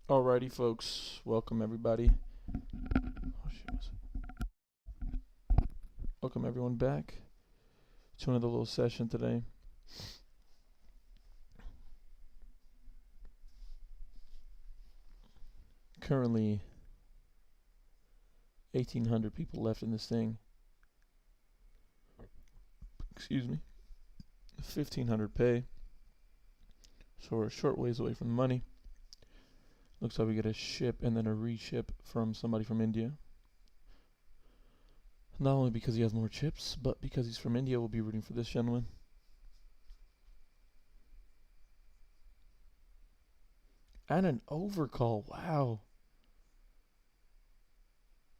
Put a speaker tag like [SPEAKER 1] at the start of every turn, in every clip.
[SPEAKER 1] Alrighty, folks. Welcome everybody. Oh, shit. Welcome everyone back to another little session today. Currently, 1,800 people left in this thing. Excuse me. 1,500 pay. So we're a short ways away from the money. Looks like we get a ship and then a reship from somebody from India. Not only because he has more chips, but because he's from India, we'll be rooting for this gentleman. And an overcall. Wow.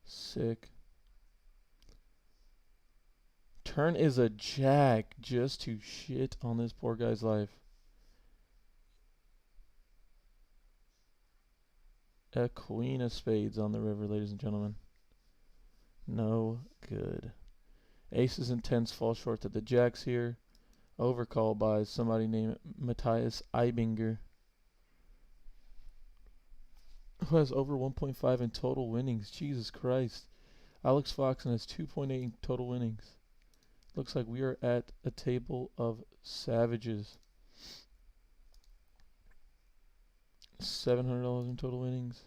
[SPEAKER 1] Sick. Turn is a jack just to shit on this poor guy's life. A queen of spades on the river, ladies and gentlemen. No good. Aces and tens fall short to the jacks here. Overcall by somebody named Matthias Eibinger, who has over 1.5 in total winnings. Jesus Christ. Alex Foxen has 2.8 in total winnings. Looks like we are at a table of savages. $700 in total winnings.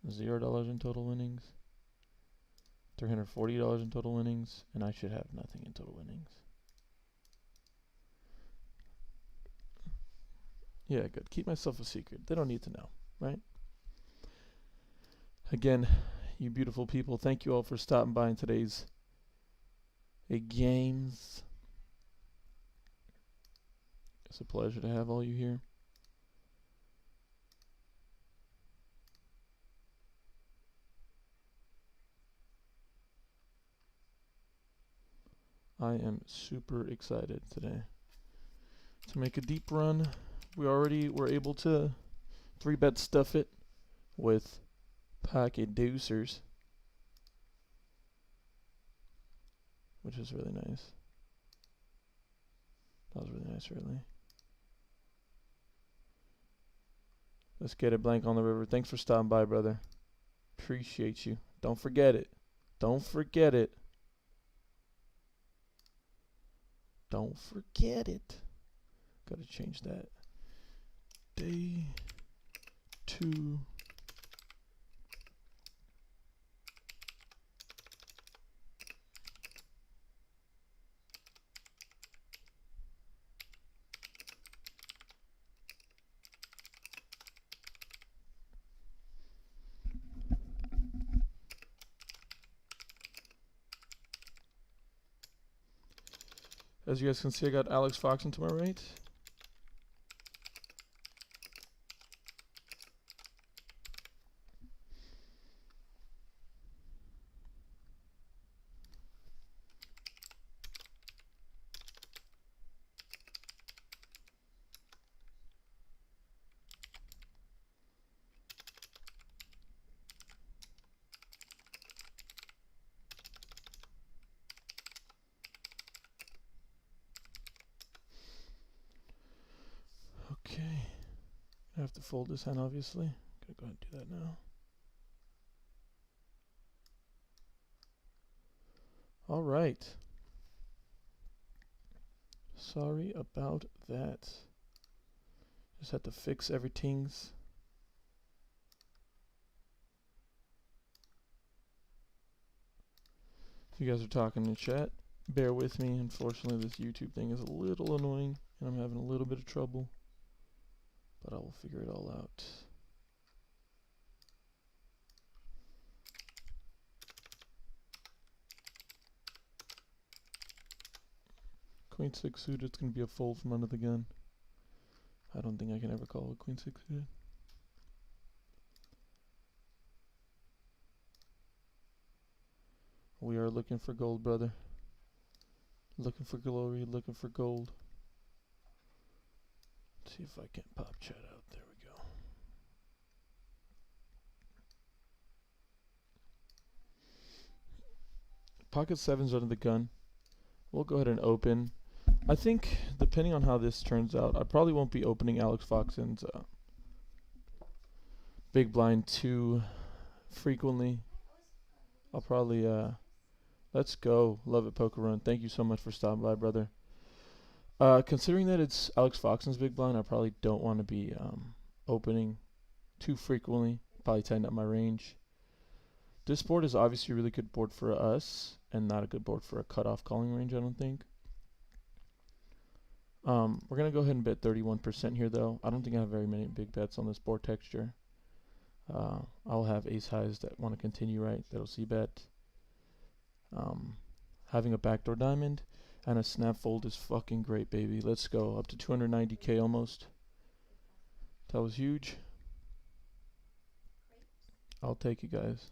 [SPEAKER 1] $0 in total winnings. $340 in total winnings. And I should have nothing in total winnings. Yeah, good. Keep myself a secret. They don't need to know, right? Again, you beautiful people, thank you all for stopping by in today's games. It's a pleasure to have all you here. I am super excited today to make a deep run. We already were able to 3-bet stuff it with pocket deucers, which is really nice. That was really nice, really. Let's get it, Blank on the River. Thanks for stopping by, brother. Appreciate you. Don't forget it. Don't forget it. Don't forget it. Gotta change that. Day 2. As you guys can see, I got Alex Foxen to my right. Okay. I have to fold this hand, obviously. Gonna go ahead and do that now. All right. Sorry about that. Just had to fix everything's. If you guys are talking in chat, bear with me. Unfortunately, this YouTube thing is a little annoying, and I'm having a little bit of trouble. But I will figure it all out. Queen 6 suited, it's going to be a fold from under the gun. I don't think I can ever call a Queen 6 suited. We are looking for gold, brother. Looking for glory, looking for gold. Let's see if I can pop chat out. There we go. Pocket 7's under the gun. We'll go ahead and open. I think, depending on how this turns out, I probably won't be opening Alex Foxen's big blind too frequently. I'll probably let's go. Love it, Poker Run. Thank you so much for stopping by, brother. Considering that it's Alex Foxen's big blind, I probably don't want to be opening too frequently. Probably tighten up my range. This board is obviously a really good board for us, and not a good board for a cutoff calling range, I don't think. We're going to go ahead and bet 31% here, though. I don't think I have very many big bets on this board texture. I'll have ace highs that want to continue right. That'll see bet. Having a backdoor diamond and a snap fold is fucking great, baby. Let's go. Up to 290k almost. That was huge. I'll take you guys.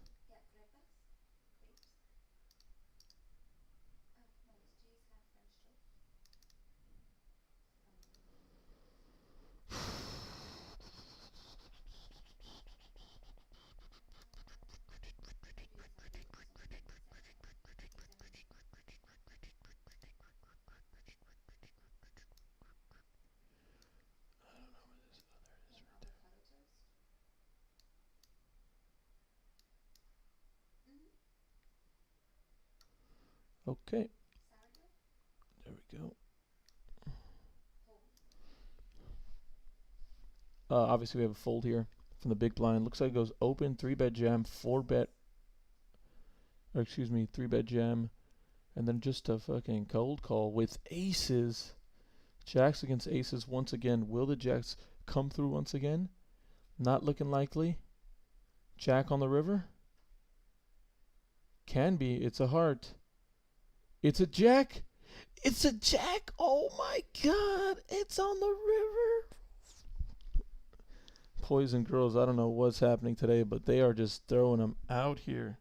[SPEAKER 1] Okay. There we go. Obviously we have a fold here from the big blind. Looks like it goes open, 3-bet jam, 4-bet, or excuse me, 3-bet jam, and then just a fucking cold call with aces. Jacks against aces once again. Will the jacks come through once again? Not looking likely. Jack on the river? Can be. It's a heart. It's a jack. It's a jack. Oh my god. It's on the river. Poison girls, I don't know what's happening today, but they are just throwing them out here.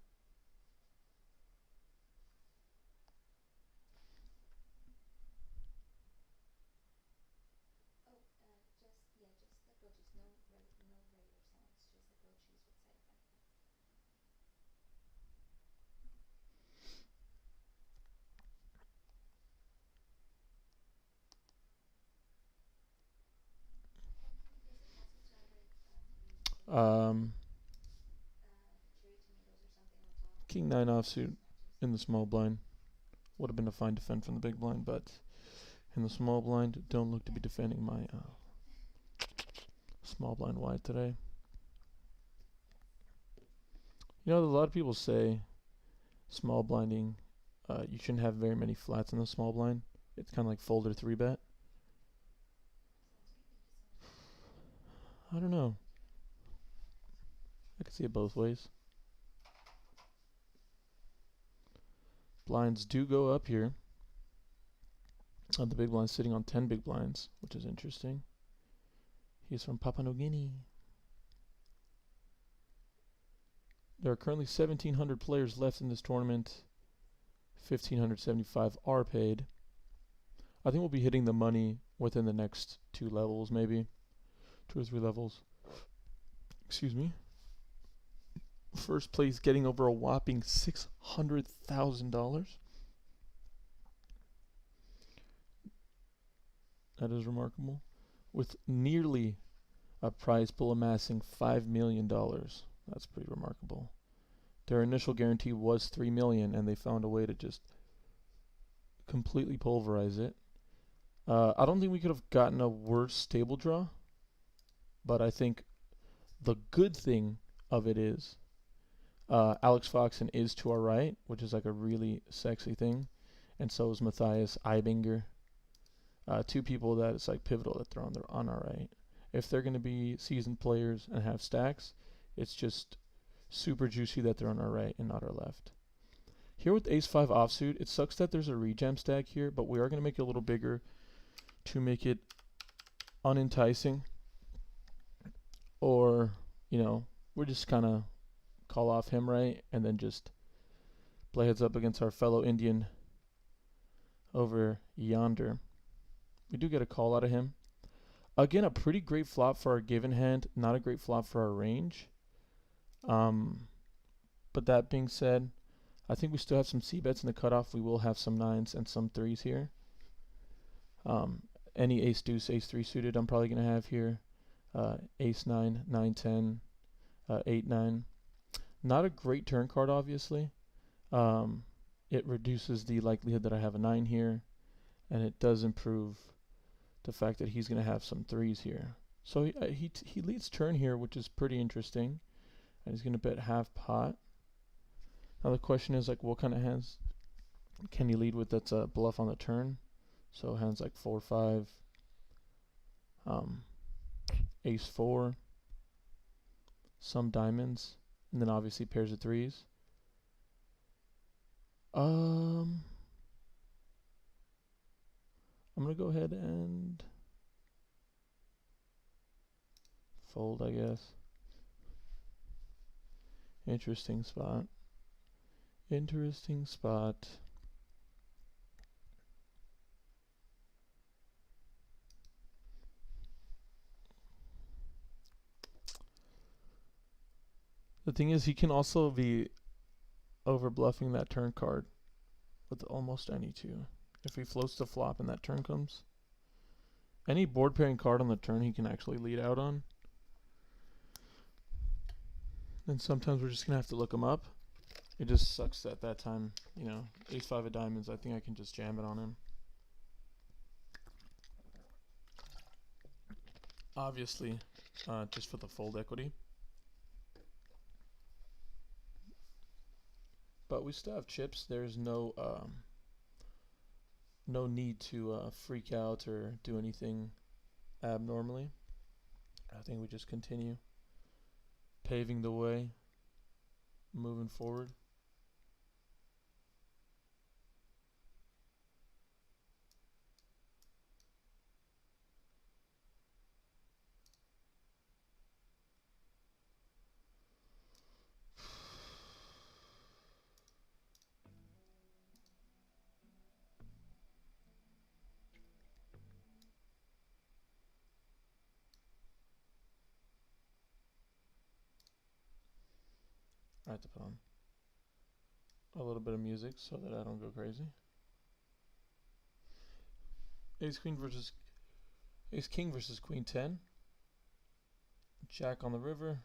[SPEAKER 1] King 9 offsuit in the small blind. Would have been a fine defend from the big blind, but in the small blind, don't look to be defending my small blind wide today. You know, a lot of people say small blinding, you shouldn't have very many flats in the small blind. It's kind of like fold or 3-bet. I don't know. I could see it both ways. Blinds do go up here. The big blind's sitting on 10 big blinds, which is interesting. He's from Papua New Guinea. There are currently 1,700 players left in this tournament. 1,575 are paid. I think we'll be hitting the money within the next 2 levels, maybe. 2 or 3 levels. Excuse me. First place getting over a whopping $600,000. That is remarkable. With nearly a prize pool amassing $5 million. That's pretty remarkable. Their initial guarantee was $3 million, and they found a way to just completely pulverize it. I don't think we could have gotten a worse table draw, but I think the good thing of it is Alex Foxen is to our right, which is like a really sexy thing, and so is Matthias Eibinger. 2 people that it's like pivotal that they're on our right. If they're going to be seasoned players and have stacks, it's just super juicy that they're on our right and not our left. Here with ace-5 offsuit, it sucks that there's a rejam stack here, but we are going to make it a little bigger to make it unenticing. Or, you know, we're just kind of call off him right and then just play heads up against our fellow Indian over yonder. We do get a call out of him. Again, a pretty great flop for our given hand, not a great flop for our range. But that being said, I think we still have some C-bets in the cutoff. We will have some 9s and some 3s here. Any ace-deuce, ace-3 suited I'm probably going to have here. Ace-9, 9-10, 8-9. Not a great turn card, obviously. Um, it reduces the likelihood that I have a 9 here, and it does improve the fact that he's going to have some 3s here. So he leads turn here, which is pretty interesting. And he's going to bet half pot. Now the question is, like, what kind of hands can he lead with that's a bluff on the turn? So hands like 4-5, ace-4, some diamonds, and then obviously pairs of 3s. I'm going to go ahead and fold, I guess. Interesting spot. Interesting spot. The thing is, he can also be over bluffing that turn card with almost any two. If he floats the flop and that turn comes, any board pairing card on the turn he can actually lead out on. And sometimes we're just going to have to look him up. It just sucks at that time, you know, ace-5 of diamonds, I think I can just jam it on him. Obviously, just for the fold equity. But we still have chips. There's no no need to freak out or do anything abnormally. I think we just continue paving the way, moving forward. I have to put on a little bit of music so that I don't go crazy. Ace king versus queen 10. Jack on the river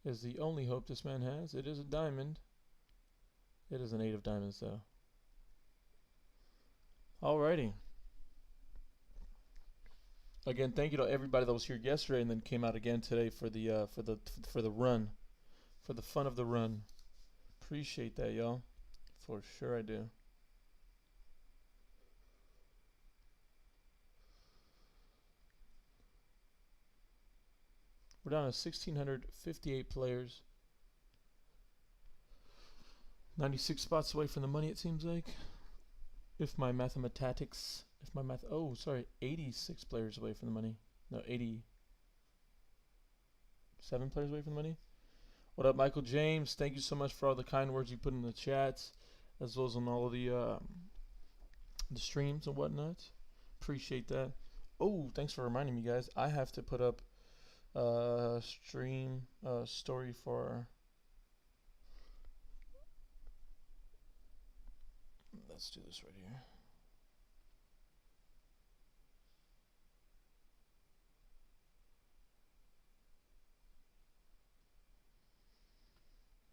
[SPEAKER 1] is the only hope this man has. It is a diamond. It is an 8 of diamonds though. Alrighty. Again, thank you to everybody that was here yesterday and then came out again today for the run, for the fun of the run. Appreciate that, y'all. For sure I do. We're down to 1,658 players. 96 spots away from the money, it seems like. If my mathematics, oh, sorry, 86 players away from the money. No, 87 players away from the money. What up, Michael James? Thank you so much for all the kind words you put in the chats, as well as on all of the streams and whatnot. Appreciate that. Oh, thanks for reminding me, guys. I have to put up stream story for. Let's do this right here.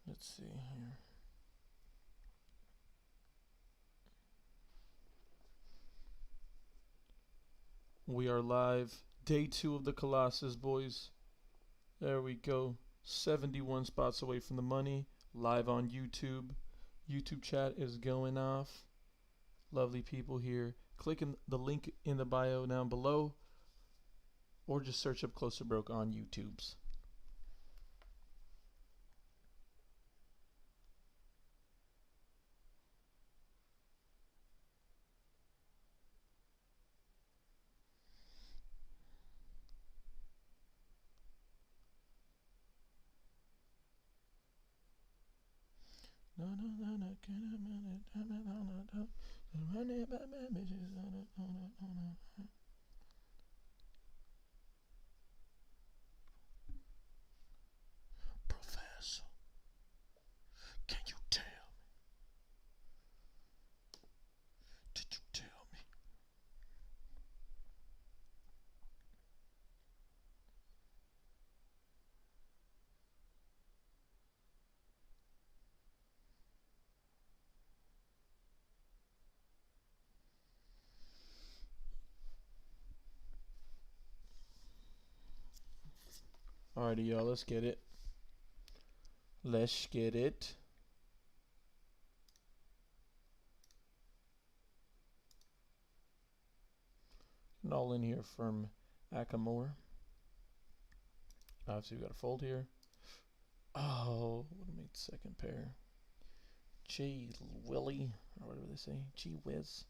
[SPEAKER 1] Let's see here. We are live. Day 2 of the Colossus, boys. There we go. 71 spots away from the money. Live on YouTube. YouTube chat is going off. Lovely people here. Click the link in the bio down below, or just search up Closer Broke on YouTube's. Professor, can you tell me? Did you tell me? Alrighty, y'all, let's get it. Let's get it. And all in here from Akamore. Obviously, we got a fold here. Oh, what do we make the second pair? Gee Willy, or whatever they say. Gee whiz.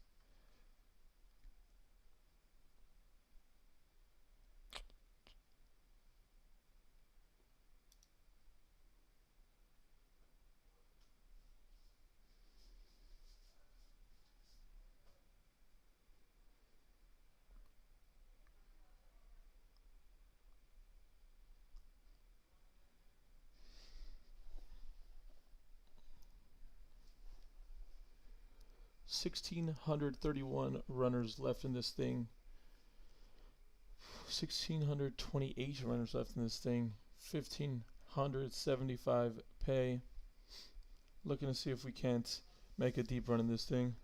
[SPEAKER 1] $1,631 runners left in this thing. 1,628 runners left in this thing. 1,575 pay. Looking to see if we can't make a deep run in this thing.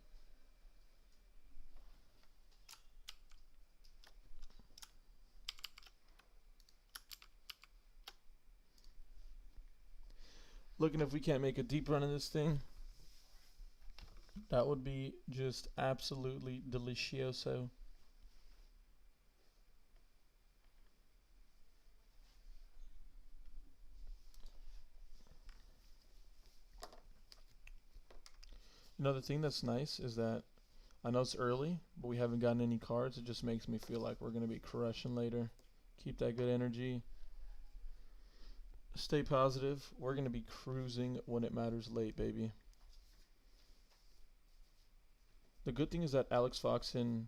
[SPEAKER 1] Looking if we can't make a deep run in this thing. That would be just absolutely delicioso. Another thing that's nice is that I know it's early, but we haven't gotten any cards. It just makes me feel like we're going to be crushing later. Keep that good energy. Stay positive. We're going to be cruising when it matters late, baby. The good thing is that Alex Foxen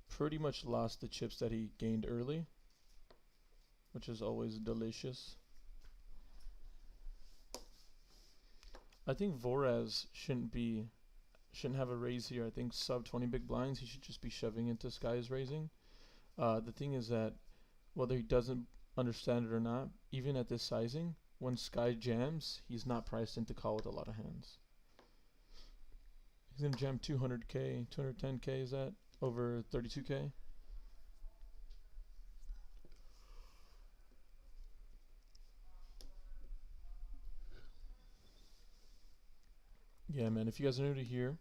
[SPEAKER 1] pretty much lost the chips that he gained early, which is always delicious. I think Voraz shouldn't have a raise here. I think sub 20 big blinds, he should just be shoving into Sky's raising. The thing is that whether he doesn't understand it or not, even at this sizing, when Sky jams, he's not priced in to call with a lot of hands. He's going to jam 200k, 210k, is that? Over 32k? Yeah, man, if you guys are new to here,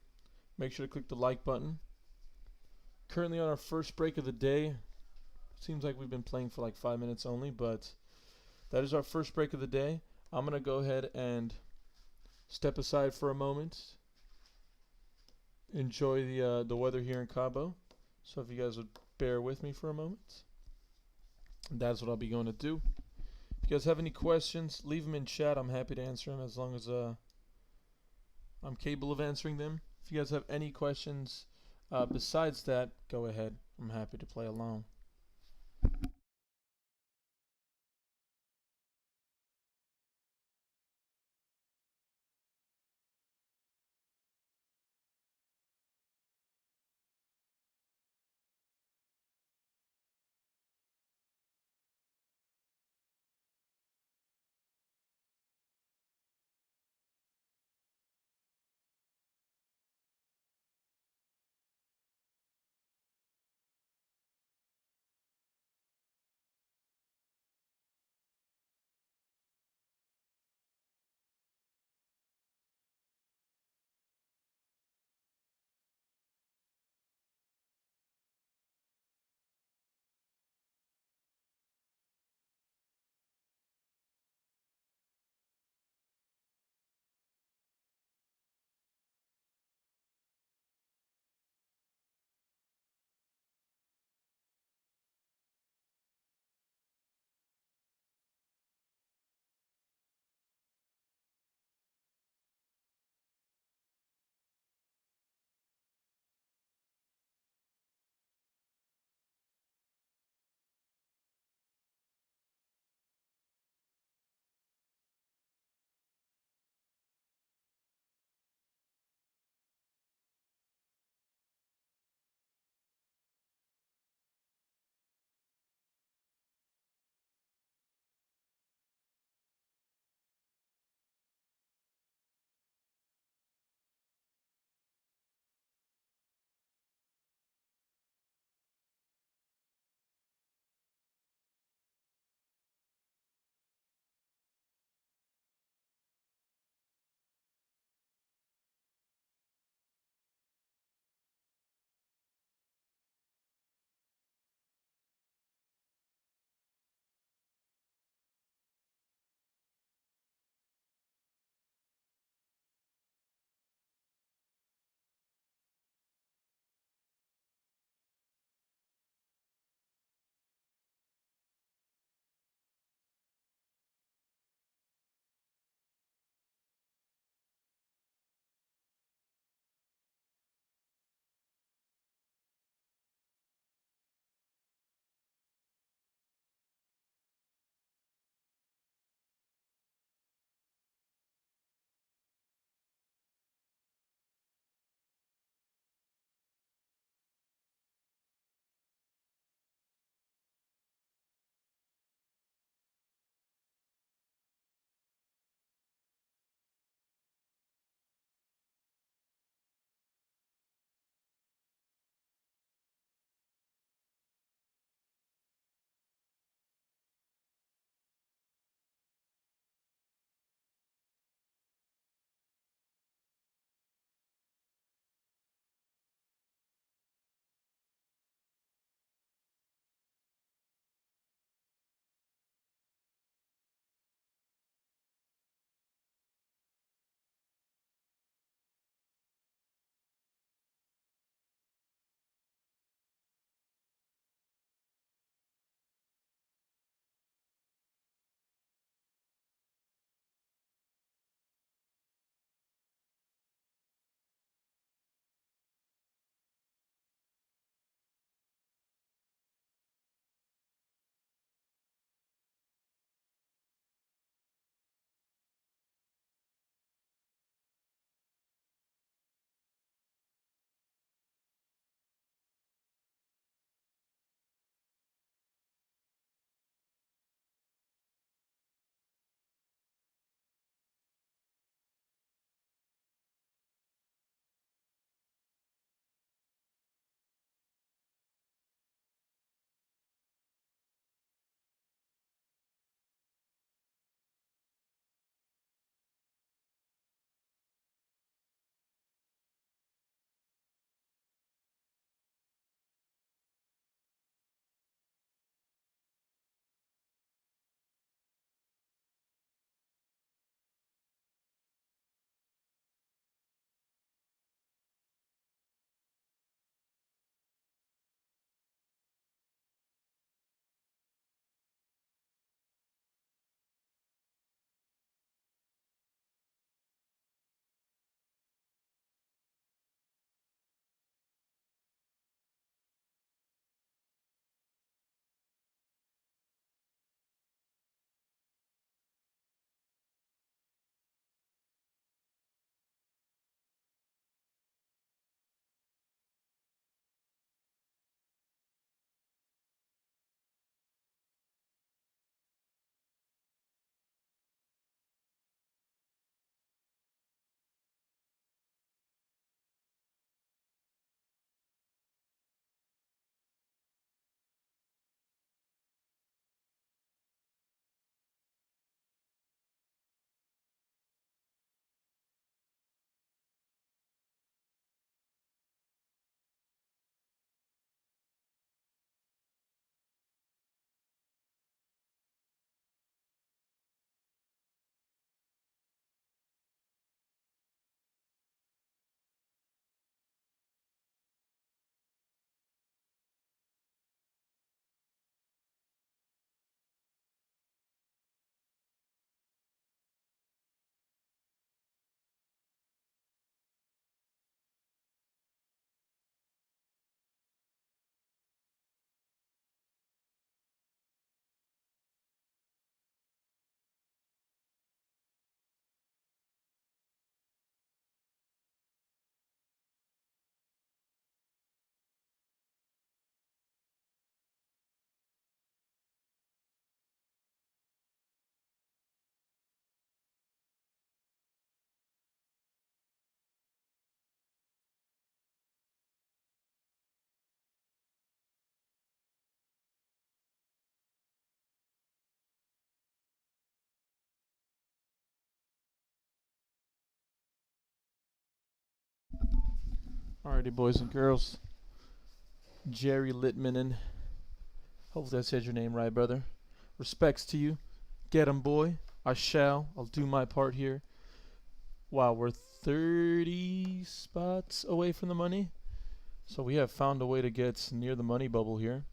[SPEAKER 1] make sure to click the like button. Currently on our first break of the day. Seems like we've been playing for like 5 minutes only, but that is our first break of the day. I'm going to go ahead and step aside for a moment. Enjoy the weather here in Cabo. So if you guys would bear with me for a moment. That's what I'll be going to do. If you guys have any questions, leave them in chat. I'm happy to answer them as long as I'm capable of answering them. If you guys have any questions besides that, go ahead. I'm happy to play along. Alrighty, boys and girls. Jerry Littmanen. Hopefully I said your name right, brother. Respects to you. Get 'em, boy. I shall. I'll do my part here. Wow, we're 30 spots away from the money. So we have found a way to get near the money bubble here.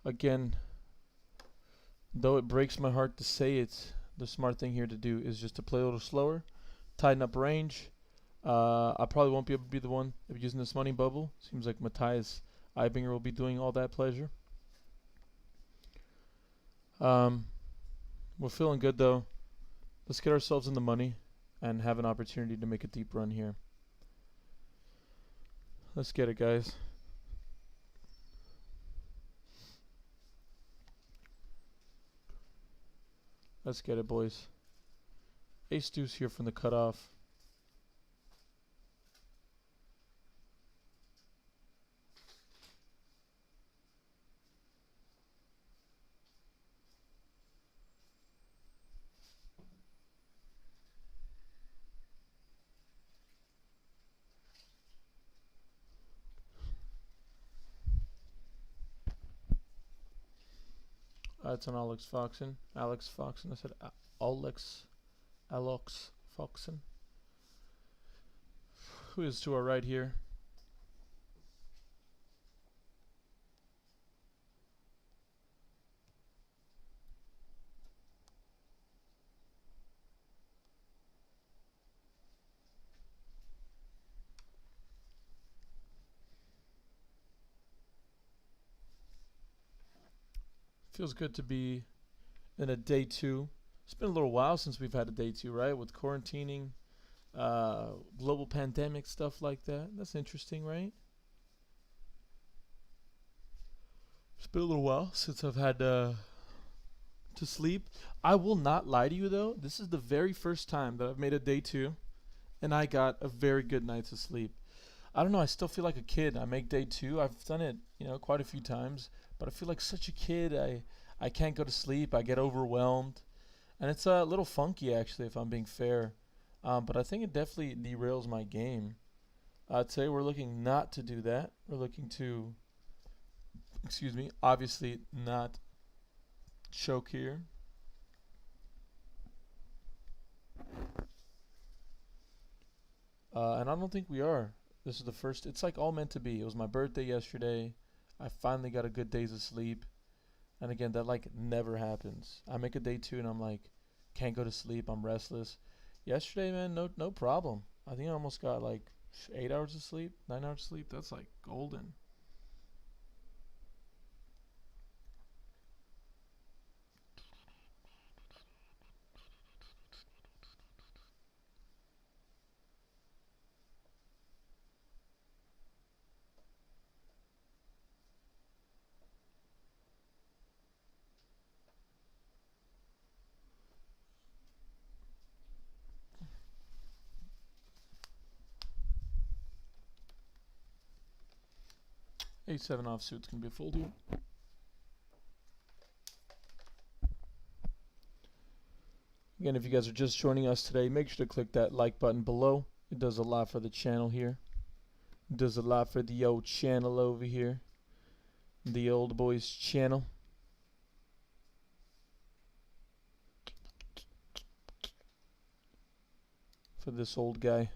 [SPEAKER 1] Again, though it breaks my heart to say it, the smart thing here to do is just to play a little slower, tighten up range. I probably won't be able to be the one using this money bubble. Seems like Matthias Eibinger will be doing all that pleasure. We're feeling good though. Let's get ourselves in the money and have an opportunity to make a deep run here. Let's get it, guys. Let's get it, boys. Ace deuce here from the cutoff. It's on Alex Foxen. Alex Foxen. I said Alex Foxen. Who is to our right here? Feels good to be in a day two. It's been a little while since we've had a day two, right? With quarantining, global pandemic, stuff like that. That's interesting, right? It's been a little while since I've had to sleep. I will not lie to you though. This is the very first time that I've made a day two, and I got a very good night's of sleep. I don't know. I still feel like a kid. I make day two. I've done it, quite a few times, but I feel like such a kid. I can't go to sleep. I get overwhelmed, and it's a little funky actually, if I'm being fair. But I think it definitely derails my game. Today we're looking not to do that. We're looking to, obviously not choke here. And I don't think we are. This is the first. It's like all meant to be. It was my birthday yesterday. I finally got a good days of sleep. And again, that like never happens. I make a day two and I'm like, can't go to sleep. I'm restless. Yesterday, man, no problem. I think I almost got like 8 hours of sleep, 9 hours of sleep. That's like golden. A7 offsuit's gonna be a fold here. Again, if you guys are just joining us today, make sure to click that like button below. It does a lot for the channel here. It does a lot for the old channel over here. The old boys channel. For this old guy.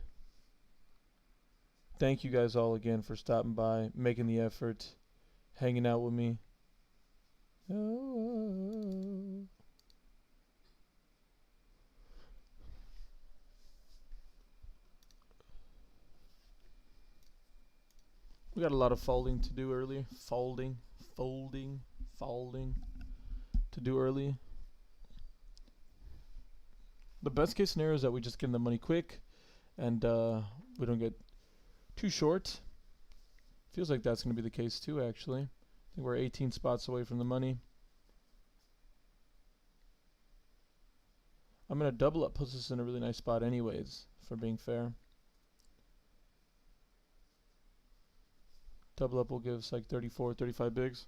[SPEAKER 1] Thank you guys all again for stopping by, making the effort, hanging out with me. Oh. We got a lot of folding to do early. Folding to do early. The best case scenario is that we just get the money quick and we don't get too short. Feels like that's going to be the case too, actually. I think we're 18 spots away from the money. I'm going to double up, puts us in a really nice spot anyways, for being fair. Double up will give us like 34, 35 bigs.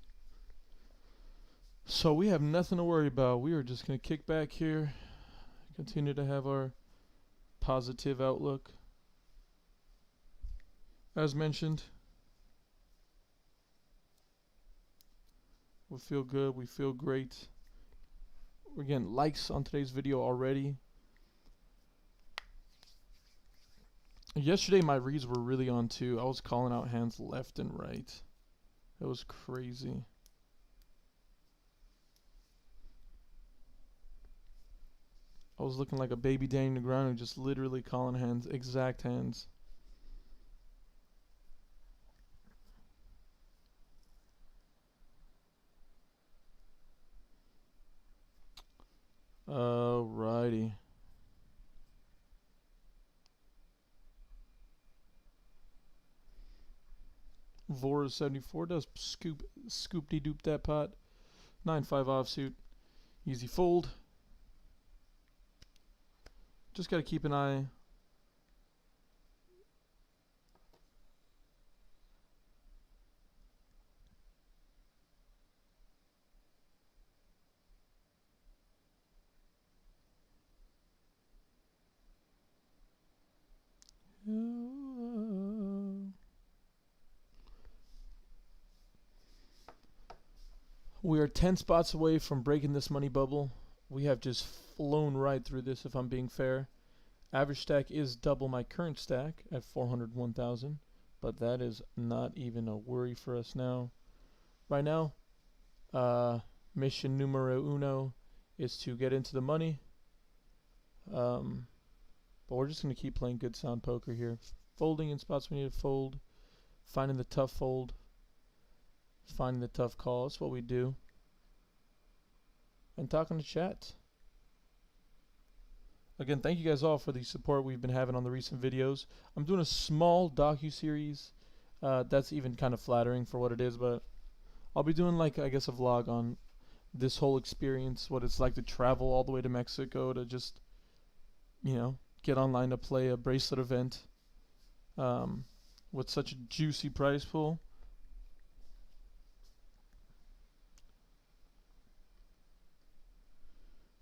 [SPEAKER 1] So we have nothing to worry about. We are just going to kick back here, continue to have our positive outlook. As mentioned, we feel good. We feel great. We're getting likes on today's video already. Yesterday, my reads were really on too. I was calling out hands left and right. It was crazy. I was looking like a baby Danny Negreanu, just literally calling hands, exact hands. Alrighty. Vora 74 does scoop-de-doop that pot. 9-5 offsuit. Easy fold. Just got to keep an eye. We are 10 spots away from breaking this money bubble. We have just flown right through this, if I'm being fair. Average stack is double my current stack at 401,000, but that is not even a worry for us now. Right now, mission numero uno is to get into the money. But we're just going to keep playing good sound poker here. Folding in spots we need to fold. Finding the tough fold. Finding the tough call. That's what we do. And talking to chat. Again, thank you guys all for the support we've been having on the recent videos. I'm doing a small docu-series. That's even kind of flattering for what it is, but I'll be doing, like, I guess, a vlog on this whole experience, what it's like to travel all the way to Mexico to just, you know, get online to play a bracelet event with such a juicy prize pool.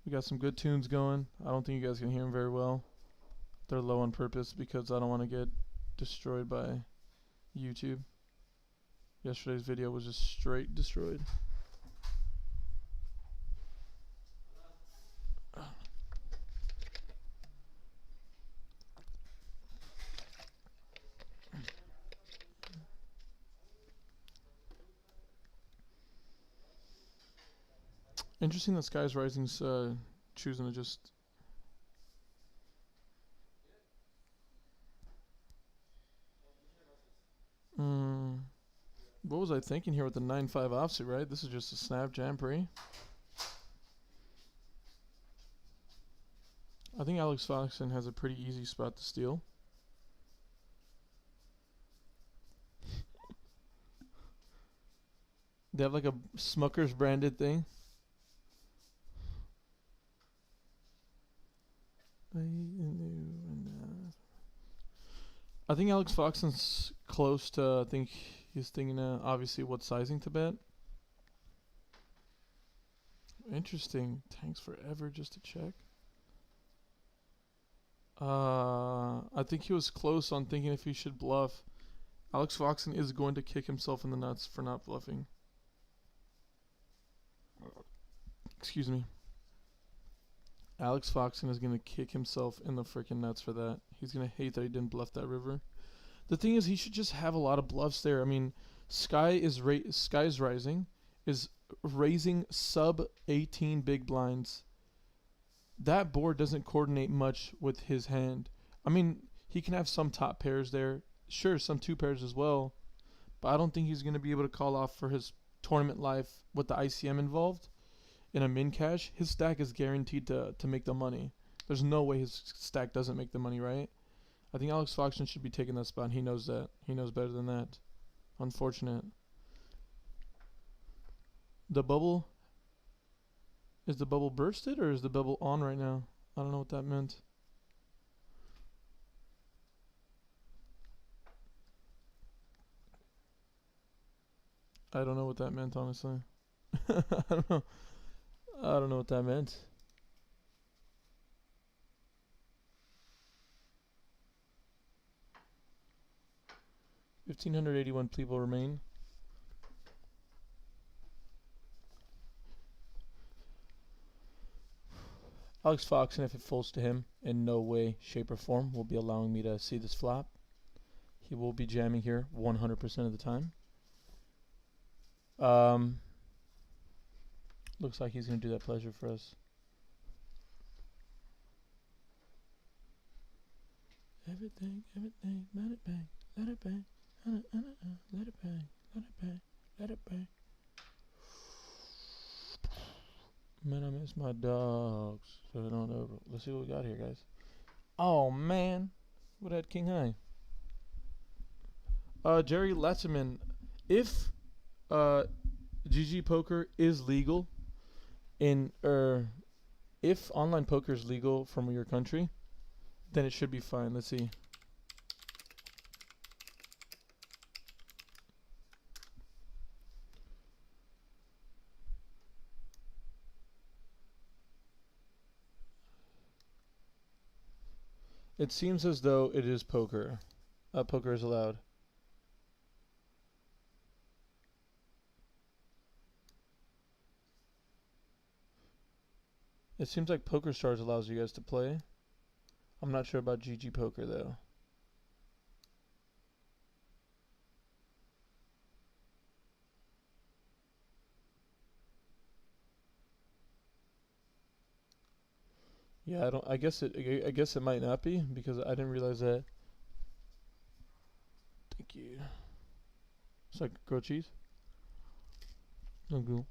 [SPEAKER 1] We got some good tunes going. I don't think you guys can hear them very well. They're low on purpose because I don't want to get destroyed by YouTube. Yesterday's video was just straight destroyed. Interesting that Skies Rising's choosing to just... What was I thinking here with the 9-5 offsuit, right? This is just a snap jam pre. I think Alex Foxen has a pretty easy spot to steal. They have like a Smucker's branded thing. I think Alex Foxen's close to, I think he's thinking obviously what sizing to bet. Interesting. Tanks forever just to check. I think he was close on thinking if he should bluff. Alex Foxen is going to kick himself in the nuts for not bluffing. Excuse me. Alex Foxen is going to kick himself in the freaking nuts for that. He's going to hate that he didn't bluff that river. The thing is, he should just have a lot of bluffs there. I mean, Sky's Rising is raising sub 18 big blinds. That board doesn't coordinate much with his hand. I mean, he can have some top pairs there. Sure, some two pairs as well. But I don't think he's going to be able to call off for his tournament life with the ICM involved. In a min cash, his stack is guaranteed to make the money. There's no way his stack doesn't make the money, right? I think Alex Foxen should be taking that spot, and he knows that. He knows better than that. Unfortunate. The bubble... Is the bubble bursted, or is the bubble on right now? I don't know what that meant. I don't know what that meant, honestly. I don't know. I don't know what that meant. 1,581 people remain. Alex Fox, and if it falls to him, in no way, shape, or form will be allowing me to see this flop. He will be jamming here 100% of the time. Looks like he's going to do that pleasure for us. Everything, let it bang, let it bang, let it bang, let it bang, let it bang. Man, I miss my dogs. So I don't know. Let's see what we got here, guys. Oh man, what had King High? Jerry Letterman. If GG poker is legal in if online poker is legal from your country, then it should be fine. Let's see. It seems as though it is poker. Poker is allowed. It seems like PokerStars allows you guys to play. I'm not sure about GG Poker though. Yeah, I don't. I guess it might not be because I didn't realize that. Thank you. It's like grilled cheese. Thank you.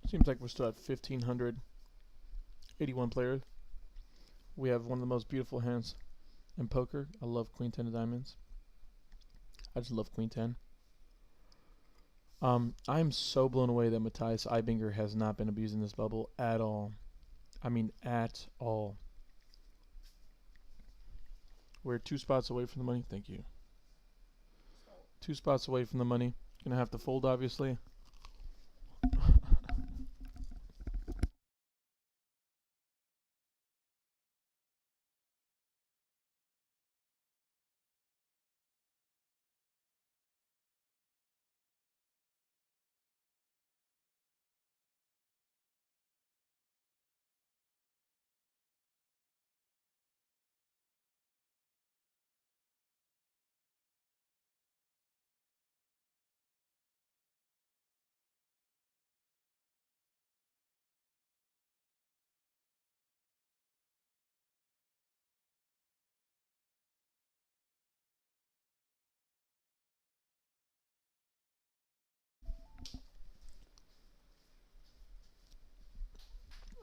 [SPEAKER 1] Seems like we're still at 1,581 players. We have one of the most beautiful hands in poker. I love Queen 10 of diamonds. I just love Queen 10. I'm so blown away that Matthias Eibinger has not been abusing this bubble at all. I mean, at all. We're 2 spots away from the money. Thank you. 2 spots away from the money. Gonna have to fold, obviously.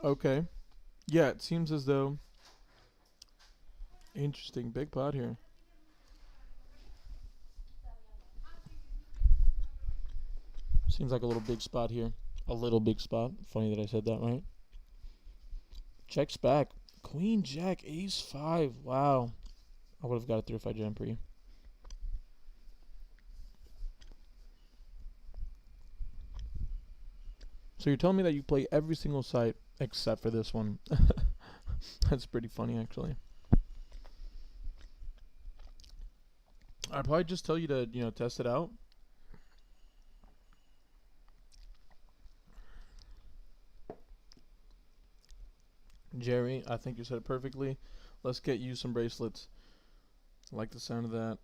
[SPEAKER 1] Okay. Yeah, it seems as though... Interesting. Big pot here. Seems like a little big spot here. A little big spot. Funny that I said that, right? Checks back. Queen, Jack, Ace, 5. Wow. I would have got it through if I jammed pre. So you're telling me that you play every single site except for this one. That's pretty funny, actually. I'd probably just tell you to, test it out. Jerry, I think you said it perfectly. Let's get you some bracelets. I like the sound of that.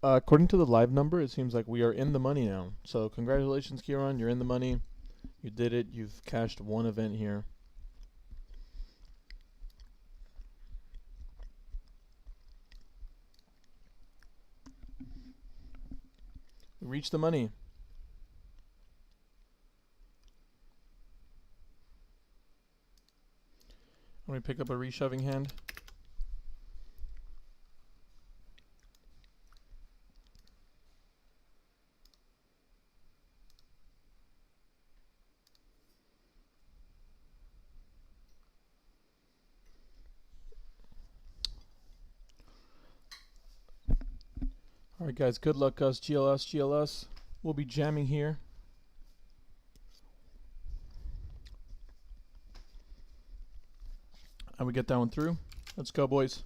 [SPEAKER 1] According to the live number, it seems like we are in the money now. So congratulations, Kiran. You're in the money. You did it. You've cashed one event here. We reached the money. Let me pick up a reshoving hand. Alright guys, good luck us. GLS, GLS. We'll be jamming here. And we get that one through. Let's go, boys.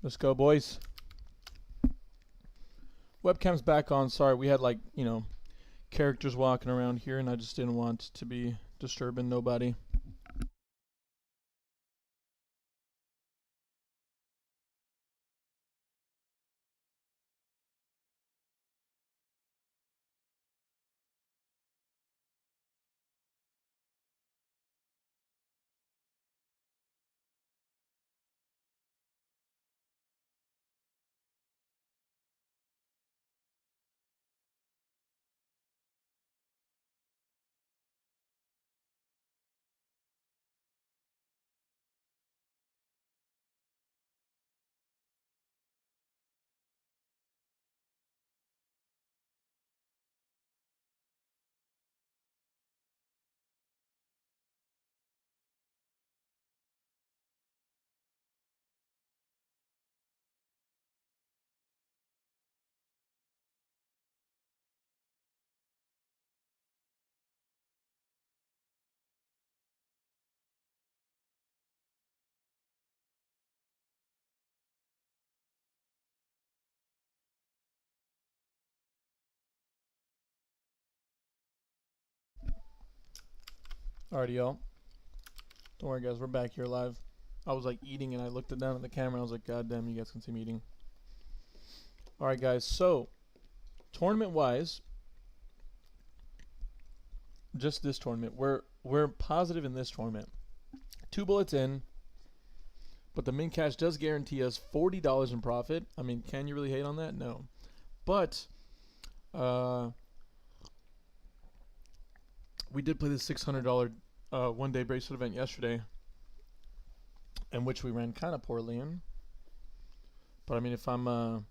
[SPEAKER 1] Let's go, boys. Webcam's back on. Sorry, we had characters walking around here and I just didn't want to be disturbing nobody. Alrighty, y'all. Don't worry, guys. We're back here live. I was eating and I looked down at the camera and I was like, God damn, you guys can see me eating. Alright, guys. So, tournament-wise, just this tournament, we're positive in this tournament. 2 bullets in, but the min cash does guarantee us $40 in profit. I mean, can you really hate on that? No. But, we did play the $600 one-day bracelet event yesterday, in which we ran kind of poorly in. But I mean, if I'm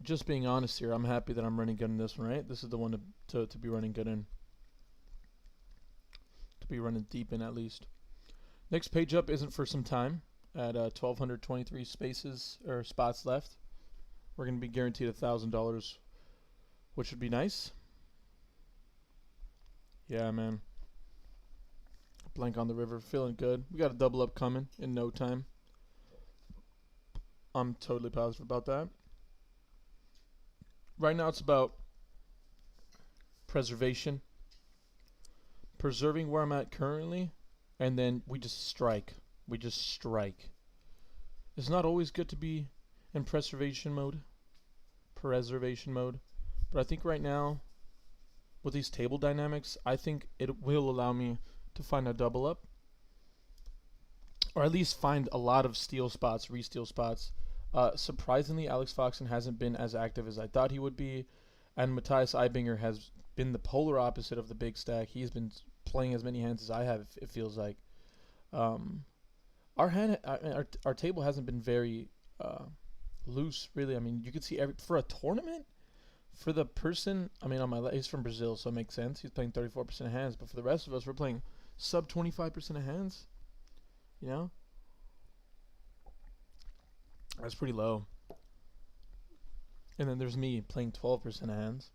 [SPEAKER 1] just being honest here, I'm happy that I'm running good in this one, right? This is the one to be running good in. To be running deep in, at least. Next page up isn't for some time. At 1,223 spaces or spots left, we're going to be guaranteed $1,000, which would be nice. Yeah, man. Blank on the river, feeling good. We got a double up coming in no time. I'm totally positive about that. Right now it's about preservation. Preserving where I'm at currently, and then we just strike. We just strike. It's not always good to be in preservation mode. But I think right now, with these table dynamics, I think it will allow me to find a double up. Or at least find a lot of steal spots, re-steal spots. Surprisingly, Alex Foxen hasn't been as active as I thought he would be. And Matthias Eibinger has been the polar opposite of the big stack. He's been playing as many hands as I have. It feels like. Um, our table hasn't been very loose, really. I mean, you could see for a tournament. For the person, I mean, on my left, he's from Brazil, so it makes sense. He's playing 34% of hands. But for the rest of us, we're playing sub 25% of hands. You know, that's pretty low. And then there's me playing 12% of hands.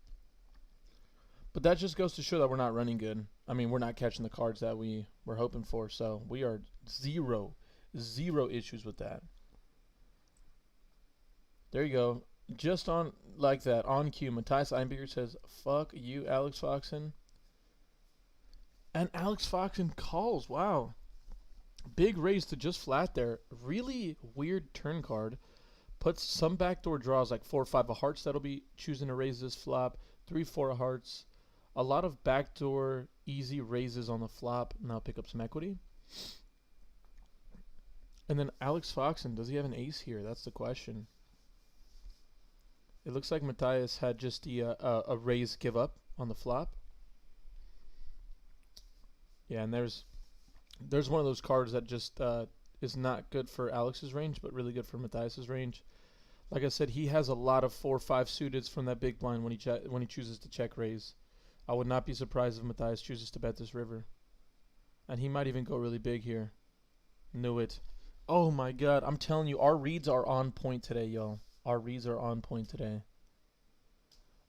[SPEAKER 1] But that just goes to show that we're not running good. I mean, we're not catching the cards that we were hoping for. So we are zero issues with that. There you go. Just on like that, on cue, Matthias Einbiger says, "Fuck you, Alex Foxen." And Alex Foxen calls. Wow. Big raise to just flat there. Really weird turn card. Puts some backdoor draws like 4 or 5 of hearts that'll be choosing to raise this flop. 3, 4 of hearts. A lot of backdoor easy raises on the flop. Now pick up some equity. And then Alex Foxen, does he have an ace here? That's the question. It looks like Matthias had just a raise give up on the flop. Yeah, and there's one of those cards that just is not good for Alex's range, but really good for Matthias's range. Like I said, he has a lot of 4 or 5 suiteds from that big blind when he chooses to check raise. I would not be surprised if Matthias chooses to bet this river. And he might even go really big here. Knew it. Oh my god, I'm telling you, our reads are on point today, y'all. Our reads are on point today.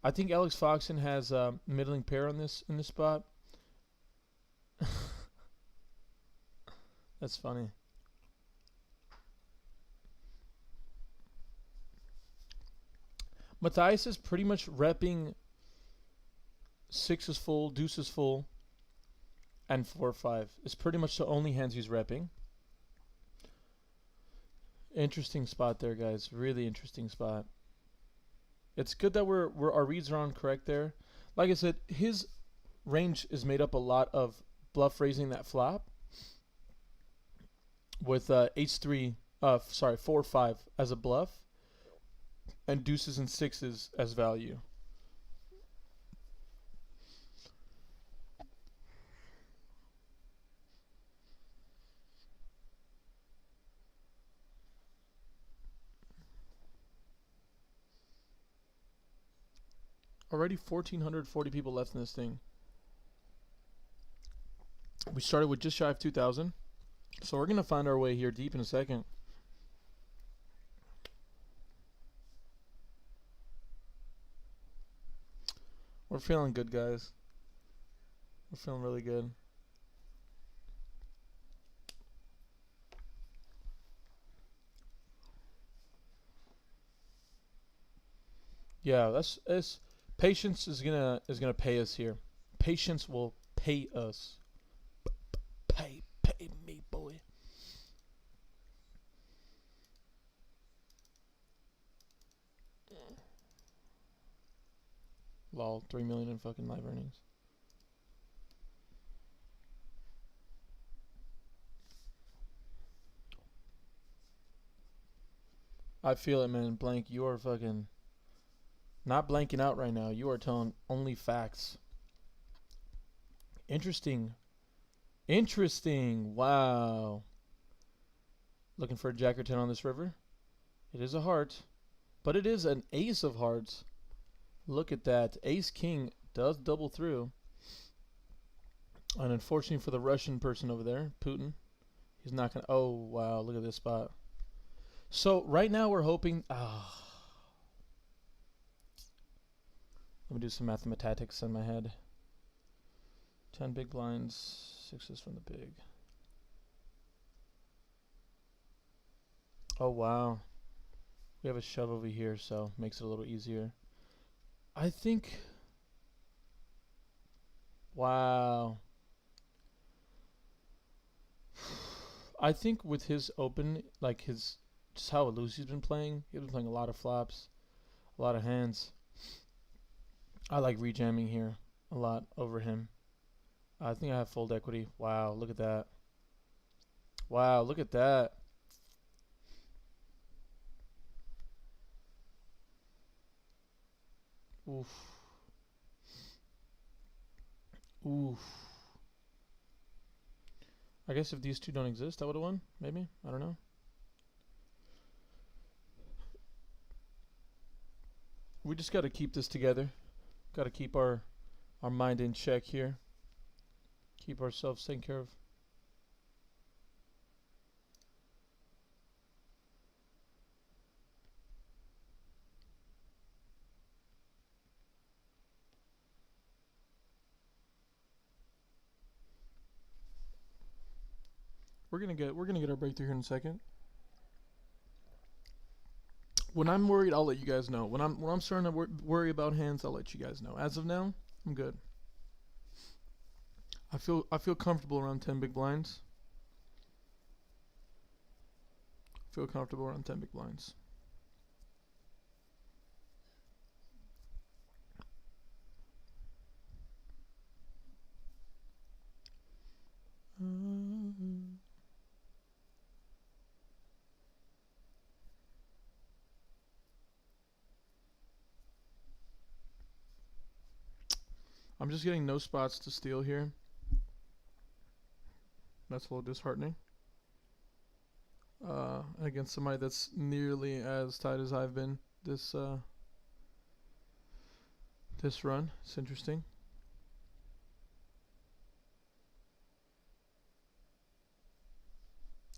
[SPEAKER 1] I think Alex Foxen has middling pair on in this spot. That's funny. Matthias is pretty much repping 6 is full, deuce is full, and 4 5. It's pretty much the only hands he's repping. Interesting spot there, guys. Really interesting spot. It's good that our reads are on correct there. Like I said, his range is made up a lot of bluff raising that flop with H3, 4 5 as a bluff, and deuces and 6s as value. Already 1,440 people left in this thing. We started with just shy of 2,000. So we're going to find our way here deep in a second. We're feeling good, guys. We're feeling really good. Yeah, that's patience is gonna pay us here. Patience will pay us. Pay me, boy. Lol, 3 million in fucking live earnings. I feel it, man. Blank, you are fucking not blanking out right now. You are telling only facts. Interesting. Interesting. Wow. Looking for a jack or 10 on this river. It is a heart, but it is an ace of hearts. Look at that. Ace king does double through. And unfortunately for the Russian person over there, Putin, he's not going to. Oh, wow. Look at this spot. So right now we're hoping. Let me do some mathematics in my head. 10 big blinds, 6s from the big. Oh, wow. We have a shove over here, so makes it a little easier. I think. Wow. I think with his open, like just how loose he's been playing a lot of flops, a lot of hands. I like rejamming here a lot over him. I think I have fold equity. Wow, look at that. Wow, look at that. Oof. Oof. I guess if these two don't exist, I would have won. Maybe. I don't know. We just got to keep this together. Got to keep our mind in check here. Keep ourselves taken care of. We're gonna get our breakthrough here in a second. When I'm worried, I'll let you guys know. When I'm starting to worry about hands, I'll let you guys know. As of now, I'm good. I feel comfortable around 10 big blinds. Feel comfortable around 10 big blinds. I'm just getting no spots to steal here. That's a little disheartening. Against somebody that's nearly as tight as I've been this this run. It's interesting.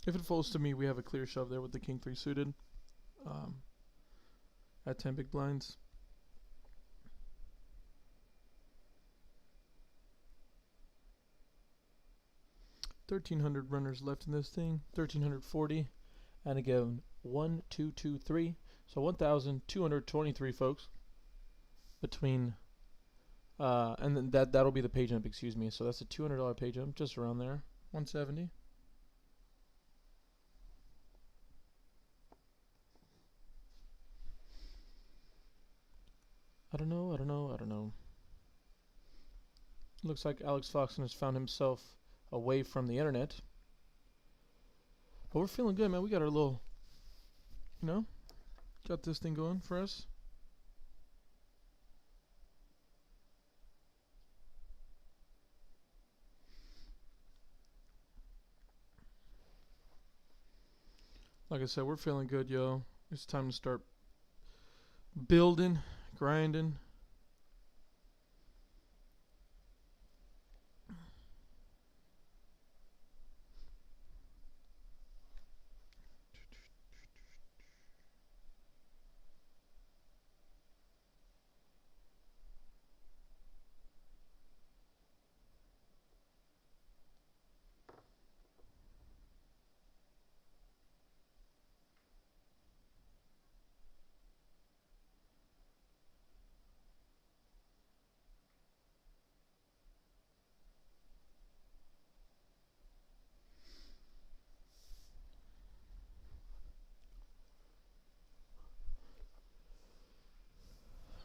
[SPEAKER 1] If it falls to me, we have a clear shove there with the king 3 suited at 10 big blinds. $1,300 runners left in this thing. 1,340, and again 1, 2, 2, 3. So 1,223 folks between, and then that'll be the pay jump. Excuse me. So that's a $200 pay jump, just around there. 170. I don't know. Looks like Alex Foxon has found himself away from the internet. But we're feeling good, man. We got our little, got this thing going for us. Like I said, we're feeling good, yo. It's time to start building, grinding.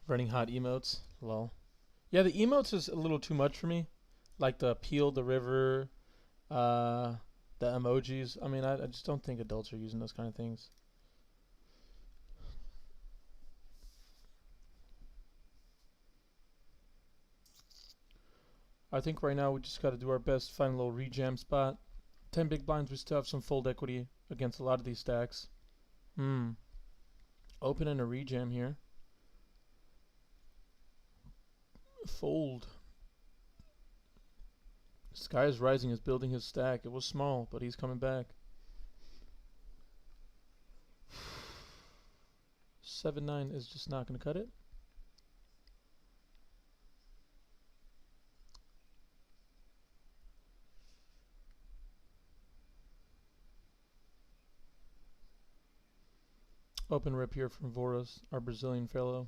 [SPEAKER 1] Running hot emotes. Lol. Yeah, the emotes is a little too much for me. Like the peel the river, the emojis. I mean, I just don't think adults are using those kind of things. I think right now we just got to do our best, find a little rejam spot. 10 big blinds, we still have some fold equity against a lot of these stacks. Open and a rejam here. Fold. Sky is Rising is building his stack. It was small, but he's coming back. 7-9 is just not going to cut it. Open rip here from Voros, our Brazilian fellow.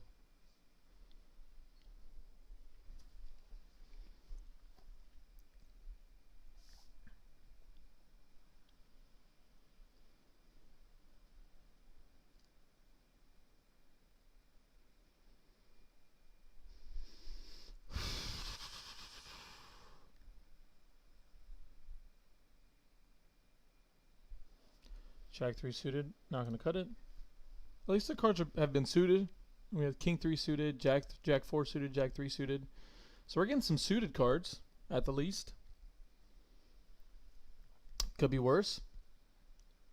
[SPEAKER 1] Jack 3 suited, not going to cut it. At least the cards have been suited. We have King 3 suited, Jack 4 suited, Jack 3 suited. So we're getting some suited cards. at the least. Could be worse.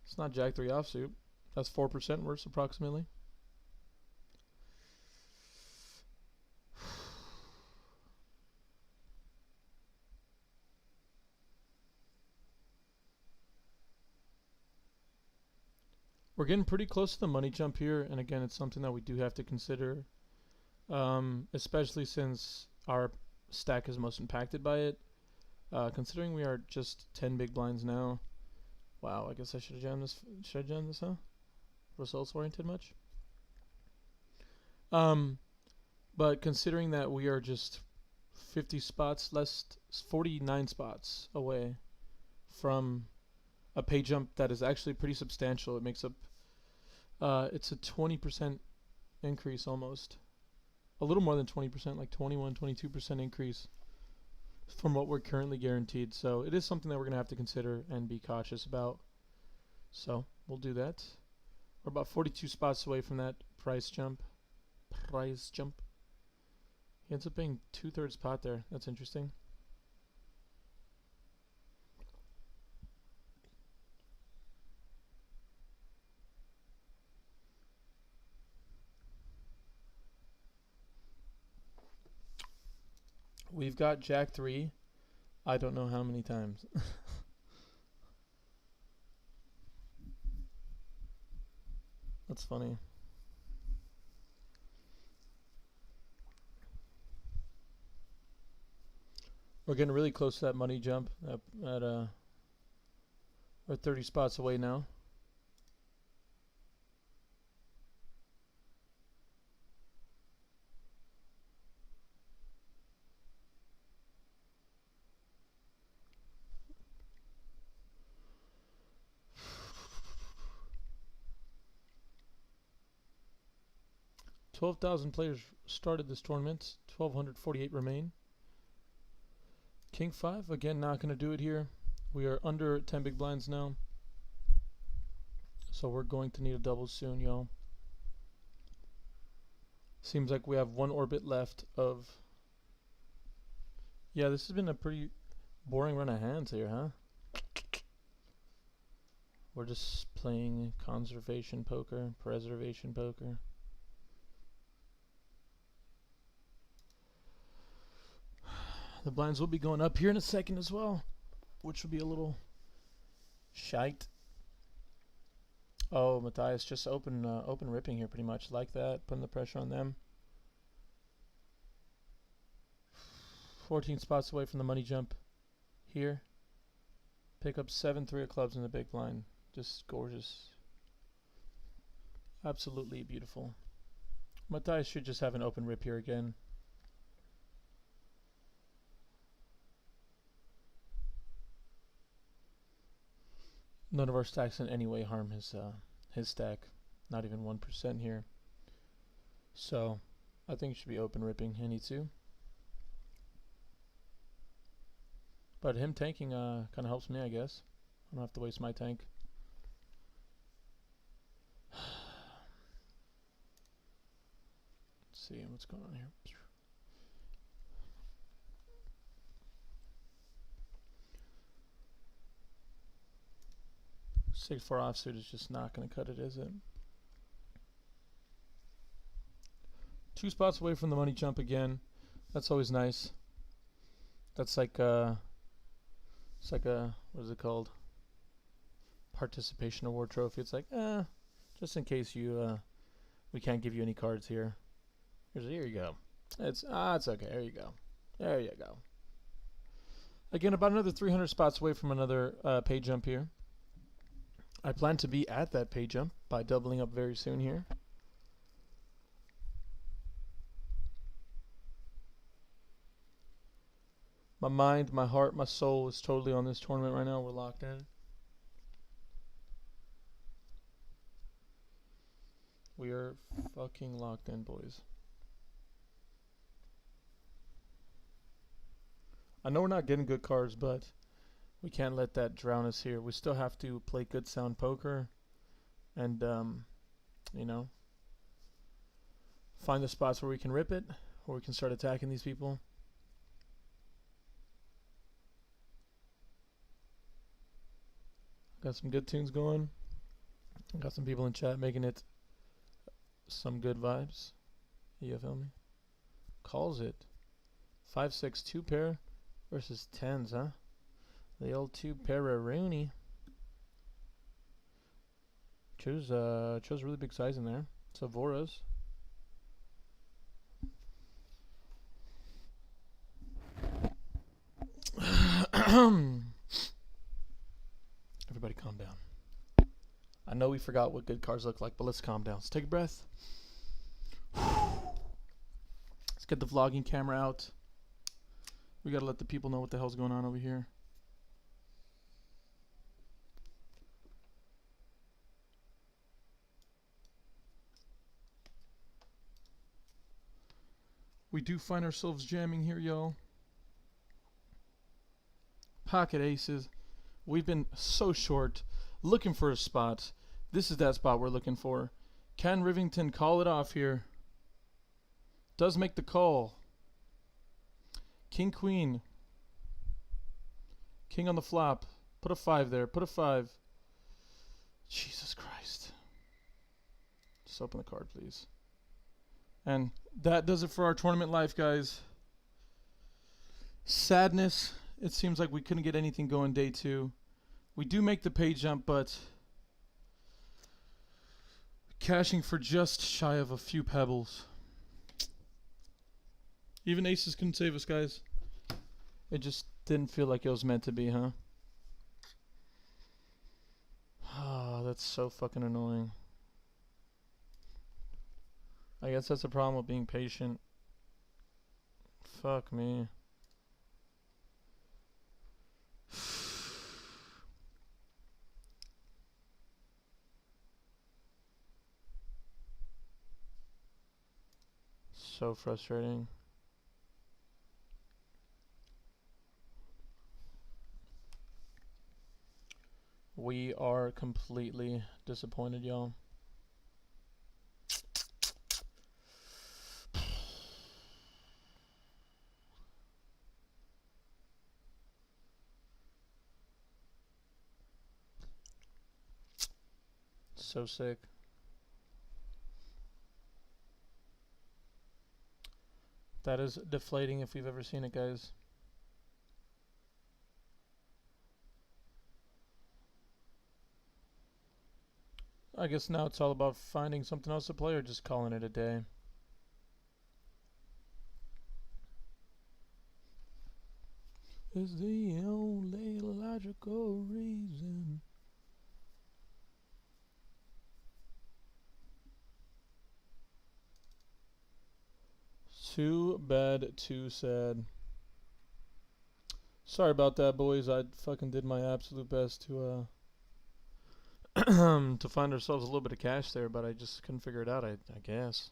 [SPEAKER 1] It's not Jack 3 offsuit. That's 4% worse approximately. We're getting pretty close to the money jump here, and again, it's something that we do have to consider, especially since our stack is most impacted by it. Considering we are just 10 big blinds now. Wow, I guess I should have jammed this. Should I jam this, huh? Results oriented much? But considering that we are just 50 spots less, 49 spots away from a pay jump that is actually pretty substantial. It makes up, it's a 20% increase almost. A little more than 20%, like 21, 22% increase from what we're currently guaranteed. So it is something that we're going to have to consider and be cautious about. So we'll do that. We're about 42 spots away from that price jump. He ends up paying 2/3 pot there. That's interesting. We've got Jack 3. I don't know how many times. That's funny. We're getting really close to that money jump. We're 30 spots away now. $12,000 players started this tournament. 1,248 remain. King 5, again, not going to do it here. We are under 10 big blinds now. So we're going to need a double soon, yo. Seems like we have one orbit left of... Yeah, this has been a pretty boring run of hands here, huh? We're just playing conservation poker, preservation poker. The blinds will be going up here in a second as well, which will be a little shite. Oh, Matthias just open ripping here pretty much. Like that, putting the pressure on them. 14 spots away from the money jump here. Pick up 7 3 of clubs in the big blind. Just gorgeous. Absolutely beautiful. Matthias should just have an open rip here again. None of our stacks in any way harm his stack. Not even 1% here. So I think it should be open ripping any two. But him tanking kind of helps me, I guess. I don't have to waste my tank. Let's see what's going on here. 6-4 offsuit is just not going to cut it, is it? 2 spots away from the money jump again. That's always nice. That's like it's like a, what is it called? Participation award trophy. It's like, just in case you we can't give you any cards here. Here you go. It's okay. There you go. There you go. Again, about another 300 spots away from another pay jump here. I plan to be at that pay jump by doubling up very soon here. My mind, my heart, my soul is totally on this tournament right now. We're locked in. We are fucking locked in, boys. I know we're not getting good cards, but we can't let that drown us here. We still have to play good sound poker and, you know, find the spots where we can rip it, where we can start attacking these people. Got some good tunes going. Got some people in chat making it some good vibes. You feel me? Calls it. 5-6 2 pair versus 10s, huh? The old 2 pair Rooney. Chose really big size in there. Savoras. Everybody calm down. I know we forgot what good cards look like, but let's calm down. Let's take a breath. Let's get the vlogging camera out. We gotta let the people know what the hell's going on over here. We do find ourselves jamming here, y'all. Pocket aces. We've been so short, looking for a spot. This is that spot we're looking for. Can Rivington call it off here? Does make the call. King, queen. King on the flop. Put a 5 there. Put a 5. Jesus Christ. Just open the card, please. And that does it for our tournament life, guys. Sadness. It seems like we couldn't get anything going day 2. We do make the pay jump, but cashing for just shy of a few pebbles. Even aces couldn't save us, guys. It just didn't feel like it was meant to be, huh? Ah, that's so fucking annoying. I guess that's the problem with being patient. Fuck me. So frustrating. We are completely disappointed, y'all. So sick. That is deflating if we've ever seen it, guys. I guess now it's all about finding something else to play or just calling it a day. Is the only logical reason. Too bad, too sad. Sorry about that, boys. I fucking did my absolute best to to find ourselves a little bit of cash there, but I just couldn't figure it out, I guess.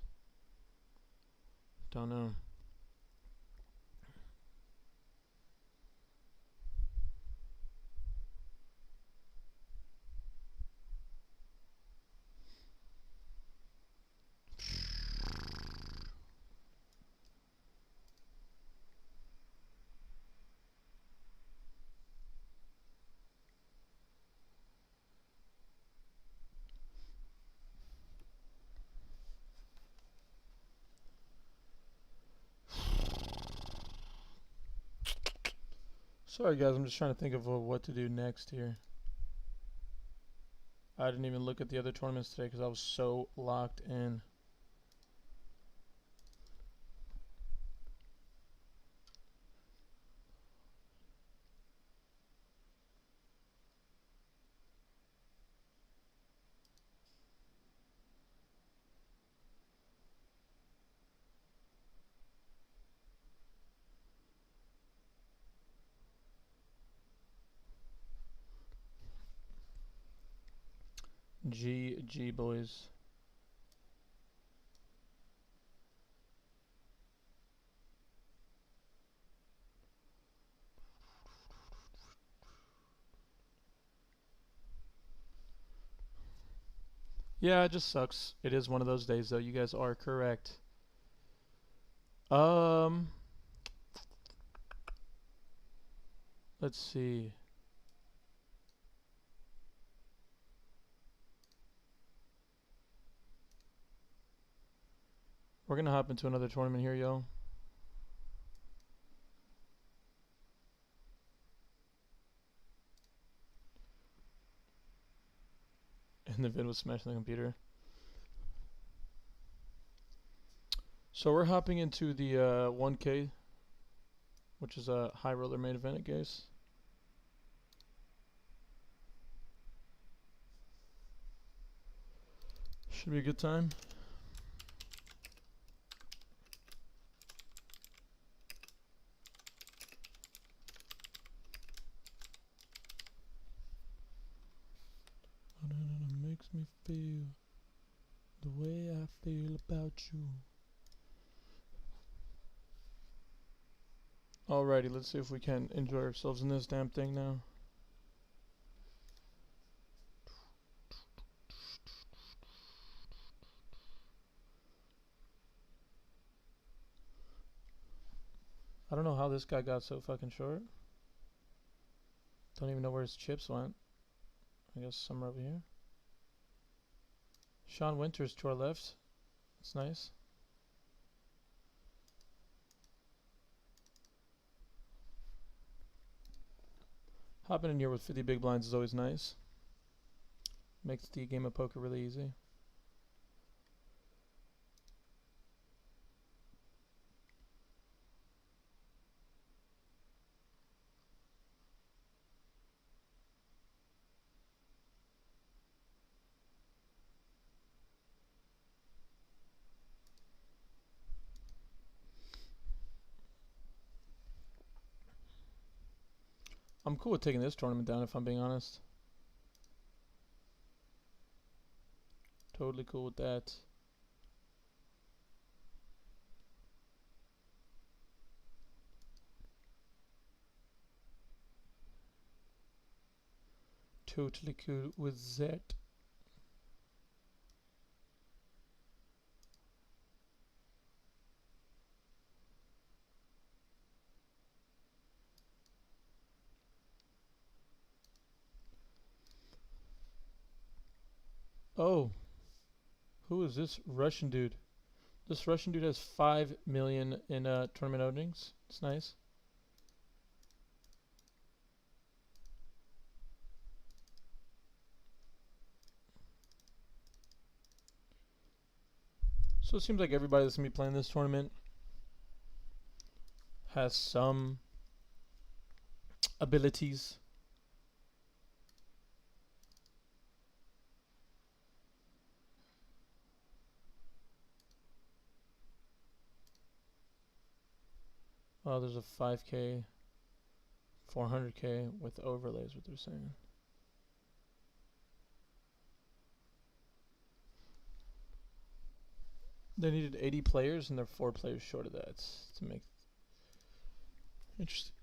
[SPEAKER 1] Don't know. Sorry, guys. I'm just trying to think of what to do next here. I didn't even look at the other tournaments today because I was so locked in. GG, boys. Yeah, it just sucks. It is one of those days, though. You guys are correct. Let's see. We're gonna hop into another tournament here, yo. And the vid was smashing the computer. So we're hopping into the 1K, which is a high roller main event, I guess. Should be a good time. Makes me feel the way I feel about you. Alrighty, let's see if we can enjoy ourselves in this damn thing now. I don't know how this guy got so fucking short. Don't even know where his chips went. I guess somewhere over here. Sean Winters to our left. That's nice. Hopping in here with 50 big blinds is always nice. Makes the game of poker really easy. I'm cool with taking this tournament down if I'm being honest. Totally cool with that. Totally cool with that. Oh, who is this Russian dude? This Russian dude has 5 million in tournament earnings. It's nice. So it seems like everybody that's gonna be playing this tournament has some abilities. Oh, there's a 5K, 400K with overlays, what they're saying. They needed 80 players, and they're 4 players short of that to make interesting.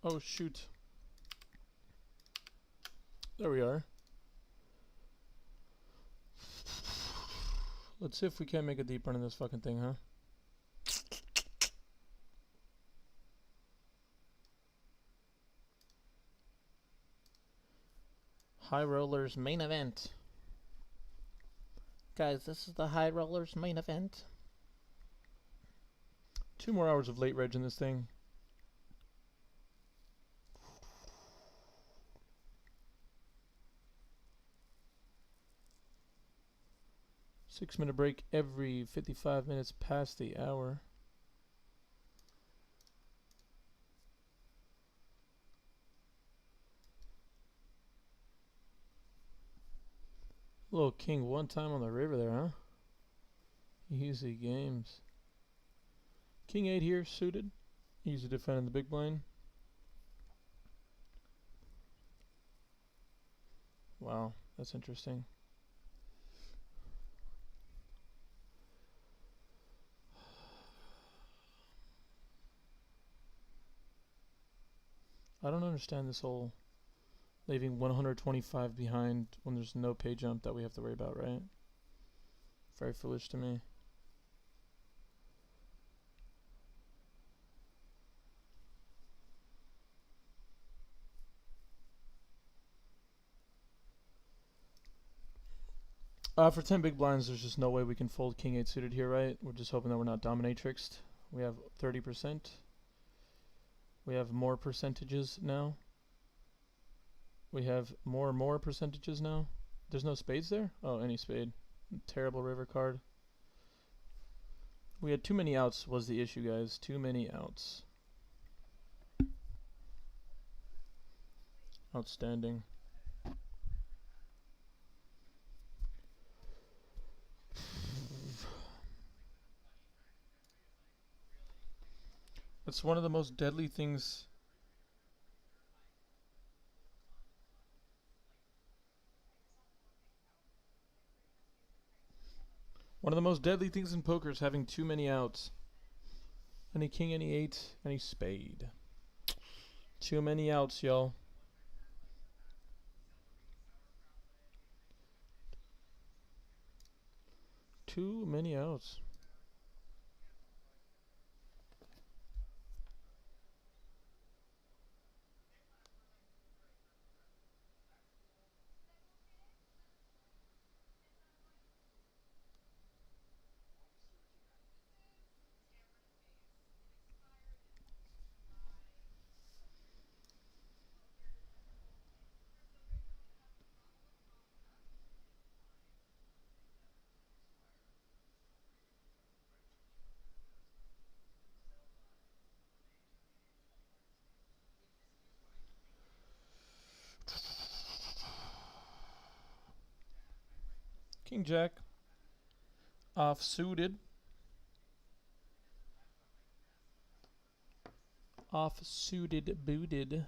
[SPEAKER 1] Oh shoot. There we are. Let's see if we can't make a deep run in this fucking thing, huh? High Rollers main event. Guys, this is the High Rollers main event. 2 more hours of late reg in this thing. Six-minute break every 55 minutes past the hour. Little king one time on the river there, huh? Easy games. King 8 here, suited. Easy to defend in the big blind. Wow, that's interesting. I don't understand this whole leaving 125 behind when there's no pay jump that we have to worry about, right? Very foolish to me. For 10 big blinds, there's just no way we can fold King 8 suited here, right? We're just hoping that we're not dominatrixed. We have 30%. We have more percentages now. We have more percentages now. There's no spades there? Oh, any spade. Terrible river card. We had too many outs was the issue, guys. Too many outs. Outstanding. It's one of the most deadly things. One of the most deadly things in poker is having too many outs. Any king, any 8, any spade. Too many outs, y'all. Too many outs. King Jack. Off suited. Off suited booted.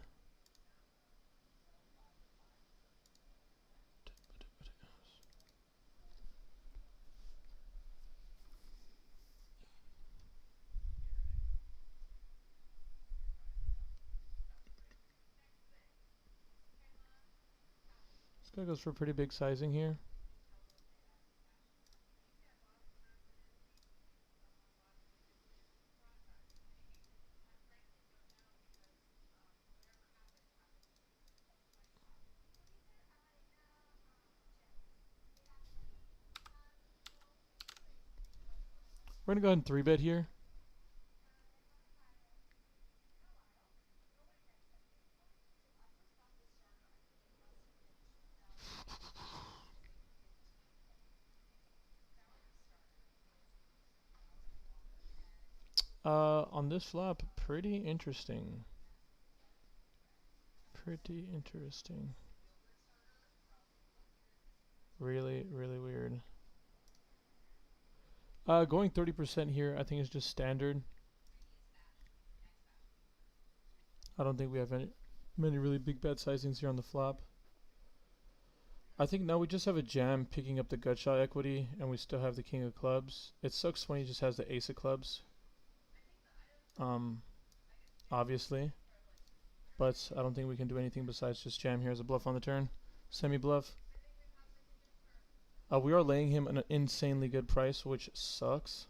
[SPEAKER 1] This guy goes for pretty big sizing here. We're gonna go ahead and 3-bet here. On this flop, pretty interesting. Pretty interesting. Really, really weird. Going 30% here, I think is just standard. I don't think we have many really big bet sizings here on the flop. I think now we just have a jam picking up the gut shot equity, and we still have the king of clubs. It sucks when he just has the ace of clubs. Obviously. But I don't think we can do anything besides just jam here as a bluff on the turn. Semi-bluff. We are laying him an insanely good price, which sucks.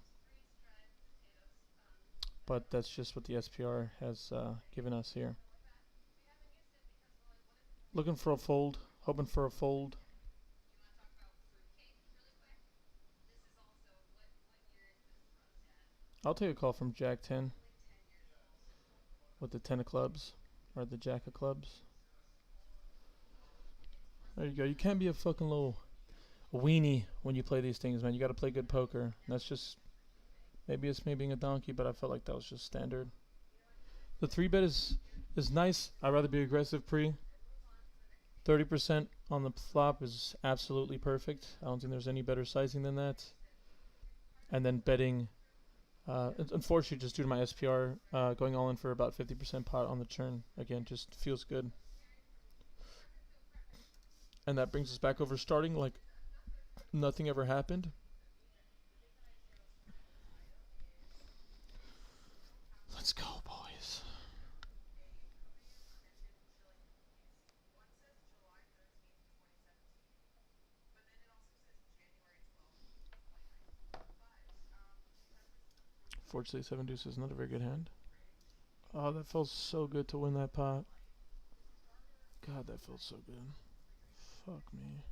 [SPEAKER 1] But that's just what the SPR has given us here. Looking for a fold. Hoping for a fold. I'll take a call from Jack 10. With the 10 of clubs. Or the Jack of clubs. There you go. You can't be a fucking little weenie when you play these things, man. You gotta play good poker. That's just... Maybe it's me being a donkey, but I felt like that was just standard. The 3-bet is nice. I'd rather be aggressive pre. 30% on the flop is absolutely perfect. I don't think there's any better sizing than that. And then betting Unfortunately, just due to my SPR going all in for about 50% pot on the turn. Again, just feels good. And that brings us back over starting like nothing ever happened. Let's go, boys. Fortunately, 7 deuce is not a very good hand. Oh, that felt so good to win that pot. God, that felt so good. Fuck me.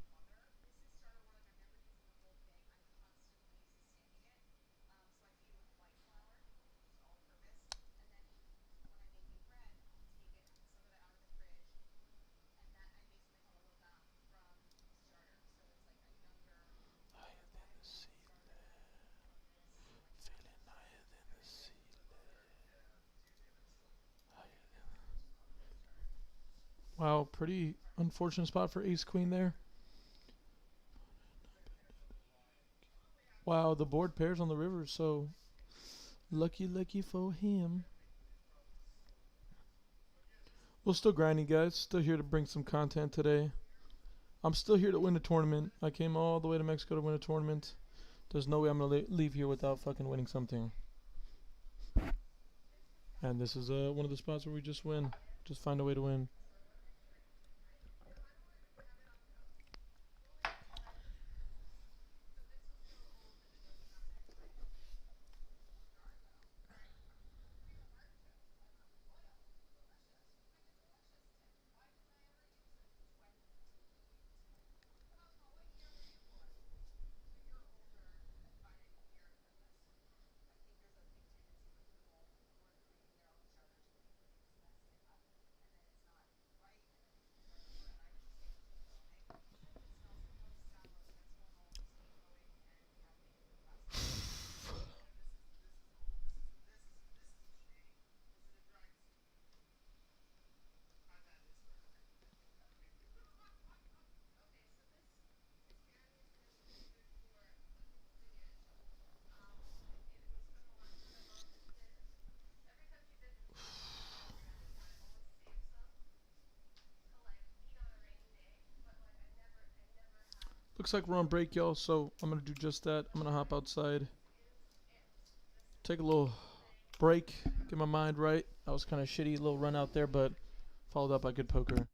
[SPEAKER 1] Wow, pretty unfortunate spot for ace queen there. Wow, the board pairs on the river, so lucky for him. We're still grinding, guys. Still here to bring some content today. I'm still here to win a tournament. I came all the way to Mexico to win a tournament. There's no way I'm gonna leave here without fucking winning something. And this is one of the spots where we just win. Just find a way to win. Looks like we're on break, y'all, so I'm gonna do just that. I'm gonna hop outside, take a little break, get my mind right. That was kind of shitty, little run out there, but followed up by good poker.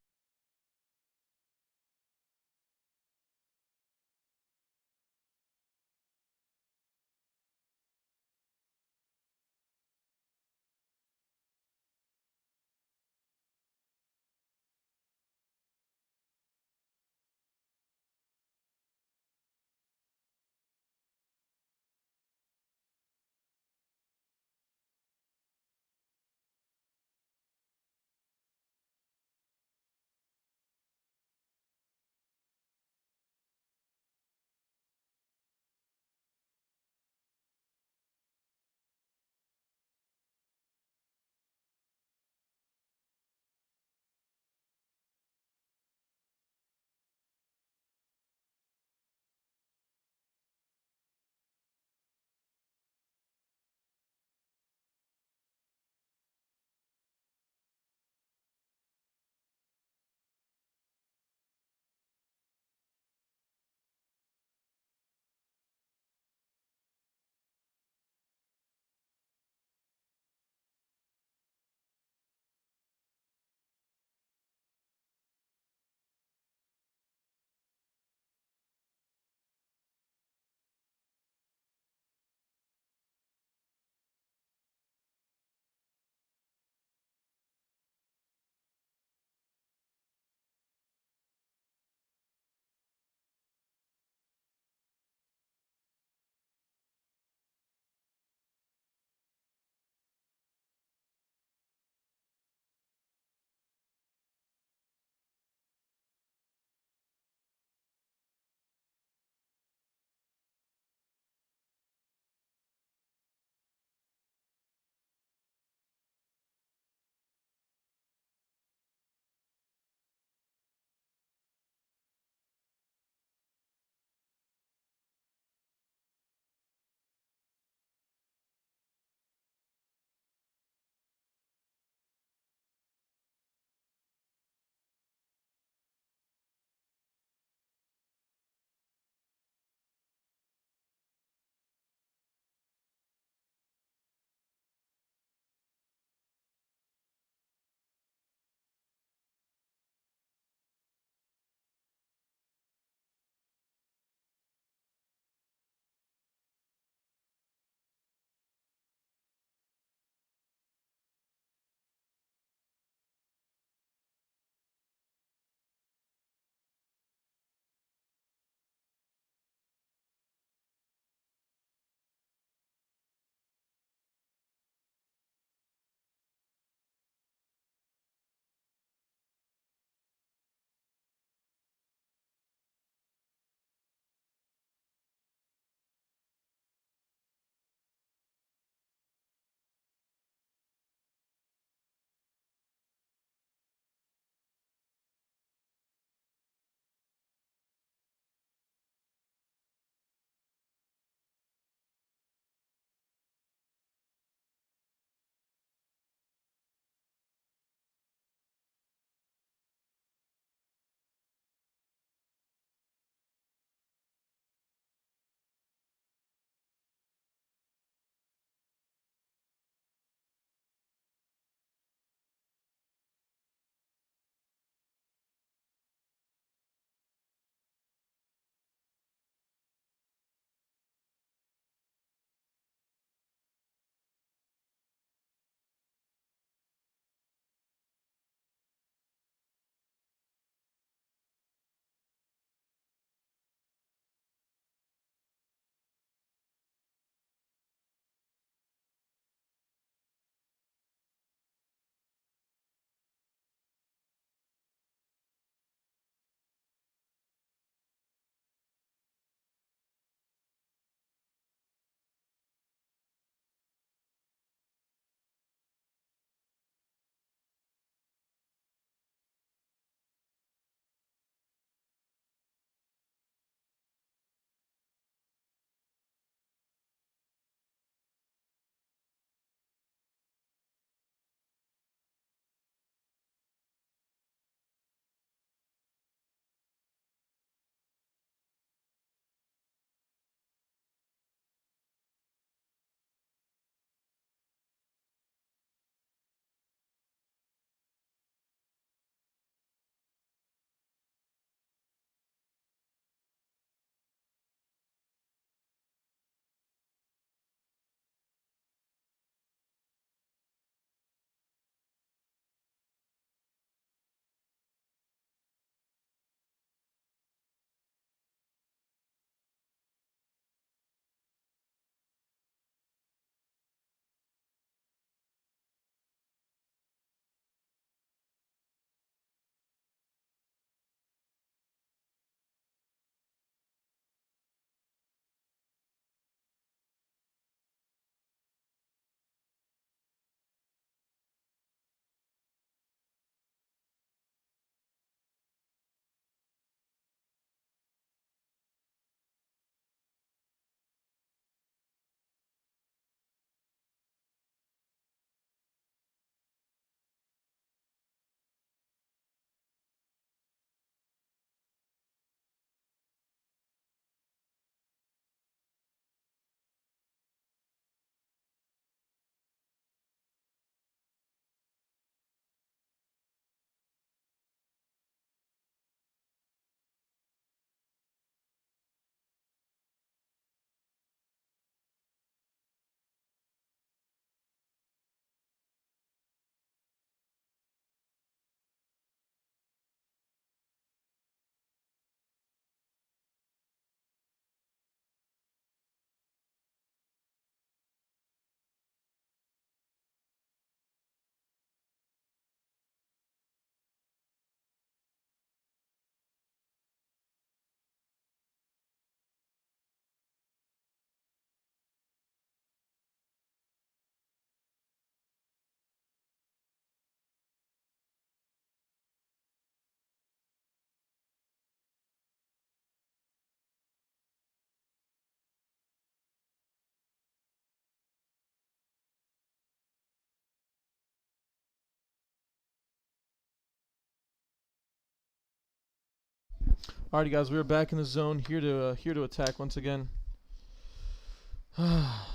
[SPEAKER 1] Alrighty, guys, we're back in the zone. Here to attack once again.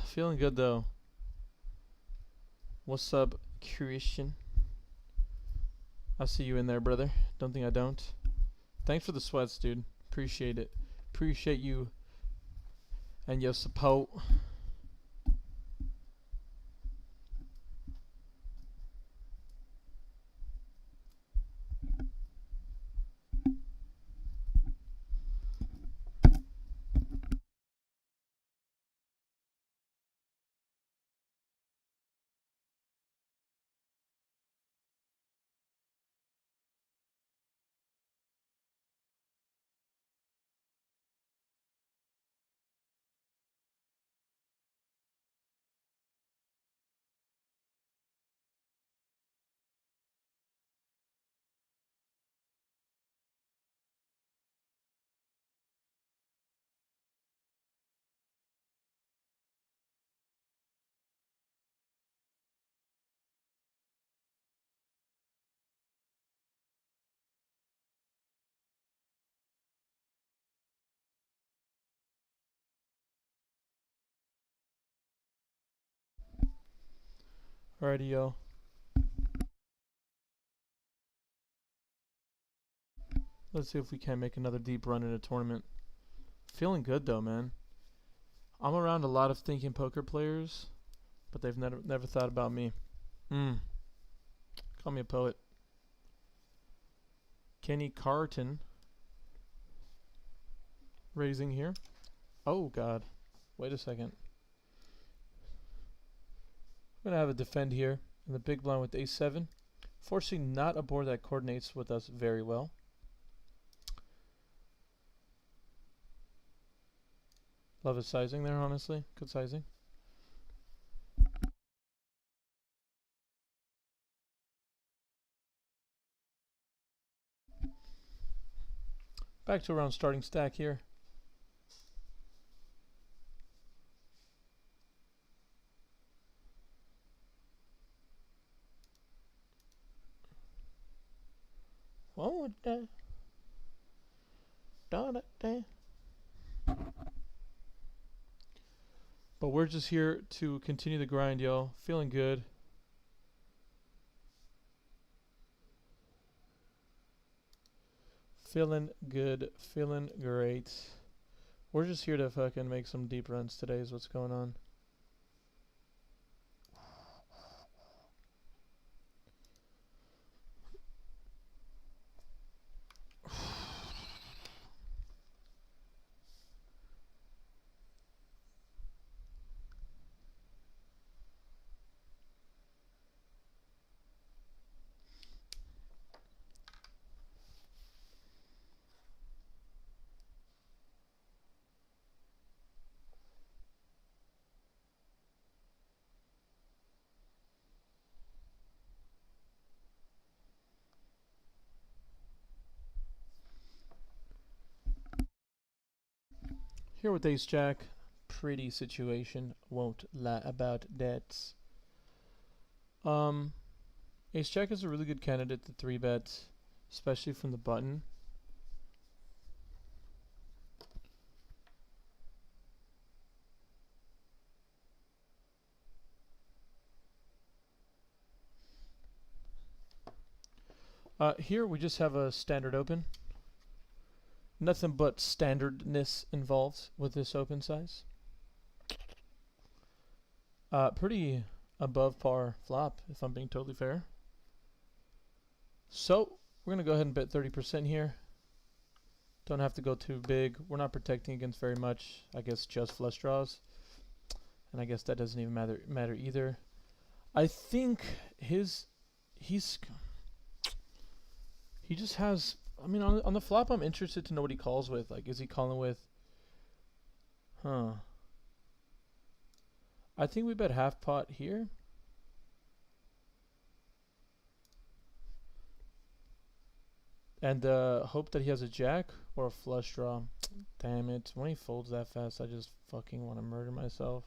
[SPEAKER 1] Feeling good though. What's up, Christian? I see you in there, brother. Don't think I don't. Thanks for the sweats, dude. Appreciate it. Appreciate you and your support. Alrighty, yo. Let's see if we can make another deep run in a tournament. Feeling good though, man. I'm around a lot of thinking poker players, but they've never thought about me. Call me a poet. Kenny Carton raising here. Oh god. Wait a second. I'm gonna have a defend here in the big blind with a7. Forcing not a board that coordinates with us very well. Love his sizing there, honestly. Good sizing. Back to around starting stack here. Oh, but we're just here to continue the grind, yo. Feeling good. Feeling good. Feeling great. We're just here to fucking make some deep runs today is what's going on. Here with ace jack. Pretty situation. Won't lie about that. Ace jack is a really good candidate to 3-bet, especially from the button. Here we just have a standard open. Nothing but standardness involved with this open size. Pretty above par flop, if I'm being totally fair. So we're gonna go ahead and bet 30% here. Don't have to go too big. We're not protecting against very much. I guess just flush draws, and I guess that doesn't even matter either. I think he just has. I mean, on the flop, I'm interested to know what he calls with. Like, is he calling with? I think we bet half pot here. And hope that he has a jack or a flush draw. Damn it. When he folds that fast, I just fucking want to murder myself.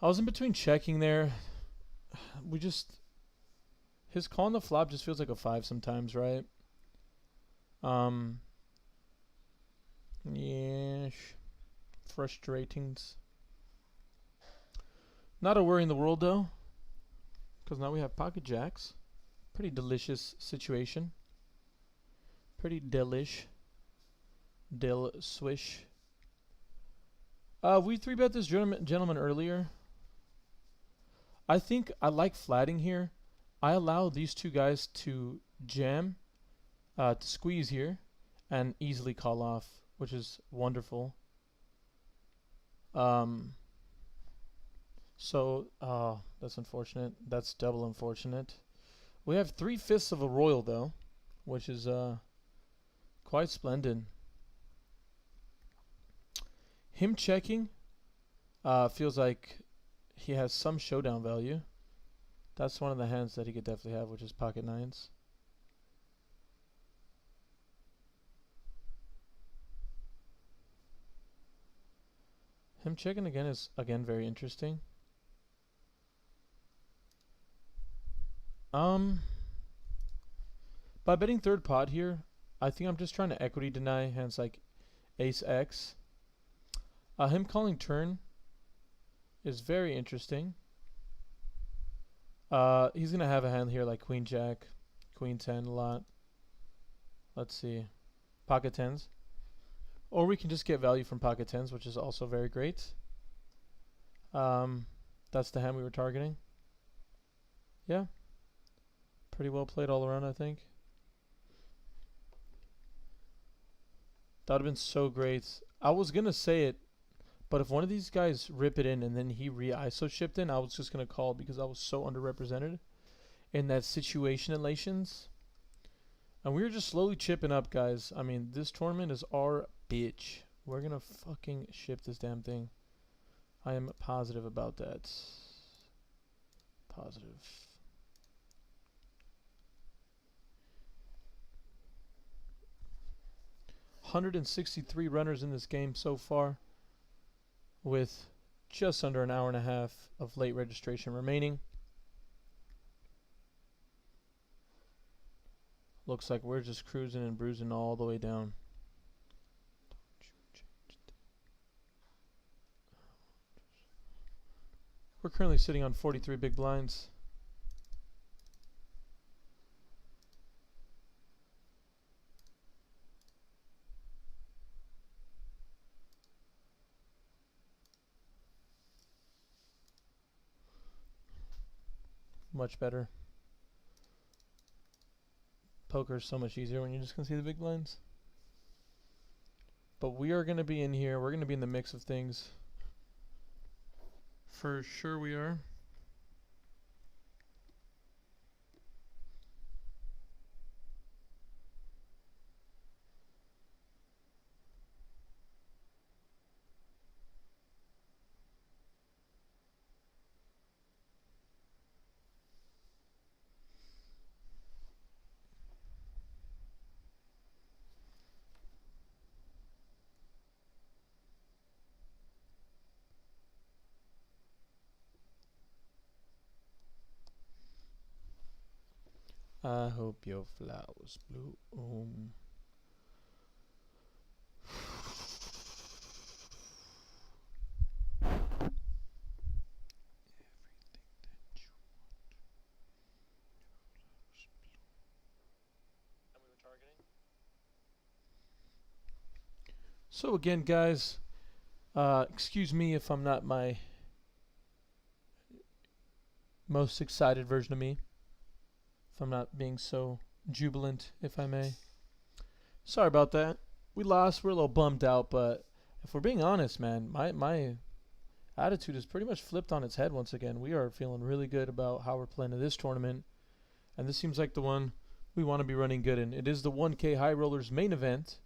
[SPEAKER 1] I was in between checking there. His call on the flop just feels like a 5 sometimes, right? Um, yeah, frustrating. Not a worry in the world though, because now we have pocket jacks. Pretty delicious situation. Pretty delish. Dill swish. We 3-bet this gentleman earlier. I think I like flatting here. I allow these two guys to jam, to squeeze here, and easily call off, which is wonderful. That's unfortunate. That's double unfortunate. We have 3/5 of a royal though, which is quite splendid. Him checking feels like he has some showdown value. That's one of the hands that he could definitely have, which is pocket nines. Him checking again is very interesting. By betting third pot here, I think I'm just trying to equity deny hands like Ace X. Him calling turn is very interesting. He's gonna have a hand here like Queen Jack, Queen 10 a lot. Let's see, pocket tens, or we can just get value from pocket tens, which is also very great. That's the hand we were targeting. Yeah, pretty well played all around, I think. That would have been so great. I was gonna say it, but if one of these guys rip it in and then he re-ISO shipped in, I was just gonna call because I was so underrepresented in that situation elations. And we were just slowly chipping up, guys. I mean, this tournament is our bitch. We're gonna fucking ship this damn thing. I am positive about that. Positive. $163 runners in this game so far, with just under an hour and a half of late registration remaining. Looks like we're just cruising and bruising all the way down. We're currently sitting on 43 big blinds. Much better. Poker is so much easier when you just can see the big blinds. But we are going to be in here. We're going to be in the mix of things. For sure we are. I hope your flowers bloom. So again, guys, excuse me if I'm not my most excited version of me. If I'm not being so jubilant, if I may. Sorry about that. We lost. We're a little bummed out, but if we're being honest, man, my attitude is pretty much flipped on its head once again. We are feeling really good about how we're playing in this tournament, and this seems like the one we want to be running good in. It is the 1K High Rollers main event.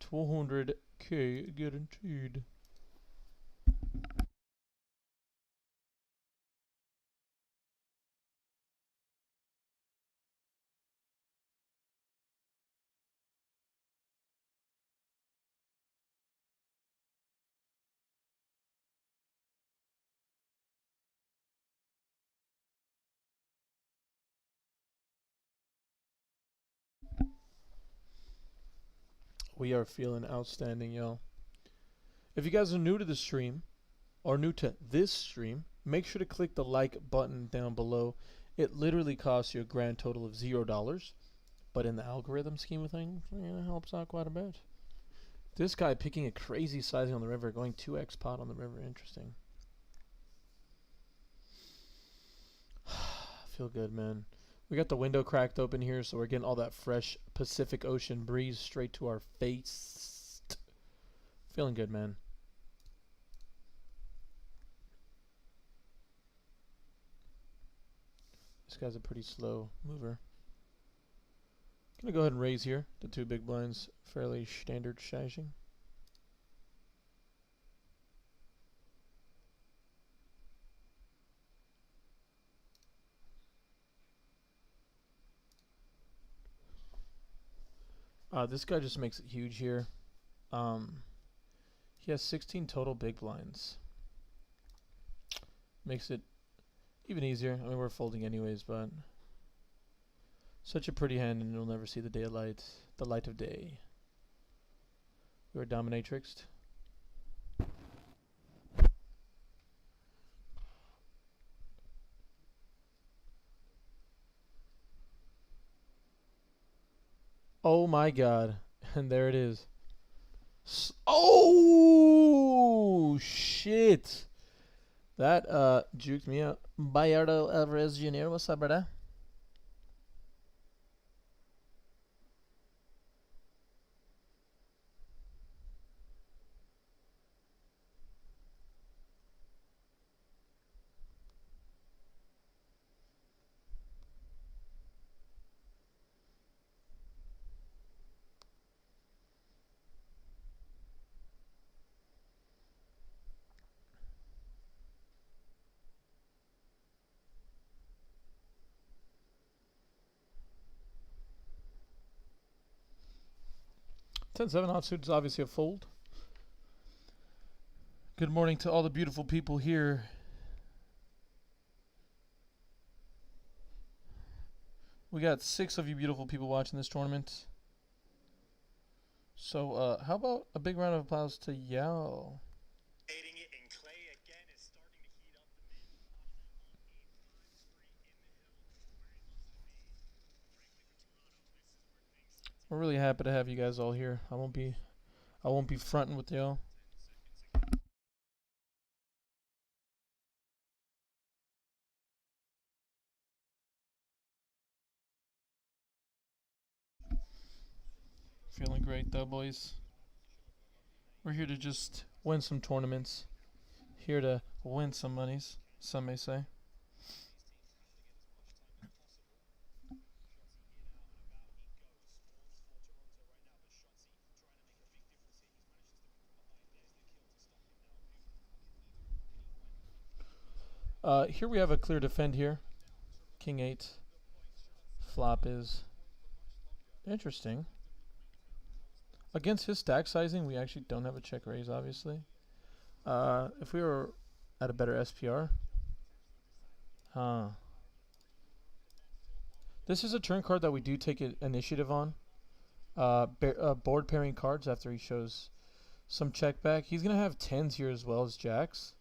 [SPEAKER 1] 200K guaranteed. We are feeling outstanding, y'all. If you guys are new to the stream, or new to this stream, make sure to click the like button down below. It literally costs you a grand total of $0, but in the algorithm scheme of things, it helps out quite a bit. This guy picking a crazy sizing on the river, going 2x pot on the river, interesting. Feel good, man. We got the window cracked open here, so we're getting all that fresh Pacific Ocean breeze straight to our face. Feeling good, man. This guy's a pretty slow mover. Gonna go ahead and raise here. The 2 big blinds, fairly standard sizing. This guy just makes it huge here. He has 16 total big blinds. Makes it even easier. I mean, we're folding anyways, but such a pretty hand, and you'll never see the daylight, the light of day. We were dominatrixed. Oh my god. And there it is. Oh shit. That juked me out. Bayardo Alvarez Jr. What's up, brother? Ten seven offsuit is obviously a fold. Good morning to all the beautiful people here. We got 6 of you beautiful people watching this tournament. So, how about a big round of applause to Yao? We're really happy to have you guys all here. I won't be fronting with y'all. Feeling great though, boys. We're here to just win some tournaments. Here to win some monies, some may say. Here we have a clear defend here. King 8. Flop is interesting. Against his stack sizing, we actually don't have a check raise, obviously. If we were at a better SPR. Huh. This is a turn card that we do take initiative on. Board pairing cards after he shows some check back. He's going to have 10s here as well as jacks.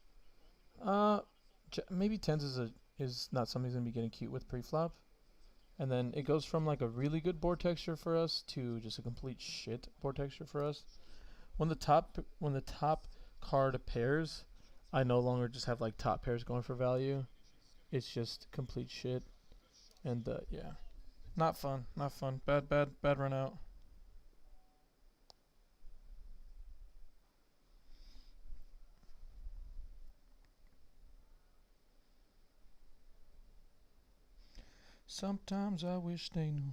[SPEAKER 1] Maybe 10s is not something he's going to be getting cute with pre-flop. And then it goes from like a really good board texture for us to just a complete shit board texture for us. When the top card pairs, I no longer just have like top pairs going for value. It's just complete shit. And yeah, not fun, not fun. Bad run out. Sometimes I wish they knew.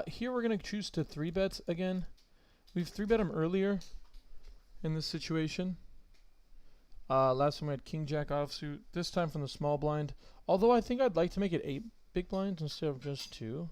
[SPEAKER 1] Here we're going to choose to 3-bet again. We've 3-bet him earlier in this situation. Last time we had King Jack offsuit. This time from the small blind. Although I think I'd like to make it 8 big blinds instead of just 2.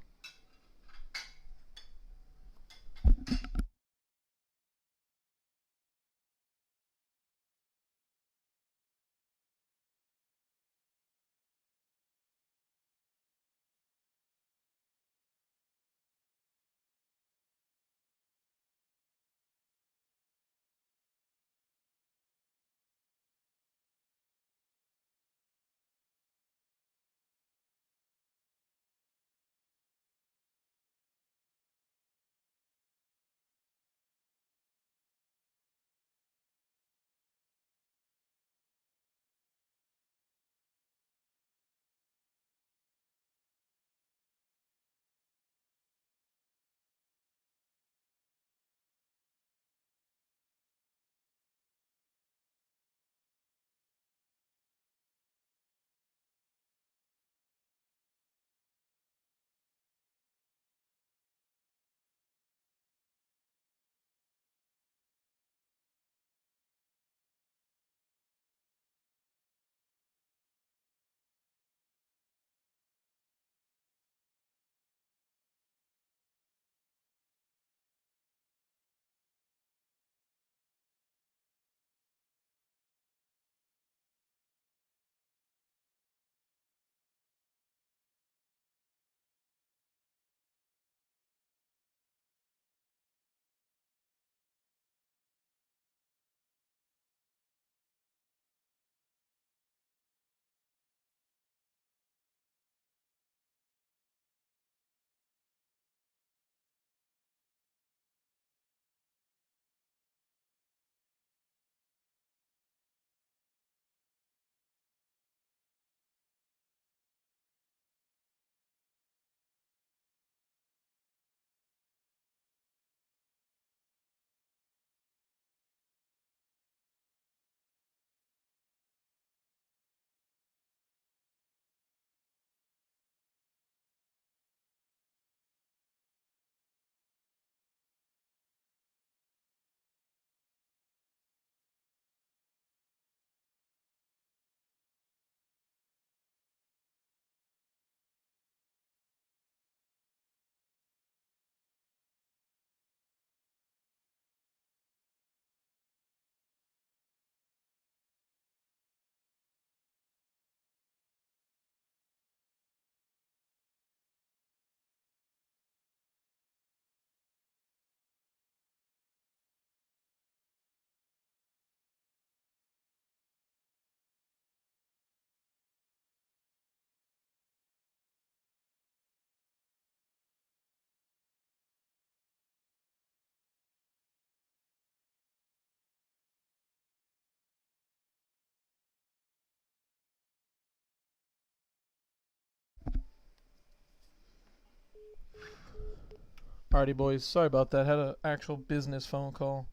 [SPEAKER 1] Alrighty, boys. Sorry about that. Had an actual business phone call.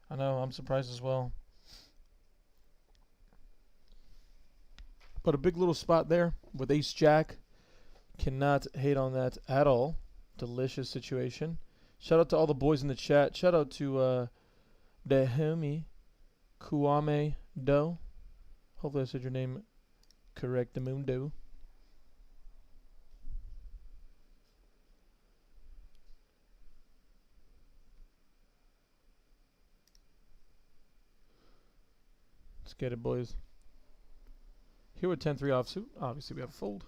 [SPEAKER 1] I know. I'm surprised as well. But a big little spot there with Ace Jack. Cannot hate on that at all. Delicious situation. Shout out to all the boys in the chat. Shout out to the homie Kuame Do. Hopefully I said your name correct, the Mundo. Let's get it, boys. Here with 10-3 offsuit. Obviously, we have a fold.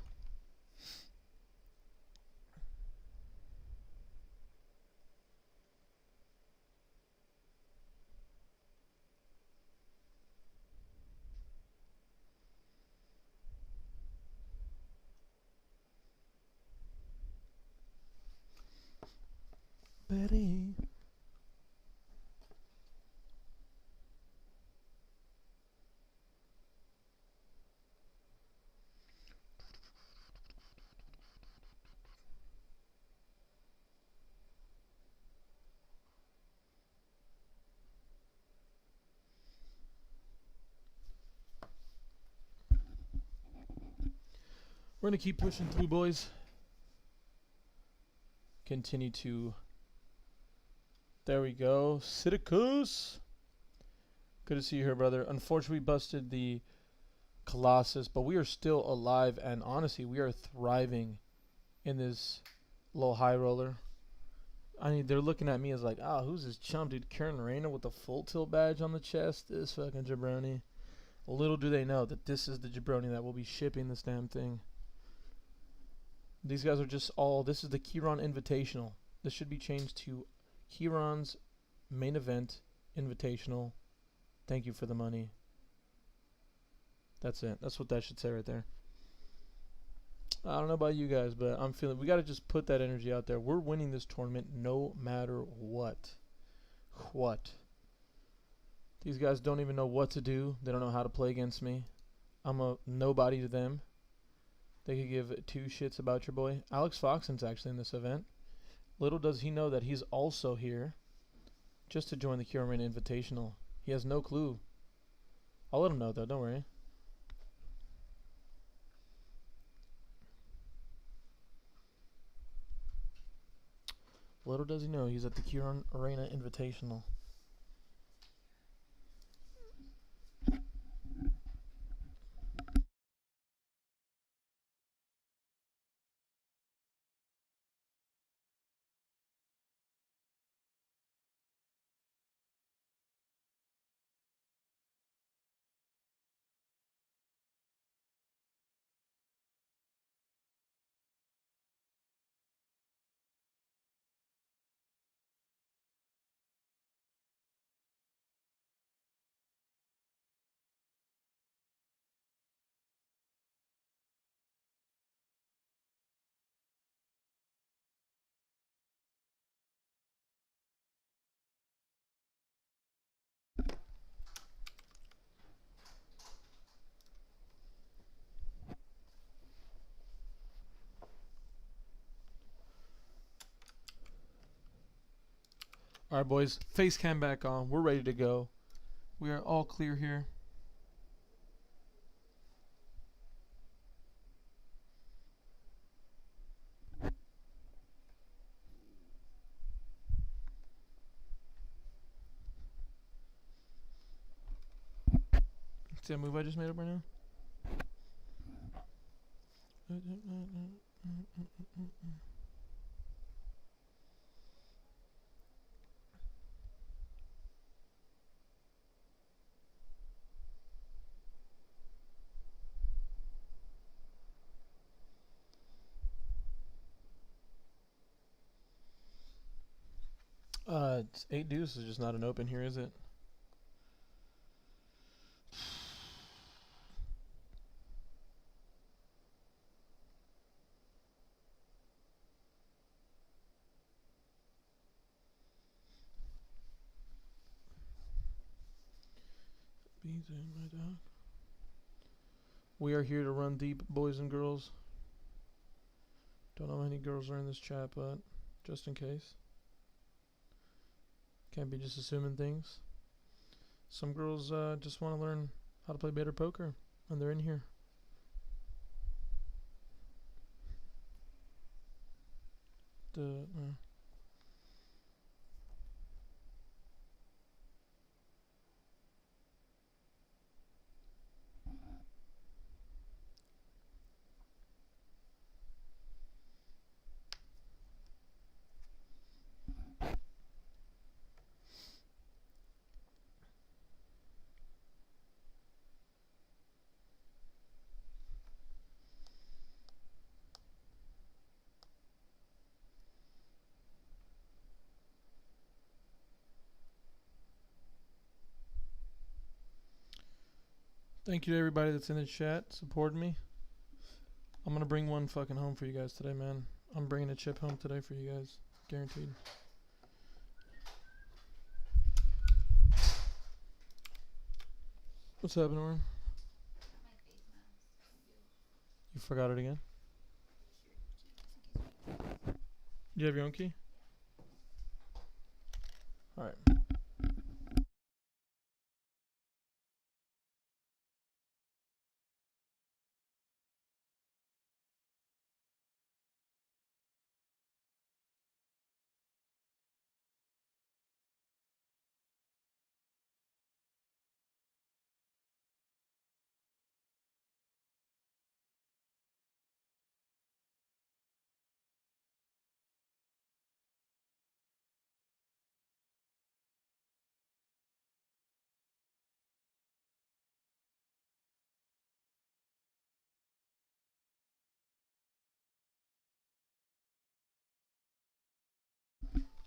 [SPEAKER 1] Betty. We're going to keep pushing through, boys. Continue to... There we go. Syracuse. Good to see you here, brother. Unfortunately, we busted the Colossus, but we are still alive, and honestly, we are thriving in this little high roller. I mean, they're looking at me as like, ah, who's this chump, dude? Kiran with the full tilt badge on the chest? This fucking jabroni. Little do they know that this is the jabroni that will be shipping this damn thing. These guys are just all, this is the Kiran Invitational. This should be changed to Kiran's Main Event Invitational. Thank you for the money. That's it. That's what that should say right there. I don't know about you guys, but I'm feeling we got to just put that energy out there. We're winning this tournament no matter what. What? These guys don't even know what to do. They don't know how to play against me. I'm a nobody to them. They could give two shits about your boy. Alex Foxen's actually in this event. Little does he know that he's also here just to join the Kiran Invitational. He has no clue. I'll let him know though, don't worry. Little does he know he's at the Kiran Arena Invitational. Alright boys, face cam back on. We're ready to go. We are all clear here. See that move I just made up right now? It's 8 deuce is just not an open here, is it? Bees in my dog. We are here to run deep, boys and girls. Don't know how many girls are in this chat, but just in case. Can't be just assuming things. Some girls just want to learn how to play better poker, and they're in here. Thank you to everybody that's in the chat supporting me. I'm gonna bring one fucking home for you guys today, man. I'm bringing a chip home today for you guys, guaranteed. What's happening, Warren? You forgot it again? Do you have your own key? Alright.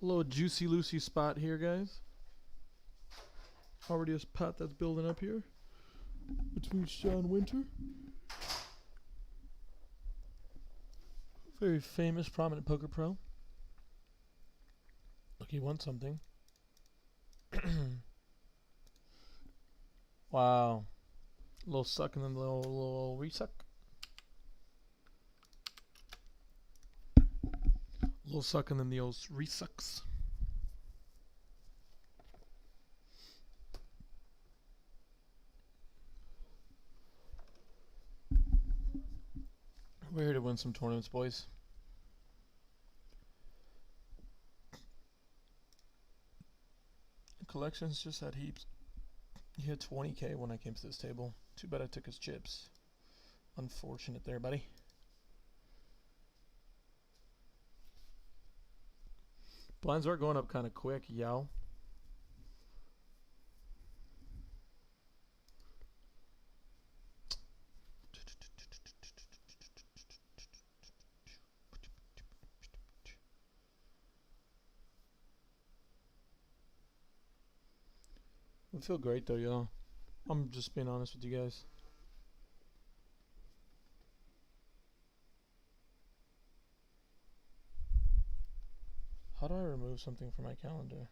[SPEAKER 1] A little juicy Lucy spot here, guys. Already a spot that's building up here between Sean Winter. Very famous, prominent poker pro. Look, he won something. Wow. A little suck and then a little resuck. A little suck and then the old resucks. We're here to win some tournaments, boys. Collections just had heaps. He had 20K when I came to this table. Too bad I took his chips. Unfortunate there, buddy. Blinds are going up kind of quick, yo. I feel great though, yo. I'm just being honest with you guys. How do I remove something from my calendar?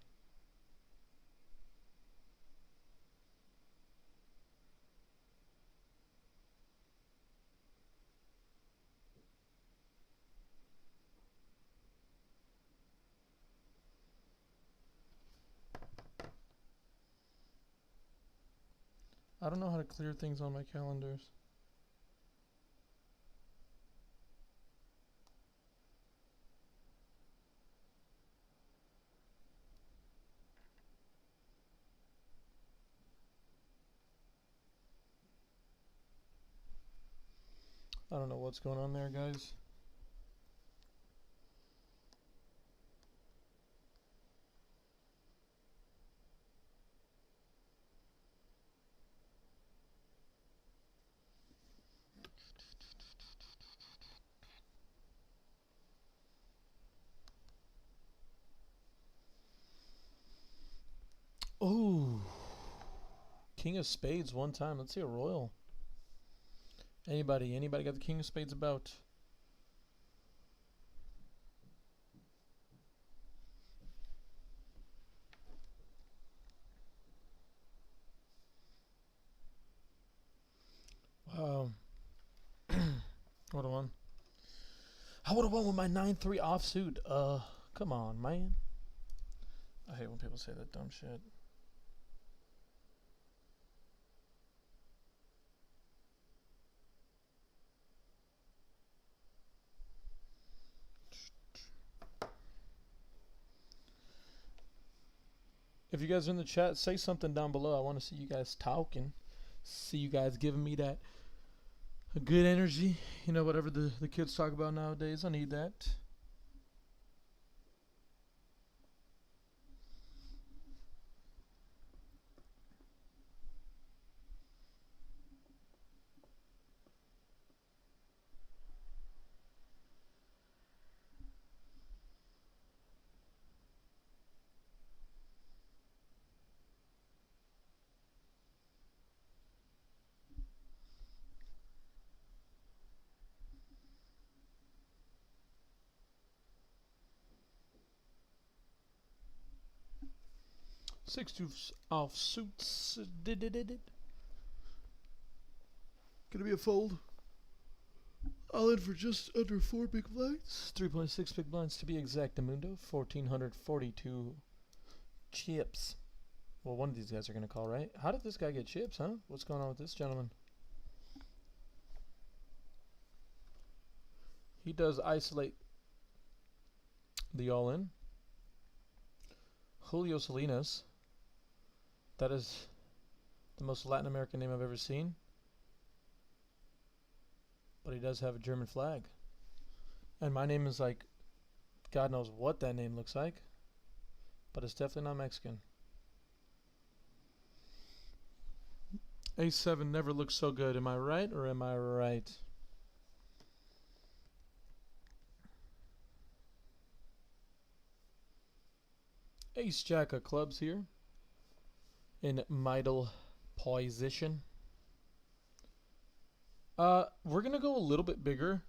[SPEAKER 1] I don't know how to clear things on my calendars. I don't know what's going on there, guys. Oh, King of Spades one time. Let's see a royal. Anybody got the King of Spades about? Wow. What a one. I would have won with my 9-3 offsuit. Come on, man. I hate when people say that dumb shit. If you guys are in the chat, say something down below. I want to see you guys talking. See you guys giving me that good energy. You know, whatever the kids talk about nowadays. I need that. Six two off suits. Gonna be a fold. All in for just under 4 big blinds. 3.6 big blinds to be exact. Mundo 1,442 chips. Well, one of these guys are gonna call, right? How did this guy get chips, huh? What's going on with this gentleman? He does isolate the all-in. Julio Salinas. That is the most Latin American name I've ever seen. But he does have a German flag. And my name is like, God knows what that name looks like. But it's definitely not Mexican. A7 never looks so good. Am I right or am I right? Ace Jack of clubs here in middle position. We're going to go a little bit bigger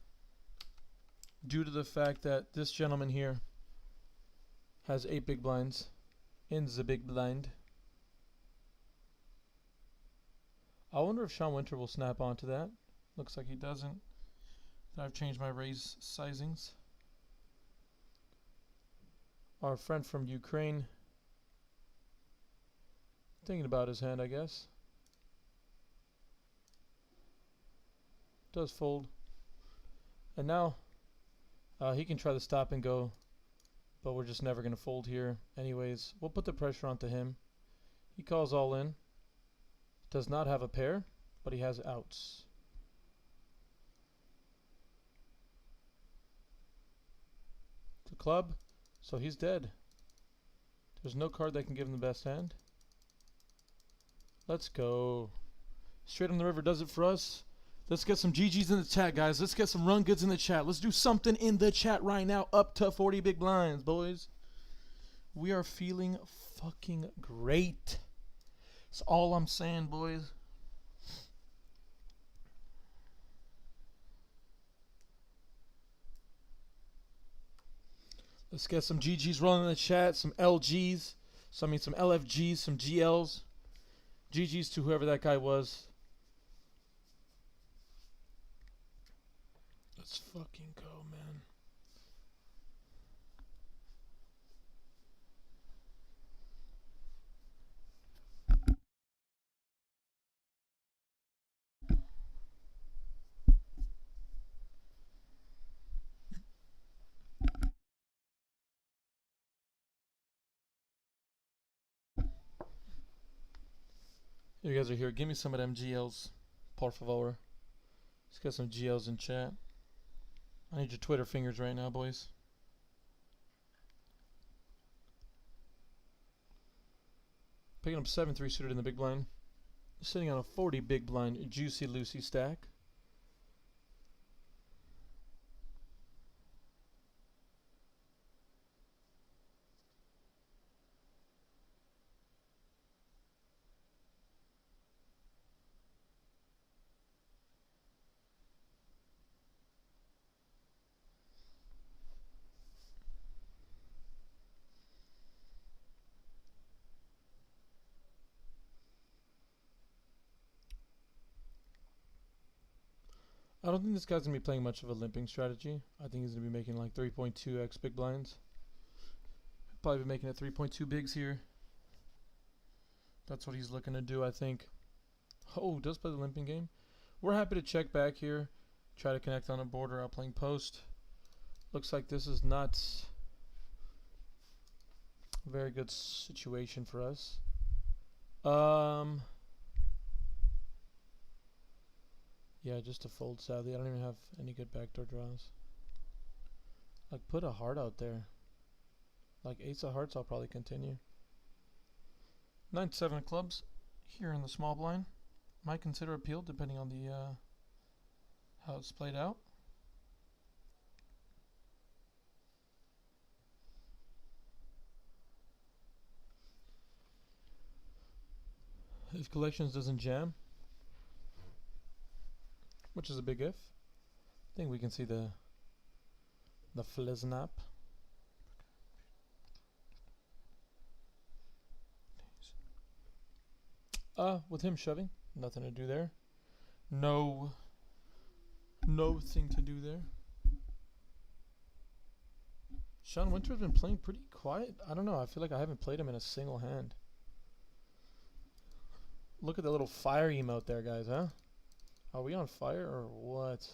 [SPEAKER 1] due to the fact that this gentleman here has 8 big blinds in the big blind. I wonder if Sean Winter will snap onto that. Looks like he doesn't. I've changed my raise sizings. Our friend from Ukraine, thinking about his hand, I guess. Does fold. And now he can try to stop and go, but we're just never going to fold here. Anyways, we'll put the pressure onto him. He calls all in. Does not have a pair, but he has outs. The club, so he's dead. There's no card that can give him the best hand. Let's go. Straight on the river does it for us. Let's get some GGs in the chat, guys. Let's get some run goods in the chat. Let's do something in the chat right now. Up to 40 big blinds, boys. We are feeling fucking great. That's all I'm saying, boys. Let's get some GGs rolling in the chat, some LGs, some LFGs, some GLs. GGs to whoever that guy was. Let's fucking go, man. You guys are here. Give me some of them GLs, por favor. Let's get some GLs in chat. I need your Twitter fingers right now, boys. Picking up 7-3 suited in the big blind. Sitting on a 40 big blind Juicy Lucy stack. I don't think this guy's going to be playing much of a limping strategy. I think he's going to be making like 3.2x big blinds. Probably be making it 3.2 bigs here. That's what he's looking to do, I think. Oh, does play the limping game. We're happy to check back here. Try to connect on a border out playing post. Looks like this is not a very good situation for us. Yeah, just a fold, sadly. I don't even have any good backdoor draws. Like, put a heart out there. Like, ace of hearts, I'll probably continue. 9-7 of clubs here in the small blind. Might consider appeal, depending on the how it's played out. If collections doesn't jam, which is a big if, I think we can see the fliznap. With him shoving, nothing to do there. No thing to do there. Sean Winter's been playing pretty quiet. I don't know. I feel like I haven't played him in a single hand. Look at the little fire emote there, guys, huh? Are we on fire or what?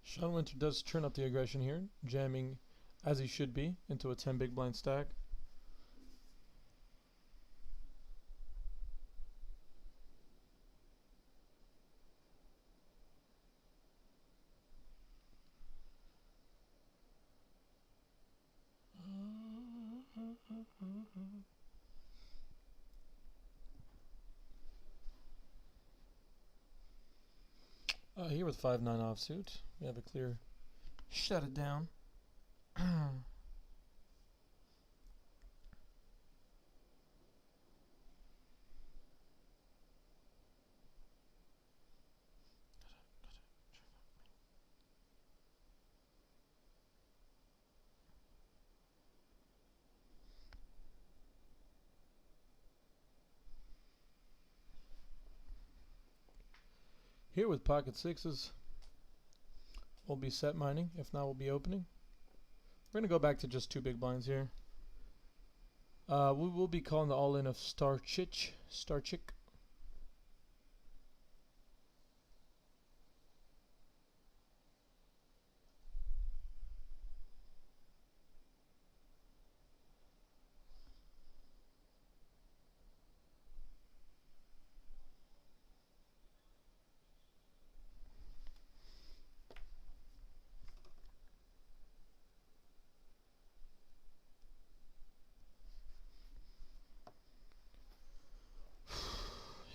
[SPEAKER 1] Sean Winter does turn up the aggression here, jamming as he should be into a 10 big blind stack. Here with 5-9 offsuit, we have a clear shut it down. Here with pocket sixes, we'll be set mining. If not, we'll be opening. We're going to go back to just 2 big blinds here. We will be calling the all-in of Starchick.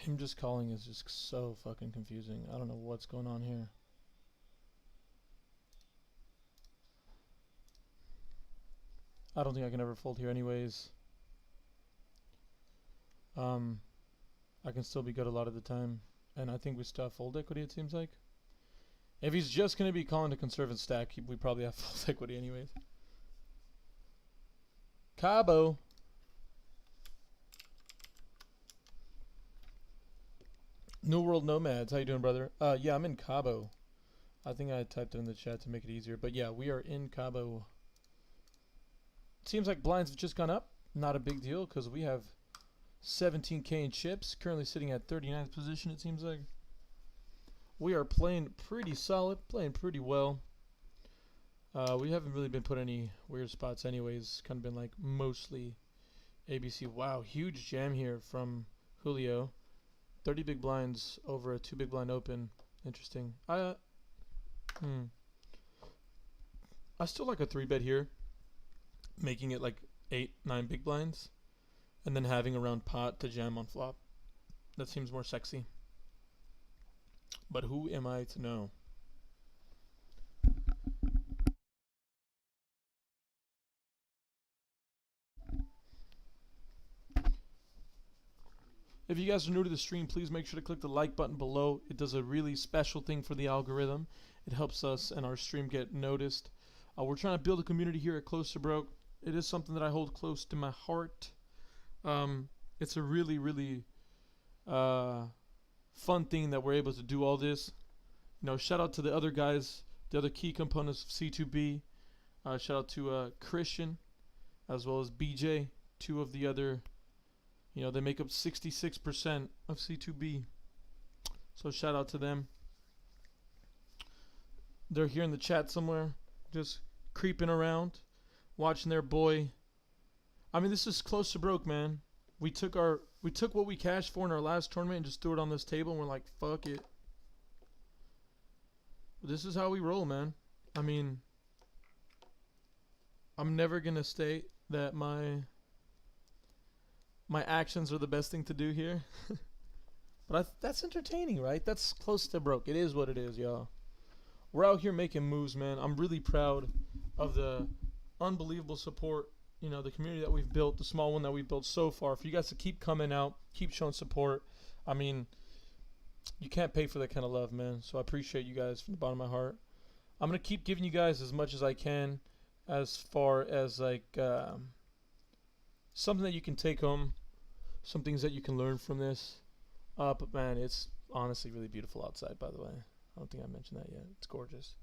[SPEAKER 1] Him just calling is just so fucking confusing. I don't know what's going on here. I don't think I can ever fold here anyways. I can still be good a lot of the time. And I think we still have fold equity, it seems like. If he's just going to be calling to conserve and stack, we probably have fold equity anyways. Cabo. New World Nomads, how you doing, brother? Yeah, I'm in Cabo. I think I typed it in the chat to make it easier. But yeah, we are in Cabo. Seems like blinds have just gone up. Not a big deal because we have 17K in chips. Currently sitting at 39th position, it seems like. We are playing pretty solid, playing pretty well. We haven't really been put any weird spots anyways. Kind of been like mostly ABC. Wow, huge jam here from Julio. 30 big blinds over a 2 big blind open. Interesting. I still like a 3-bet here. Making it like 8-9 big blinds. And then having a round pot to jam on flop. That seems more sexy. But who am I to know? If you guys are new to the stream, please make sure to click the like button below. It does a really special thing for the algorithm. It helps us and our stream get noticed. We're trying to build a community here at Close to Broke. It is something that I hold close to my heart. It's a really, really fun thing that we're able to do all this. You know, shout out to the other guys, the other key components of C2B. Shout out to Christian as well as BJ, 2 of the other. You know, they make up 66% of C2B. So shout out to them. They're here in the chat somewhere, just creeping around, watching their boy. I mean, this is Close to Broke, man. We took what we cashed for in our last tournament and just threw it on this table, and we're like, fuck it. This is how we roll, man. I mean, I'm never gonna state that my actions are the best thing to do here. But that's entertaining, right? That's Close to Broke. It is what it is, y'all. We're out here making moves, man. I'm really proud of the unbelievable support, you know, the community that we've built, the small one that we've built so far. For you guys to keep coming out, keep showing support. I mean, you can't pay for that kind of love, man. So I appreciate you guys from the bottom of my heart. I'm going to keep giving you guys as much as I can as far as, like, something that you can take home, some things that you can learn from this. But man, it's honestly really beautiful outside, by the way. I don't think I mentioned that yet. It's gorgeous.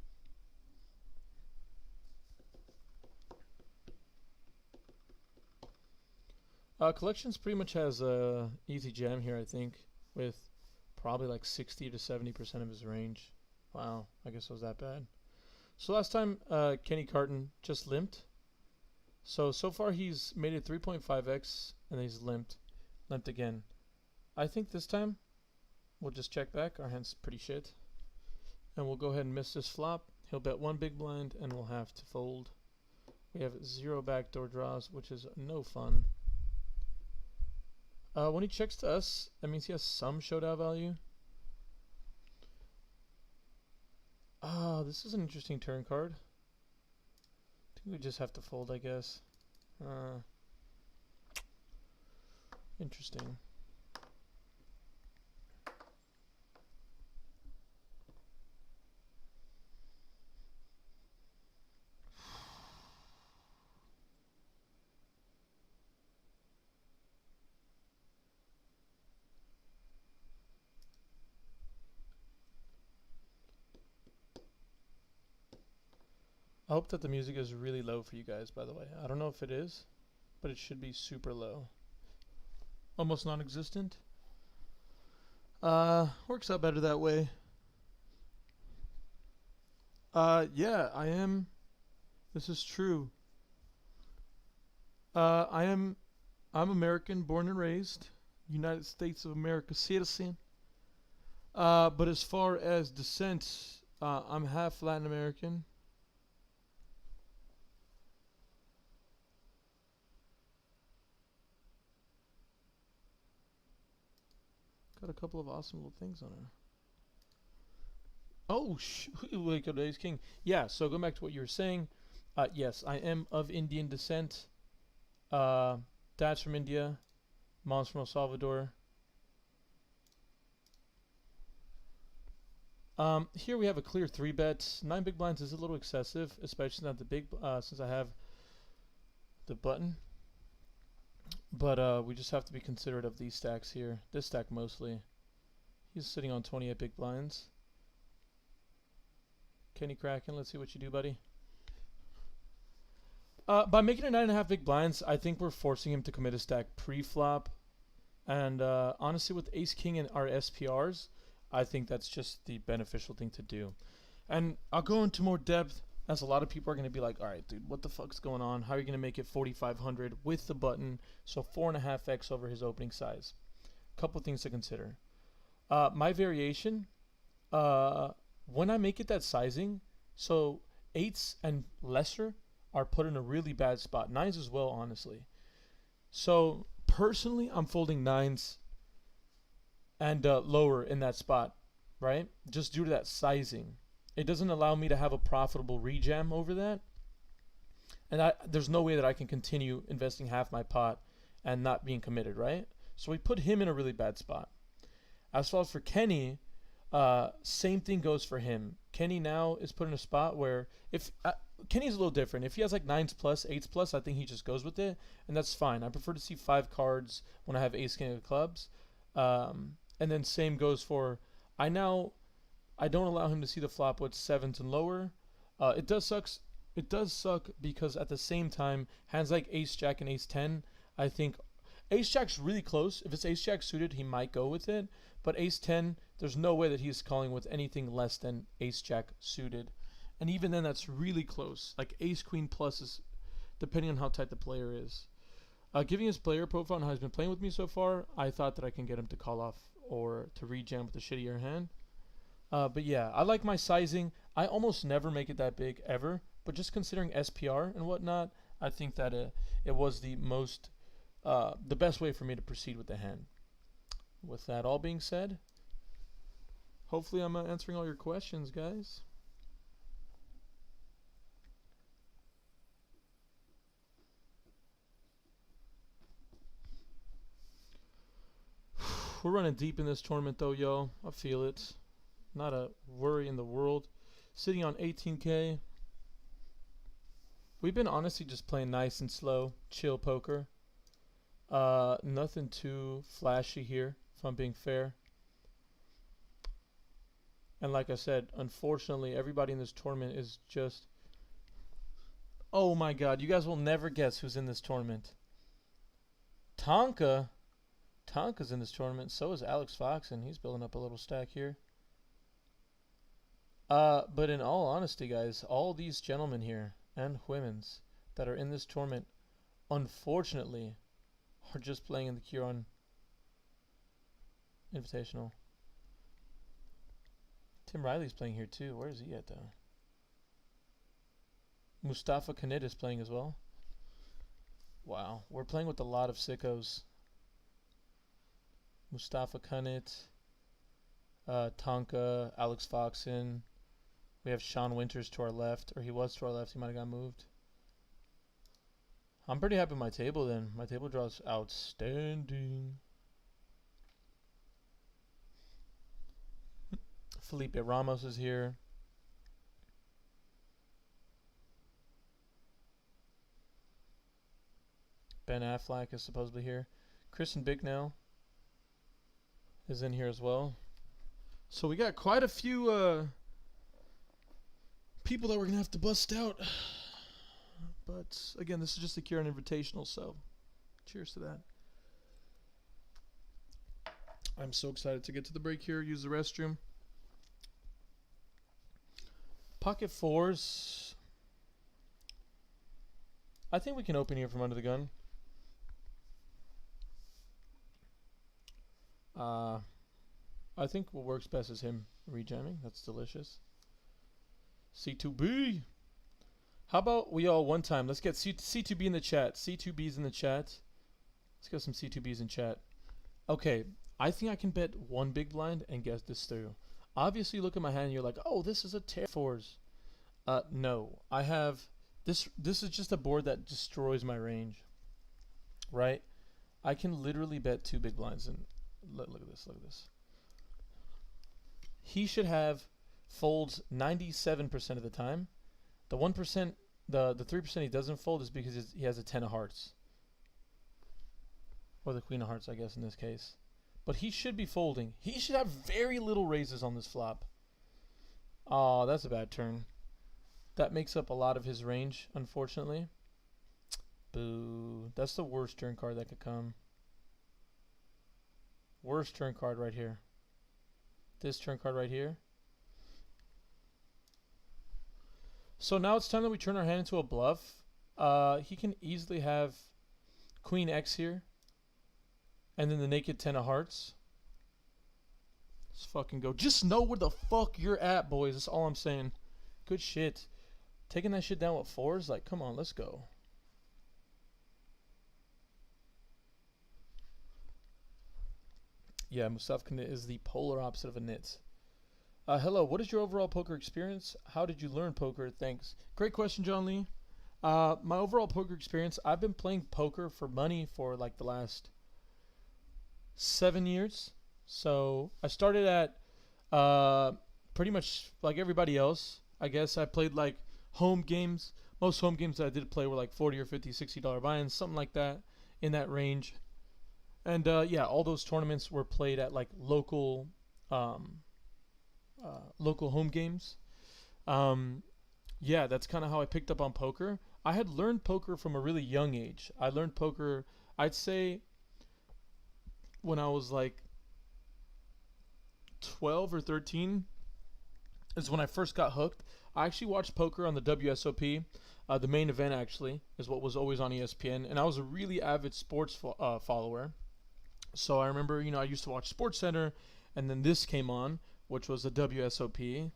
[SPEAKER 1] Collections pretty much has a easy jam here, I think, with probably like 60 to 70% of his range. Wow, I guess it was that bad. So last time, Kenny Carton just limped. So far he's made it 3.5x, and he's limped again. I think this time we'll just check back. Our hand's pretty shit. And we'll go ahead and miss this flop. He'll bet 1 big blind, and we'll have to fold. We have 0 backdoor draws, which is no fun. When he checks to us, that means he has some showdown value. This is an interesting turn card. I think we just have to fold, I guess. Interesting. I hope that the music is really low for you guys, by the way. I don't know if it is, but it should be super low. Almost non-existent. Works out better that way. Yeah, I am. This is true. I'm American, born and raised, United States of America citizen. But as far as descent, I'm half Latin American. Got a couple of awesome little things on her. Oh, wait, Ace King. Yeah, so going back to what you were saying, yes, I am of Indian descent. Dad's from India, mom's from El Salvador. Here we have a clear 3-bet. 9 big blinds is a little excessive, especially not the big, since I have the button. But we just have to be considerate of these stacks here. This stack mostly. He's sitting on 28 big blinds. Kenny Kraken, let's see what you do, buddy. By making it 9.5 big blinds, I think we're forcing him to commit a stack pre-flop. And honestly, with Ace King and our SPRs, I think that's just the beneficial thing to do. And I'll go into more depth, as a lot of people are going to be like, all right, dude, what the fuck's going on? How are you going to make it 4,500 with the button? So 4.5x over his opening size. Couple things to consider. My variation, when I make it that sizing, so 8s and lesser are put in a really bad spot. 9s as well, honestly. So personally, I'm folding 9s and lower in that spot, right? Just due to that sizing. It doesn't allow me to have a profitable rejam over that. And there's no way that I can continue investing half my pot and not being committed, right? So we put him in a really bad spot. As far as for Kenny, same thing goes for him. Kenny now is put in a spot where if Kenny's a little different. If he has like 9s plus, 8s plus, I think he just goes with it, and that's fine. I prefer to see 5 cards when I have Ace King of clubs. And then same goes for I don't allow him to see the flop with 7s and lower. It does suck because at the same time, hands like Ace Jack and Ace 10, I think Ace Jack's really close. If it's Ace Jack suited, he might go with it. But Ace 10, there's no way that he's calling with anything less than Ace Jack suited. And even then, that's really close. Like Ace Queen plus is, depending on how tight the player is. Giving his player profile and how he's been playing with me so far, I thought that I can get him to call off or to rejam with a shittier hand. But yeah, I like my sizing. I almost never make it that big ever. But just considering SPR and whatnot, I think that it was the best way for me to proceed with the hand. With that all being said, hopefully I'm answering all your questions, guys. We're running deep in this tournament though, yo. I feel it. Not a worry in the world. Sitting on 18K. We've been honestly just playing nice and slow, chill poker. Nothing too flashy here, if I'm being fair. And like I said, unfortunately, everybody in this tournament is just... Oh my god, you guys will never guess who's in this tournament. Tonka? Tonka's in this tournament. So is Alex Fox, and he's building up a little stack here. But in all honesty, guys, all these gentlemen here and women's that are in this tournament, unfortunately, are just playing in the Kiran Invitational. Tim Riley's playing here too. Where is he at though? Mustafa Kanid is playing as well. Wow, we're playing with a lot of sickos. Mustafa Kunit, Tonka, Alex Foxen. We have Sean Winters to our left, or he was to our left. He might have got moved. I'm pretty happy with my table then. My table draw's outstanding. Felipe Ramos is here. Ben Affleck is supposedly here. Kristen Bicknell is in here as well. So we got quite a few people that we're going to have to bust out. But again, this is just a Kiran Invitational, so cheers to that. I'm so excited to get to the break here, use the restroom. Pocket fours. I think we can open here from under the gun. I think what works best is him rejamming. That's delicious. C2B. How about we all one time? Let's get C2B in the chat. C2B's in the chat. Let's get some C2B's in chat. Okay, I think I can bet one big blind and get this through. Obviously, you look at my hand and you're like, oh, this is a fours. No, I have this. This is just a board that destroys my range. Right? I can literally bet two big blinds and look at this. Look at this. He should have folds 97% of the time. The 1%, the 3% he doesn't fold is because he has a 10 of hearts. Or the queen of hearts, I guess, in this case. But he should be folding. He should have very little raises on this flop. Oh, that's a bad turn. That makes up a lot of his range, unfortunately. Boo. That's the worst turn card that could come. Worst turn card right here. This turn card right here. So now it's time that we turn our hand into a bluff. He can easily have Queen X here. And then the naked 10 of hearts. Let's fucking go. Just know where the fuck you're at, boys. That's all I'm saying. Good shit. Taking that shit down with fours? Like, come on, let's go. Yeah, Mustafa Knit is the polar opposite of a nit. Hello, what is your overall poker experience? How did you learn poker? Thanks. Great question, John Lee. My overall poker experience, I've been playing poker for money for like the last 7 years. So I started at pretty much like everybody else. I guess I played like home games. Most home games that I did play were like $40 or $50, $60 buy-ins, something like that, in that range. And yeah, all those tournaments were played at like local home games. Yeah, that's kind of how I picked up on poker. I had learned poker from a really young age. I learned poker, I'd say, when I was like 12 or 13 is when I first got hooked. I actually watched poker on the WSOP. The main event actually is what was always on ESPN, and I was a really avid sports follower. So I remember, I used to watch SportsCenter, and then this came on, which was the WSOP.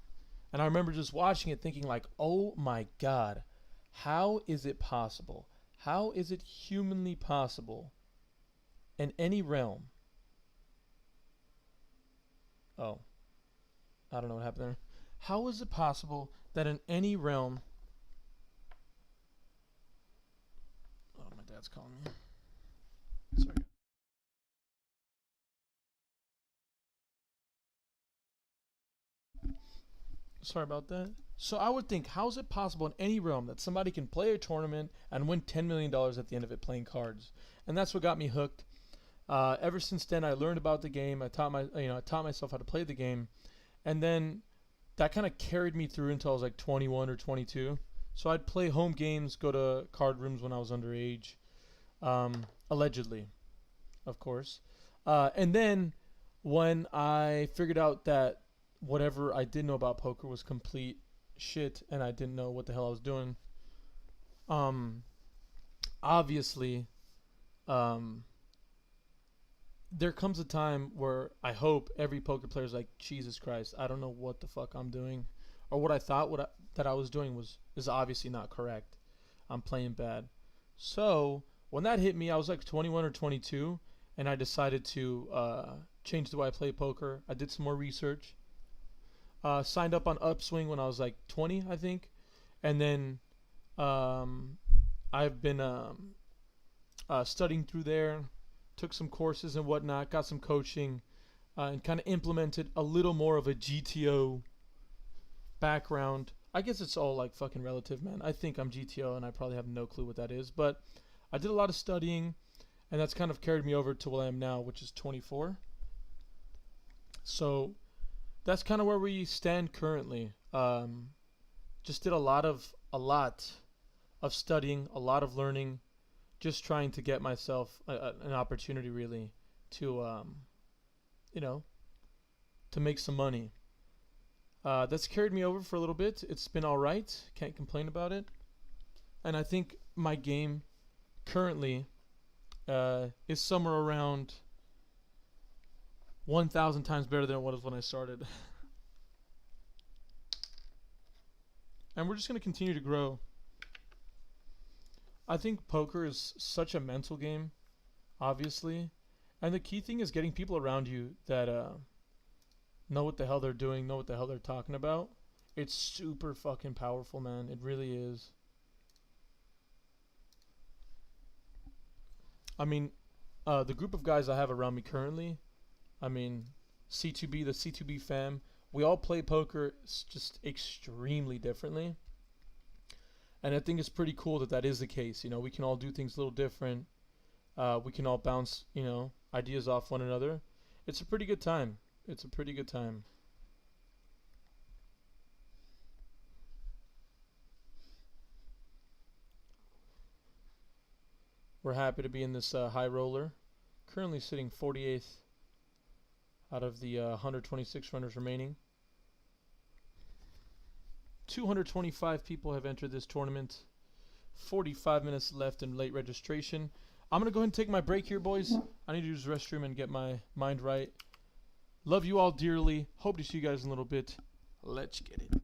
[SPEAKER 1] And I remember just watching it thinking like, oh my God, how is it possible? How is it humanly possible in any realm? Oh, I don't know what happened there. How is it possible that in any realm... Oh, my dad's calling me. Sorry. Sorry about that. So I would think, how is it possible in any realm that somebody can play a tournament and win $10 million at the end of it playing cards? And that's what got me hooked. Ever since then, I learned about the game. I taught myself how to play the game, and then that kind of carried me through until I was like 21 or 22. So I'd play home games, go to card rooms when I was underage, allegedly, of course. And then when I figured out that whatever I did know about poker was complete shit, and I didn't know what the hell I was doing, obviously, there comes a time where I hope every poker player is like, Jesus Christ, I don't know what the fuck I'm doing, or what I thought that I was doing is obviously not correct. I'm playing bad. So when that hit me, I was like 21 or 22, and I decided to change the way I play poker. I did some more research. Signed up on Upswing when I was like 20, I think, and then um, I've been studying through there, took some courses and whatnot, got some coaching, and kind of implemented a little more of a GTO background. I guess it's all like fucking relative, man. I think I'm GTO and I probably have no clue what that is, but I did a lot of studying, and that's kind of carried me over to where I am now, which is 24. So that's kind of where we stand currently. Just did a lot of studying, a lot of learning, just trying to get myself an opportunity really to you know to make some money. That's carried me over for a little bit. It's been all right. Can't complain about it. And I think my game currently is somewhere around 1,000 times better than it was when I started. And we're just going to continue to grow. I think poker is such a mental game, obviously. And the key thing is getting people around you that know what the hell they're doing, know what the hell they're talking about. It's super fucking powerful, man. It really is. I mean, the group of guys I have around me currently, I mean, C2B, the C2B fam, we all play poker just extremely differently. And I think it's pretty cool that that is the case. You know, we can all do things a little different. We can all bounce, ideas off one another. It's a pretty good time. It's a pretty good time. We're happy to be in this high roller. Currently sitting 48th out of the 126 runners remaining. 225 people have entered this tournament. 45 minutes left in late registration. I'm going to go ahead and take my break here, boys. I need to use the restroom and get my mind right. Love you all dearly. Hope to see you guys in a little bit. Let's get it.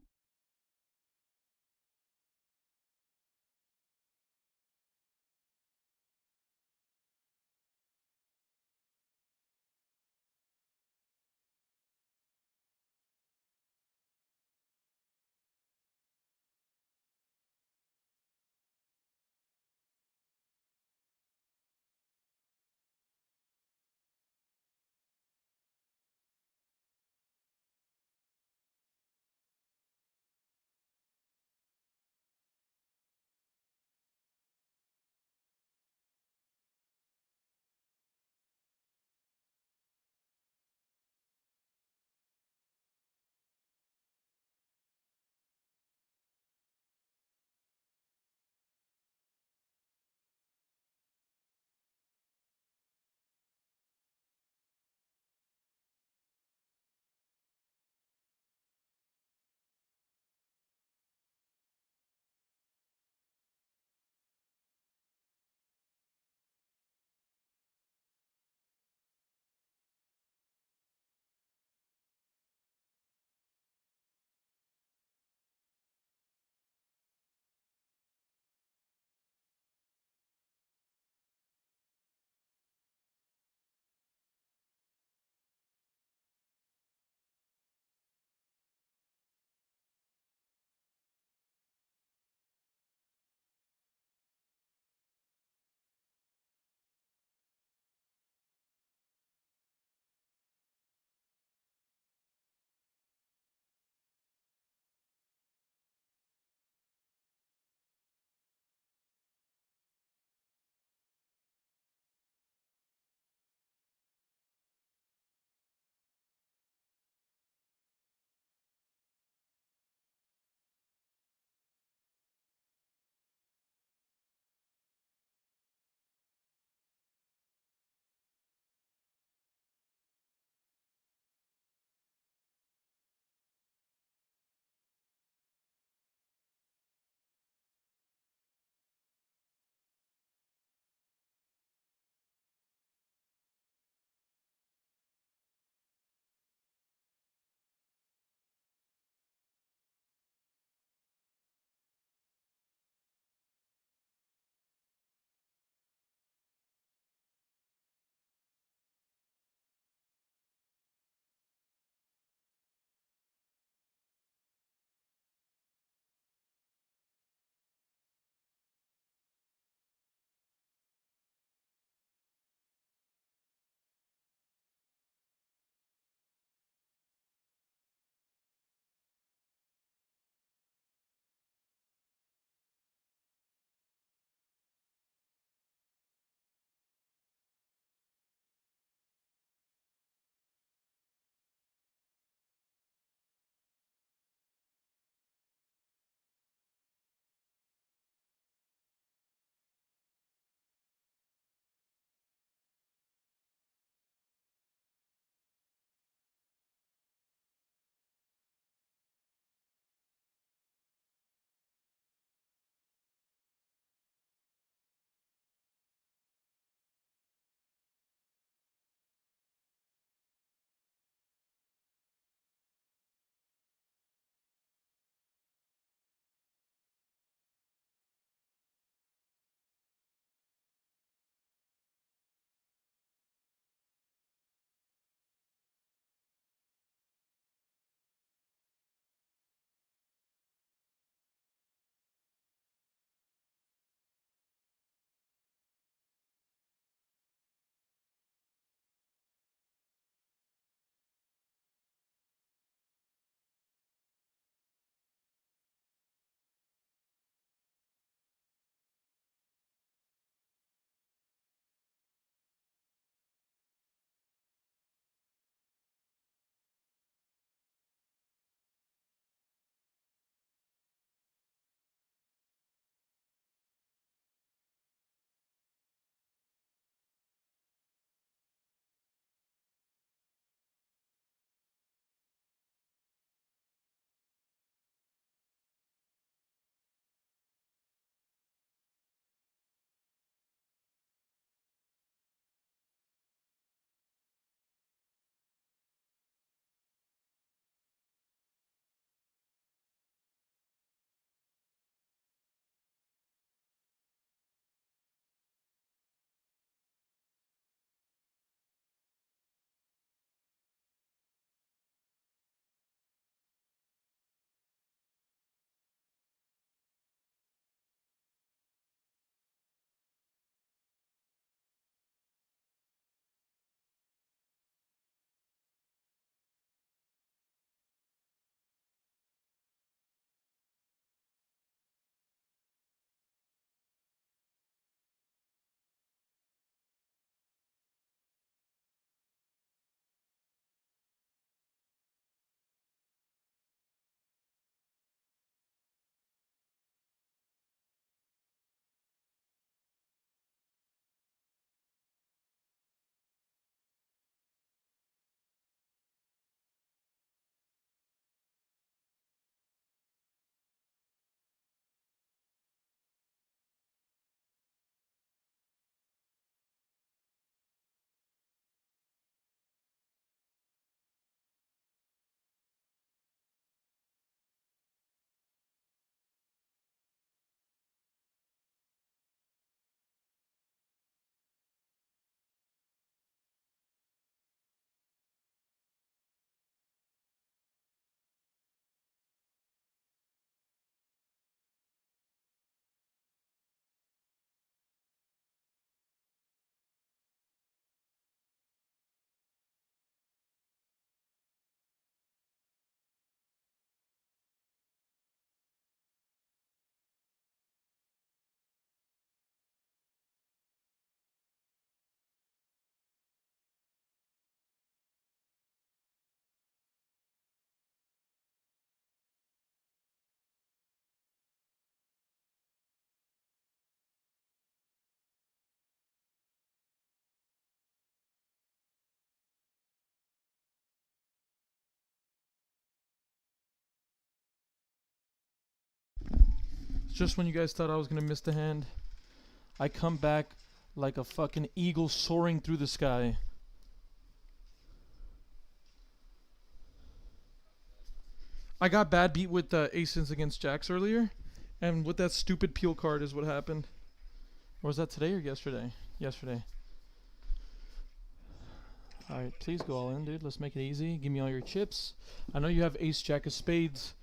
[SPEAKER 1] Just when you guys thought I was gonna miss the hand, I come back like a fucking eagle soaring through the sky. I got bad beat with aces against jacks earlier, and with that stupid peel card is what happened. Or was that today or yesterday? Yesterday. Alright, please go all in, dude. Let's make it easy. Give me all your chips. I know you have ace jack of spades.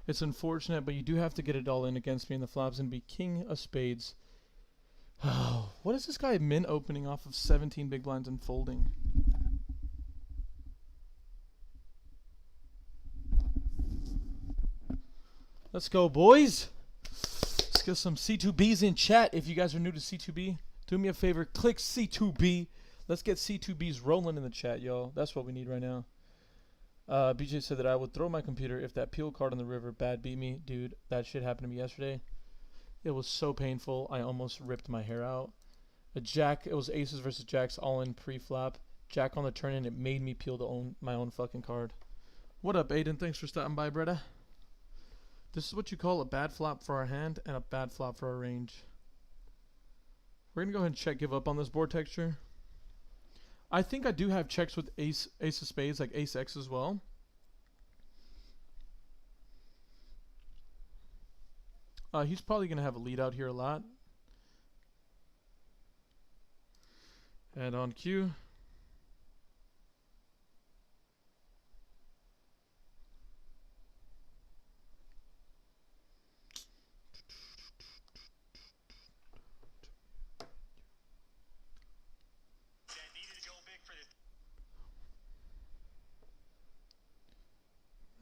[SPEAKER 1] It's unfortunate, but you do have to get it all in against me in the flops and be king of spades. Oh, what is this guy min opening off of 17 big blinds and folding? Let's go, boys. Let's get some C2Bs in chat. If you guys are new to C2B, do me a favor, click C2B. Let's get C2Bs rolling in the chat, y'all. That's what we need right now. BJ said that I would throw my computer if that peel card on the river bad beat me. Dude, that shit happened to me yesterday. It was so painful. I almost ripped my hair out. A jack, it was aces versus jacks all in pre-flop. Jack on the turn in, it made me peel my own fucking card. What up, Aiden? Thanks for stopping by, Bretta. This is what you call a bad flop for our hand and a bad flop for our range. We're going to go ahead and check give up on this board texture. I think I do have checks with ace of spades, like ace X as well. He's probably going to have a lead out here a lot. And on cue.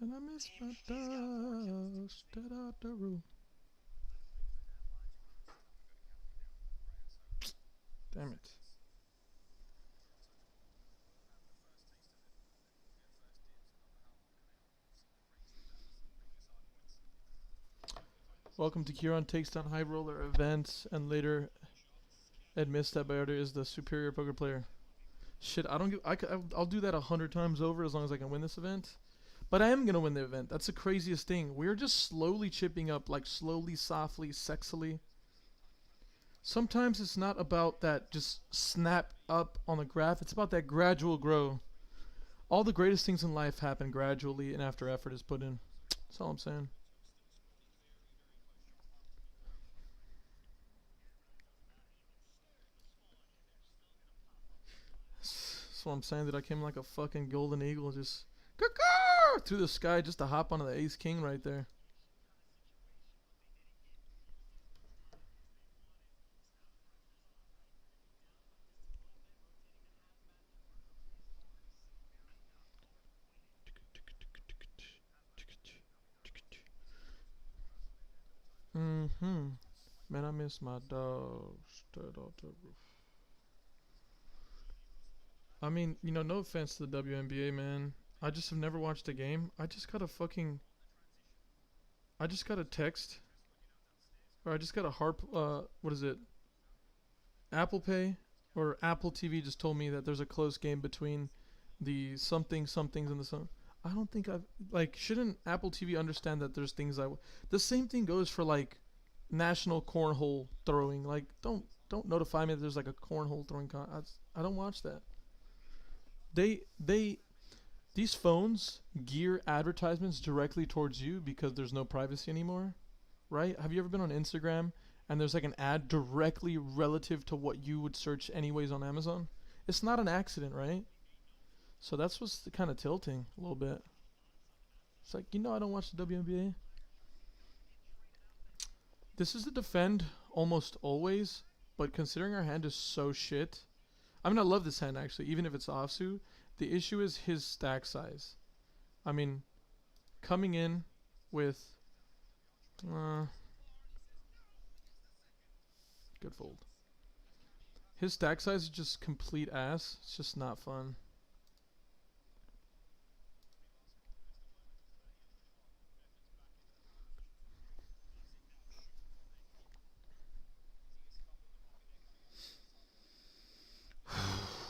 [SPEAKER 1] And I miss my dust out the room. Damn it. Welcome to Kiran takes down high roller events and later admits that Bayardo is the superior poker player. Shit, I don't give. I'll do that 100 times over as long as I can win this event. But I am gonna win the event. That's the craziest thing. We're just slowly chipping up, like slowly, softly, sexily. Sometimes it's not about that just snap up on the graph. It's about that gradual grow. All the greatest things in life happen gradually and after effort is put in. That's all I'm saying. That's what I'm saying, that I came like a fucking golden eagle just through the sky just to hop onto the ace king right there. Man, I miss my dog. Straight off the roof. I mean, you know, no offense to the WNBA, man. I just have never watched a game. I just got a text. Or I just got a what is it? Apple Pay or Apple TV just told me that there's a close game between the somethings and the some. I don't think shouldn't Apple TV understand that there's things the same thing goes for like national cornhole throwing. Like don't notify me that there's like a cornhole throwing I don't watch that. These phones gear advertisements directly towards you because there's no privacy anymore, right? Have you ever been on Instagram and there's like an ad directly relative to what you would search anyways on Amazon? It's not an accident, right? So that's what's kind of tilting a little bit. It's like, you know, I don't watch the WNBA. This is a defend almost always, but considering our hand is so shit. I mean, I love this hand actually, even if it's offsuit. The issue is his stack size. I mean, coming in with good fold. His stack size is just complete ass. It's just not fun.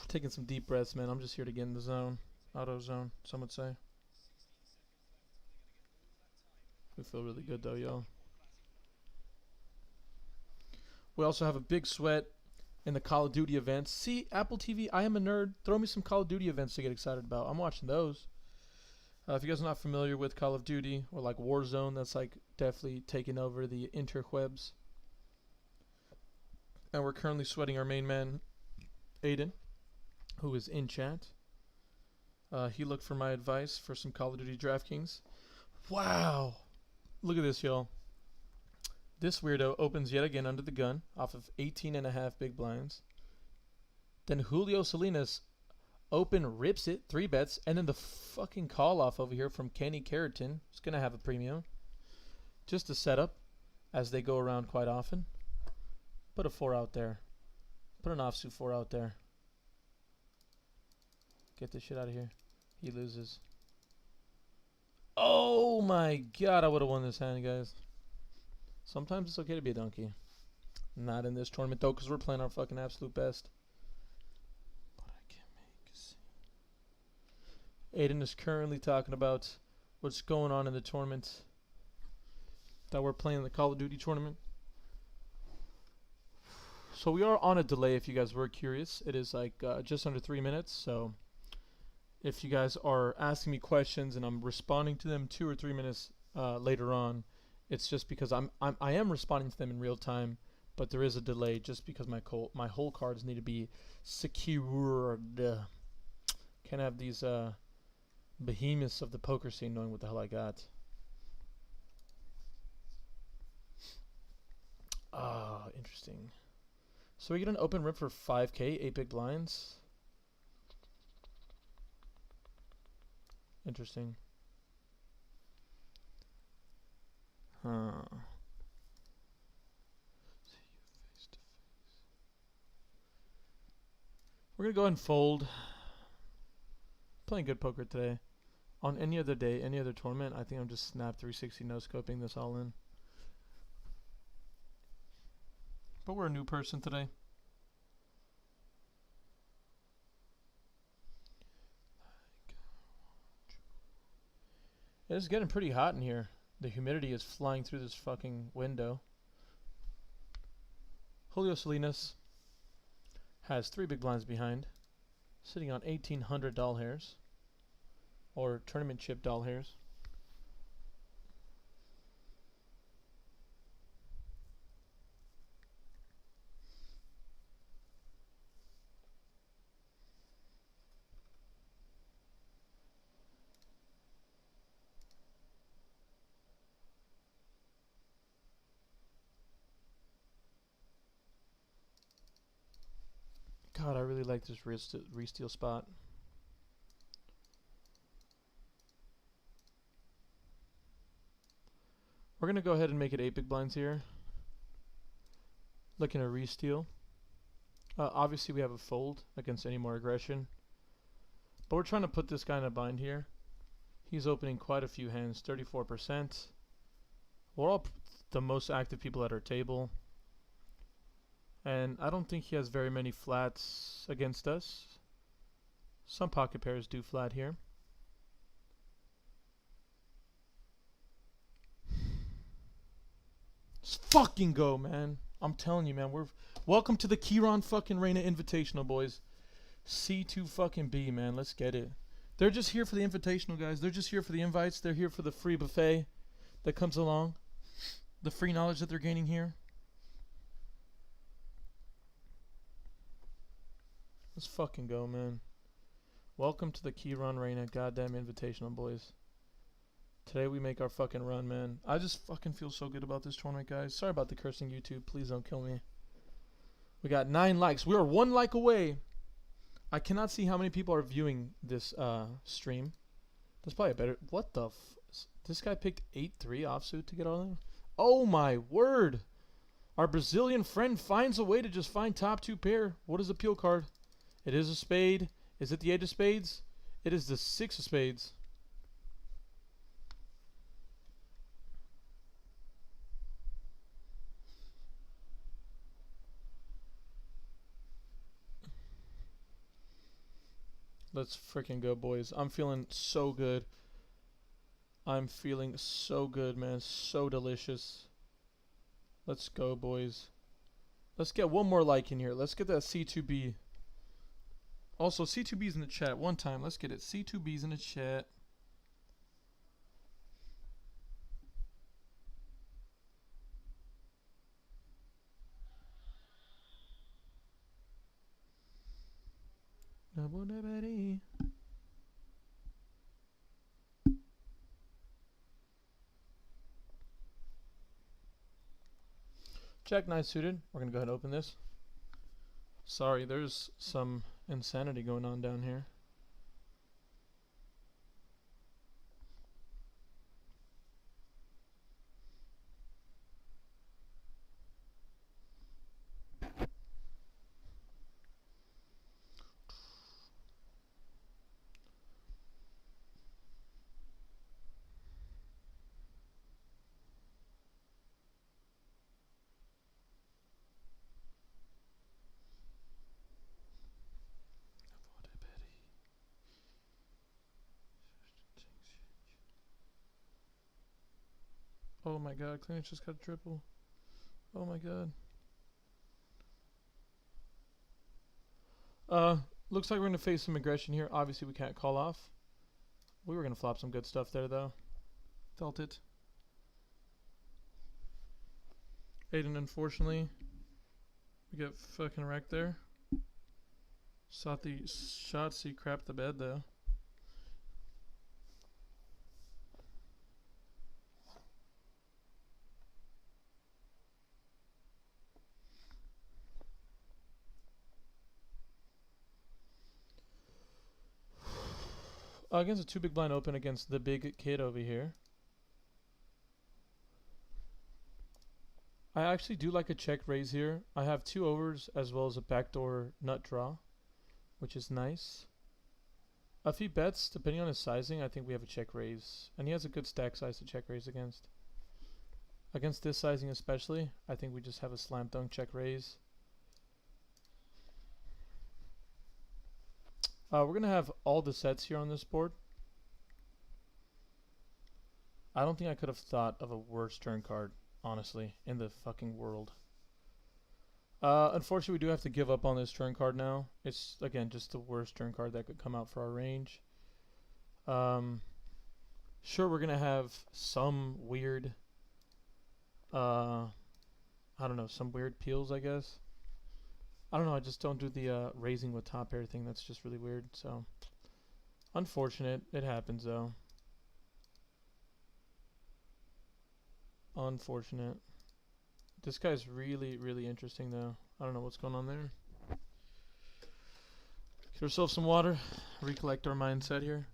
[SPEAKER 1] Taking some deep breaths, man. I'm just here to get in the zone. Auto zone, some would say. We feel really good though, y'all. We also have a big sweat in the Call of Duty events. See, Apple TV, I am a nerd. Throw me some Call of Duty events to get excited about. I'm watching those. If you guys are not familiar with Call of Duty or like Warzone, that's like definitely taking over the interwebs. And we're currently sweating our main man, Aiden, who is in chat. He looked for my advice for some Call of Duty DraftKings. Wow. Look at this, y'all. This weirdo opens yet again under the gun off of 18.5 big blinds. Then Julio Salinas rips it, 3 bets, and then the fucking call off over here from Kenny Keratin. It's going to have a premium. Just a setup as they go around quite often. Put a 4 out there. Put an offsuit 4 out there. Get this shit out of here. He loses. Oh my god, I would have won this hand, guys. Sometimes it's okay to be a donkey. Not in this tournament, though, because we're playing our fucking absolute best. But I can't make a scene. Aiden is currently talking about what's going on in the tournament that we're playing, the Call of Duty tournament. So we are on a delay, if you guys were curious. It is like just under 3 minutes, so if you guys are asking me questions and I'm responding to them 2 or 3 minutes later on, it's just because I am responding to them in real time, but there is a delay just because my whole cards need to be secured. Can't have these behemoths of the poker scene knowing what the hell I got. Ah, interesting. So we get an open rip for 5K, 8 big blinds. Interesting. Huh. We're gonna go ahead and fold. Playing good poker today. On any other day, any other tournament, I think I'm just snap 360 no scoping this all in. But we're a new person today. It's getting pretty hot in here. The humidity is flying through this fucking window. Julio Salinas has 3 big blinds behind, sitting on 1,800 doll hairs, or tournament chip doll hairs. God, I really like this re-steal spot. We're going to go ahead and make it 8 big blinds here. Looking to re-steal. Obviously, we have a fold against any more aggression. But we're trying to put this guy in a bind here. He's opening quite a few hands, 34%. We're all the most active people at our table. And I don't think he has very many flats against us. Some pocket pairs do flat here. Let's fucking go, man. I'm telling you, man. Welcome to the Kiran fucking Reina Invitational, boys. C2 fucking B, man. Let's get it. They're just here for the invitational, guys. They're just here for the invites. They're here for the free buffet that comes along. The free knowledge that they're gaining here. Let's fucking go, man. Welcome to the Kiran Reina goddamn invitational, boys. Today we make our fucking run, man. I just fucking feel so good about this tournament, guys. Sorry about the cursing, YouTube. Please don't kill me. We got 9 likes. We are 1 like away. I cannot see how many people are viewing this stream. That's probably a better... What the this guy picked 8-3 offsuit to get all in? Oh my word. Our Brazilian friend finds a way to just find top 2 pair. What is the peel card? It is a spade. Is it the 8 of spades? It is the 6 of spades. Let's freaking go, boys. I'm feeling so good. I'm feeling so good, man. So delicious. Let's go, boys. Let's get one more like in here. Let's get that C2B. Also, C2B's in the chat. One time. Let's get it. C2B's in the chat. Jack 9 suited. We're going to go ahead and open this. Sorry, there's some insanity going on down here. Oh my god, Clarence just got a triple. Oh my god. Looks like we're gonna face some aggression here. Obviously we can't call off. We were gonna flop some good stuff there though. Felt it. Aiden, unfortunately, we get fucking wrecked there. Sought the shots, he crapped the bed though. Against a 2 big blind open against the big kid over here. I actually do like a check raise here. I have 2 overs as well as a backdoor nut draw, which is nice. If he bets, depending on his sizing, I think we have a check raise. And he has a good stack size to check raise against. Against this sizing especially, I think we just have a slam dunk check raise. We're going to have all the sets here on this board. I don't think I could have thought of a worse turn card, honestly, in the fucking world. Unfortunately, we do have to give up on this turn card now. It's, again, just the worst turn card that could come out for our range. Sure, we're going to have some weird, I don't know, some weird peels, I guess. I don't know, I just don't do the raising with top pair thing. That's just really weird. So, unfortunate. It happens, though. Unfortunate. This guy's really, really interesting, though. I don't know what's going on there. Get ourselves some water. Recollect our mindset here.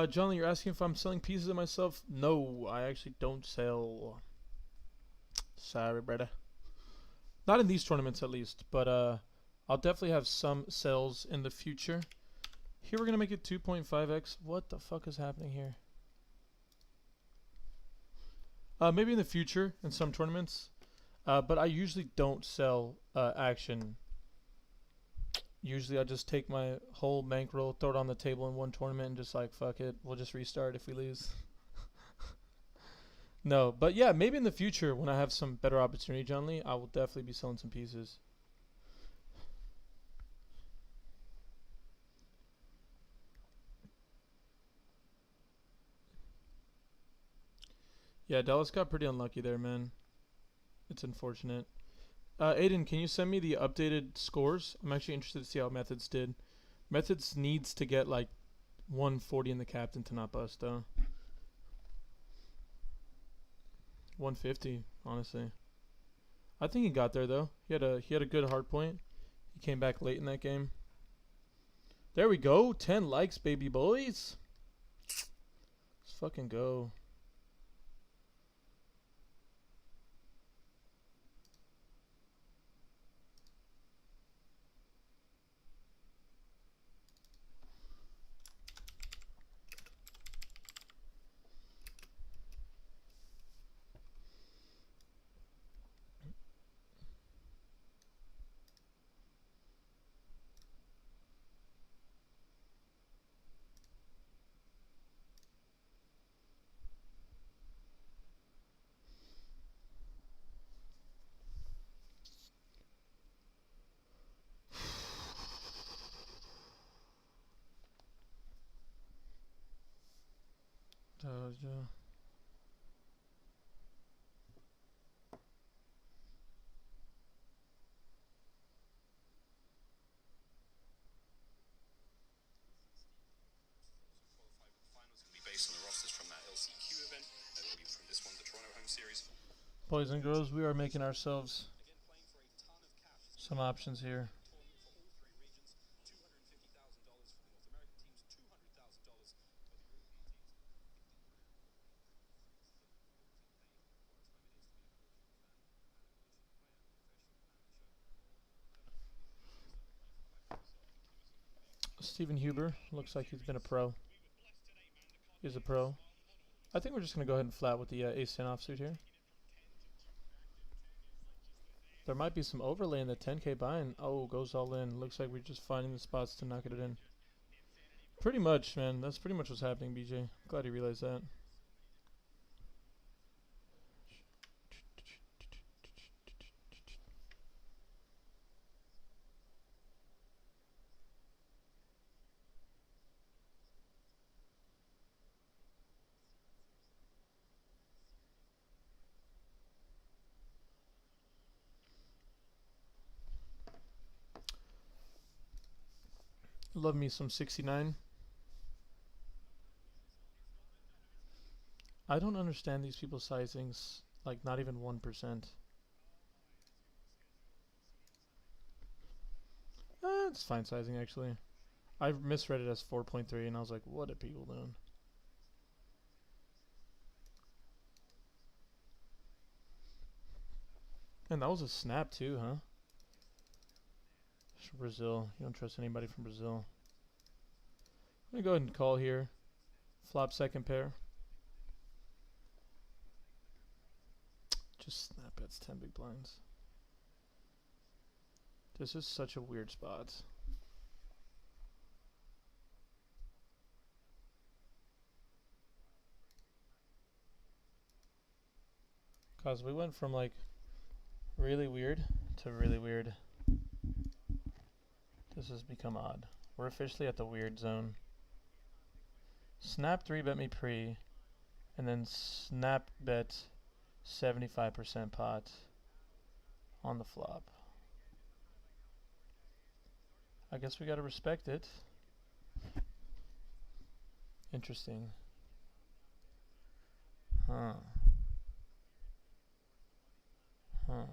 [SPEAKER 1] John, you're asking if I'm selling pieces of myself? No, I actually don't sell. Sorry, brother. Not in these tournaments, at least. But I'll definitely have some sales in the future. Here we're going to make it 2.5x. What the fuck is happening here? Maybe in the future in some tournaments. But I usually don't sell action. Usually I just take my whole bankroll, throw it on the table in one tournament, and just like, fuck it, we'll just restart if we lose. No, but yeah, maybe in the future when I have some better opportunity, John Lee, I will definitely be selling some pieces. Yeah, Dallas got pretty unlucky there, man. It's unfortunate. Aiden, can you send me the updated scores? I'm actually interested to see how Methods did. Methods needs to get like 140 in the captain to not bust, though. 150, honestly. I think he got there though. He had a good hard point. He came back late in that game. There we go. 10 likes, baby boys. fucking go. Doja. Boys and girls, we are making ourselves some options here. Steven Huber looks like he's been a pro. He's a pro. I think we're just going to go ahead and flat with the ace-10 offsuit here. There might be some overlay in the 10k buy-in. Oh, goes all in. Looks like we're just finding the spots to knock it in. Pretty much, man. That's pretty much what's happening, BJ. Glad you realized that. Love me some 69. I don't understand these people's sizings. Like, not even 1%. It's fine sizing, actually. I misread it as 4.3, and I was like, what are people doing? And that was a snap, too, huh? Brazil. You don't trust anybody from Brazil. I'm going to go ahead and call here. Flop second pair. Just snap bets 10 big blinds. This is such a weird spot. Cause we went from like really weird to really weird. This has become odd. We're officially at the weird zone. Snap 3 bet me pre, and then snap bet 75% pot on the flop. I guess we gotta respect it. Interesting. Huh. Huh.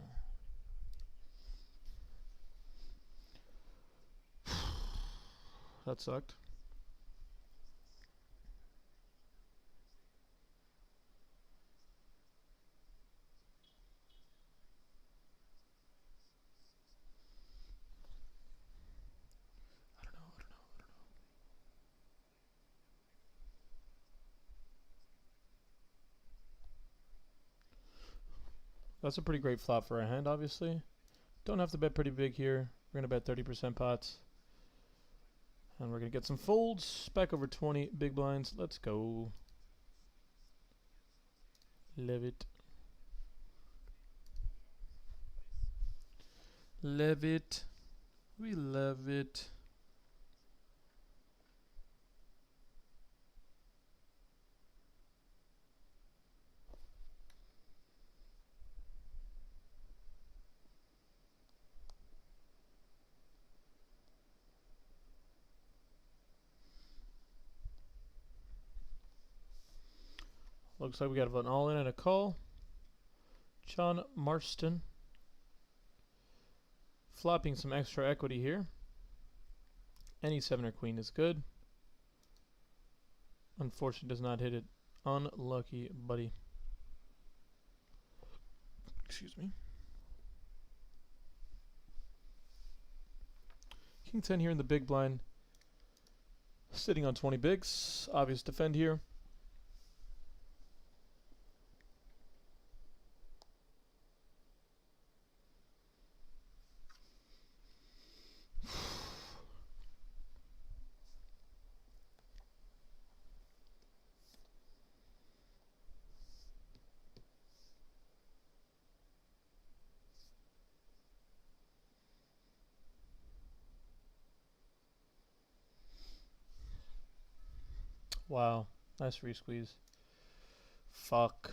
[SPEAKER 1] That sucked. I don't know. That's a pretty great flop for our hand, obviously. Don't have to bet pretty big here. We're gonna bet 30% pots. And we're going to get some folds. Back over 20 big blinds. Let's go. Love it. Love it. We love it. Looks like we got an all-in and a call. John Marston. Flopping some extra equity here. Any 7 or queen is good. Unfortunately does not hit it Unlucky, buddy. Excuse me. King 10 here in the big blind. Sitting on 20 bigs. Obvious defend here. Wow. Nice re-squeeze. Fuck.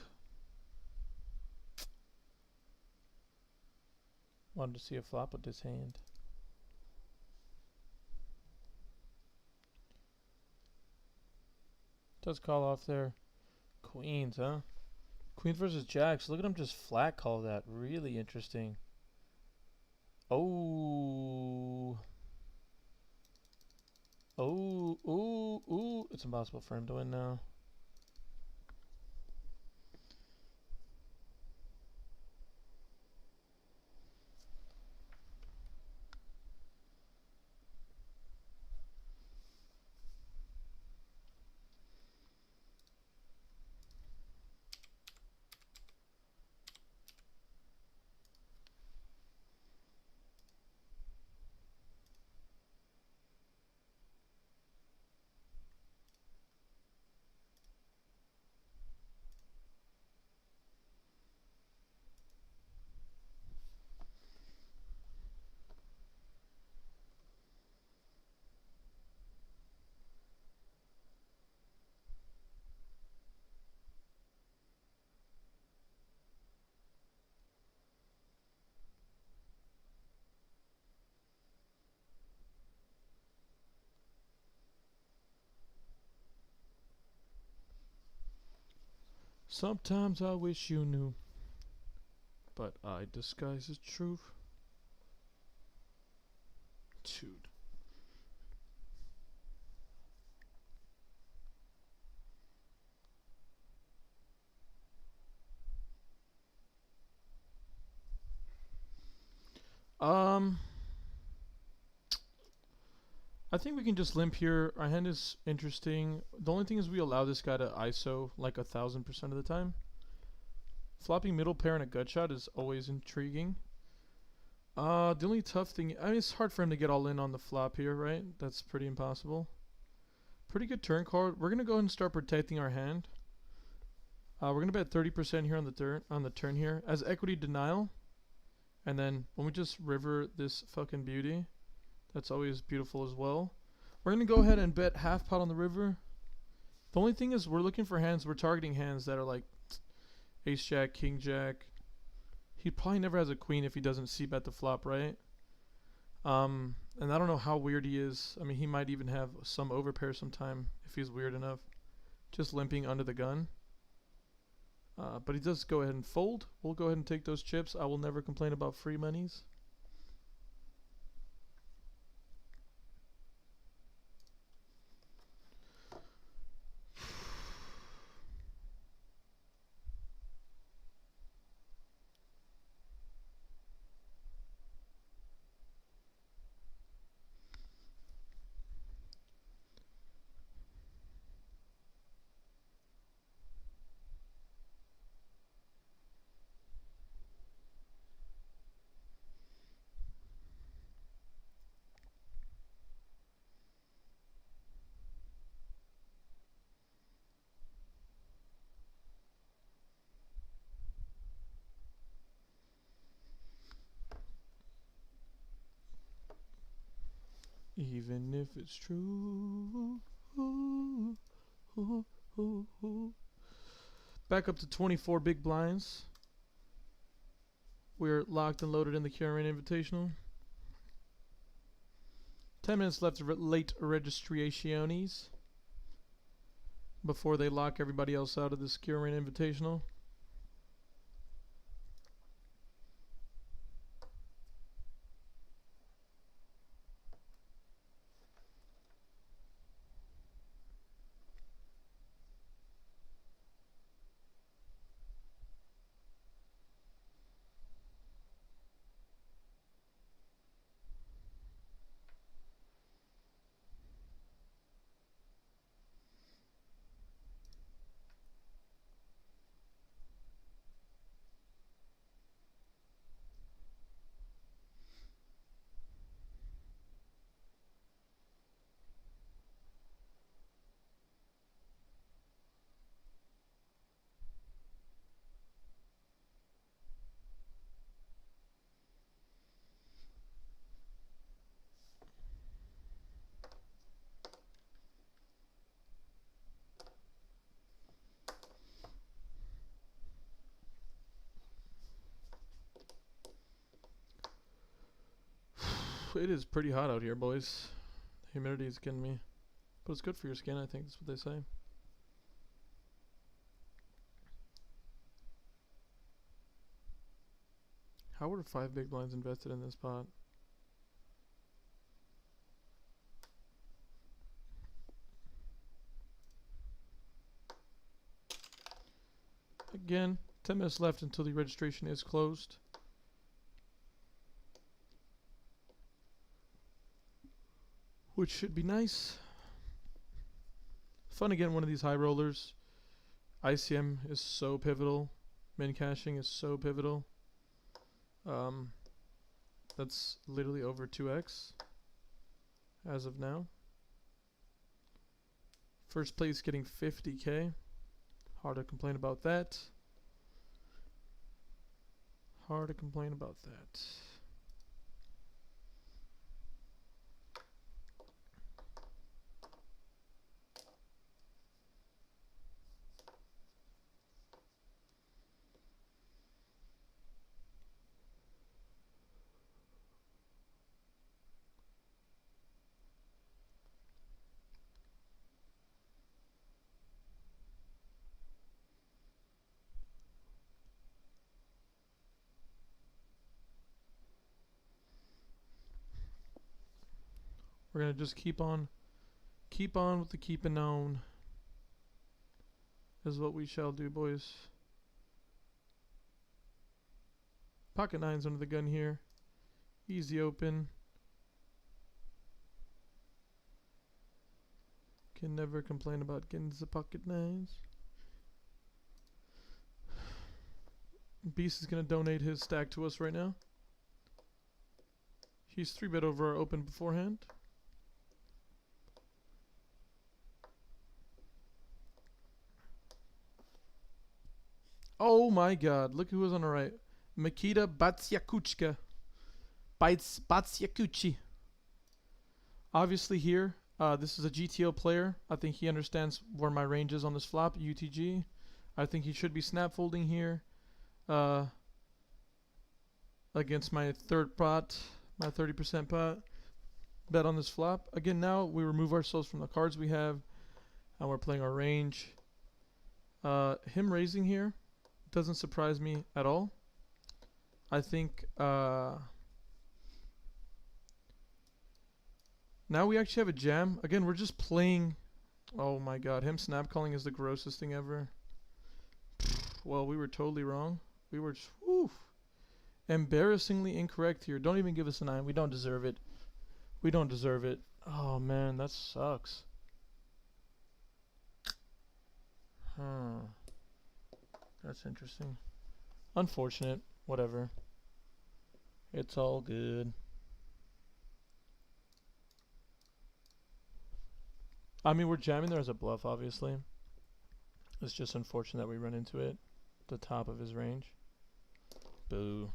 [SPEAKER 1] Wanted to see a flop with this hand. Does call off there. Queens, huh? Queens versus jacks. Look at him just flat call that. Really interesting. Oh. Oh. Ooh. Ooh. It's impossible for him to win now. Sometimes I wish you knew, but I disguise as truth. Dude. I think we can just limp here. Our hand is interesting. The only thing is we allow this guy to ISO like 1,000% of the time. Flopping middle pair and a gut shot is always intriguing. The only tough thing, I mean, it's hard for him to get all in on the flop here, right? That's pretty impossible. Pretty good turn card. We're gonna go ahead and start protecting our hand. We're gonna bet 30% here on the turn here as equity denial, and then when we just river this fucking beauty, that's always beautiful as well. We're gonna go ahead and bet half pot on the river. The only thing is we're looking for hands. We're targeting hands that are like ace jack, king jack. He probably never has a queen if he doesn't c-bet the flop, right? And I don't know how weird he is. I mean, he might even have some overpair sometime if he's weird enough. Just limping under the gun. But he does go ahead and fold. We'll go ahead and take those chips. I will never complain about free monies. Even if it's true. Back up to 24 big blinds. We're locked and loaded in the Kiran Invitational. 10 minutes left of late registrations before they lock everybody else out of this Kiran Invitational. It is pretty hot out here, boys. Humidity is getting me. But it's good for your skin, I think. That's what they say. How were 5 big blinds invested in this pot? Again, 10 minutes left until the registration is closed. Which should be nice. Fun to get one of these high rollers. ICM is so pivotal. Min caching is so pivotal. That's literally over 2x as of now. First place getting 50k. Hard to complain about that. Hard to complain about that. We're gonna just keep on with the keeping on. Is what we shall do, boys. Pocket nines under the gun here. Easy open. Can never complain about getting the pocket nines. Beast is gonna donate his stack to us right now. He's 3-bet over our open beforehand. Oh my god, look who was on the right. Mikita Batsiakuchka. Batsiakuchi. Obviously here, this is a GTO player. I think he understands where my range is on this flop, UTG. I think he should be snap folding here. Against my third pot, my 30% pot. Bet on this flop. Again, now we remove ourselves from the cards we have. And we're playing our range. Him raising here doesn't surprise me at all. I think now we actually have a jam. Again, we're just playing. Oh my god, him snap calling is the grossest thing ever. Well, we were totally wrong. We were embarrassingly incorrect here. Don't even give us a 9. We don't deserve it. We don't deserve it. Oh man, that sucks. That's interesting. Unfortunate. Whatever. It's all good. I mean, we're jamming there as a bluff, obviously. It's just unfortunate that we run into it. The top of his range. Boo.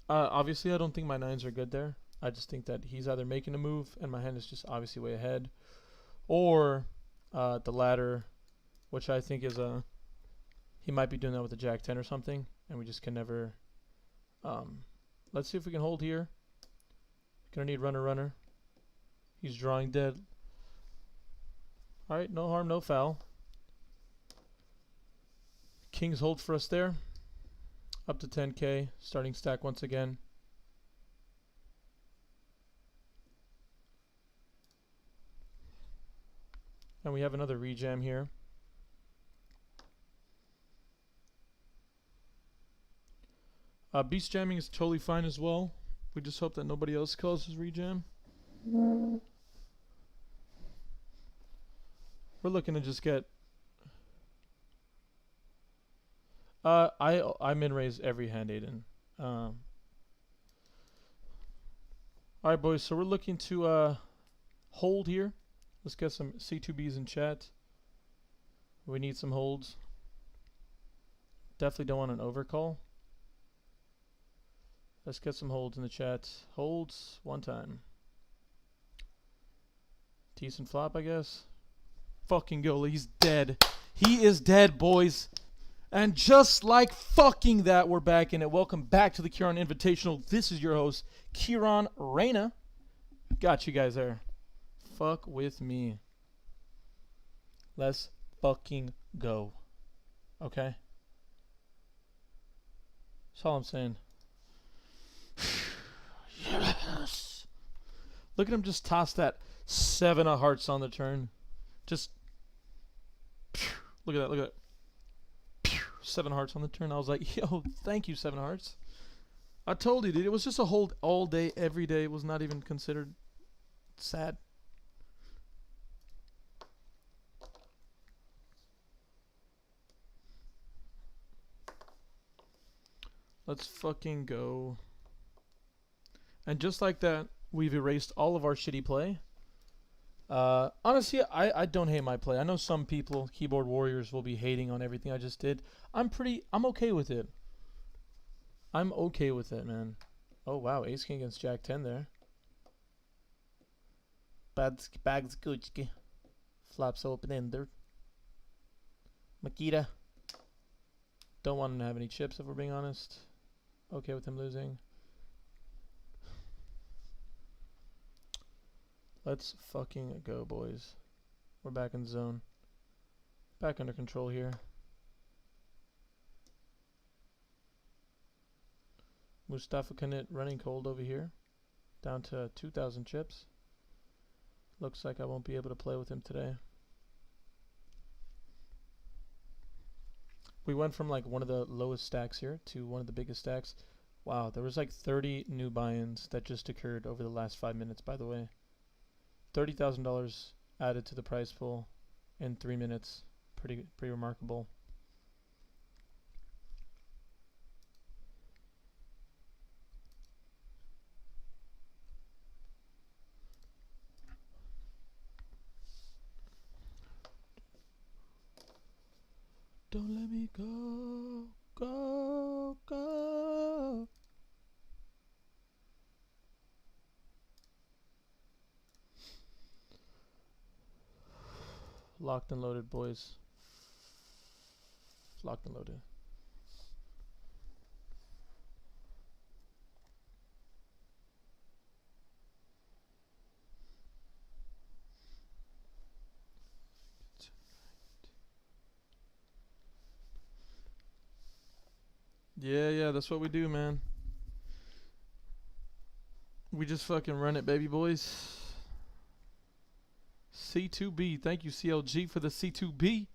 [SPEAKER 1] Obviously, I don't think my 9s are good there. I just think that he's either making a move and my hand is just obviously way ahead, or the latter, which I think is he might be doing that with a Jack 10 or something, and we just can never. Let's see if we can hold here. Gonna need runner. He's drawing dead. All right, no harm, no foul. Kings hold for us there. Up to 10k, starting stack once again. And we have another rejam here. Beast jamming is totally fine as well. We just hope that nobody else calls his rejam. We're looking to just get. I min raise every hand, Aiden. All right, boys. So we're looking to hold here. Let's get some C2Bs in chat. We need some holds. Definitely don't want an overcall. Let's get some holds in the chat. Holds one time. Decent flop, I guess. Fucking go. He's dead. He is dead, boys. And just like fucking that, we're back in it. Welcome back to the Kiran Invitational. This is your host, Kiran Reina. Got you guys there. Fuck with me. Let's fucking go. Okay? That's all I'm saying. Yes! Look at him just toss that 7 of hearts on the turn. Just... Look at that, look at that. 7 hearts on the turn. I was like, yo, thank you, 7 hearts. I told you, dude. It was just a hold all day, every day. It was not even considered sad. Let's fucking go. And just like that, we've erased all of our shitty play. Honestly, I don't hate my play. I know some people, keyboard warriors, will be hating on everything I just did. I'm okay with it. I'm okay with it, man. Oh, wow. Ace King against Jack 10 there. Bags Gucci. Flops open ender. Makita. Don't want him to have any chips, if we're being honest. Okay with him losing. Let's fucking go, boys. We're back in zone. Back under control here. Mustafa Kanit running cold over here. Down to 2,000 chips. Looks like I won't be able to play with him today. We went from like one of the lowest stacks here to one of the biggest stacks. Wow, there was like 30 new buy-ins that just occurred over the last 5 minutes, by the way. $30,000 added to the prize pool in 3 minutes. Pretty remarkable. Don't let me go, go, go. Locked and loaded, boys. Locked and loaded. Yeah, that's what we do, man. We just fucking run it, baby boys. C2B. Thank you, CLG, for the C2B.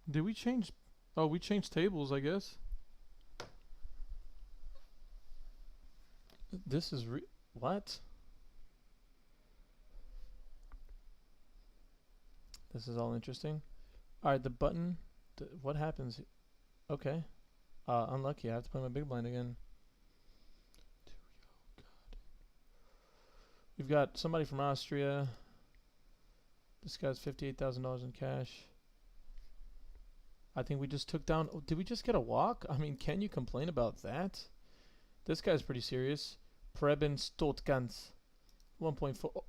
[SPEAKER 1] Did we change? Oh, we changed tables, I guess. This is what? This is all interesting. Alright, the button. What happens? Okay. Unlucky. I have to play my big blind again. We've got somebody from Austria. This guy's $58,000 in cash. I think we just took down... Oh, did we just get a walk? I mean, can you complain about that? This guy's pretty serious. Preben Stoltkans. 1.4... Oh.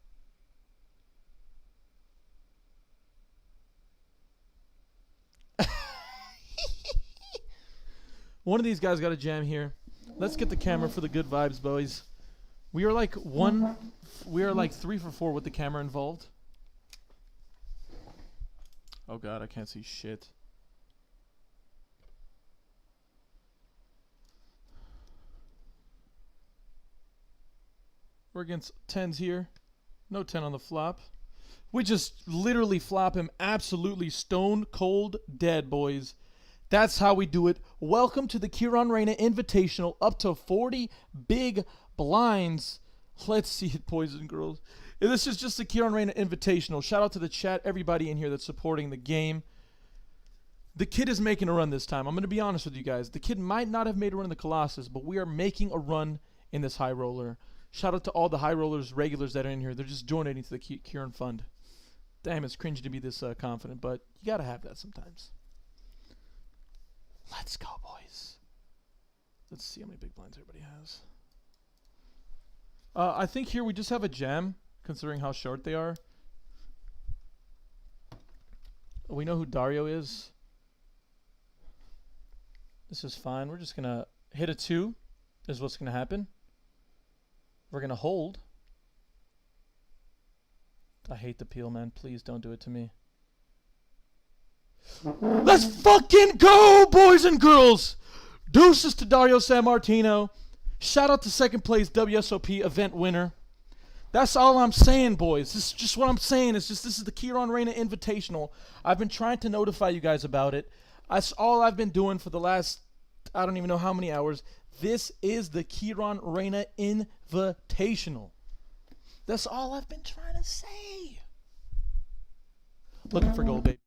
[SPEAKER 1] One of these guys got a jam here. Let's get the camera for the good vibes, boys. We are like 3 for 4 with the camera involved. Oh god, I can't see shit. We're against 10s here. No 10 on the flop. We just literally flop him absolutely stone cold dead, boys. That's how we do it. Welcome to the Kiran Reina Invitational. Up to 40 big blinds. Let's see it, boys and girls. This is just the Kiran Reina Invitational. Shout out to the chat, everybody in here that's supporting the game. The kid is making a run this time. I'm going to be honest with you guys. The kid might not have made a run in the Colossus, but we are making a run in this high roller. Shout out to all the high rollers, regulars that are in here. They're just donating to the Kiran Fund. Damn, it's cringy to be this confident, but you got to have that sometimes. Let's go, boys. Let's see how many big blinds everybody has. I think here we just have a jam, considering how short they are. We know who Dario is. This is fine. We're just gonna hit a 2 is what's gonna happen. We're gonna hold. I hate the peel, man. Please don't do it to me. Let's fucking go, boys and girls! Deuces to Dario Sammartino. Shout out to second place WSOP event winner. That's all I'm saying, boys. This is just what I'm saying. It's just this is the Kiran Reina Invitational. I've been trying to notify you guys about it. That's all I've been doing for the last, I don't even know how many hours. This is the Kiran Reina Invitational. That's all I've been trying to say. Looking for gold, baby.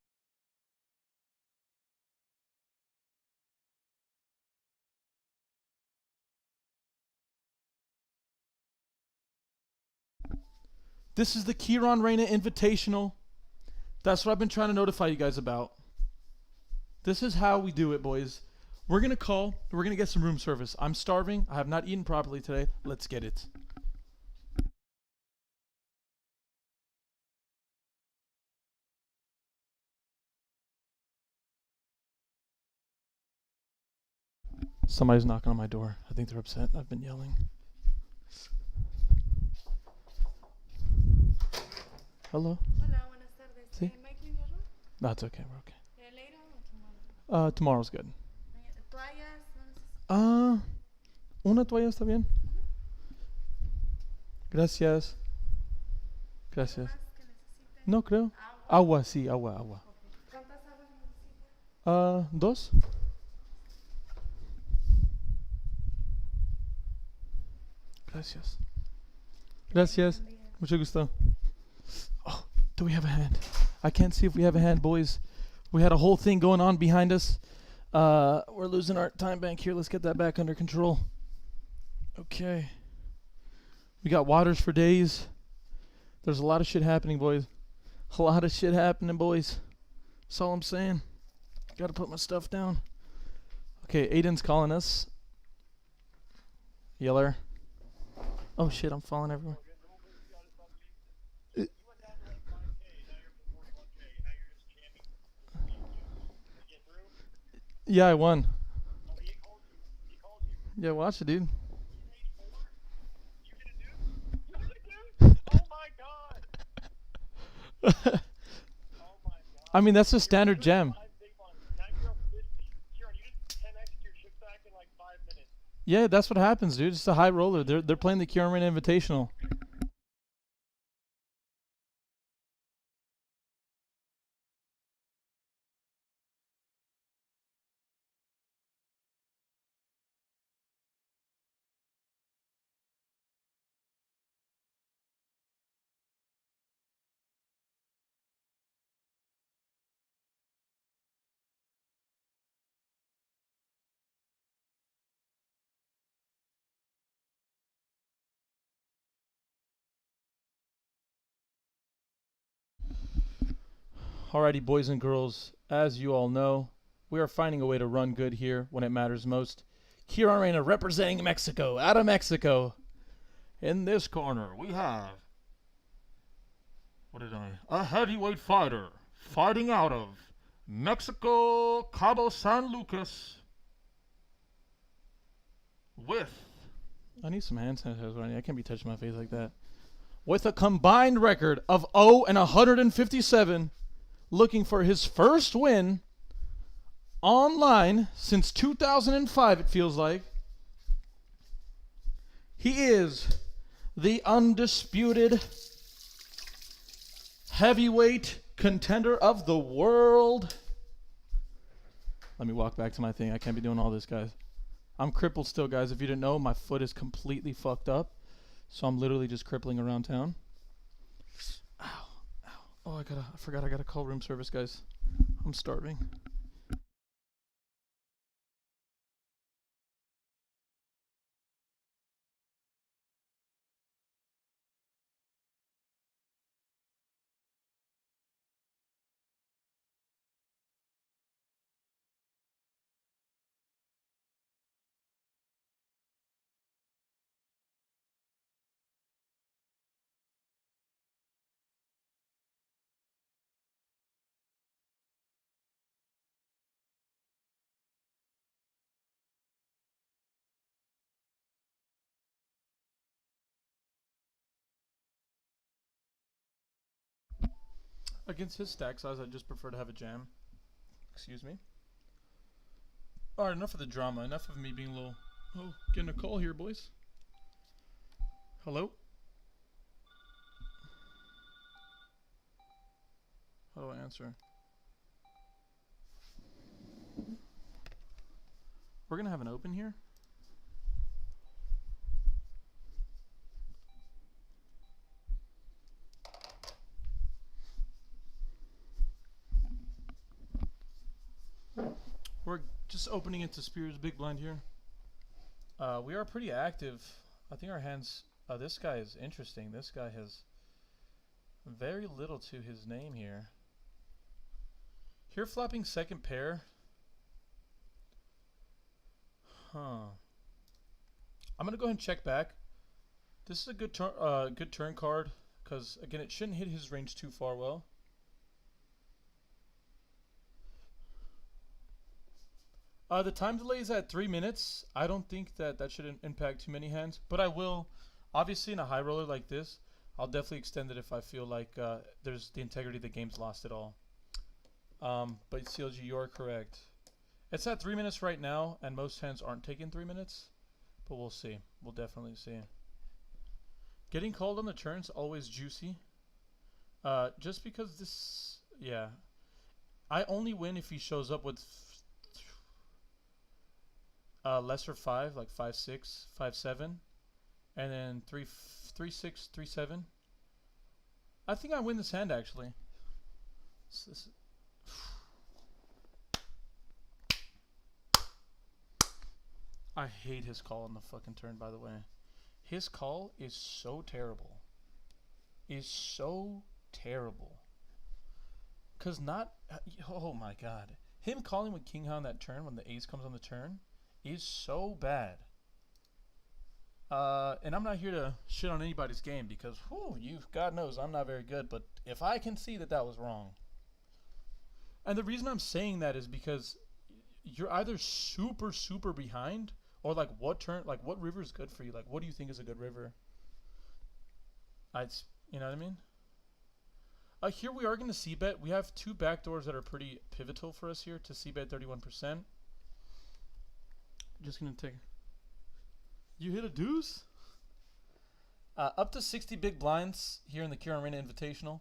[SPEAKER 1] This is the Kiran Reina Invitational. That's what I've been trying to notify you guys about. This is how we do it, boys. We're going to call. We're going to get some room service. I'm starving. I have not eaten properly today. Let's get it. Somebody's knocking on my door. I think they're upset. I've been yelling. Hello?
[SPEAKER 2] Hola, buenas tardes.
[SPEAKER 1] Sí.
[SPEAKER 2] ¿Mike Invierno?
[SPEAKER 1] No, it's okay. We're okay.
[SPEAKER 2] ¿Later o tomorrow?
[SPEAKER 1] Tomorrow's good.
[SPEAKER 2] ¿Toallas? No necesito.
[SPEAKER 1] Una toalla está bien. Gracias. Gracias.
[SPEAKER 2] ¿Más que necesiten?
[SPEAKER 1] No creo.
[SPEAKER 2] Agua.
[SPEAKER 1] Agua, sí, agua.
[SPEAKER 2] Okay. ¿Cuántas aguas necesitan?
[SPEAKER 1] 2. Gracias. Gracias. Mucho gusto. Oh, do we have a hand? I can't see if we have a hand, boys. We had a whole thing going on behind us. We're losing our time bank here. Let's get that back under control. Okay. We got waters for days. There's a lot of shit happening, boys. A lot of shit happening, boys. That's all I'm saying. Gotta put my stuff down. Okay, Aiden's calling us. Yeller. Oh shit, I'm falling everywhere. Yeah, I won. Yeah, watch it, dude. I mean, that's a standard gem. Yeah, that's what happens, dude. It's a high roller. They're playing the Kiran Reina Invitational. Alrighty, boys and girls, as you all know, we are finding a way to run good here when it matters most. Kiran Reina representing Mexico, out of Mexico. In this corner, we have a heavyweight fighter fighting out of Mexico, Cabo San Lucas, with... I need some hand sanitizer. I can't be touching my face like that. With a combined record of 0-157, looking for his first win online since 2005, it feels like. He is the undisputed heavyweight contender of the world. Let me walk back to my thing. I can't be doing all this, guys. I'm crippled still, guys. If you didn't know, my foot is completely fucked up. So I'm literally just crippling around town. Ow, ow. Oh, I forgot I gotta call room service, guys. I'm starving. Against his stack size, I just prefer to have a jam. Excuse me. Alright, enough of the drama. Enough of me being a little... Oh, getting a call here, boys. Hello? How do I answer? We're gonna have an open here. We're just opening into Spears big blind here. We are pretty active. I think our hands... this guy is interesting. This guy has very little to his name here. Here flopping second pair. Huh. I'm gonna go ahead and check back. This is a good turn card because again it shouldn't hit his range too far well. The time delay is at 3 minutes. I don't think that should impact too many hands, but I will. Obviously, in a high roller like this, I'll definitely extend it if I feel like there's the integrity of the game's lost at all. But CLG, you're correct. It's at 3 minutes right now, and most hands aren't taking 3 minutes, but we'll see. We'll definitely see. Getting called on the turn's always juicy. Just because this, yeah. I only win if he shows up with lesser 5, like 5-6, 5-7, and then 3-6, 3-7. I think I win this hand actually. I hate his call on the fucking turn, by the way. His call is so terrible. Is so terrible. Cause not, oh my god, him calling with king high on that turn when the ace comes on the turn is so bad. And I'm not here to shit on anybody's game because, whew, God knows I'm not very good. But if I can see that was wrong, and the reason I'm saying that is because you're either super behind, or like what river is good for you? Like, what do you think is a good river? You know what I mean? Here we are going to c-bet. We have two backdoors that are pretty pivotal for us here to c-bet 31%. Just going to take... You hit a deuce? Up to 60 big blinds here in the Kiran Arena Invitational.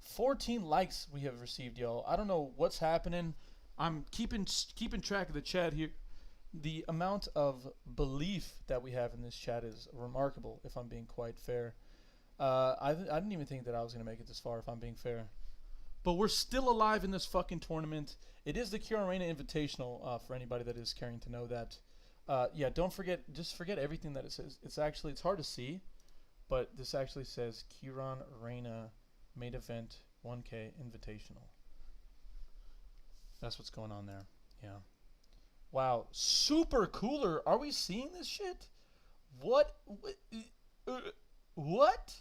[SPEAKER 1] 14 likes we have received, y'all. I don't know what's happening. I'm keeping track of the chat here. The amount of belief that we have in this chat is remarkable, if I'm being quite fair. I didn't even think that I was going to make it this far, if I'm being fair. But we're still alive in this fucking tournament. It is the Kiran Arena Invitational, for anybody that is caring to know that. Yeah, don't forget, just forget everything that it says. It's hard to see, but this actually says Kiran Arena Main Event 1K Invitational. That's what's going on there. Yeah. Wow, super cooler. Are we seeing this shit? What? What?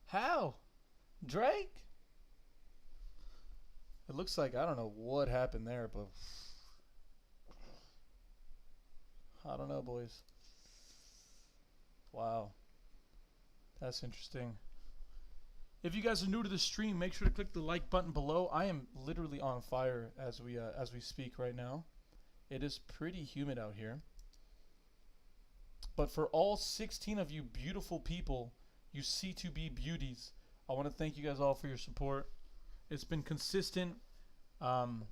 [SPEAKER 1] How? Drake? It looks like, I don't know what happened there, but I don't know, boys. Wow. That's interesting. If you guys are new to the stream, make sure to click the like button below. I am literally on fire as we speak right now. It is pretty humid out here. But for all 16 of you beautiful people, you C2B beauties, I want to thank you guys all for your support. It's been consistent, and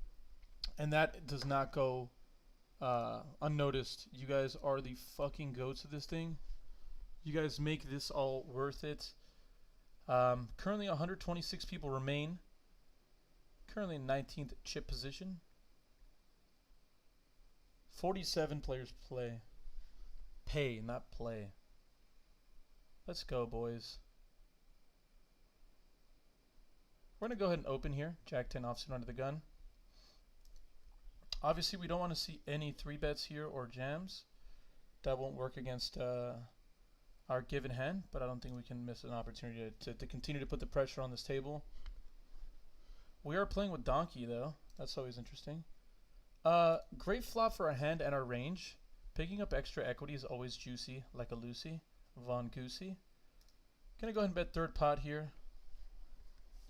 [SPEAKER 1] that does not go unnoticed. You guys are the fucking goats of this thing. You guys make this all worth it. Currently 126 people remain. Currently in 19th chip position. 47 players play. Pay, not play. Let's go, boys. We're going to go ahead and open here. Jack 10 offsuit under the gun. Obviously, we don't want to see any 3-bets here or jams. That won't work against our given hand, but I don't think we can miss an opportunity to continue to put the pressure on this table. We are playing with Donkey, though. That's always interesting. Great flop for our hand and our range. Picking up extra equity is always juicy, like a Lucy. Von Goosey. Gonna go ahead and bet third pot here.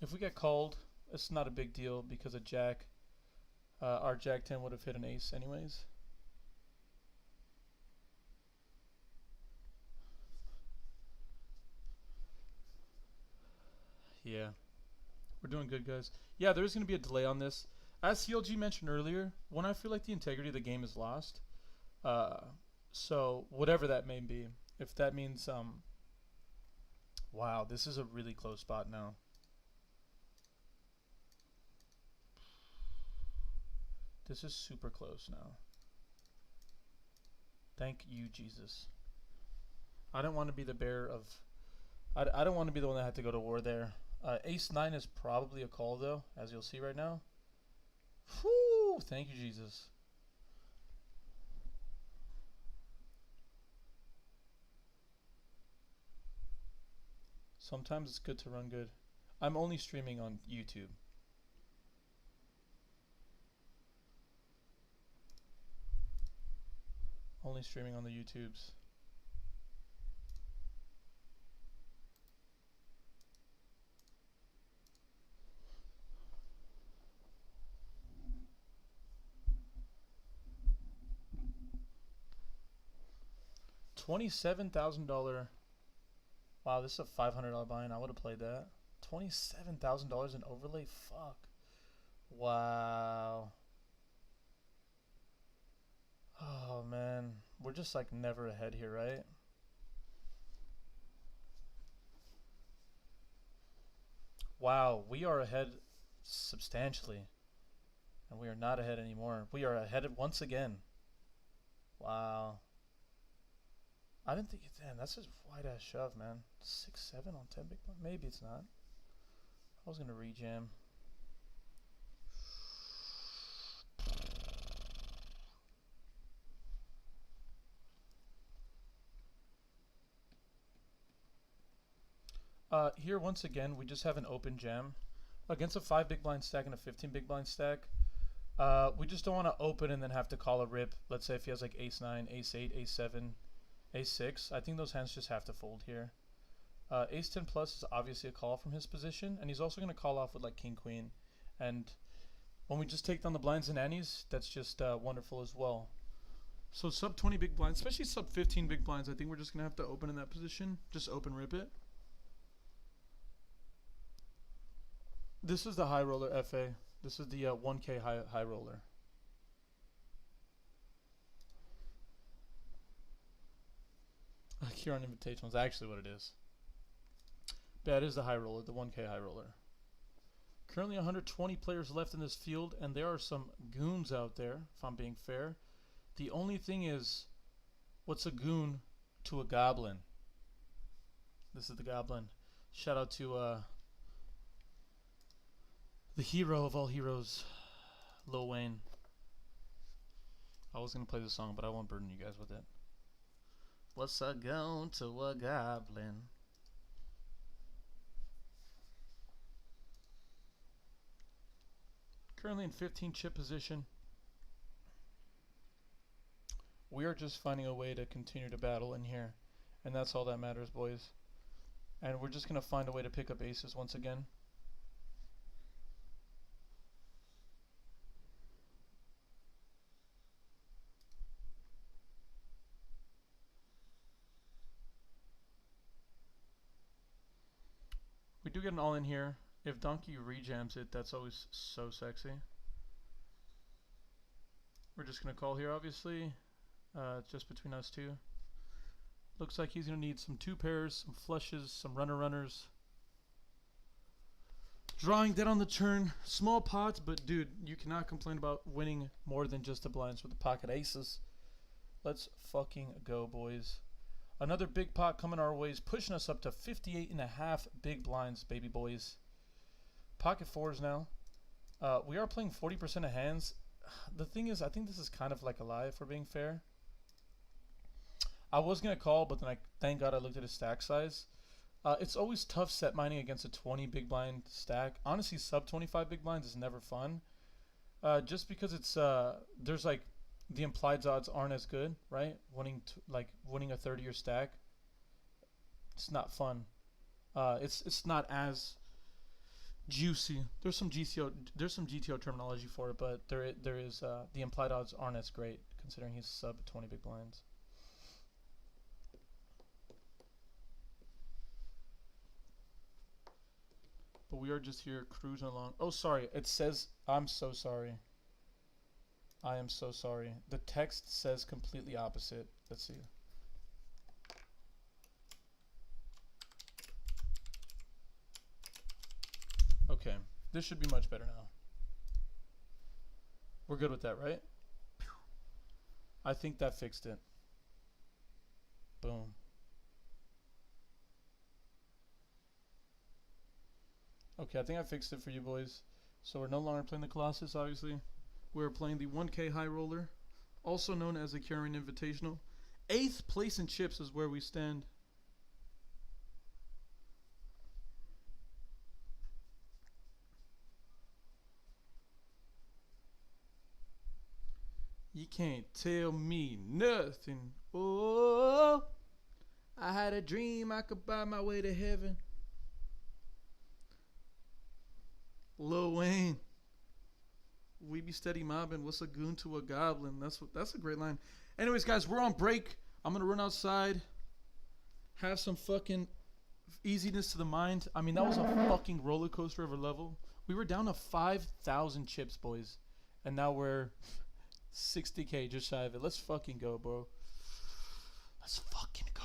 [SPEAKER 1] If we get called, it's not a big deal because a jack, our jack 10 would have hit an ace anyways. Yeah, we're doing good, guys. Yeah, there's going to be a delay on this. As CLG mentioned earlier, when I feel like the integrity of the game is lost, so whatever that may be, if that means, wow, this is a really close spot now. This is super close now. Thank you, Jesus. I don't want to be the bearer of... I don't want to be the one that had to go to war there. Ace-9 is probably a call, though, as you'll see right now. Whew! Thank you, Jesus. Sometimes it's good to run good. I'm only streaming on YouTube. Only streaming on the YouTubes. $27,000. Wow, this is a $500 buy-in. I would have played that. $27,000 in overlay? Fuck. Wow. Oh, man. We're just like never ahead here, right? Wow, we are ahead substantially. And we are not ahead anymore. We are ahead once again. Wow. I didn't think, damn, that's a wide ass shove, man. 6-7 on 10 big blind. Maybe it's not. I was gonna rejam. Here once again, we just have an open jam against a 5 big blind stack and a 15 big blind stack. We just don't want to open and then have to call a rip. Let's say if he has like ace-9, ace-8, ace-7. Ace-6, I think those hands just have to fold here. Ace-10 plus is obviously a call from his position, and he's also going to call off with like king-queen. And when we just take down the blinds and annies, that's just wonderful as well. So sub 20 big blinds, especially sub 15 big blinds, I think we're just going to have to open in that position. Just open rip it. This is the high roller FA. This is the 1K high roller. Kiran Invitational is actually what it is. That is the high roller, the 1K high roller. Currently 120 players left in this field, and there are some goons out there, if I'm being fair. The only thing is, what's a goon to a goblin? This is the goblin. Shout out to the hero of all heroes, Lil Wayne. I was going to play this song, but I won't burden you guys with it. What's a goon to a goblin? Currently in 15 chip position. We are just finding a way to continue to battle in here. And that's all that matters, boys. And we're just going to find a way to pick up aces once again. We do get an all-in here. If Donkey rejams it, that's always so sexy. We're just going to call here, obviously. Just between us two. Looks like he's going to need some two pairs, some flushes, some runners. Drawing dead on the turn. Small pots, but dude, you cannot complain about winning more than just the blinds with the pocket aces. Let's fucking go, boys. Another big pot coming our ways, pushing us up to 58.5 big blinds, baby boys. Pocket fours now. We are playing 40% of hands. The thing is, I think this is kind of like a lie, if we're being fair. I was going to call, but then thank God I looked at his stack size. It's always tough set mining against a 20 big blind stack. Honestly, sub 25 big blinds is never fun. Just because it's, there's like the implied odds aren't as good, right? Winning a 30-year stack, it's not fun. It's not as juicy. There's some GTO terminology for it, but there is the implied odds aren't as great considering he's sub 20 big blinds. But we are just here cruising along. Oh, sorry. It says, I'm so sorry. I am so sorry. The text says completely opposite. Let's see. Okay. This should be much better now. We're good with that, right? I think that fixed it. Boom. Okay, I think I fixed it for you boys. So we're no longer playing the Colossus, obviously. We're playing the 1K High Roller, also known as the Kiran Invitational. 8th place in chips is where we stand. You can't tell me nothing. Oh, I had a dream I could buy my way to heaven. Lil Wayne. We be steady mobbing. What's a goon to a goblin? That's a great line. Anyways, guys, we're on break. I'm gonna run outside. Have some fucking easiness to the mind. I mean, that was a fucking roller coaster of a level. We were down to 5,000 chips, boys, and now we're 60K just shy of it. Let's fucking go, bro. Let's fucking go.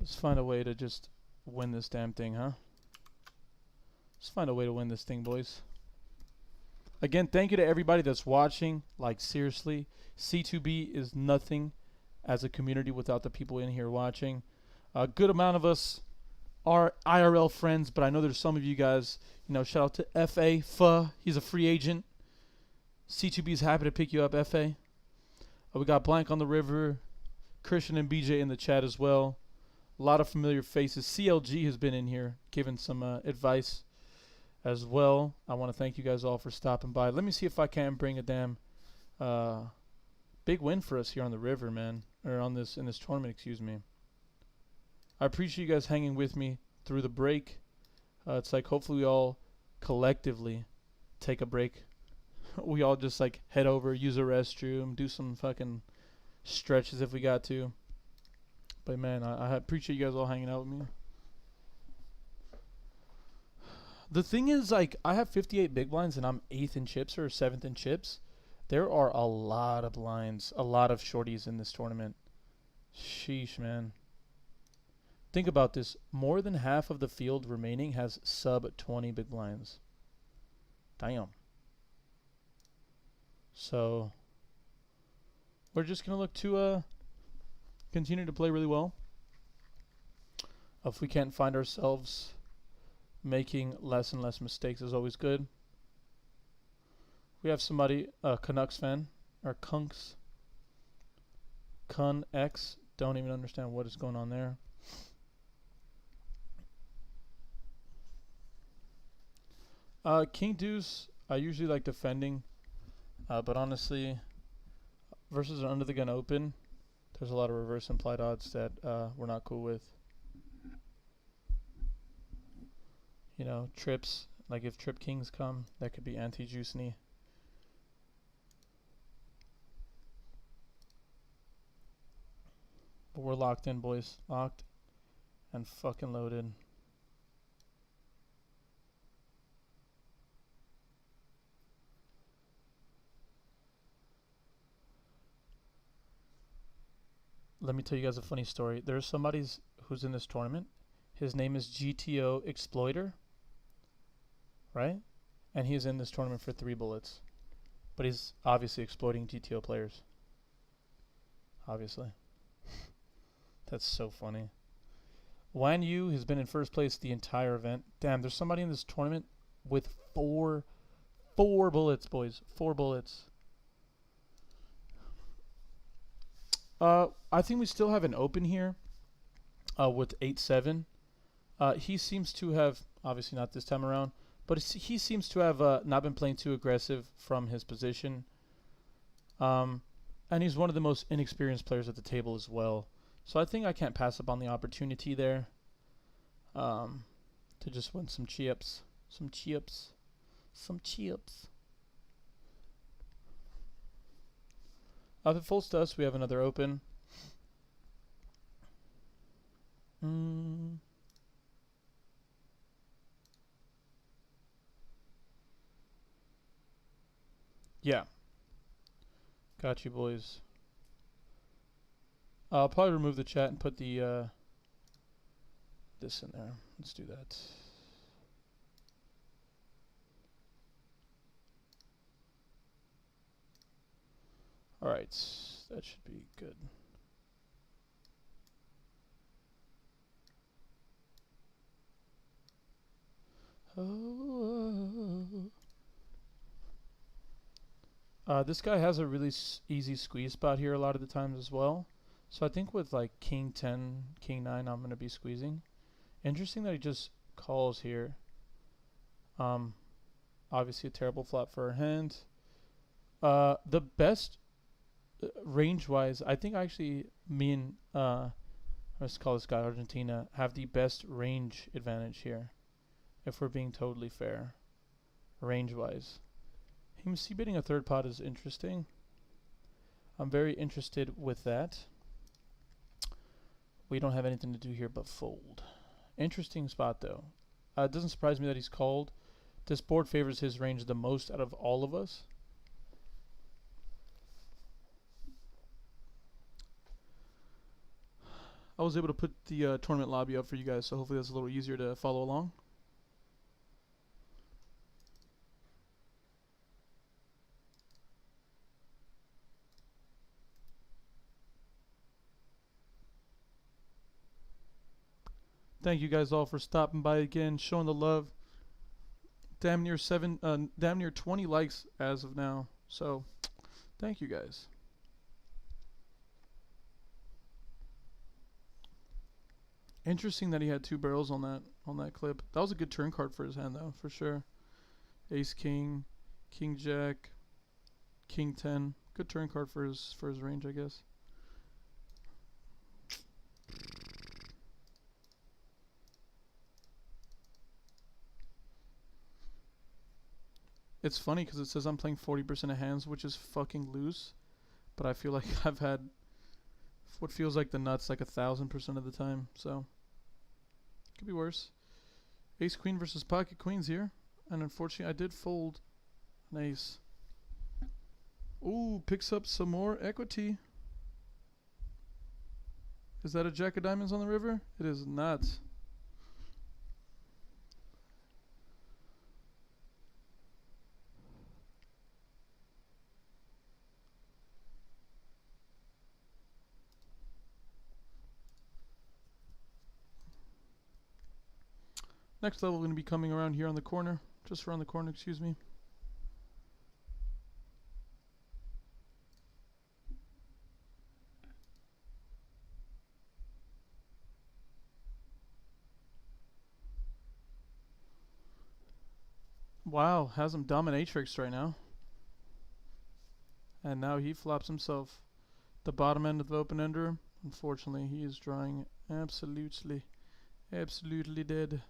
[SPEAKER 1] Let's find a way to just win this damn thing, huh? Let's find a way to win this thing, boys. Again, thank you to everybody that's watching. Like, seriously, C2B is nothing as a community without the people in here watching. A good amount of us are IRL friends, but I know there's some of you guys, you know, shout out to FA, Fuh. He's a free agent. C2B is happy to pick you up, FA. We got Blank on the River, Christian and BJ in the chat as well. A lot of familiar faces. CLG has been in here giving some advice as well. I want to thank you guys all for stopping by. Let me see if I can bring a damn big win for us here on the river, man. Or on this, in this tournament, excuse me. I appreciate you guys hanging with me through the break. It's like hopefully we all collectively take a break. We all just like head over, use a restroom, do some fucking stretches if we got to. But man, I appreciate you guys all hanging out with me. The thing is, like, I have 58 big blinds and I'm 8th in chips or 7th in chips. There are a lot of blinds, a lot of shorties in this tournament. Sheesh, man. Think about this. More than half of the field remaining has sub 20 big blinds. Damn. So, we're just going to look to continue to play really well. If we can't find ourselves making less and less mistakes is always good. We have somebody, a Canucks fan, or Kunks. Kun X. Don't even understand what is going on there. King Deuce, I usually like defending, but honestly, versus an under the gun open, there's a lot of reverse implied odds that we're not cool with. You know, trips, like if trip kings come, that could be anti-juiceny. But we're locked in, boys. Locked and fucking loaded. Let me tell you guys a funny story. There's somebody who's in this tournament. His name is GTO Exploiter. Right? And he's in this tournament for 3 bullets. But he's obviously exploiting GTO players. Obviously. That's so funny. Wan Yu has been in first place the entire event. Damn, there's somebody in this tournament with 4 bullets, boys. 4 bullets. I think we still have an open here with 8-7. He seems to have, obviously not this time around, but he seems to have not been playing too aggressive from his position. And he's one of the most inexperienced players at the table as well. So I think I can't pass up on the opportunity there to just win some chips. Some chips. Some chips. If it folds to us, we have another open. Yeah. Got you, boys. I'll probably remove the chat and put the this in there. Let's do that. All right, that should be good. This guy has a really easy squeeze spot here a lot of the times as well. So I think with like King 10, King 9, I'm going to be squeezing. Interesting that he just calls here. Obviously a terrible flop for our hand. The best range-wise, I think actually me and, let's call this guy Argentina, have the best range advantage here. If we're being totally fair. Range-wise. Him c-betting a third pot is interesting. I'm very interested with that. We don't have anything to do here but fold. Interesting spot though. It doesn't surprise me that he's called. This board favors his range the most out of all of us.
[SPEAKER 3] I was able to put the tournament lobby up for you guys, so hopefully that's a little easier to follow along. Thank you guys all for stopping by again, showing the love. Damn near 20 likes as of now. So, thank you guys. Interesting that he had 2 barrels on that clip. That was a good turn card for his hand though, for sure. Ace King, King Jack, King 10. Good turn card for his range, I guess. It's funny because it says I'm playing 40% of hands, which is fucking loose. But I feel like I've had what feels like the nuts like 1,000% of the time. So, could be worse. Ace Queen versus Pocket Queens here. And unfortunately, I did fold an ace. Ooh, picks up some more equity. Is that a Jack of Diamonds on the river? It is not. Next level going to be coming around here on the corner. Just around the corner, excuse me. Wow, has him dominatrix right now. And now he flops himself. The bottom end of the open ender. Unfortunately, he is drawing absolutely dead.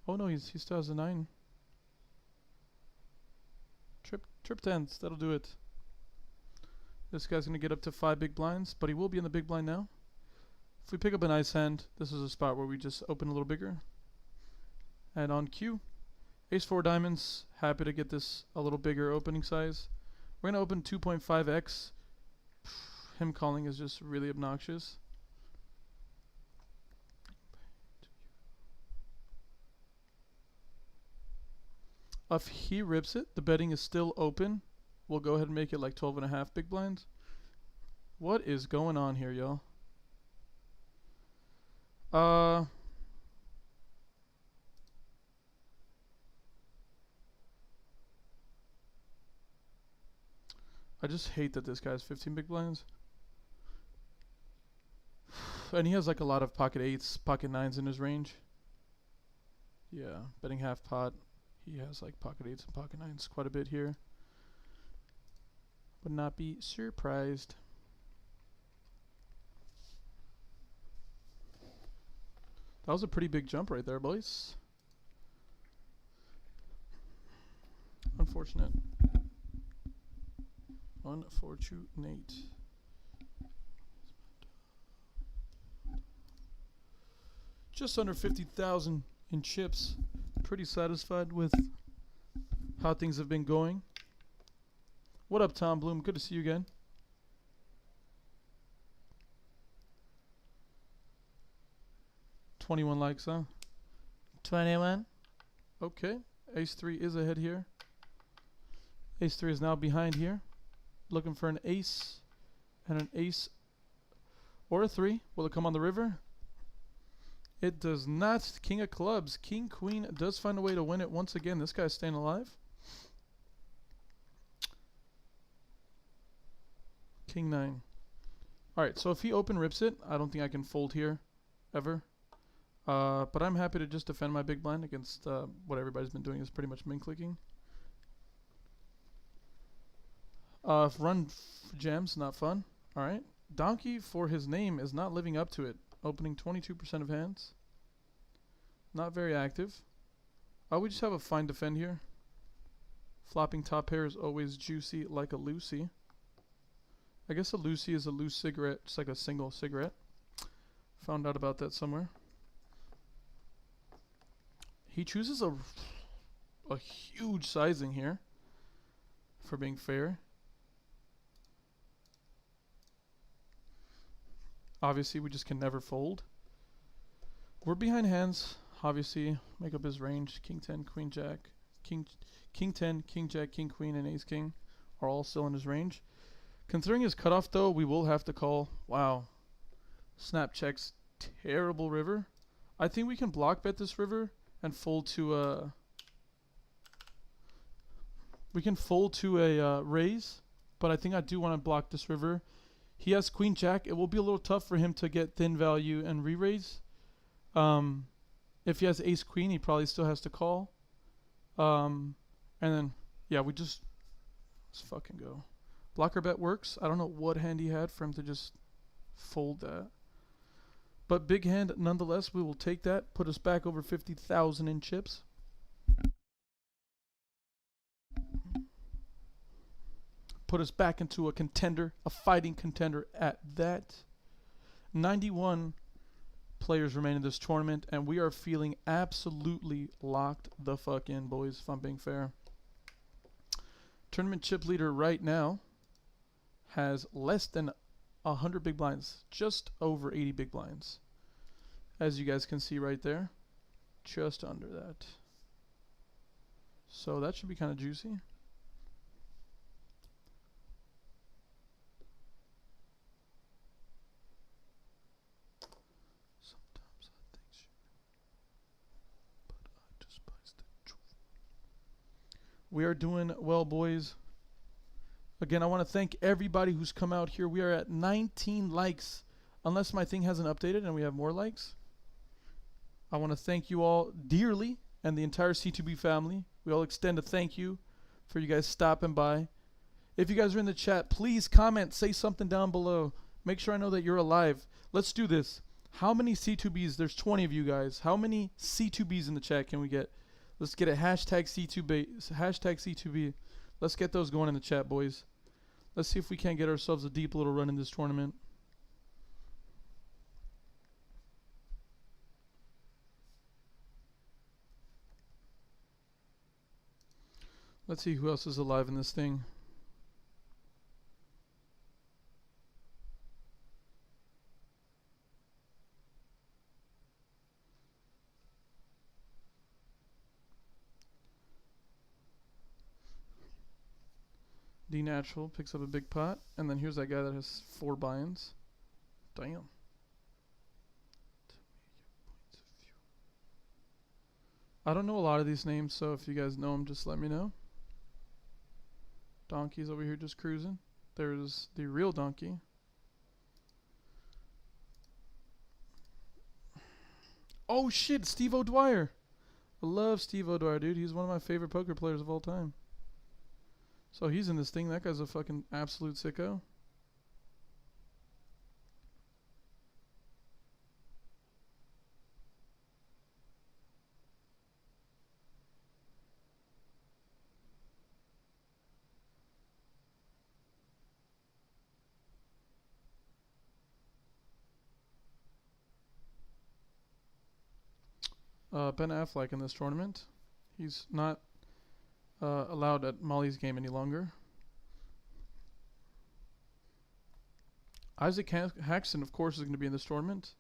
[SPEAKER 3] Oh no, he still has a 9. Trip tens, that'll do it. This guy's gonna get up to 5 big blinds, but he will be in the big blind now. If we pick up a nice hand, this is a spot where we just open a little bigger. And on cue, Ace 4 diamonds, happy to get this a little bigger opening size. We're gonna open 2.5x. Him calling is just really obnoxious. If he rips it, the betting is still open. We'll go ahead and make it like 12.5 big blinds. What is going on here, y'all? I just hate that this guy has 15 big blinds. And he has like a lot of pocket 8s, pocket 9s in his range. Yeah, betting half pot. He has like pocket 8s and pocket 9s quite a bit here. Would not be surprised. That was a pretty big jump right there, boys. Unfortunate. Unfortunate. Just under 50,000 in chips. Pretty satisfied with how things have been going. What up, Tom Bloom? Good to see you again. $21 likes, huh? 21. Okay. Ace 3 is ahead here. Ace 3 is now behind here. Looking for an ace and an ace or a 3. Will it come on the river? It does not. King of clubs. King Queen does find a way to win it once again. This guy's staying alive. King 9. Alright, so if he open rips it, I don't think I can fold here ever. But I'm happy to just defend my big blind against what everybody's been doing is pretty much min clicking. Run jams, not fun. Alright. Donkey for his name is not living up to it. Opening 22% of hands. Not very active. We just have a fine defend here. Flopping top pair is always juicy like a Lucy. I guess a Lucy is a loose cigarette, just like a single cigarette. Found out about that somewhere. He chooses a huge sizing here, for being fair. Obviously, we just can never fold. We're behind hands. Obviously, make up his range. King 10, Queen Jack, King 10, King Jack, King Queen, and Ace King are all still in his range. Considering his cutoff, though, we will have to call. Wow. Snap checks. Terrible river. I think we can block bet this river and fold to we can fold to a raise, but I think I do want to block this river. He has Queen Jack. It will be a little tough for him to get thin value and re-raise. If he has Ace Queen, he probably still has to call. And then, yeah, let's fucking go. Blocker bet works. I don't know what hand he had for him to just fold that. But big hand, nonetheless, we will take that. Put us back over 50,000 in chips. Put us back into a contender, a fighting contender at that. 91 players remain in this tournament, and we are feeling absolutely locked the fuck in, boys, if I'm being fair. Tournament chip leader right now has less than 100 big blinds, just over 80 big blinds. As you guys can see right there, just under that. So that should be kind of juicy. We are doing well, boys. Again, I want to thank everybody who's come out here. We are at 19 likes, unless my thing hasn't updated and we have more likes. I want to thank you all dearly and the entire C2B family. We all extend a thank you for you guys stopping by. If you guys are in the chat, please comment, say something down below. Make sure I know that you're alive. Let's do this. How many C2Bs? There's 20 of you guys. How many C2Bs in the chat can we get? Let's get a hashtag C2B. Let's get those going in the chat, boys. Let's see if we can't get ourselves a deep little run in this tournament. Let's see who else is alive in this thing. D Natural picks up a big pot, and then here's that guy that has 4 buy-ins. Damn. I don't know a lot of these names, so if you guys know them, just let me know. Donkey's over here just cruising. There's the real donkey. Oh shit, Steve O'Dwyer. I love Steve O'Dwyer, dude. He's one of my favorite poker players of all time. So he's in this thing. That guy's a fucking absolute sicko. Ben Affleck in this tournament. He's not allowed at Molly's game any longer. Isaac Haxton, of course, is going to be in this tournament.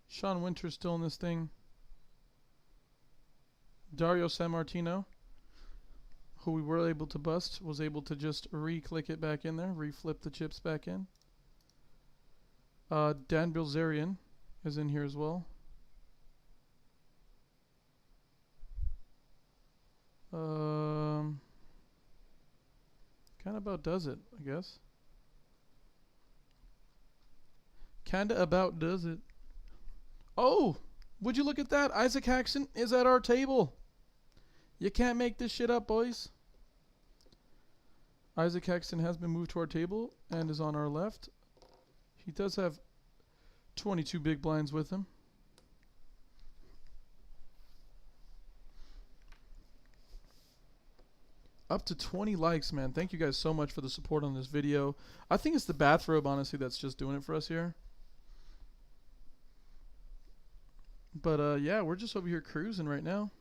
[SPEAKER 3] Sean Winter's still in this thing. Dario Sammartino, who we were able to bust, was able to just re-click it back in there, re-flip the chips back in. Dan Bilzerian is in here as well. Kind of about does it, I guess. Kinda about does it. Oh, would you look at that? Isaac Haxton is at our table. You can't make this shit up, boys. Isaac Haxton has been moved to our table and is on our left. He does have 22 big blinds with him. Up to 20 likes, man. Thank you guys so much for the support on this video. I think it's the bathrobe, honestly, that's just doing it for us here. But yeah, we're just over here cruising right now.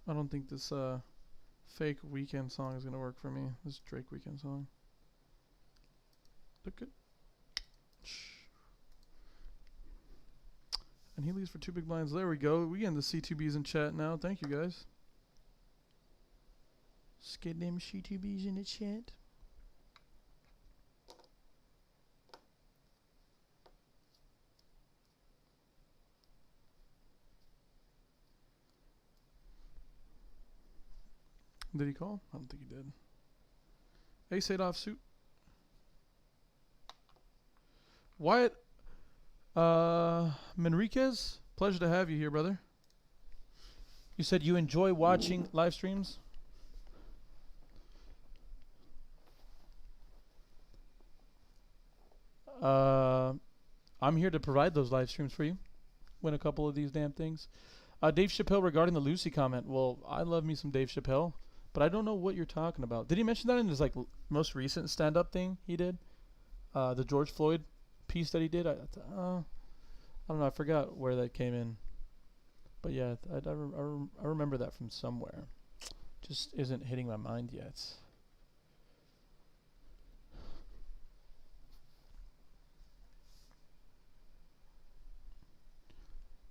[SPEAKER 3] I don't think this fake Weekend song is gonna work for me. This Drake Weekend song. Look good. And he leaves for 2 big blinds. There we go. We getting the C2Bs in chat now. Thank you guys. Let's get them C2Bs in the chat. Did he call? I don't think he did. Ace 8 offsuit. Wyatt Manriquez, pleasure to have you here, brother. You said you enjoy watching live streams? I'm here to provide those live streams for you. Win a couple of these damn things. Dave Chappelle regarding the Lucy comment. Well, I love me some Dave Chappelle, but I don't know what you're talking about. Did he mention that in his like most recent stand-up thing he did? The George Floyd piece that he did? I don't know. I forgot where that came in. But yeah, I remember that from somewhere. Just isn't hitting my mind yet.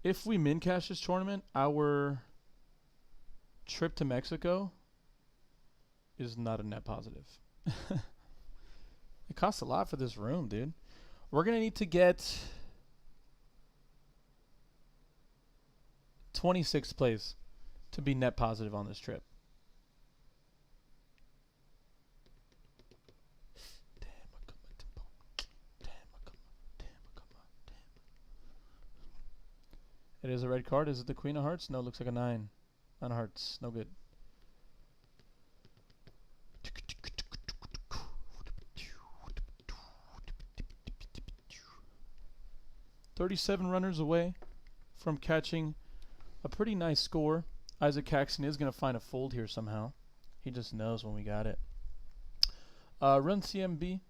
[SPEAKER 3] If we min cash this tournament, our trip to Mexico is not a net positive. It costs a lot for this room, dude. We're going to need to get 26th place to be net positive on this trip. It is a red card. Is it the Queen of Hearts? No, it looks like a 9. 9 of Hearts. No good. $37 runners away from catching a pretty nice score. Isaac Caxton is going to find a fold here somehow. He just knows when we got it. Run CMD.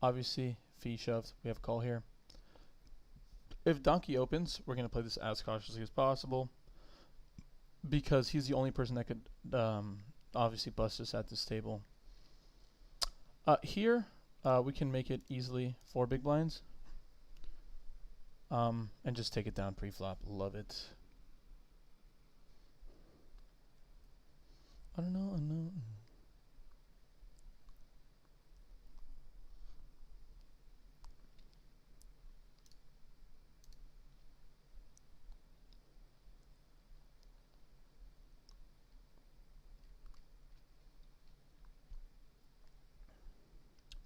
[SPEAKER 3] Obviously, fee shoved. We have a call here. If Donkey opens, we're going to play this as cautiously as possible because he's the only person that could obviously bust us at this table. Here, we can make it easily 4 big blinds and just take it down pre-flop. Love it. I don't know.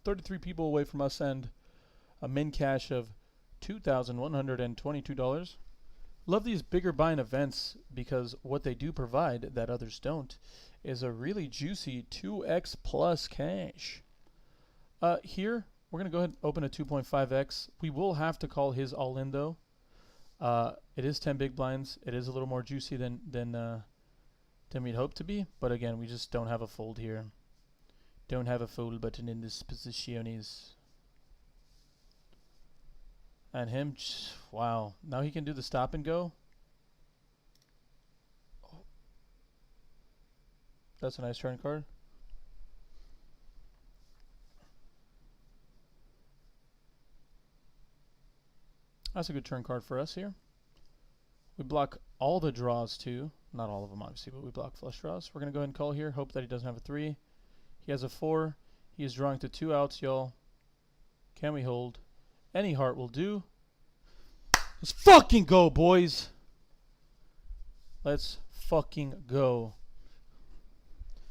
[SPEAKER 3] 33 people away from us and a min cash of $2,122. Love these bigger buying events because what they do provide that others don't is a really juicy 2x plus cash. Here, we're going to go ahead and open a 2.5x. We will have to call his all in though. It is 10 big blinds. It is a little more juicy than we'd hope to be. But again, we just don't have a fold here. Don't have a fold button in this position. And him, wow. Now he can do the stop and go. Oh. That's a nice turn card. That's a good turn card for us here. We block all the draws too. Not all of them obviously, but we block flush draws. We're going to go ahead and call here. Hope that he doesn't have a 3. He has a 4. He is drawing to 2 outs, y'all. Can we hold? Any heart will do. Let's fucking go, boys. Let's fucking go.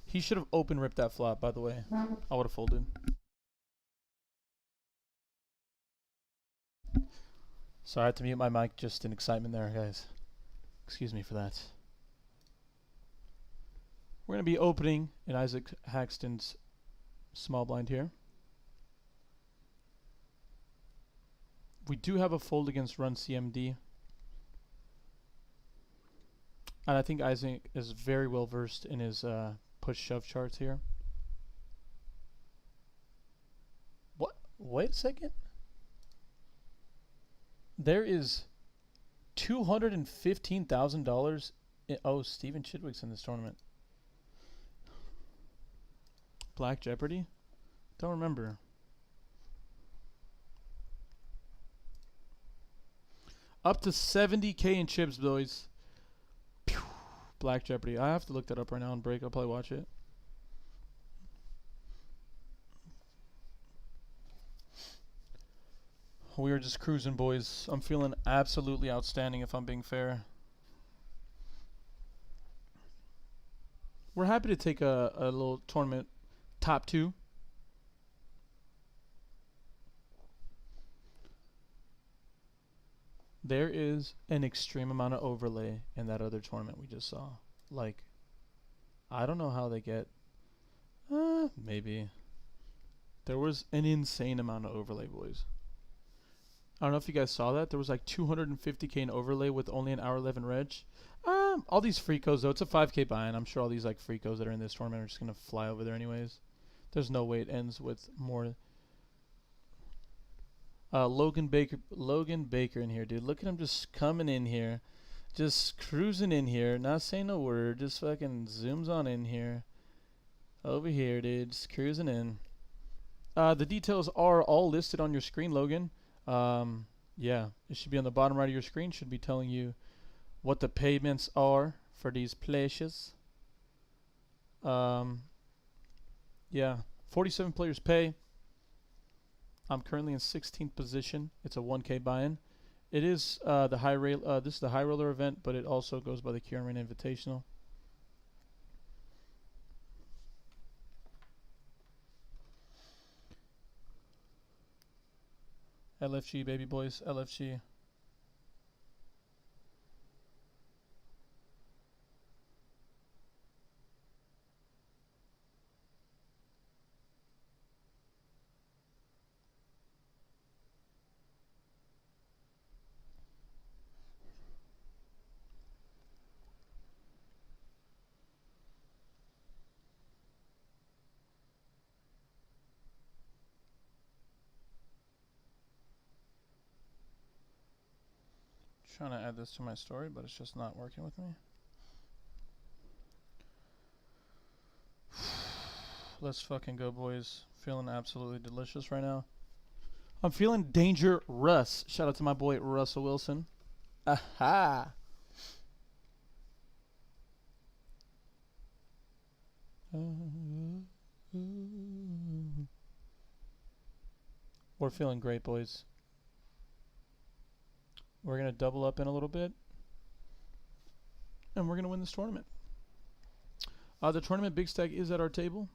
[SPEAKER 3] He should have open ripped that flop, by the way. I would have folded. So I had to mute my mic just in excitement there, guys. Excuse me for that. We're going to be opening in Isaac Haxton's small blind here. We do have a fold against Run CMD. And I think Isaac is very well versed in his push-shove charts here. What? Wait a second. There is $215,000. Oh, Steven Chidwick's in this tournament. Black Jeopardy? Don't remember. Up to 70K in chips, boys. Pew. Black Jeopardy. I have to look that up right now on break. I'll probably watch it. We are just cruising, boys. I'm feeling absolutely outstanding if I'm being fair. We're happy to take a little tournament top 2. There is an extreme amount of overlay in that other tournament we just saw. Like, I don't know how they get... maybe. There was an insane amount of overlay, boys. I don't know if you guys saw that. There was like 250K in overlay with only an hour 11 reg. All these free codes, though. It's a 5K buy-in. I'm sure all these like free codes that are in this tournament are just going to fly over there anyways. There's no way it ends with more... Logan Baker in here, dude. Look at him just coming in here. Just cruising in here. Not saying a word. Just fucking zooms on in here. Over here, dude. Just cruising in. The details are all listed on your screen, Logan. Yeah, it should be on the bottom right of your screen. Should be telling you what the payments are for these places. Yeah, 47 players pay. I'm currently in 16th position. It's a 1K buy-in. It is the high rail. This is the high roller event, but it also goes by the Kiran Invitational. LFG, baby boys. LFG. Trying to add this to my story, but it's just not working with me. Let's fucking go, boys. Feeling absolutely delicious right now. I'm feeling danger Russ. Shout out to my boy Russell Wilson. Aha! We're feeling great, boys. We're going to double up in a little bit. And we're going to win this tournament. The tournament big stack is at our table.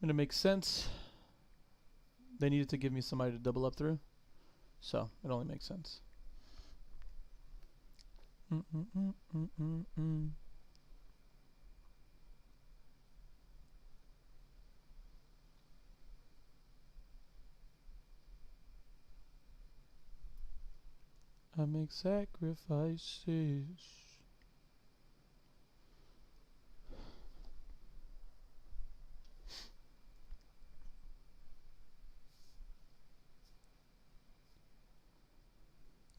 [SPEAKER 3] And it makes sense. They needed to give me somebody to double up through. So, it only makes sense. I make sacrifices.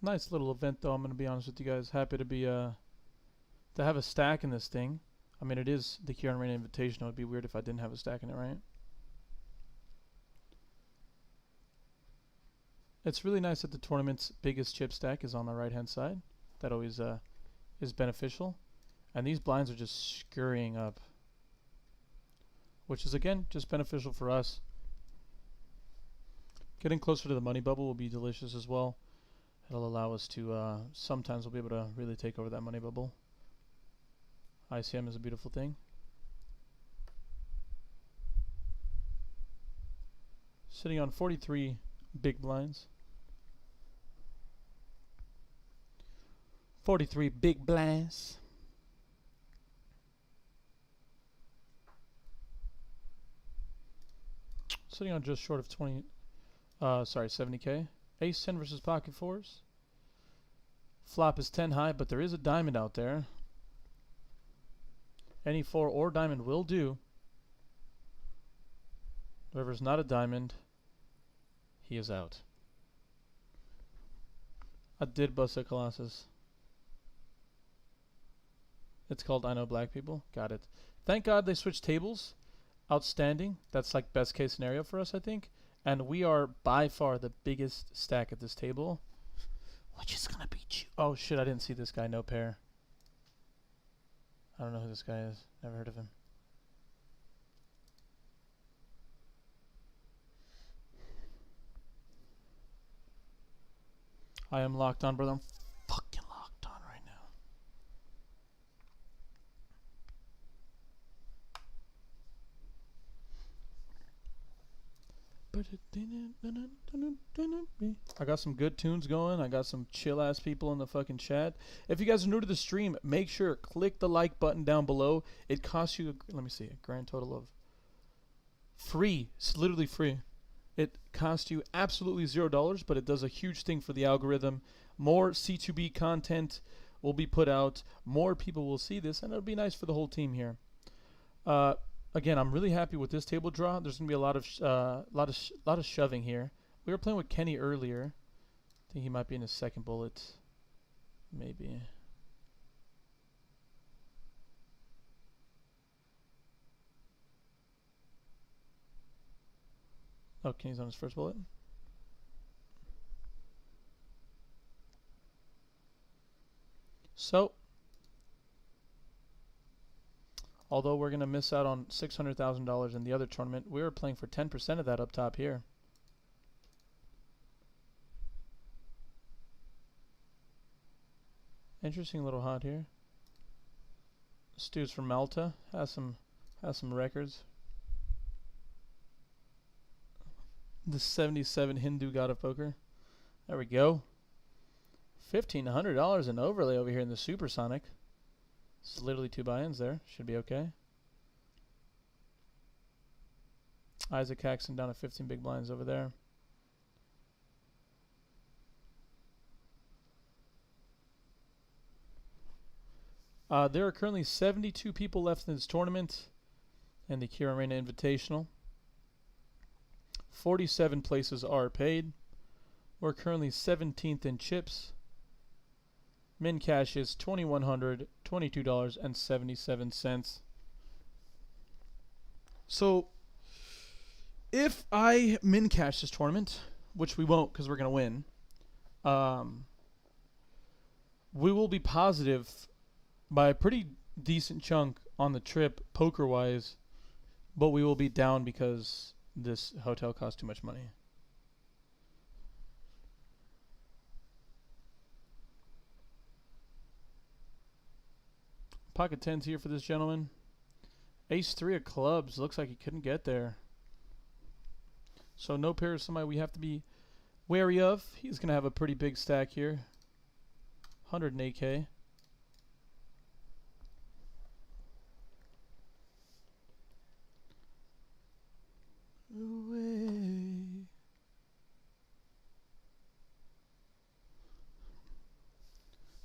[SPEAKER 3] Nice little event, though. I'm gonna be honest with you guys. Happy to be to have a stack in this thing. I mean, it is the Kiran Rain Invitational. It'd be weird if I didn't have a stack in it, right? It's really nice that the tournament's biggest chip stack is on the right-hand side. That always is beneficial. And these blinds are just scurrying up, which is, again, just beneficial for us. Getting closer to the money bubble will be delicious as well. It'll allow us to, sometimes we'll be able to really take over that money bubble. ICM is a beautiful thing. Sitting on 43 big blinds. 43 big blinds. Sitting on just short of 70k. Ace 10 versus pocket fours. Flop is 10 high, but there is a diamond out there. Any 4 or diamond will do. River's not a diamond. He is out. I did bust a Colossus. It's called I Know Black People. Got it. Thank God they switched tables. Outstanding. That's like best case scenario for us, I think. And we are by far the biggest stack at this table. Which is going to be... Oh, shit. I didn't see this guy. No pair. I don't know who this guy is. Never heard of him. I am locked on, brother. I'm fucking locked on right now. I got some good tunes going. I got some chill ass people in the fucking chat. If you guys are new to the stream, make sure click the like button down below. It costs you, let me see, a grand total of free. It's literally free. It costs you absolutely $0, but it does a huge thing for the algorithm. More C2B content will be put out. More people will see this, and it'll be nice for the whole team here. Again, I'm really happy with this table draw. There's gonna be a lot of shoving here. We were playing with Kenny earlier. I think he might be in his second bullet, maybe. Oh, Kenny's on his first bullet. So, although we're going to miss out on $600,000 in the other tournament, we are playing for 10% of that up top here. Interesting little hot here. This dude's from Malta, has some records. The 77 Hindu god of poker. There we go. $1,500 in overlay over here in the Supersonic. This is literally 2 buy-ins there. Should be okay. Isaac Caxton down to 15 big blinds over there. There are currently 72 people left in this tournament and the Kiran Arena Invitational. 47 places are paid. We're currently 17th in chips. Min cash is $2,122.77. So, if I min cash this tournament, which we won't because we're going to win, we will be positive by a pretty decent chunk on the trip, poker-wise, but we will be down because this hotel costs too much money. Pocket 10s here for this gentleman. Ace 3 of clubs. Looks like he couldn't get there. So no pair is somebody we have to be wary of. He's going to have a pretty big stack here. 108K. Away.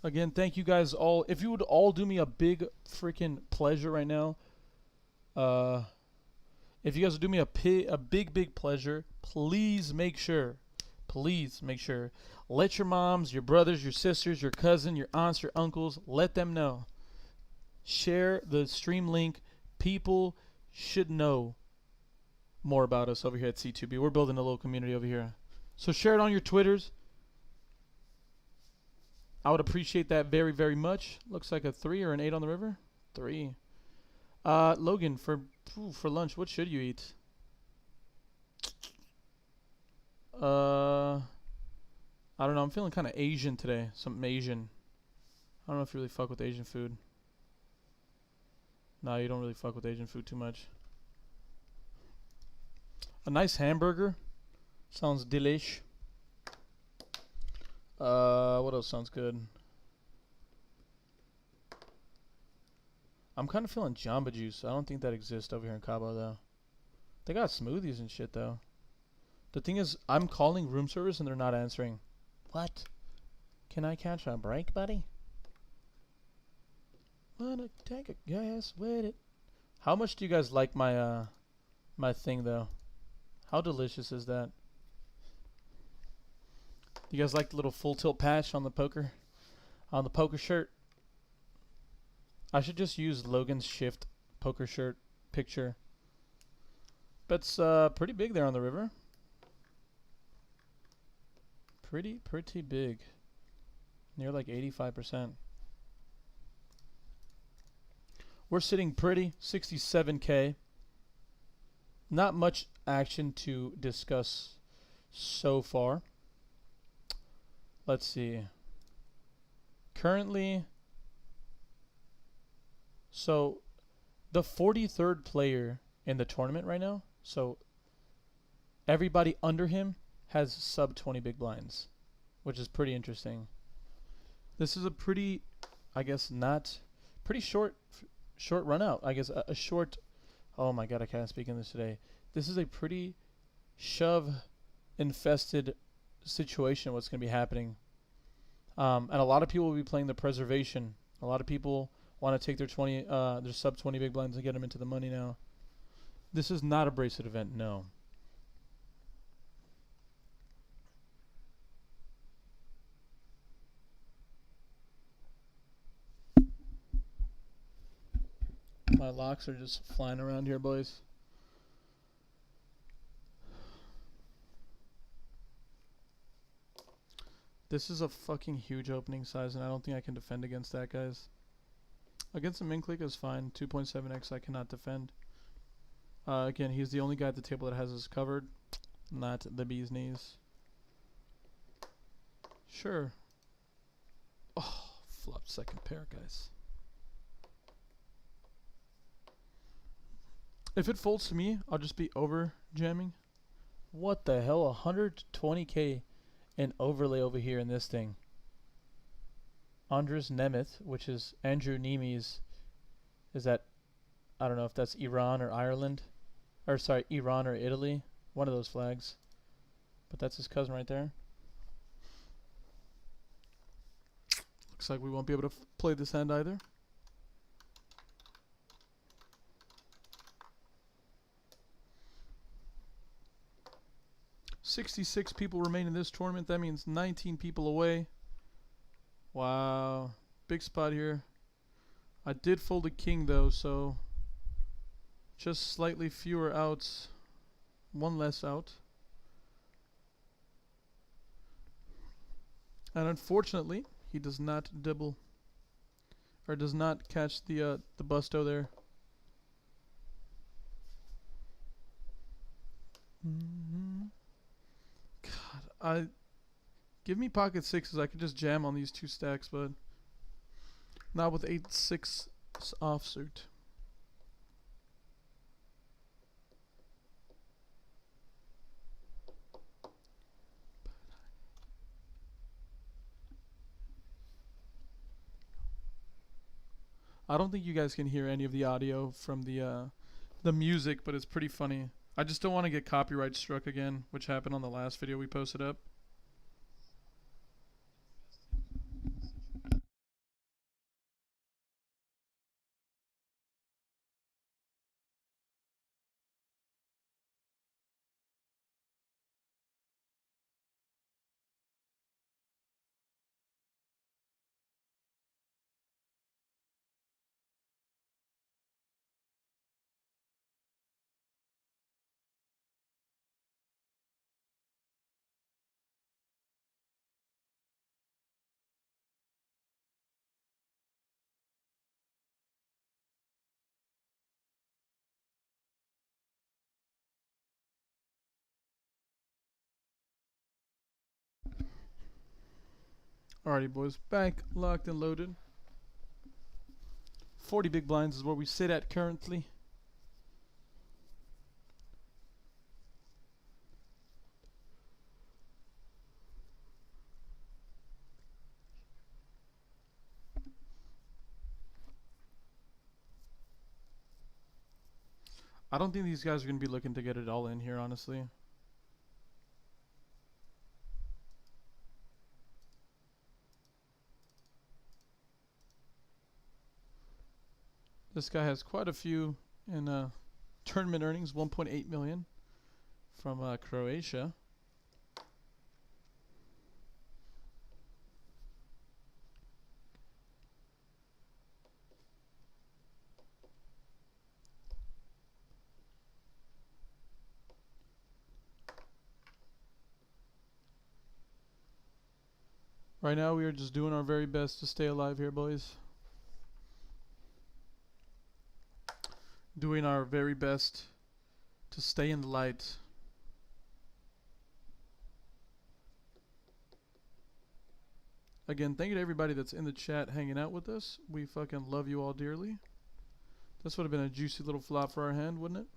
[SPEAKER 3] Again, thank you guys all. If you would all do me a big freaking pleasure right now, if you guys would do me a big pleasure, please make sure, let your moms, your brothers, your sisters, your cousin, your aunts, your uncles, let them know. Share the stream link. People should know more about us over here at C2B. We're building a little community over here. So share it on your Twitters. I would appreciate that very, very much. Looks like a 3 or an 8 on the river. 3. Logan, for lunch, what should you eat? I don't know. I'm feeling kind of Asian today. Something Asian. I don't know if you really fuck with Asian food. No, you don't really fuck with Asian food too much. A nice hamburger. Sounds delish. What else sounds good? I'm kind of feeling Jamba Juice. I don't think that exists over here in Cabo though. They got smoothies and shit though. The thing is, I'm calling room service and they're not answering. What? Can I catch a break, buddy? Wanna take a guess with it? How much do you guys like my my thing though? How delicious is that? You guys like the little full tilt patch on the poker shirt? I should just use Logan's shift poker shirt picture. But it's pretty big there on the river. Pretty big. Near like 85%. We're sitting pretty, 67K. Not much action to discuss so far. Let's see. Currently, so the 43rd player in the tournament right now, so everybody under him has sub 20 big blinds, which is pretty interesting. This is a pretty, I guess, not pretty short run out. I guess a short, oh my god, I can't speak English today. This is a pretty shove infested situation what's going to be happening. And a lot of people will be playing the preservation. A lot of people want to take their their sub 20 big blinds and get them into the money now. This is not a bracelet event, no. My locks are just flying around here, boys. This is a fucking huge opening size, and I don't think I can defend against that, guys. Against a min click is fine. 2.7x I cannot defend. Again, he's the only guy at the table that has us covered. Not the bee's knees. Sure. Oh, flop second pair, guys. If it folds to me, I'll just be over jamming. What the hell? 120k in overlay over here in this thing. Andres Nemeth, which is Andrew Neme's, is that, I don't know if that's Iran or Ireland. Or sorry, Iran or Italy. One of those flags. But that's his cousin right there. Looks like we won't be able to play this hand either. $66 people remain in this tournament. That means 19 people away. Wow. Big spot here. I did fold a king though, so just slightly fewer outs. One less out. And unfortunately, he does not dibble. Or does not catch the busto there. God, give me pocket sixes. I could just jam on these two stacks, but not with 8-6 offsuit. I don't think you guys can hear any of the audio from the music, but it's pretty funny. I just don't want to get copyright struck again, which happened on the last video we posted up. Alrighty, boys, back locked and loaded. 40 big blinds is where we sit at currently. I don't think these guys are going to be looking to get it all in here, honestly. This guy has quite a few in tournament earnings, 1.8 million from Croatia. Right now, we are just doing our very best to stay alive here, boys. Doing our very best to stay in the light. Again, thank you to everybody that's in the chat hanging out with us. We fucking love you all dearly. This would have been a juicy little flop for our hand, wouldn't it?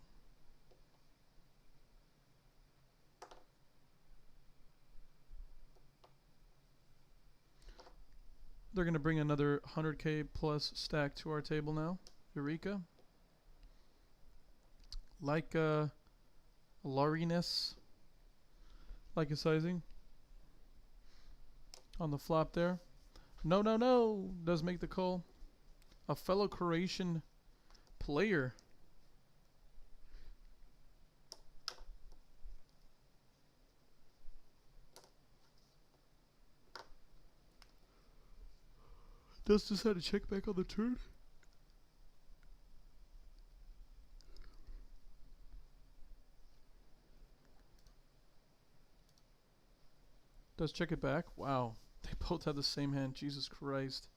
[SPEAKER 3] They're going to bring another 100k plus stack to our table now. Eureka. Like Lariness. Like a sizing. On the flop there. No, no, no. Does make the call. A fellow Croatian player. Does decide to check back on the turn. Does check it back. Wow. They both had the same hand. Jesus Christ.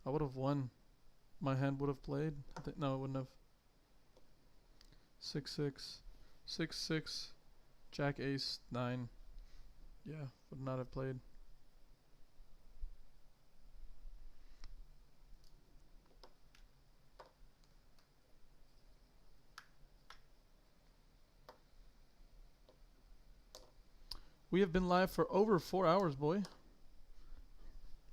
[SPEAKER 3] I would have won. My hand would have played. No, it wouldn't have. 6-6. 6-6. Jack Ace 9. Yeah, would not have played. We have been live for over 4 hours, boy.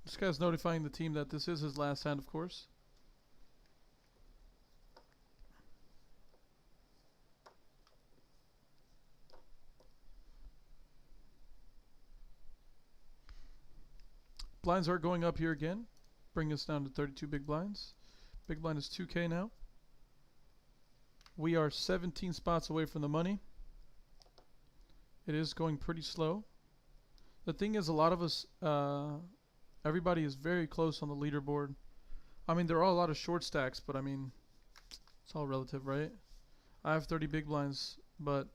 [SPEAKER 3] This guy's notifying the team that this is his last hand, of course. Blinds are going up here again. Bring us down to 32 big blinds. Big blind is 2K now. We are 17 spots away from the money. It is going pretty slow. The thing is, a lot of us, everybody is very close on the leaderboard. I mean, there are a lot of short stacks, but I mean, it's all relative, right? I have 30 big blinds, but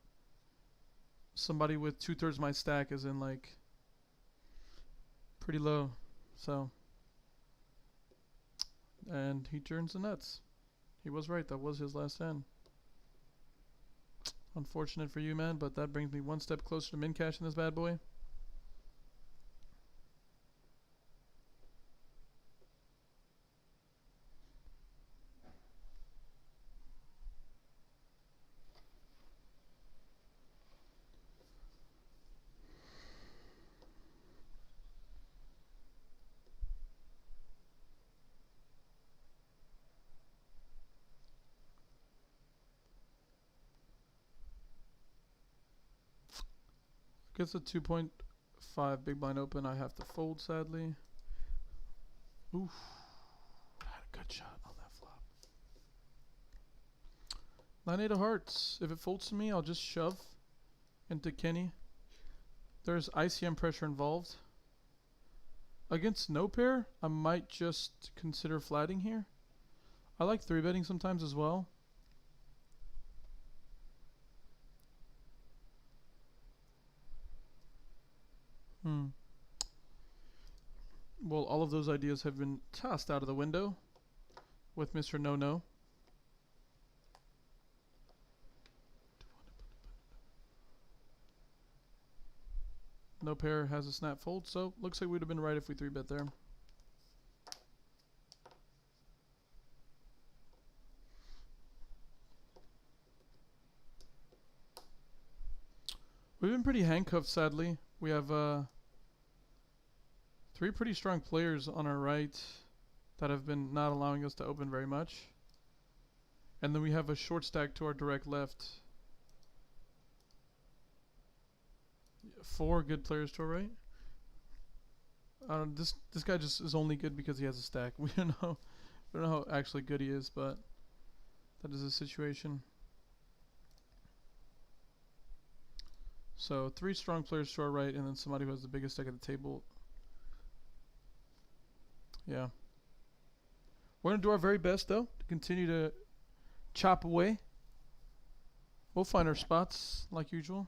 [SPEAKER 3] somebody with 2/3 my stack is in like pretty low. So, and he turns the nuts. He was right. That was his last hand. Unfortunate for you, man, but that brings me one step closer to min cash in this bad boy. Gets a 2.5 big blind open. I have to fold, sadly. Oof. I had a good shot on that flop. 9-8 of hearts. If it folds to me, I'll just shove into Kenny. There's ICM pressure involved. Against no pair, I might just consider flatting here. I like 3-betting sometimes as well. Well, all of those ideas have been tossed out of the window with Mr. No-No. No pair has a snap fold, so looks like we'd have been right if we 3-bet there. We've been pretty handcuffed, sadly. We have 3 pretty strong players on our right that have been not allowing us to open very much. And then we have a short stack to our direct left. 4 good players to our right. This guy just is only good because he has a stack. We don't know how actually good he is, but that is the situation. So 3 strong players to our right, and then somebody who has the biggest stack at the table. Yeah. We're gonna do our very best though to continue to chop away. We'll find our spots like usual.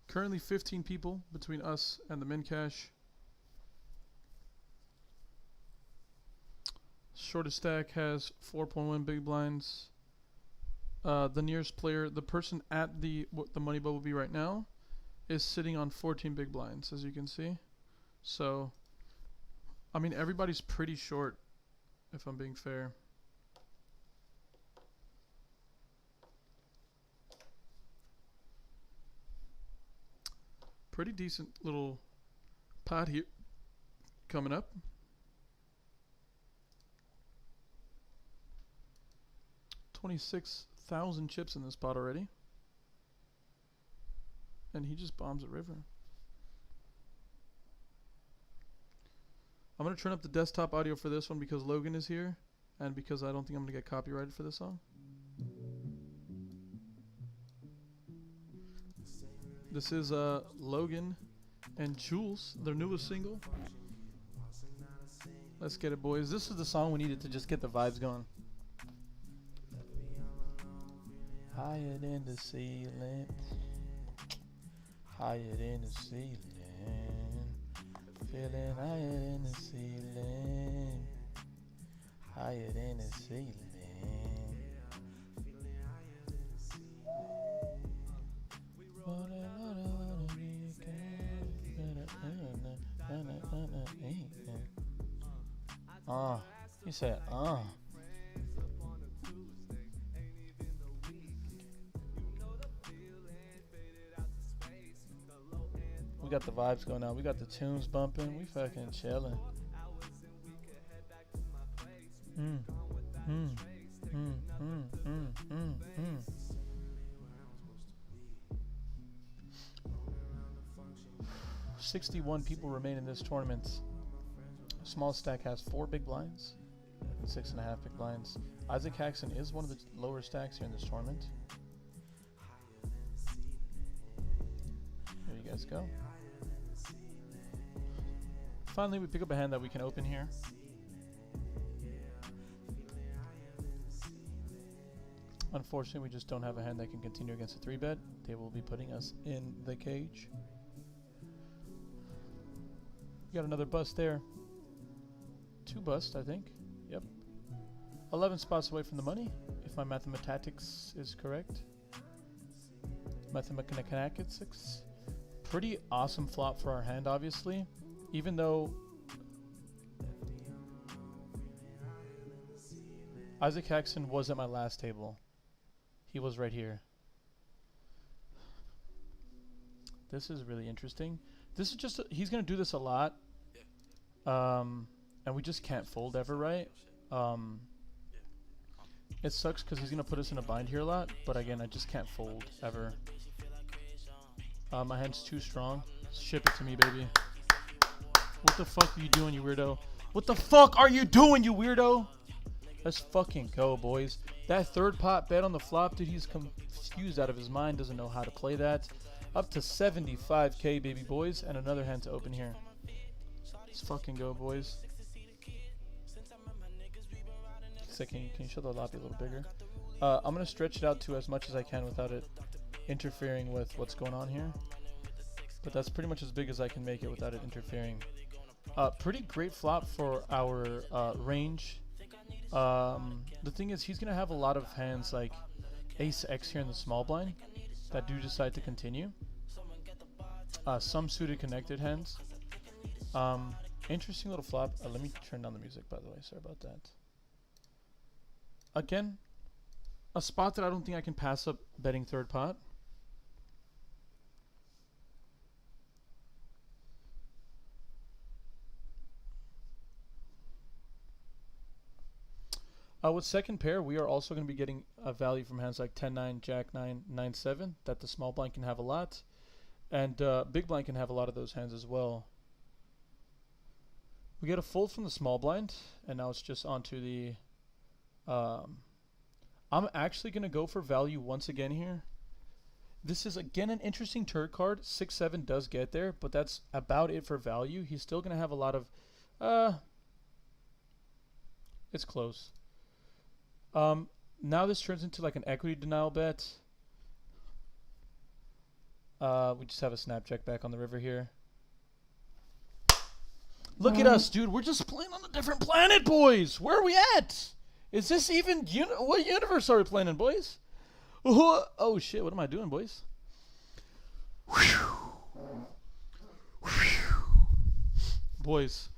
[SPEAKER 3] Currently 15 people between us and the min cash. Shortest stack has 4.1 big blinds. The nearest player, the person at what the money boat will be right now, is sitting on 14 big blinds, as you can see. So, I mean, everybody's pretty short, if I'm being fair. Pretty decent little pot here coming up. $26,000 chips in this pot already. And he just bombs a river. I'm going to turn up the desktop audio for this one because Logan is here and because I don't think I'm going to get copyrighted for this song. This is Logan and Jules, their newest single. Let's get it, boys. This is the song we needed to just get the vibes going. Higher than the ceiling, higher than the ceiling, feeling higher than the ceiling, higher than the ceiling. He said, We got the vibes going on. We got the tunes bumping. We fucking chilling. 61 people remain in this tournament. Small stack has 4 big blinds and 6.5 big blinds. Isaac Haxon is one of the lower stacks here in this tournament. There you guys go. Finally, we pick up a hand that we can open here. Unfortunately, we just don't have a hand that can continue against a 3-bet. They will be putting us in the cage. Got another bust there. 2 busts, I think. Yep. 11 spots away from the money, if my mathematics is correct. Mathematics. Pretty awesome flop for our hand, obviously. Even though Isaac Haxon was at my last table. He was right here. This is really interesting. This is just, he's going to do this a lot. And we just can't fold ever, right? It sucks because he's going to put us in a bind here a lot. But again, I just can't fold ever. My hand's too strong. Ship it to me, baby. What the fuck are you doing, you weirdo? What the fuck are you doing, you weirdo? Let's fucking go, boys. That third pot bet on the flop, dude, he's confused out of his mind. Doesn't know how to play that. Up to 75k, baby boys. And another hand to open here. Let's fucking go, boys. Can you show the lobby a little bigger? I'm going to stretch it out to as much as I can without it interfering with what's going on here. But that's pretty much as big as I can make it without it interfering. Pretty great flop for our range. The thing is, he's going to have a lot of hands like Ace X here in the small blind that do decide to continue. Some suited connected hands. Interesting little flop. Let me turn down the music, by the way. Sorry about that. Again, a spot that I don't think I can pass up betting third pot. With second pair, we are also going to be getting a value from hands like 10-9, Jack-9, 9-7, that the small blind can have a lot. And big blind can have a lot of those hands as well. We get a fold from the small blind, and now it's just onto the... I'm actually going to go for value once again here. This is, again, an interesting turret card. 6-7 does get there, but that's about it for value. He's still going to have a lot of... it's close. Now this turns into like an equity denial bet. We just have a snapjack back on the river here. Look at us, dude. We're just playing on a different planet, boys. Where are we at? Is this even... what universe are we playing in, boys? Oh, shit. What am I doing, boys? Boys.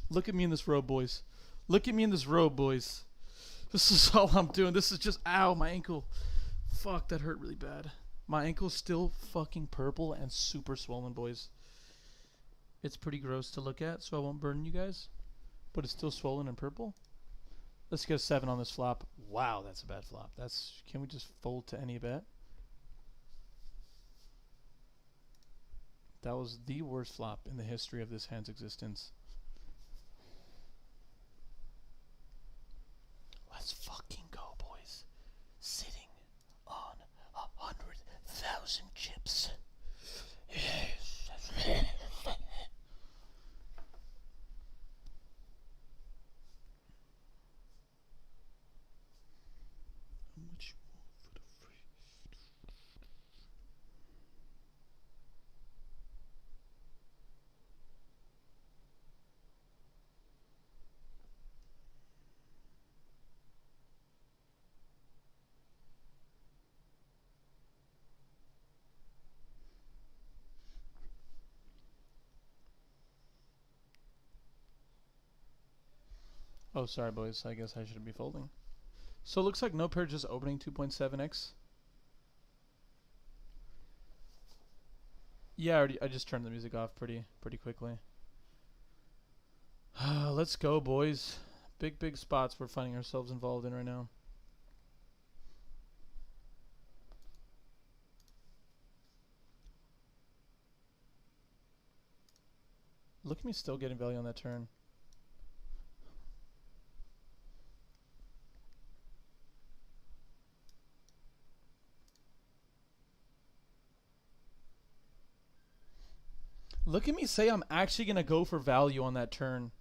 [SPEAKER 3] Look at me in this robe, boys. Look at me in this robe, boys. This is all I'm doing. This is just... Ow, my ankle. Fuck, that hurt really bad. My ankle's still fucking purple and super swollen, boys. It's pretty gross to look at, so I won't burn you guys. But it's still swollen and purple. Let's get a 7 on this flop. Wow, that's a bad flop. Can we just fold to any bet? That was the worst flop in the history of this hand's existence. Let's fucking go, boys. Sitting on 100,000 chips. Yes. Oh, sorry, boys. I guess I shouldn't be folding. So it looks like no pair just opening 2.7x. Yeah, I just turned the music off pretty quickly. Let's go, boys. Big spots we're finding ourselves involved in right now. Look at me still getting value on that turn. Look at me say I'm actually going to go for value on that turn.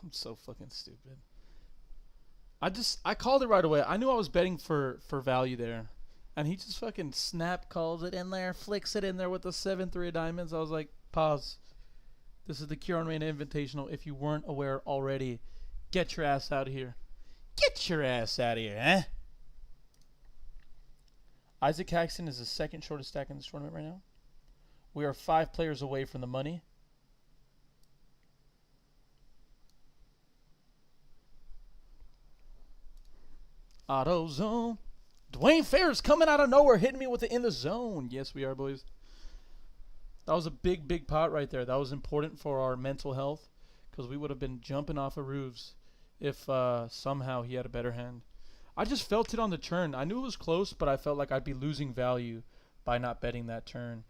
[SPEAKER 3] I'm so fucking stupid. I called it right away. I knew I was betting for value there. And he just fucking snap calls it in there, flicks it in there with the 7-3 of diamonds. I was like, pause. This is the Kiran Rain Invitational. If you weren't aware already, get your ass out of here. Get your ass out of here, eh? Isaac Caxton is the second shortest stack in this tournament right now. We are 5 players away from the money. Auto zone. Dwayne Ferris coming out of nowhere, hitting me with it in the zone. Yes, we are, boys. That was a big pot right there. That was important for our mental health because we would have been jumping off of roofs if somehow he had a better hand. I just felt it on the turn. I knew it was close, but I felt like I'd be losing value by not betting that turn.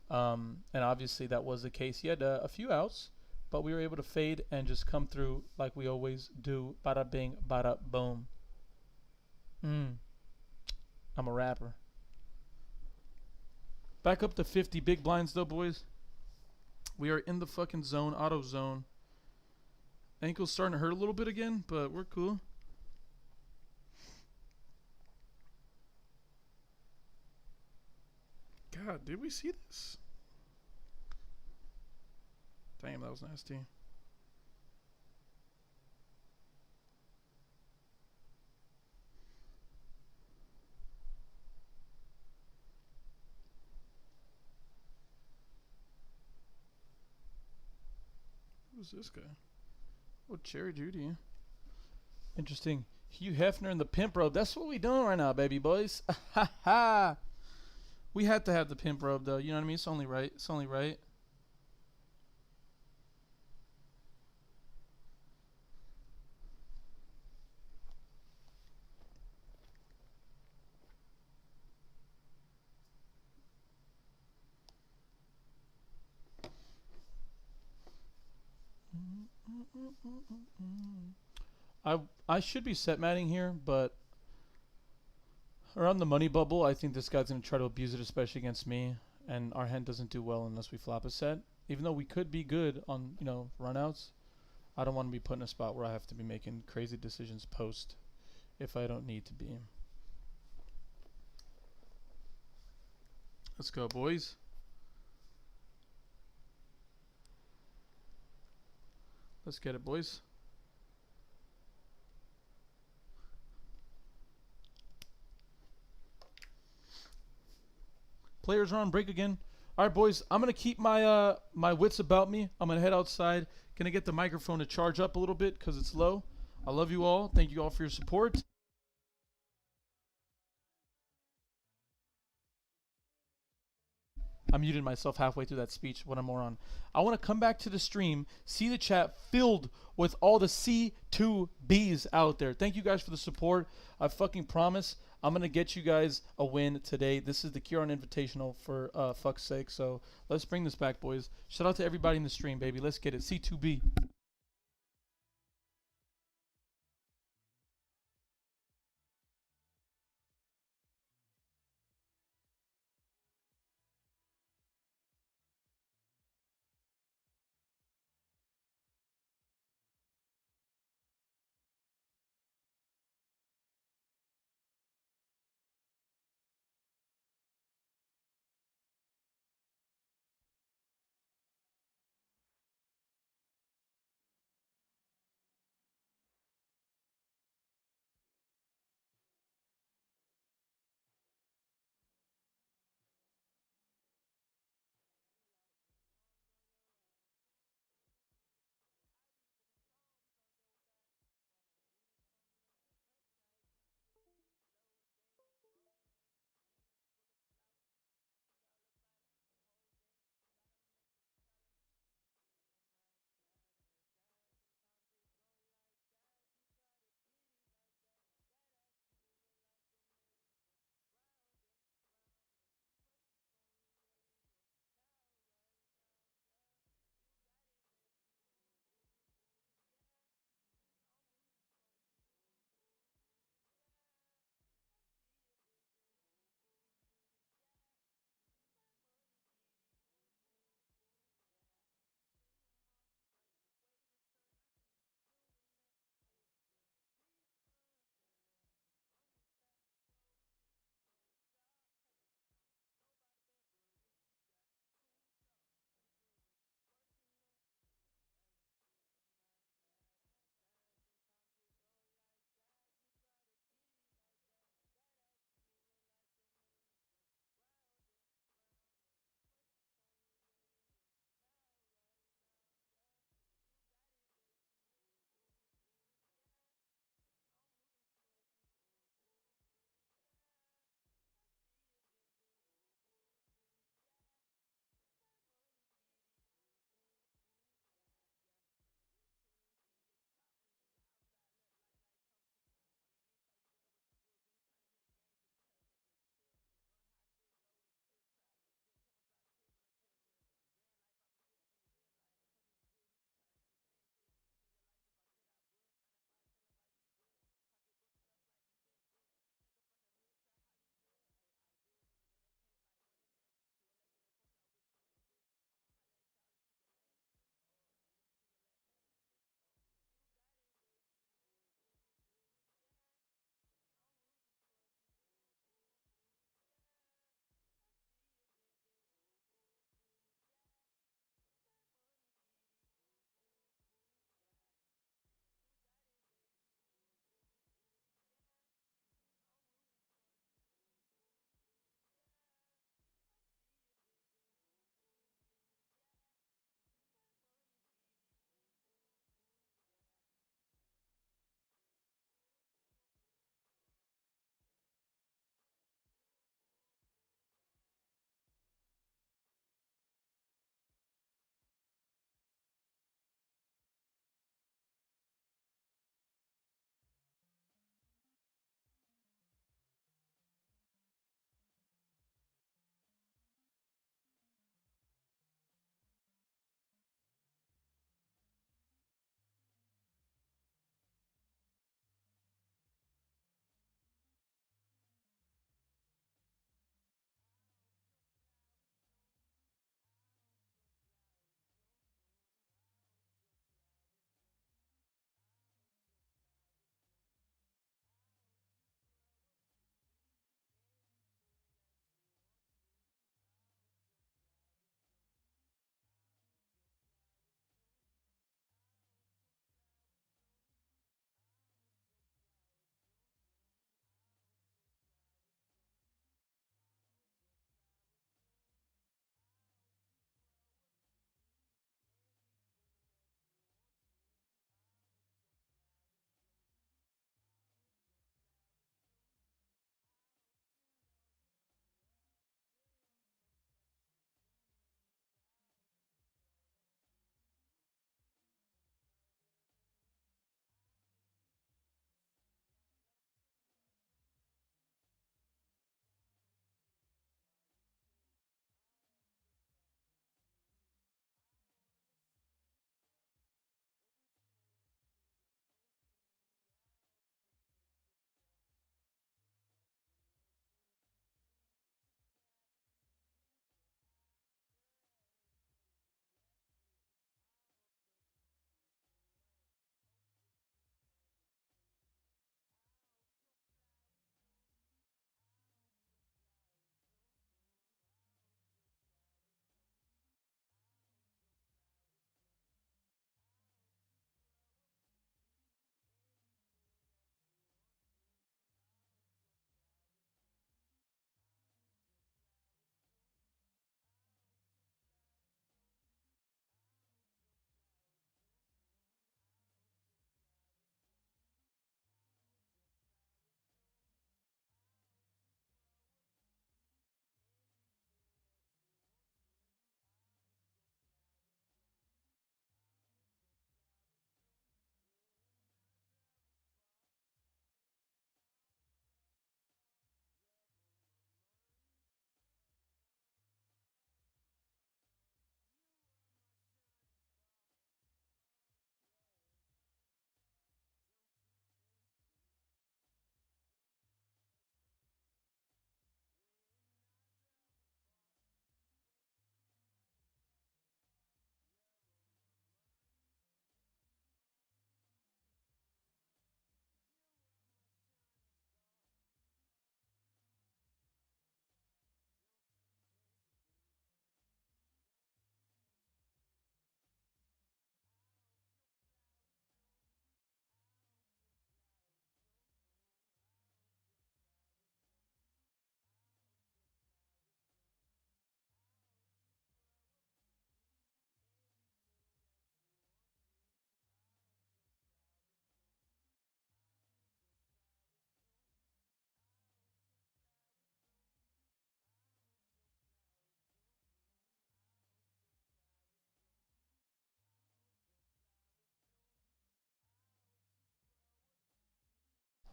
[SPEAKER 3] And obviously that was the case. He had a few outs, but we were able to fade and just come through like we always do. Bada bing, bada boom. I'm a rapper. Back up to 50 big blinds though, boys. We are in the fucking zone, auto zone. Ankle's starting to hurt a little bit again, but we're cool. God, did we see this? Damn, that was nasty. Who's this guy? Oh, Cherry Judy. Interesting. Hugh Hefner and the pimp robe. That's what we doing right now, baby boys. Ha ha. We had to have the pimp robe, though. You know what I mean? It's only right. It's only right. I should be set matting here, but around the money bubble, I think this guy's going to try to abuse it, especially against me. And our hand doesn't do well unless we flop a set. Even though we could be good on, runouts, I don't want to be put in a spot where I have to be making crazy decisions post if I don't need to be. Let's go, boys. Let's get it, boys. Players are on break again. All right, boys. I'm gonna keep my my wits about me. I'm gonna head outside. Gonna get the microphone to charge up a little bit because it's low. I love you all. Thank you all for your support. I muted myself halfway through that speech. What a moron. I want to come back to the stream, see the chat filled with all the C2Bs out there. Thank you guys for the support. I fucking promise I'm going to get you guys a win today. This is the Kiran Invitational for fuck's sake. So let's bring this back, boys. Shout out to everybody in the stream, baby. Let's get it. C2B.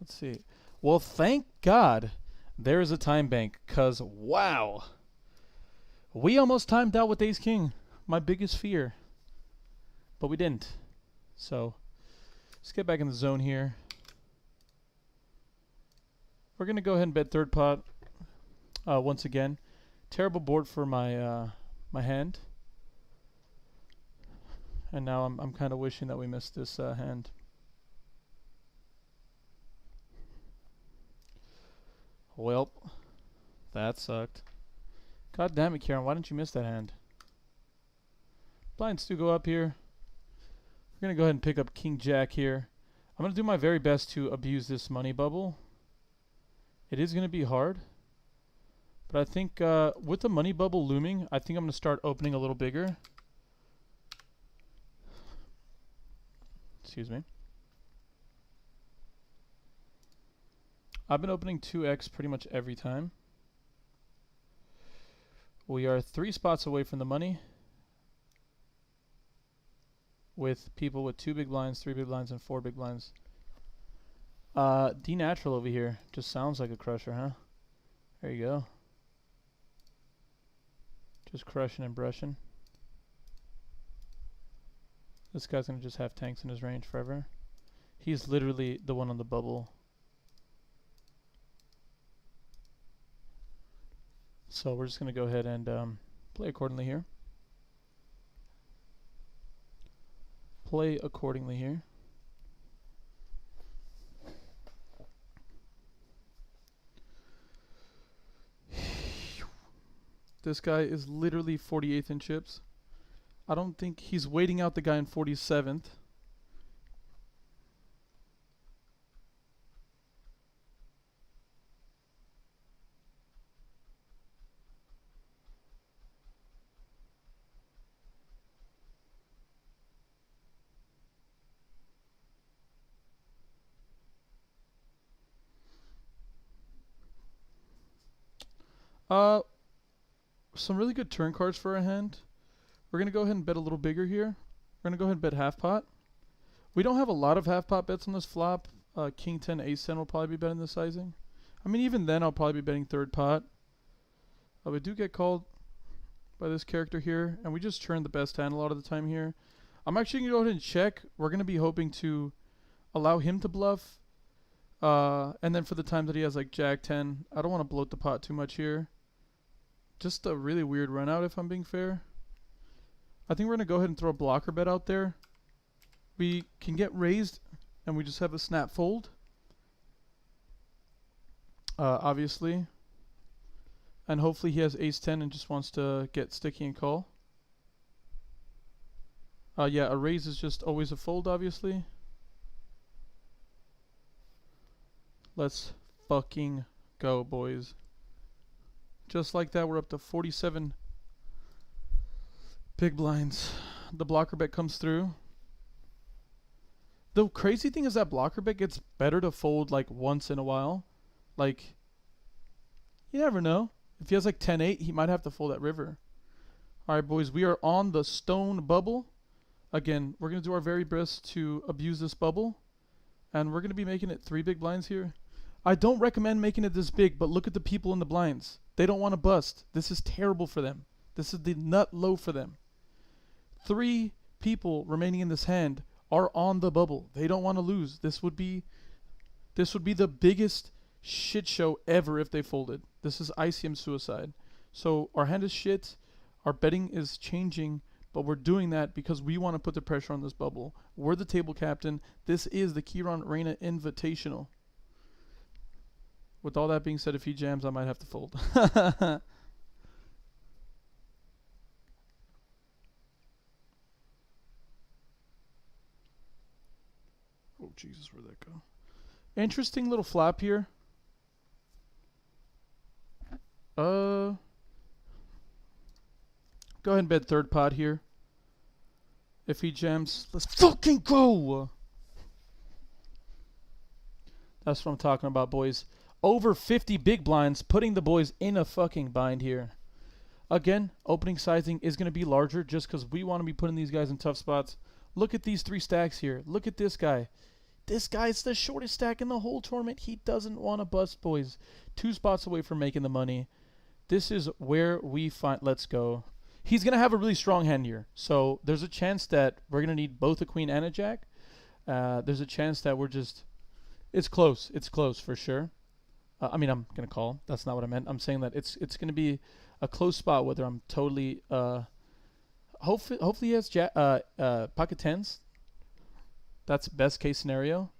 [SPEAKER 3] Let's see. Well, thank God there is a time bank, because, wow. We almost timed out with Ace King. My biggest fear. But we didn't. So, let's get back in the zone here. We're going to go ahead and bet third pot once again. Terrible board for my my hand. And now I'm kind of wishing that we missed this hand. Well, that sucked. God damn it, Kiran. Why didn't you miss that hand? Blinds do go up here. We're going to go ahead and pick up King Jack here. I'm going to do my very best to abuse this money bubble. It is going to be hard. But I think with the money bubble looming, I think I'm going to start opening a little bigger. Excuse me. I've been opening 2x pretty much every time. We are 3 spots away from the money, with people with 2 big blinds, 3 big blinds, and 4 big blinds. D natural over here. Just sounds like a crusher, huh? There you go. Just crushing and brushing. This guy's going to just have tanks in his range forever. He's literally the one on the bubble. So we're just going to go ahead and play accordingly here. Play accordingly here. This guy is literally 48th in chips. I don't think he's waiting out the guy in 47th. Some really good turn cards for our hand. We're going to go ahead and bet a little bigger here. We're going to go ahead and bet half pot. We don't have a lot of half pot bets on this flop. King 10, Ace 10 will probably be betting the sizing. I mean, even then, I'll probably be betting third pot. We do get called by this character here, and we just turn the best hand a lot of the time here. I'm actually going to go ahead and check. We're going to be hoping to allow him to bluff. And then for the time that he has like Jack 10, I don't want to bloat the pot too much here. Just a really weird run out if I'm being fair. I think we're going to go ahead and throw a blocker bet out there. We can get raised and we just have a snap fold. Obviously. And hopefully he has ace 10 and just wants to get sticky and call. Yeah, a raise is just always a fold, obviously. Let's fucking go, boys. Just like that, we're up to 47 big blinds. The blocker bet comes through. The crazy thing is that blocker bet gets better to fold like once in a while. Like, you never know. If he has like 10-8, he might have to fold that river. Alright, boys, we are on the stone bubble. Again, we're going to do our very best to abuse this bubble. And we're going to be making it 3 big blinds here. I don't recommend making it this big, but look at the people in the blinds. They don't want to bust. This is terrible for them. This is the nut low for them. 3 people remaining in this hand are on the bubble. They don't want to lose. This would be the biggest shit show ever if they folded. This is ICM suicide. So our hand is shit. Our betting is changing, but we're doing that because we want to put the pressure on this bubble. We're the table captain. This is the Kiran Reina Invitational. With all that being said, if he jams, I might have to fold. Oh, Jesus, where'd that go? Interesting little flop here. Go ahead and bet third pot here. If he jams, let's fucking go! That's what I'm talking about, boys. Over 50 big blinds, putting the boys in a fucking bind here. Again, opening sizing is going to be larger just because we want to be putting these guys in tough spots. Look at these 3 stacks here. Look at this guy. This guy's the shortest stack in the whole tournament. He doesn't want to bust, boys. 2 spots away from making the money. This is where we find. Let's go. He's going to have a really strong hand here. So there's a chance that we're going to need both a queen and a jack. There's a chance that we're just. It's close. It's close for sure. I mean, I'm going to call. That's not what I meant. I'm saying that it's going to be a close spot whether I'm totally. Hopefully he has pocket tens. That's best case scenario.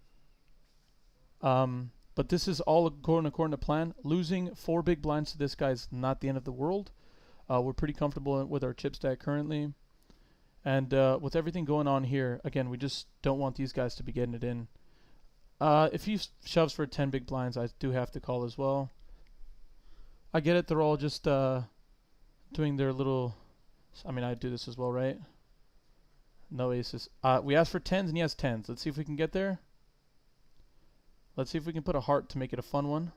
[SPEAKER 3] But this is all according to plan. Losing 4 big blinds to this guy is not the end of the world. We're pretty comfortable with our chip stack currently. And with everything going on here, again, we just don't want these guys to be getting it in. If he shoves for 10 big blinds, I do have to call as well. I get it. They're all just doing their little... I mean, I do this as well, right? No aces. We asked for 10s, and he has 10s. Let's see if we can get there. Let's see if we can put a heart to make it a fun one.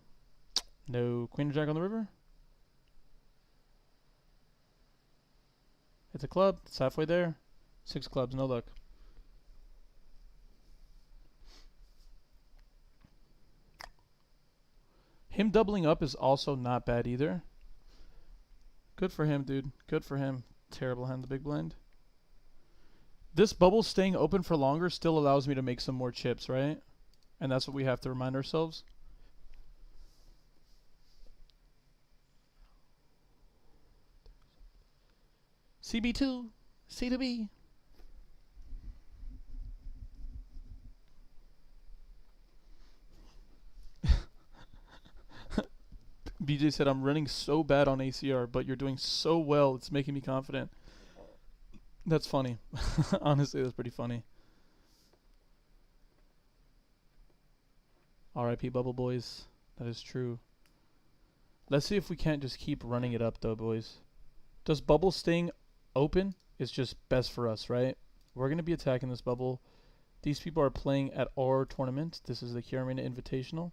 [SPEAKER 3] No queen or jack on the river. It's a club. It's halfway there. 6 clubs. No luck. Him doubling up is also not bad either. Good for him, dude. Good for him. Terrible hand, the big blind. This bubble staying open for longer still allows me to make some more chips, right? And that's what we have to remind ourselves. CB2, C to B. BJ said, I'm running so bad on ACR, but you're doing so well, it's making me confident. That's funny. Honestly, that's pretty funny. RIP Bubble Boys. That is true. Let's see if we can't just keep running it up, though, boys. Does bubble staying open is just best for us, right? We're going to be attacking this bubble. These people are playing at our tournament. This is the Kiran Invitational.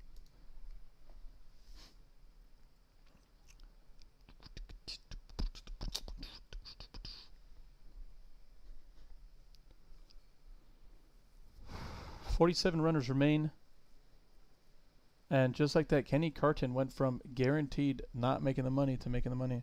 [SPEAKER 3] $47 runners remain. And just like that, Kenny Carton went from guaranteed not making the money to making the money.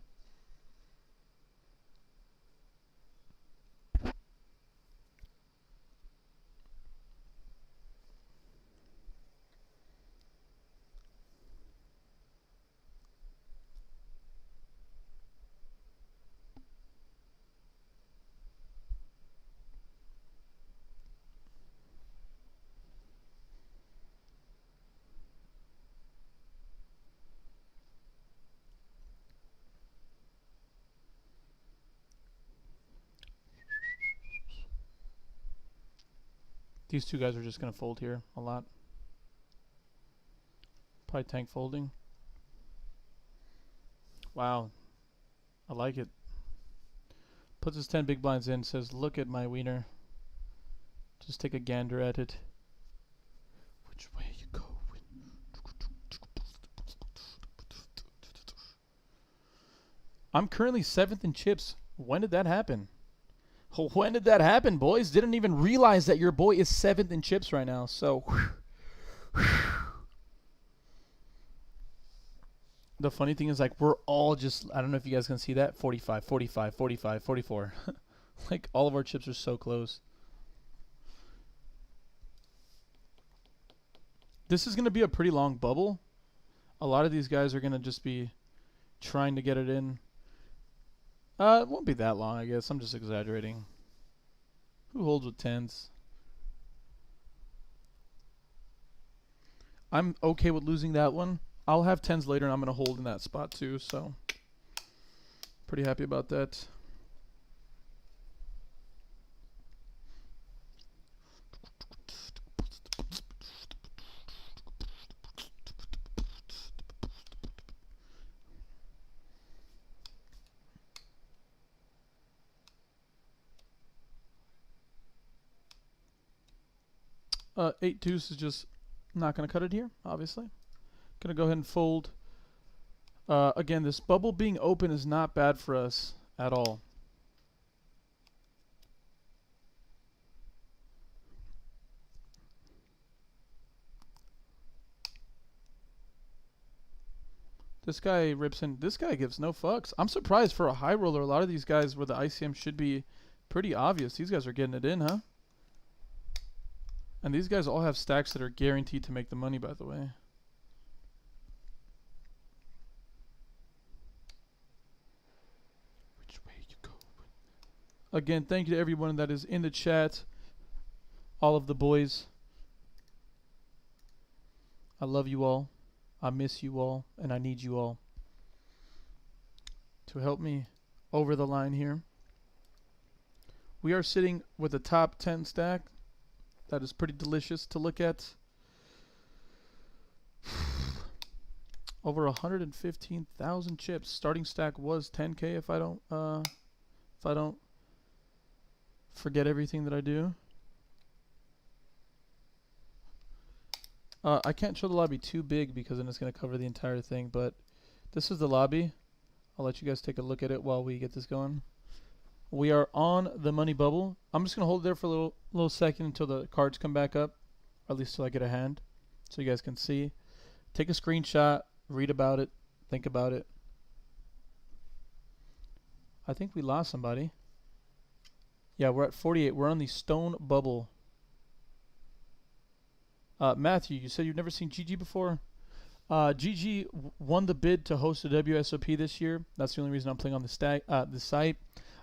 [SPEAKER 3] These two guys are just going to fold here a lot. Probably tank folding. Wow. I like it. Puts his 10 big blinds in, says, look at my wiener. Just take a gander at it. Which way you go? I'm currently 7th in chips. When did that happen? When did that happen, boys? Didn't even realize that your boy is 7th in chips right now. So, the funny thing is, like, we're all just, I don't know if you guys can see that, 45, 45, 45, 44. Like, all of our chips are so close. This is going to be a pretty long bubble. A lot of these guys are going to just be trying to get it in. It won't be that long, I guess. I'm just exaggerating. Who holds with 10s? I'm okay with losing that one. I'll have 10s later, and I'm going to hold in that spot too, so pretty happy about that. Eight deuce is just not going to cut it here, obviously. Going to go ahead and fold. Again, this bubble being open is not bad for us at all. This guy rips in. This guy gives no fucks. I'm surprised for a high roller. A lot of these guys where the ICM should be pretty obvious. These guys are getting it in, huh? And these guys all have stacks that are guaranteed to make the money, by the way. Which way you go? Again, thank you to everyone that is in the chat. All of the boys. I love you all. I miss you all. And I need you all to help me over the line here. We are sitting with a top 10 stack. That is pretty delicious to look at. Over 115,000 chips. Starting stack was 10K if I don't forget everything that I do. I can't show the lobby too big because then it's going to cover the entire thing, but this is the lobby. I'll let you guys take a look at it while we get this going. We are on the money bubble. I'm just going to hold it there for a little second until the cards come back up, or at least till I get a hand, so you guys can see. Take a screenshot, read about it, think about it. I think we lost somebody. Yeah, we're at 48. We're on the stone bubble. Matthew, you said you've never seen GG before? GG won the bid to host the WSOP this year. That's the only reason I'm playing on the site.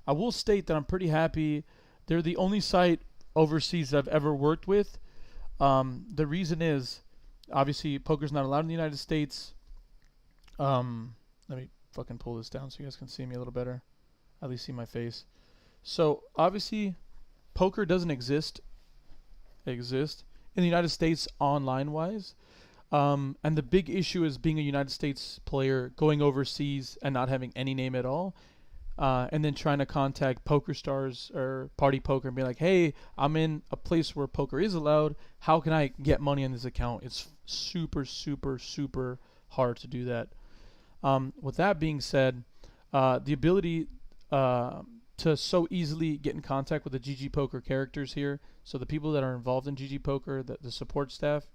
[SPEAKER 3] I will state that I'm pretty happy. They're the only site overseas that I've ever worked with. The reason is, obviously, poker's not allowed in the United States. Let me fucking pull this down so you guys can see me a little better. At least see my face. So, obviously, poker doesn't exist in the United States online-wise. And the big issue is being a United States player, going overseas and not having any name at all. And then trying to contact Poker Stars or Party Poker and be like, hey, I'm in a place where poker is allowed. How can I get money on this account? It's super, super, super hard to do that. With that being said, the ability to so easily get in contact with the GG Poker characters here, so the people that are involved in GG Poker, the support staff,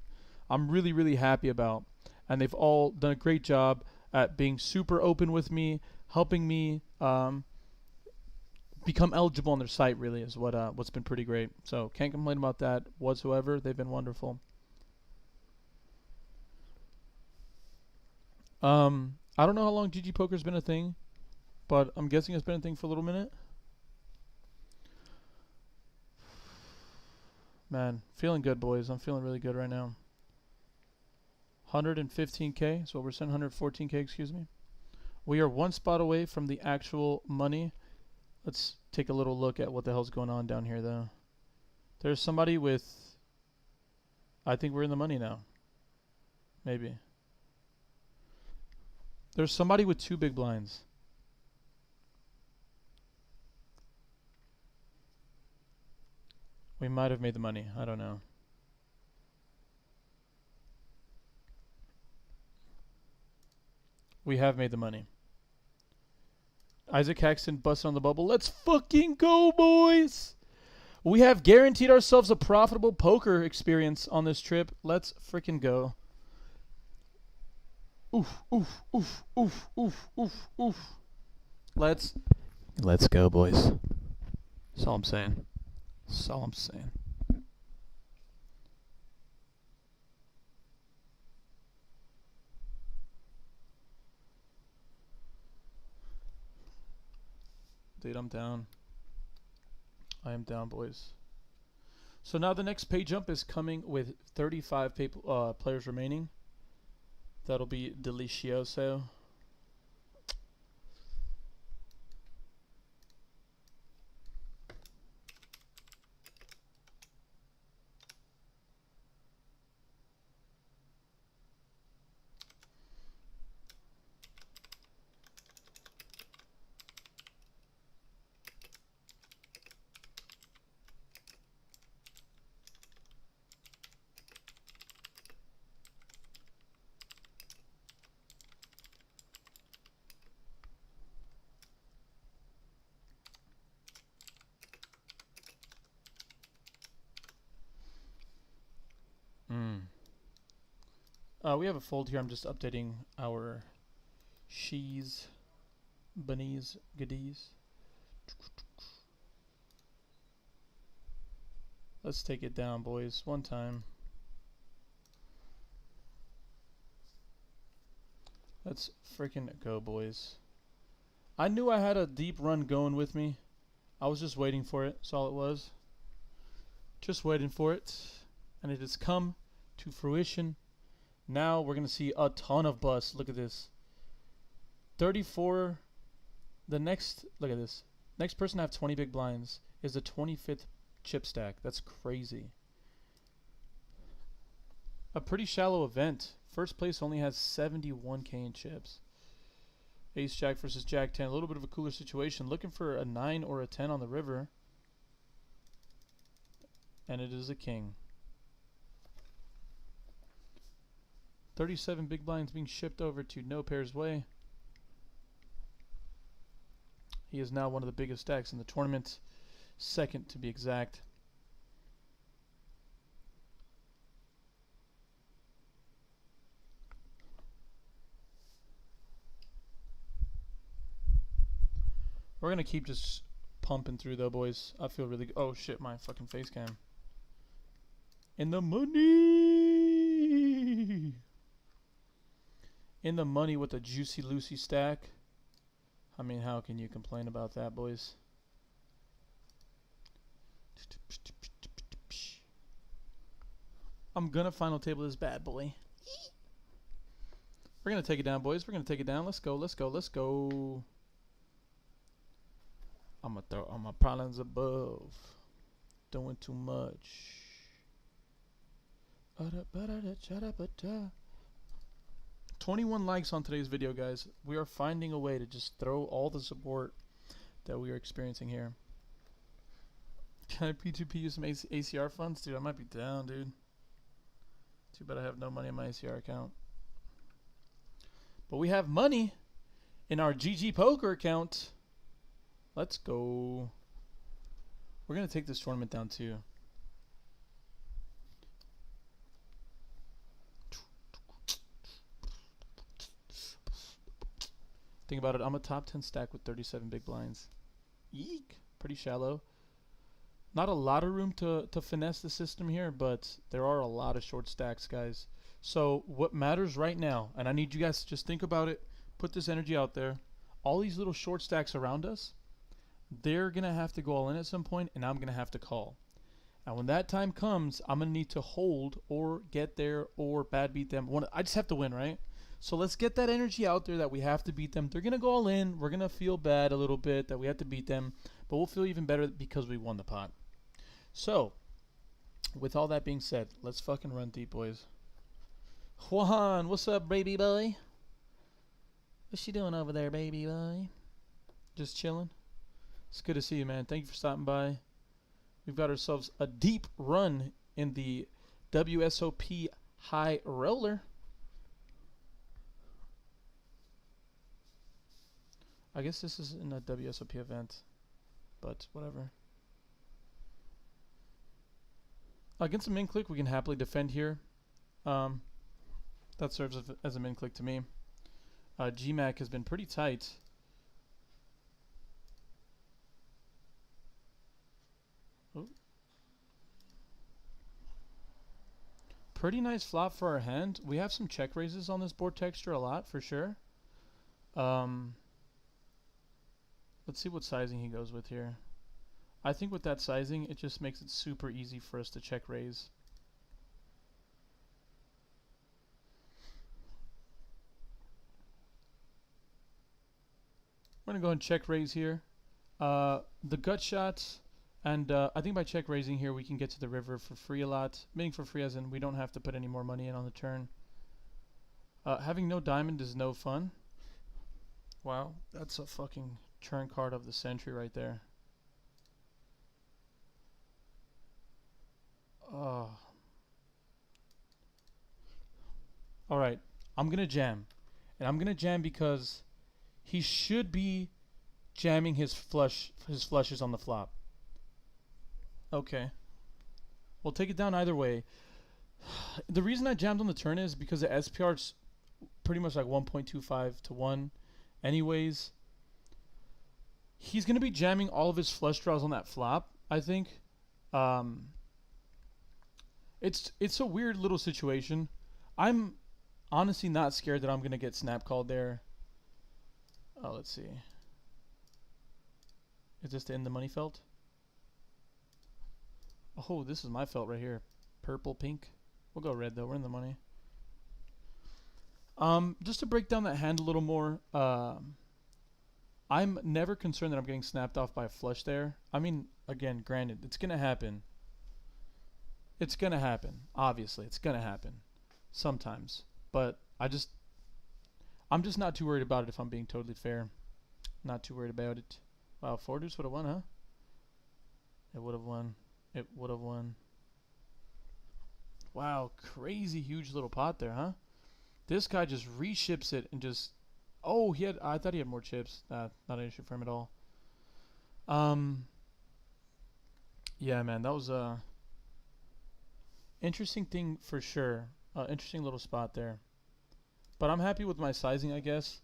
[SPEAKER 3] I'm really, really happy about. And they've all done a great job at being super open with me, helping me become eligible on their site, really, is what's been pretty great. So can't complain about that whatsoever. They've been wonderful. I don't know how long GG Poker's been a thing, but I'm guessing it's been a thing for a little minute. Man, feeling good, boys. I'm feeling really good right now. 115K, so we're saying 114K, excuse me. We are one spot away from the actual money. Let's take a little look at what the hell's going on down here, though. There's somebody with... I think we're in the money now. Maybe. There's somebody with 2 big blinds. We might have made the money. I don't know. We have made the money. Isaac Haxton busted on the bubble. Let's fucking go, boys! We have guaranteed ourselves a profitable poker experience on this trip. Let's freaking go. Oof, oof, oof, oof, oof, oof, oof. Let's go, boys. That's all I'm saying. That's all I'm saying. Dude, I'm down. I am down, boys. So now the next pay jump is coming with 35 players remaining. That'll be delicioso. We have a fold here. I'm just updating our She's Bunnies Goodies. Let's take it down, boys. One time. Let's freaking go, boys. I knew I had a deep run going with me. I was just waiting for it. That's all it was. Just waiting for it. And it has come to fruition. Now we're going to see a ton of busts. Look at this. 34. The next, look at this. Next person to have 20 big blinds is the 25th chip stack. That's crazy. A pretty shallow event. First place only has 71k in chips. Ace Jack versus Jack 10. A little bit of a cooler situation. Looking for a 9 or a 10 on the river. And it is a king. 37 big blinds being shipped over to No Pair's Way. He is now one of the biggest stacks in the tournament. Second to be exact. We're going to keep just pumping through though, boys. I feel really good. Oh shit, my fucking face cam. In the money! In the money with a Juicy Lucy stack. I mean, how can you complain about that, boys? I'm gonna final table this bad boy. We're gonna take it down, boys. We're gonna take it down. Let's go, let's go, let's go. I'm gonna throw all my problems above. Doing too much. 21 likes on today's video, guys. We are finding a way to just throw all the support that we are experiencing here. Can I P2P use some ACR funds? Dude, I might be down, dude. Too bad I have no money in my ACR account. But we have money in our GG Poker account. Let's go. We're going to take this tournament down too. Think about it. I'm a top 10 stack with 37 big blinds. Eek. Pretty shallow. Not a lot of room to finesse the system here, but there are a lot of short stacks, guys. So what matters right now, and I need you guys to just think about it, put this energy out there. All these little short stacks around us, they're going to have to go all in at some point, and I'm going to have to call. And when that time comes, I'm going to need to hold or get there or bad beat them. I just have to win, right? So let's get that energy out there that we have to beat them. They're going to go all in. We're going to feel bad a little bit that we have to beat them, but we'll feel even better because we won the pot. So, with all that being said, let's fucking run deep, boys. Juan, what's up, baby boy? What's she doing over there, baby boy? Just chilling? It's good to see you, man. Thank you for stopping by. We've got ourselves a deep run in the WSOP High Roller. I guess this isn't a WSOP event, but whatever. Against a min click, we can happily defend here. That serves as a min click to me. GMAC has been pretty tight. Ooh. Pretty nice flop for our hand. We have some check raises on this board texture a lot, for sure. Let's see what sizing he goes with here. I think with that sizing, it just makes it super easy for us to check raise. We're going to go and check raise here. The gut shots, and I think by check raising here, we can get to the river for free a lot. Meaning for free as in we don't have to put any more money in on the turn. Having no diamond is no fun. Wow, that's a fucking turn card of the century right there. Oh. Alright, I'm going to jam. And I'm going to jam because he should be jamming his flushes on the flop. Okay. We'll take it down either way. The reason I jammed on the turn is because the SPR's pretty much like 1.25 to 1. anyways. He's going to be jamming all of his flush draws on that flop, I think. It's a weird little situation. I'm honestly not scared that I'm going to get snap called there. Oh, let's see. Is this to end the money felt? Oh, this is my felt right here. Purple, pink. We'll go red though. We're in the money. Just to break down that hand a little more, I'm never concerned that I'm getting snapped off by a flush there. I mean, again, granted, it's going to happen. It's going to happen. Obviously, it's going to happen sometimes. But I'm just not too worried about it if I'm being totally fair. Not too worried about it. Wow, 4 deuce would have won, huh? It would have won. It would have won. Wow, crazy huge little pot there, huh? This guy just reships it and just... Oh, I thought he had more chips. Not an issue for him at all. Yeah, man, that was a interesting thing for sure. Interesting little spot there. But I'm happy with my sizing, I guess.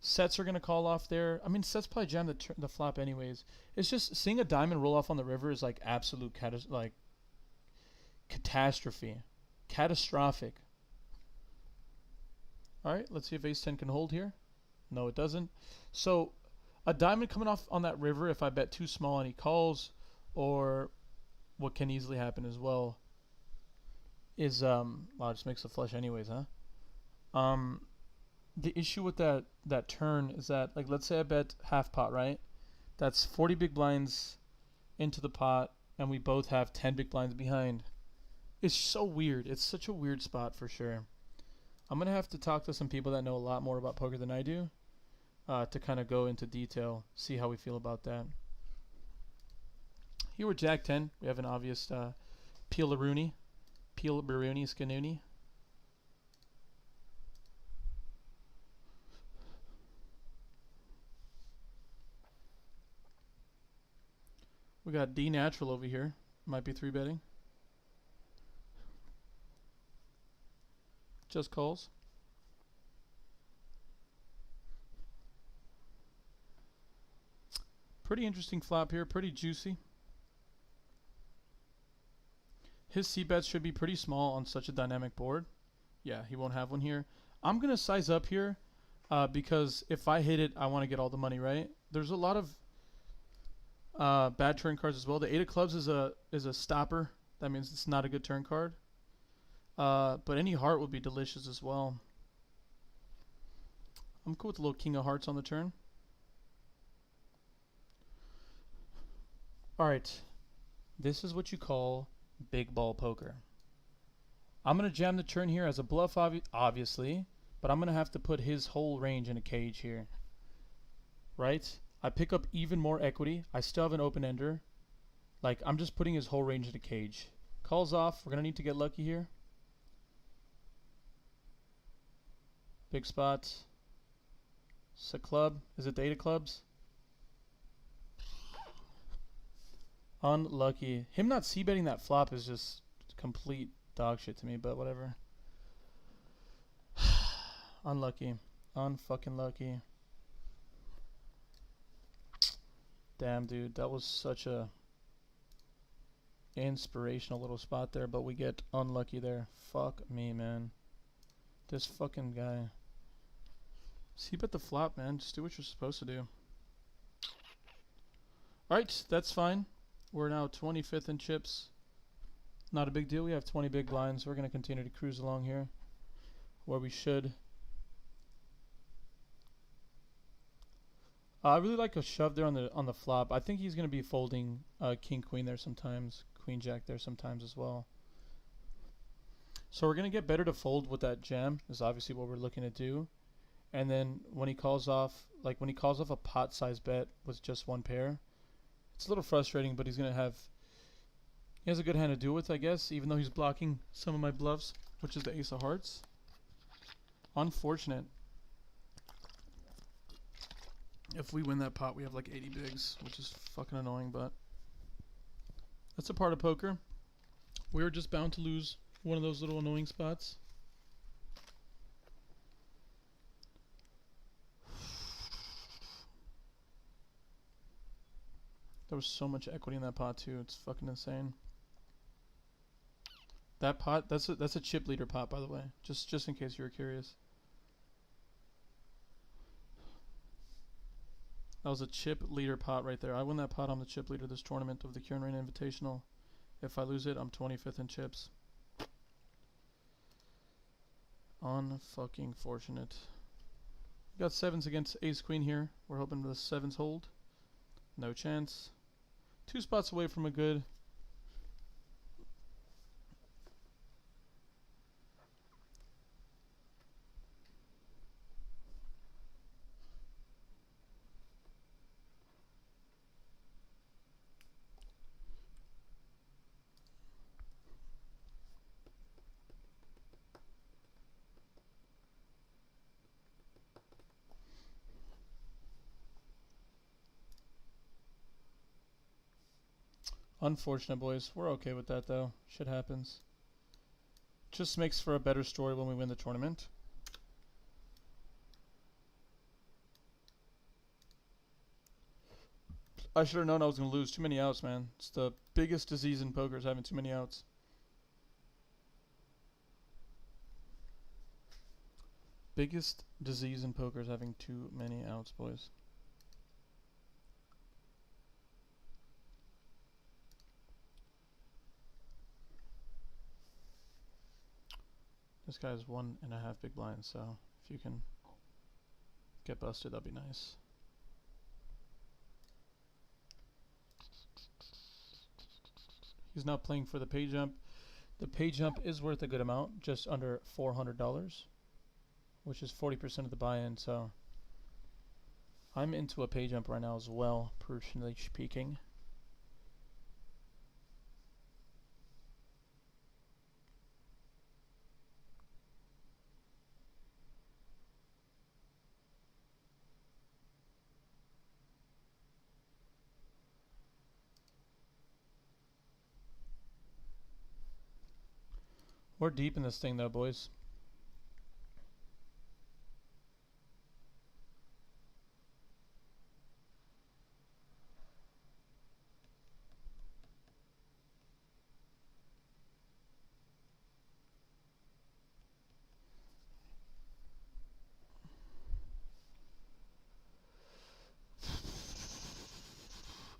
[SPEAKER 3] Sets are gonna call off there. I mean, sets probably jam the flop anyways. It's just seeing a diamond roll off on the river is like absolute catastrophe, catastrophic. All right, let's see if ace 10 can hold here. No, it doesn't. So a diamond coming off on that river, if I bet too small and he calls, or what can easily happen as well is wow, it just makes a flush anyways, huh? The issue with that turn is that, like, let's say I bet half pot, right? That's 40 big blinds into the pot, and we both have 10 big blinds behind. It's so weird. It's such a weird spot for sure. I'm gonna have to talk to some people that know a lot more about poker than I do, to kind of go into detail, see how we feel about that. Here with Jack 10, we have an obvious Peel-a-Rooney, Scanoonie. We got D natural over here. Might be 3-betting. Just calls. Pretty interesting flop here. Pretty juicy. His c-bets should be pretty small on such a dynamic board. Yeah, he won't have one here. I'm going to size up here because if I hit it, I want to get all the money, right? There's a lot of bad turn cards as well. The 8 of clubs is a stopper. That means it's not a good turn card. But any heart would be delicious as well. I'm cool with a little king of hearts on the turn. Alright. This is what you call big ball poker. I'm going to jam the turn here as a bluff, obviously. But I'm going to have to put his whole range in a cage here. Right? I pick up even more equity. I still have an open ender. Like, I'm just putting his whole range in a cage. Calls off. We're going to need to get lucky here. Big spots. It's a club. Is it the 8 of clubs? Unlucky. Him not c-betting that flop is just complete dog shit to me, but whatever. Unlucky. Unfucking lucky. Damn, dude. That was such a inspirational little spot there, but we get unlucky there. Fuck me, man. This fucking guy. C-bet the flop, man. Just do what you're supposed to do. Alright, that's fine. We're now 25th in chips. Not a big deal. We have 20 big blinds. We're going to continue to cruise along here where we should. I really like a shove there on the flop. I think he's going to be folding king queen there sometimes, queen jack there sometimes as well. So we're going to get better to fold with that jam is obviously what we're looking to do. And then when he calls off, like when he calls off a pot size bet with just one pair, it's a little frustrating, but he has a good hand to do with, I guess, even though he's blocking some of my bluffs, which is the ace of hearts. Unfortunate. If we win that pot, we have like 80 bigs, which is fucking annoying, but that's a part of poker. We're just bound to lose one of those little annoying spots. There was so much equity in that pot too. It's fucking insane. That pot, that's a chip leader pot, by the way. Just in case you were curious. That was a chip leader pot right there. I win that pot, I'm the chip leader this tournament of the Kiran Invitational. If I lose it, I'm 25th in chips. Unfucking fortunate. Got sevens against ace queen here. We're hoping the sevens hold. No chance. 2 spots away from a good. Unfortunate, boys. We're okay with that, though. Shit happens. Just makes for a better story when we win the tournament. I should have known I was going to lose. Too many outs, man. It's the biggest disease in poker is having too many outs. Biggest disease in poker is having too many outs, boys. This guy's 1.5 big blinds, so if you can get busted, that'd be nice. He's not playing for the pay jump. The pay jump is worth a good amount, just under $400, which is 40% of the buy-in, so I'm into a pay jump right now as well, personally speaking. We're deep in this thing though, boys.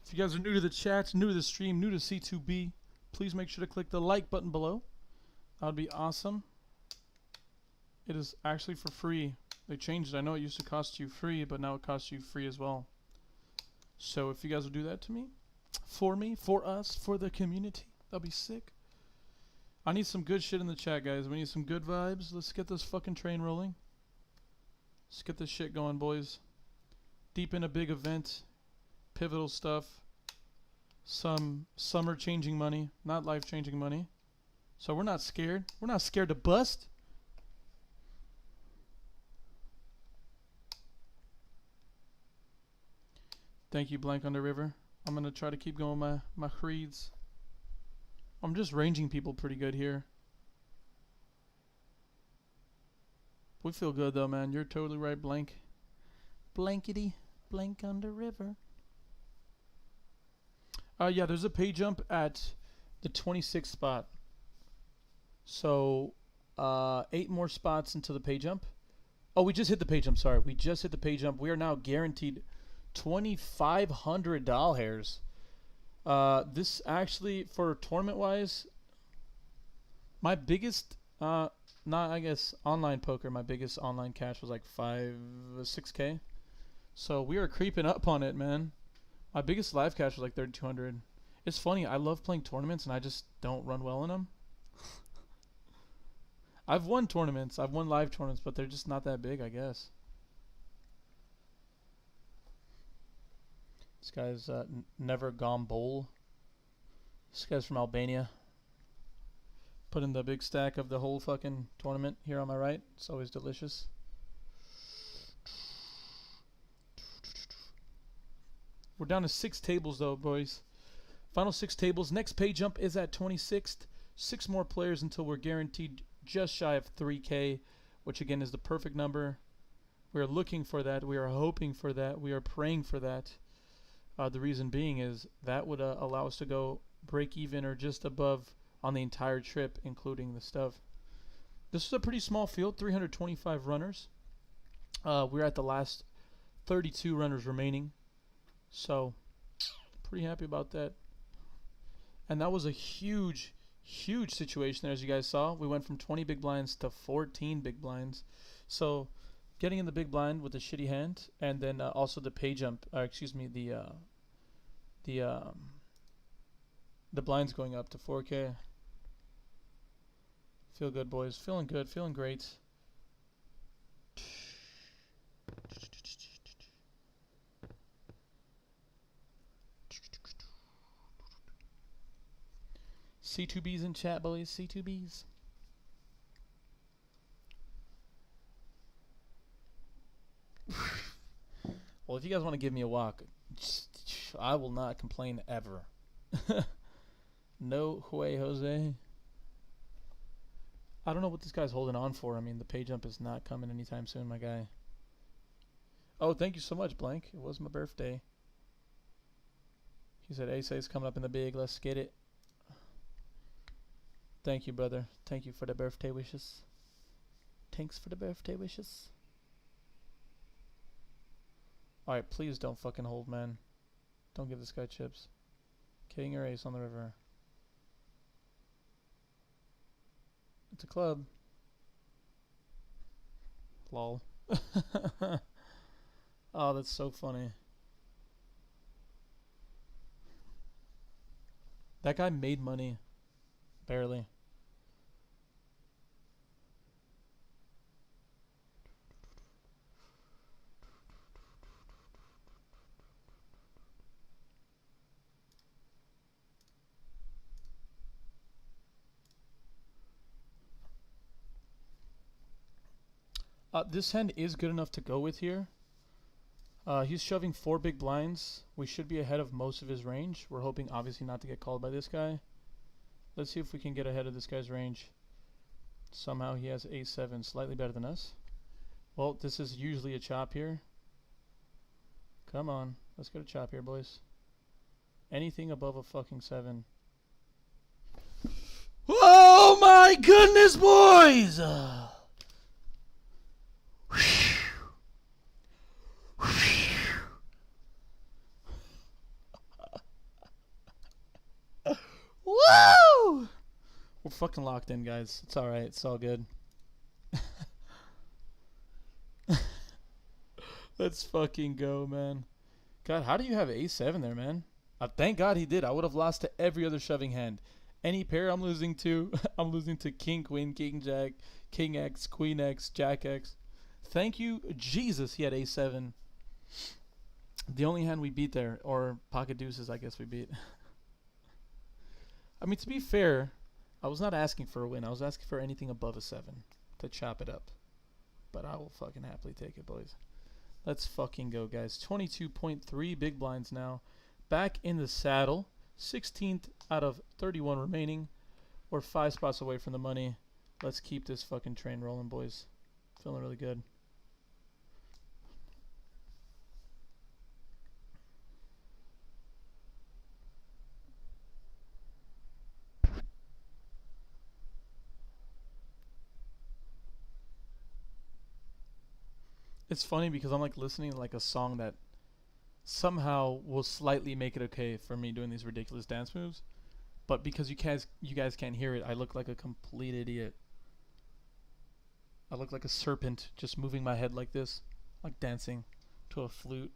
[SPEAKER 3] If you guys are new to the chat, new to the stream, new to C2B, please make sure to click the like button below. That would be awesome. It is actually for free. They changed it. I know it used to cost you free, but now it costs you free as well. So if you guys will do that to me, for us, for the community, that'll be sick. I need some good shit in the chat, guys. We need some good vibes. Let's get this fucking train rolling. Let's get this shit going, boys. Deep in a big event. Pivotal stuff. Some summer changing money, not life changing money. So we're not scared. We're not scared to bust. Thank you, Blank Under River. I'm going to try to keep going my creeds. I'm just ranging people pretty good here. We feel good though, man. You're totally right, Blank. Blankety, Blank Under River. Yeah, there's a pay jump at the 26th spot. So, 8 more spots into the pay jump. Oh, we just hit the pay jump. Sorry, we just hit the pay jump. We are now guaranteed $2,500. This actually, for tournament-wise, my biggest, not I guess online poker, my biggest online cash was like 6K. So we are creeping up on it, man. My biggest live cash was like 3,200. It's funny, I love playing tournaments and I just don't run well in them. I've won tournaments, I've won live tournaments, but they're just not that big, I guess. This guy's Never Gone Bowl. This guy's from Albania. Put in the big stack of the whole fucking tournament here on my right. It's always delicious. We're down to 6 tables though, boys. Final 6 tables. Next pay jump is at 26th. 6 more players until we're guaranteed just shy of 3K, which again is the perfect number. We are looking for that. We are hoping for that. We are praying for that. The reason being is that would allow us to go break even or just above on the entire trip, including the stuff. This is a pretty small field, 325 runners. We're at the last 32 runners remaining, so pretty happy about that. And that was a huge situation there, as you guys saw. We went from 20 big blinds to 14 big blinds. So getting in the big blind with a shitty hand, and then also the pay jump, the blinds going up to 4K. Feel good, boys. Feeling good. Feeling great. C2Bs in chat, boys. C2Bs. Well, if you guys want to give me a walk, I will not complain ever. No way, Jose. I don't know what this guy's holding on for. I mean, the pay jump is not coming anytime soon, my guy. Oh, thank you so much, Blank. It was my birthday. He said, Ace coming up in the big. Let's get it. Thank you, brother. Thank you for the birthday wishes. Thanks for the birthday wishes. Alright, please don't fucking hold, man. Don't give this guy chips. King or ace on the river. It's a club. Lol. Oh, that's so funny. That guy made money. Barely. This hand is good enough to go with here. He's shoving 4 big blinds. We should be ahead of most of his range. We're hoping, obviously, not to get called by this guy. Let's see if we can get ahead of this guy's range. Somehow he has A7, slightly better than us. Well, this is usually a chop here. Come on, let's get a chop here, boys. Anything above a fucking 7. Oh my goodness, boys! Woo! We're fucking locked in, guys. It's alright. It's all good. Let's fucking go, man. God, how do you have A7 there, man? Thank God he did. I would have lost to every other shoving hand. Any pair I'm losing to. I'm losing to King, Queen, King, Jack, King X, Queen X, Jack X. Thank you, Jesus, he had A7. The only hand we beat there, or pocket deuces, I guess we beat. I mean, to be fair, I was not asking for a win. I was asking for anything above a 7 to chop it up. But I will fucking happily take it, boys. Let's fucking go, guys. 22.3 big blinds now. Back in the saddle. 16th out of 31 remaining. We're 5 spots away from the money. Let's keep this fucking train rolling, boys. Feeling really good. It's funny because I'm like listening to like a song that somehow will slightly make it okay for me doing these ridiculous dance moves, but because you guys can't hear it, I look like a complete idiot. I look like a serpent just moving my head like this, like dancing to a flute.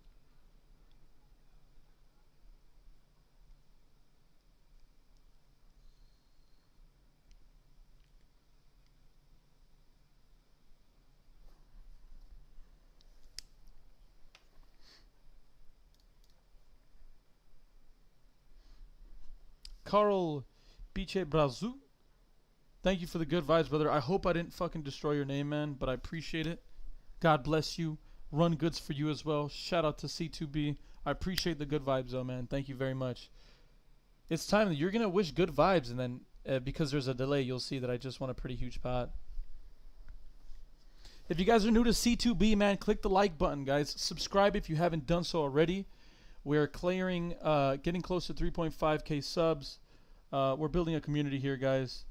[SPEAKER 3] Carl Biche Brazu, thank you for the good vibes, brother. I hope I didn't fucking destroy your name, man, but I appreciate it. God bless you. Run goods for you as well. Shout out to C2B. I appreciate the good vibes, though, man. Thank you very much. It's time that you're going to wish good vibes, and then because there's a delay, you'll see that I just won a pretty huge pot. If you guys are new to C2B, man, click the like button, guys. Subscribe if you haven't done so already. We're clearing, getting close to 3.5k subs. We're building a community here, guys.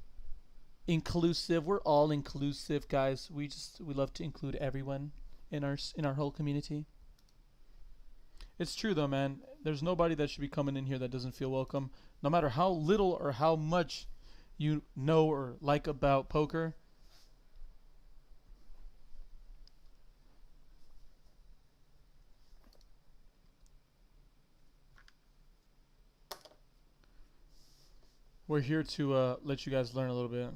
[SPEAKER 3] Inclusive. We're all inclusive, guys. We love to include everyone in our whole community. It's true though, man. There's nobody that should be coming in here that doesn't feel welcome, no matter how little or how much you know or like about poker. We're here to let you guys learn a little bit.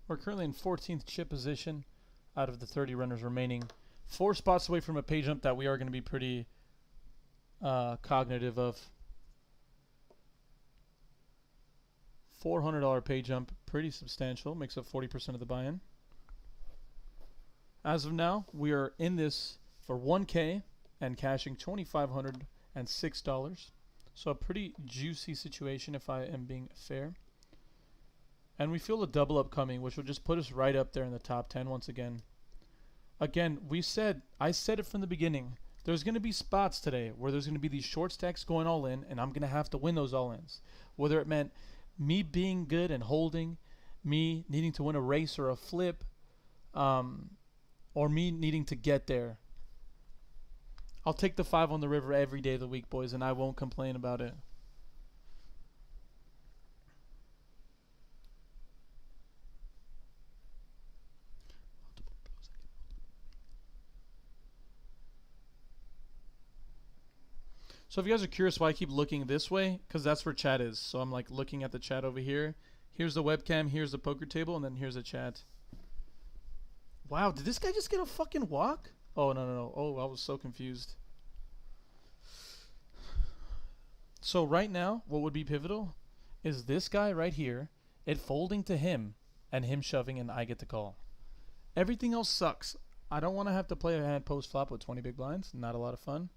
[SPEAKER 3] We're currently in 14th chip position out of the 30 runners remaining. 4 spots away from a pay jump that we are going to be pretty cognitive of. $400 pay jump, pretty substantial, makes up 40% of the buy-in. As of now, we are in this for 1K and cashing $2,506. So a pretty juicy situation if I am being fair. And we feel a double up coming, which will just put us right up there in the top 10 once again. Again, I said it from the beginning. There's going to be spots today where there's going to be these short stacks going all in, and I'm going to have to win those all-ins. Whether it meant me being good and holding, me needing to win a race or a flip, or me needing to get there. I'll take the 5 on the river every day of the week, boys, and I won't complain about it. So if you guys are curious why I keep looking this way, because that's where chat is. So I'm like looking at the chat over here. Here's the webcam, here's the poker table, and then here's the chat. Wow, did this guy just get a fucking walk? Oh, no. Oh, I was so confused. So right now, what would be pivotal is this guy right here, it folding to him, and him shoving, and I get the call. Everything else sucks. I don't want to have to play a hand post flop with 20 big blinds. Not a lot of fun.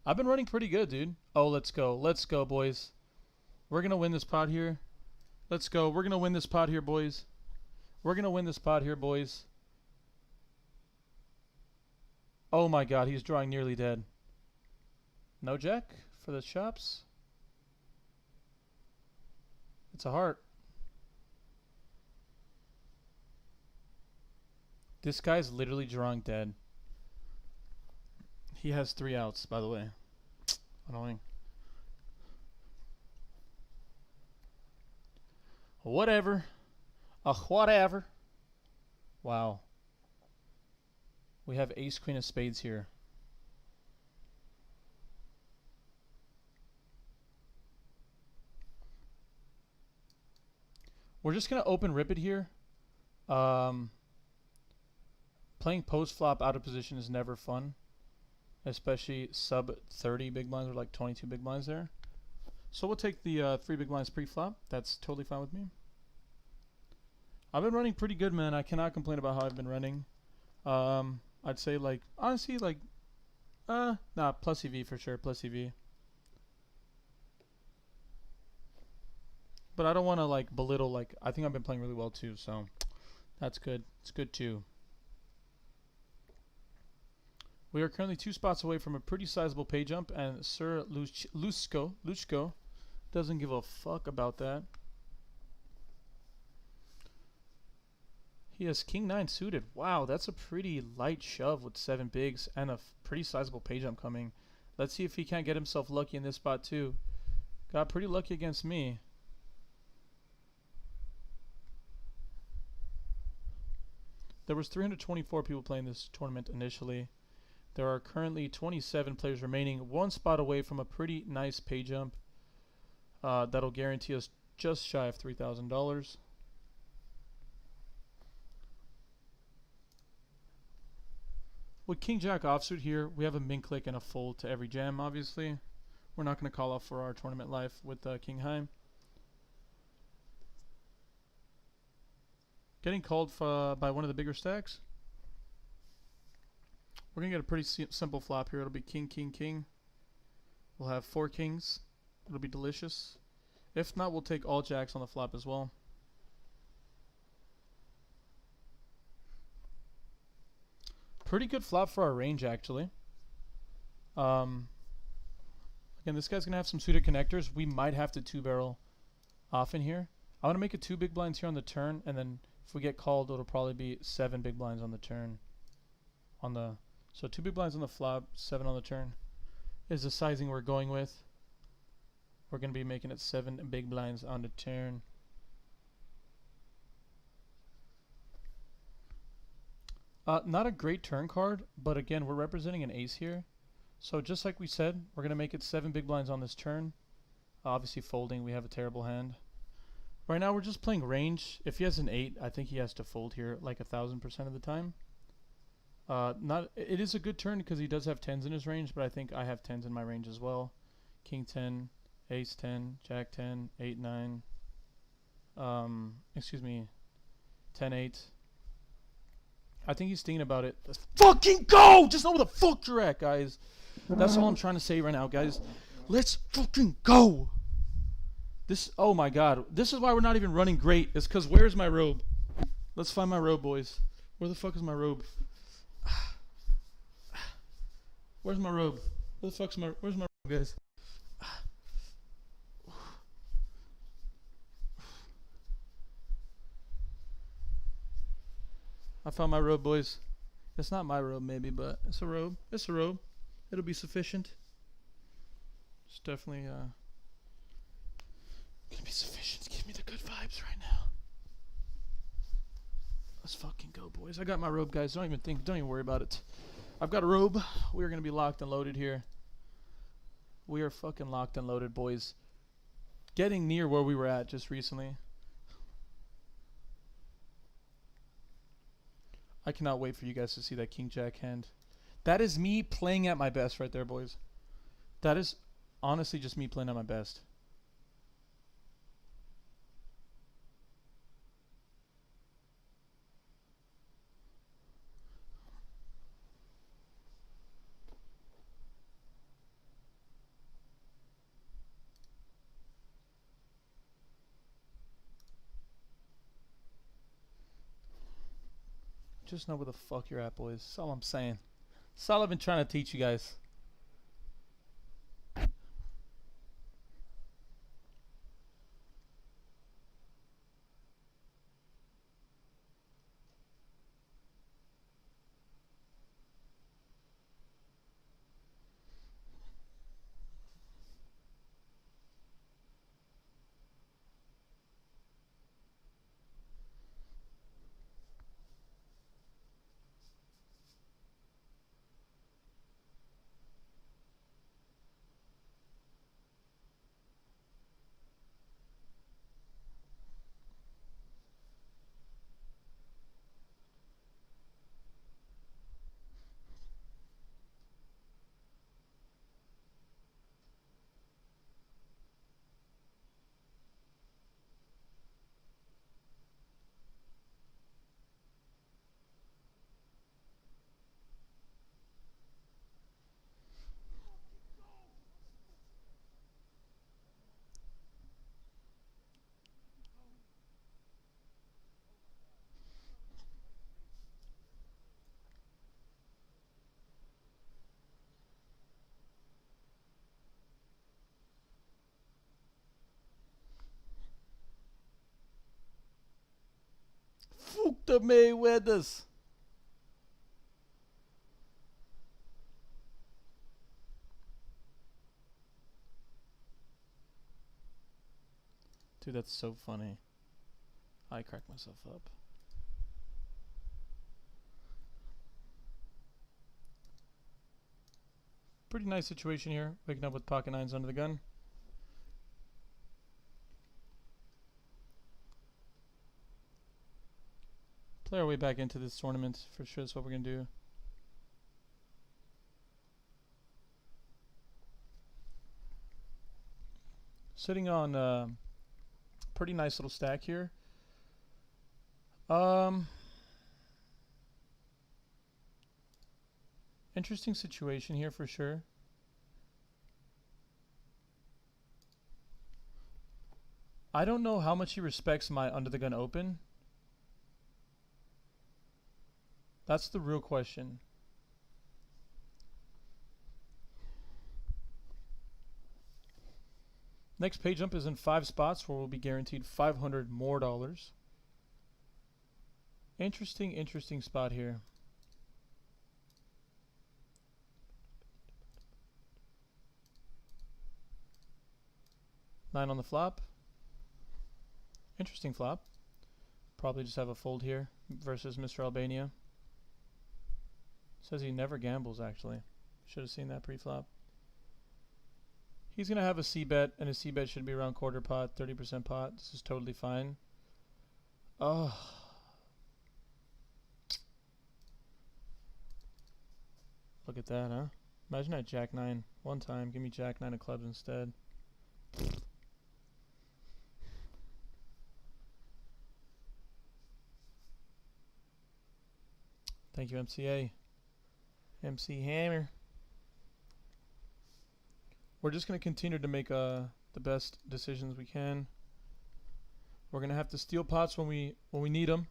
[SPEAKER 3] I've been running pretty good, dude. Oh, let's go. Let's go, boys. We're going to win this pot here. Let's go. We're going to win this pot here, boys. We're going to win this pot here, boys. Oh, my God. He's drawing nearly dead. No jack for the chops. It's a heart. This guy's literally drawing dead. He has 3 outs, by the way. Annoying. Whatever. Whatever. Wow. We have ace queen of spades here. We're just going to open rip it here. Playing post flop out of position is never fun. Especially sub 30 big blinds or like 22 big blinds there. So we'll take the 3 big blinds pre-flop. That's totally fine with me. I've been running pretty good, man. I cannot complain about how I've been running. I'd say like, honestly, like, plus EV for sure, plus EV. But I don't want to like belittle, like, I think I've been playing really well too, so that's good. It's good too. We are currently 2 spots away from a pretty sizable pay jump, and Sir Luchko doesn't give a fuck about that. He has King 9 suited. Wow, that's a pretty light shove with 7 bigs and a pretty sizable pay jump coming. Let's see if he can't get himself lucky in this spot too. Got pretty lucky against me. There was 324 people playing this tournament initially. There are currently 27 players remaining, 1 spot away from a pretty nice pay jump. That'll guarantee us just shy of $3,000. With King Jack offsuit here, we have a min click and a fold to every jam, obviously. We're not going to call off for our tournament life with King High. Getting called by one of the bigger stacks. We're going to get a pretty simple flop here. It'll be king, king, king. We'll have 4 kings. It'll be delicious. If not, we'll take all jacks on the flop as well. Pretty good flop for our range, actually. Again, this guy's going to have some suited connectors. We might have to 2-barrel off in here. I want to make it 2 big blinds here on the turn, and then if we get called, it'll probably be 7 big blinds on the turn. So 2 big blinds on the flop, 7 on the turn is the sizing we're going with. We're going to be making it 7 big blinds on the turn. Not a great turn card, but again, we're representing an ace here. So just like we said, we're going to make it 7 big blinds on this turn. Obviously folding, we have a terrible hand. Right now we're just playing range. If he has an 8, I think he has to fold here like 1,000% of the time. It is a good turn because he does have 10s in his range, but I think I have 10s in my range as well. King 10, Ace 10, Jack 10, 8 9. Excuse me, 10 8. I think he's thinking about it. Let's fucking go! Just know where the fuck you're at, guys. That's all I'm trying to say right now, guys. Let's fucking go! Oh my god. This is why we're not even running great. It's because where's my robe? Let's find my robe, boys. Where the fuck is my robe? Where's my robe? Where's my robe, guys? I found my robe, boys. It's not my robe, maybe, but it's a robe. It's a robe. It'll be sufficient. It's definitely gonna be sufficient. Give me the good vibes right now. Let's fucking go, boys. I got my robe, guys. Don't even worry about it. I've got a robe. We're gonna be locked and loaded here. We are fucking locked and loaded, boys. Getting near where we were at just recently. I cannot wait for you guys to see that King Jack hand. That is me playing at my best right there, boys. That is honestly just me playing at my best. Just know where the fuck you're at, boys. That's all I'm saying. That's all I've been trying to teach you guys. Fuck the Mayweathers. Dude, that's so funny. I cracked myself up. Pretty nice situation here. Waking up with pocket nines under the gun. Play our way back into this tournament. For sure that's what we're going to do. Sitting on pretty nice little stack here. Interesting situation here for sure. I don't know how much he respects my under the gun open. That's the real question. Next pay jump is in 5 spots where we'll be guaranteed $500 more. Interesting spot here. Nine on the flop. Interesting flop. Probably just have a fold here versus Mr. Albania. Says he never gambles, actually. Should have seen that pre-flop. He's going to have a C-bet, and his C-bet should be around quarter pot, 30% pot. This is totally fine. Oh. Look at that, huh? Imagine I jack 9 one time. Give me jack 9 of clubs instead. Thank you, MCA. MC Hammer. We're just going to continue to make the best decisions we can. We're going to have to steal pots when we need them.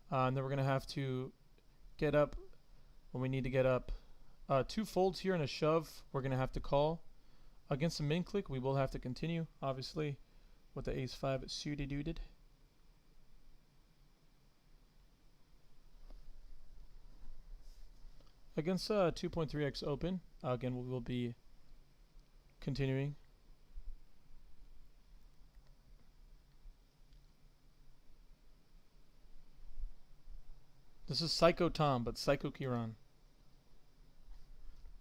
[SPEAKER 3] And then we're going to have to get up when we need to get up. 2 folds here and a shove we're going to have to call. Against a min click, we will have to continue, obviously, with the ace-5 suited. Against 2.3x open, again, we will be continuing. This is Psycho Tom, but Psycho Kiran.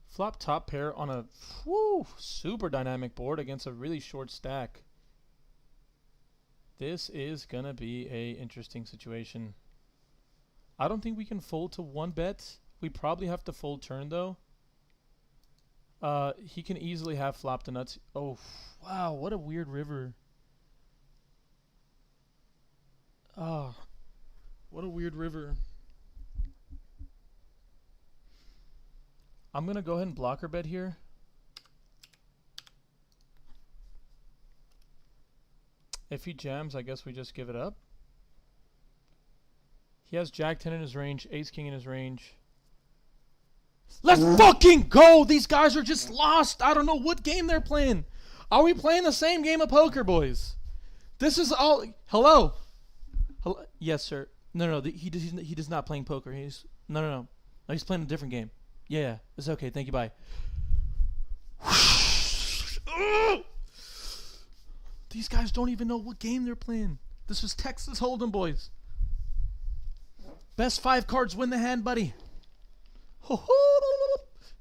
[SPEAKER 3] Flop top pair on a super dynamic board against a really short stack. This is going to be a interesting situation. I don't think we can fold to 1 bet. We probably have to fold turn, though. He can easily have flop the nuts. Oh, wow, what a weird river. Oh, what a weird river. I'm going to go ahead and blocker bet here. If he jams, I guess we just give it up. He has jack 10 in his range, ace king in his range. Let's fucking go! These guys are just lost. I don't know what game they're playing. Are we playing the same game of poker, boys? This is all... Hello? Hello? Yes, sir. No, he does not playing poker. No, he's playing a different game. Yeah, it's okay. Thank you, bye. These guys don't even know what game they're playing. This was Texas Hold'em, boys. Best 5 cards win the hand, buddy.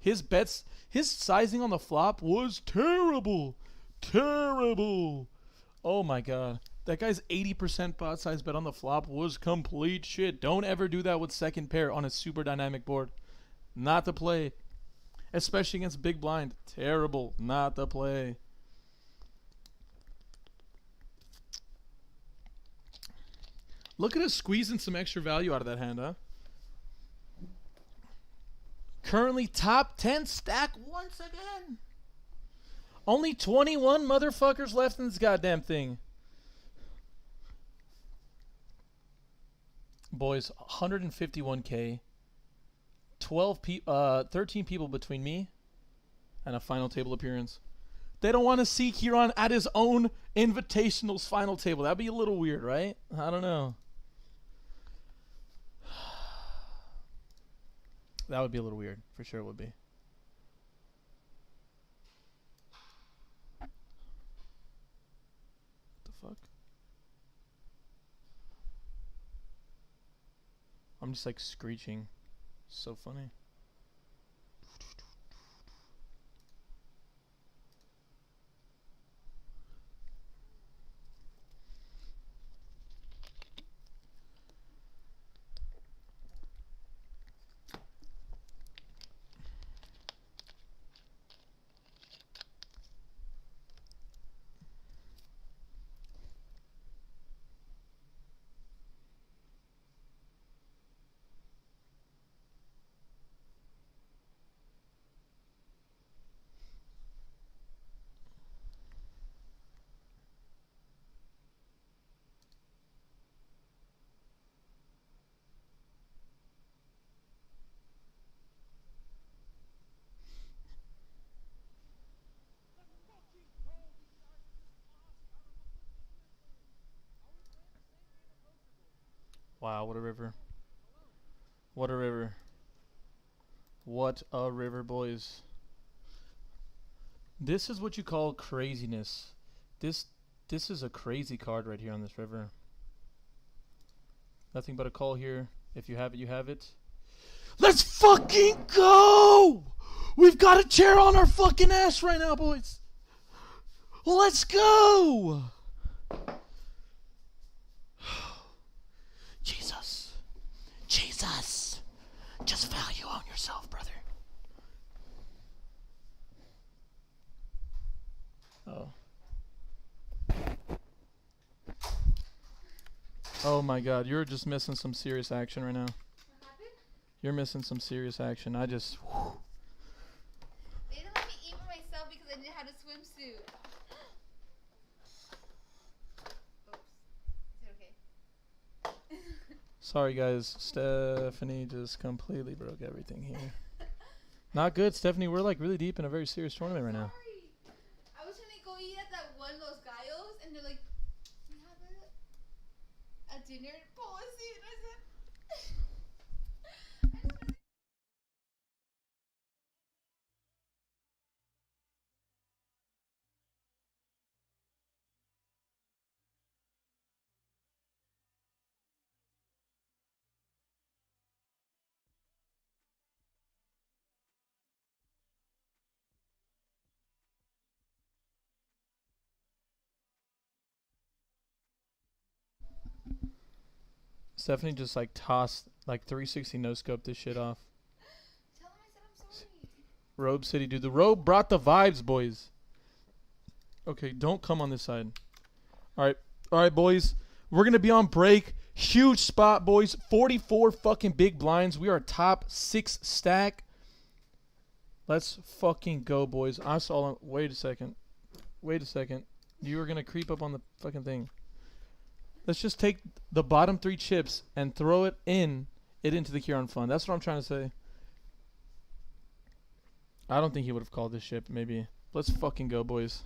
[SPEAKER 3] His bets, his sizing on the flop was terrible. Terrible. Oh my god. That guy's 80% pot size bet on the flop was complete shit. Don't ever do that with second pair on a super dynamic board. Not to play. Especially against big blind. Terrible. Not to play. Look at us squeezing some extra value out of that hand, huh? Currently top 10 stack once again. Only 21 motherfuckers left in this goddamn thing. Boys, 151k. 13 people between me and a final table appearance. They don't want to see Kiran at his own Invitational's final table. That'd be a little weird, right? I don't know. That would be a little weird. For sure it would be. What the fuck? I'm just like screeching. So funny. Wow, what a river. What a river. What a river, boys. This is what you call craziness. This this is a crazy card right here on this river. Nothing but a call here. If you have it, you have it. Let's fucking go! We've got a chair on our fucking ass right now, boys. Let's go! Jesus. Jesus. Just value on yourself, brother. Oh. Oh my god, you're just missing some serious action right now.
[SPEAKER 2] What happened?
[SPEAKER 3] You're missing some serious action. I just...
[SPEAKER 2] They didn't let me eat for myself because I didn't have a swimsuit. Oops. Is it okay?
[SPEAKER 3] Sorry guys, Stephanie just completely broke everything here. Not good, Stephanie. We're like really deep in a very serious tournament right now.
[SPEAKER 2] Sorry. I was trying to go eat at that one Los Gallos, and they're like, "We have a dinner policy," and I said, I just really
[SPEAKER 3] Stephanie just like tossed, like 360 no scope this shit off.
[SPEAKER 2] tell them I said I'm sorry.
[SPEAKER 3] Robe City, dude. The robe brought the vibes, boys. Okay, don't come on this side. All right, boys. We're gonna be on break. Huge spot, boys. 44 fucking big blinds. We are top 6 stack. Let's fucking go, boys. I saw. Wait a second. Wait a second. You were gonna creep up on the fucking thing. Let's just take the bottom 3 chips and throw it into the Kiran fund. That's what I'm trying to say. I don't think he would have called this ship. Maybe. Let's fucking go, boys.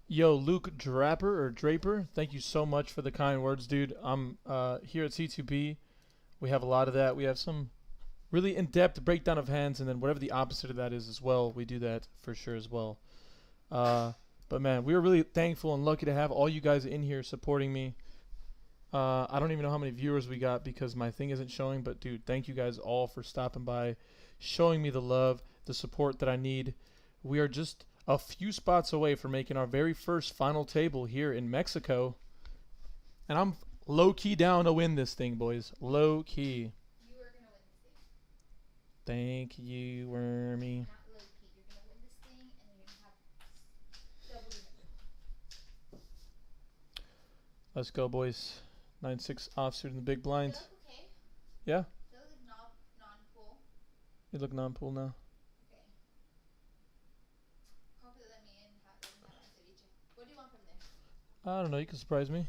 [SPEAKER 3] Yo, Luke Draper, thank you so much for the kind words, dude. I'm here at C2B. We have a lot of that. We have some really in-depth breakdown of hands, and then whatever the opposite of that is as well, we do that for sure as well. But man, we are really thankful and lucky to have all you guys in here supporting me. I don't even know how many viewers we got because my thing isn't showing, but dude, thank you guys all for stopping by, showing me the love, the support that I need. We are just a few spots away from making our very first final table here in Mexico. And I'm low-key down to win this thing, boys. Low-key.
[SPEAKER 2] You are gonna win this thing.
[SPEAKER 3] Thank you, Wormy.
[SPEAKER 2] Not low key. You're gonna win this thing, and you're gonna have double your number.
[SPEAKER 3] Let's go, boys. 9-6 offsuit in the big blind.
[SPEAKER 2] They look okay.
[SPEAKER 3] Yeah,
[SPEAKER 2] They look non-pool.
[SPEAKER 3] you look non-pool now.
[SPEAKER 2] Okay. Hopefully let me in. Let me have my ceviche. What do you want from there?
[SPEAKER 3] I don't know. You can surprise me.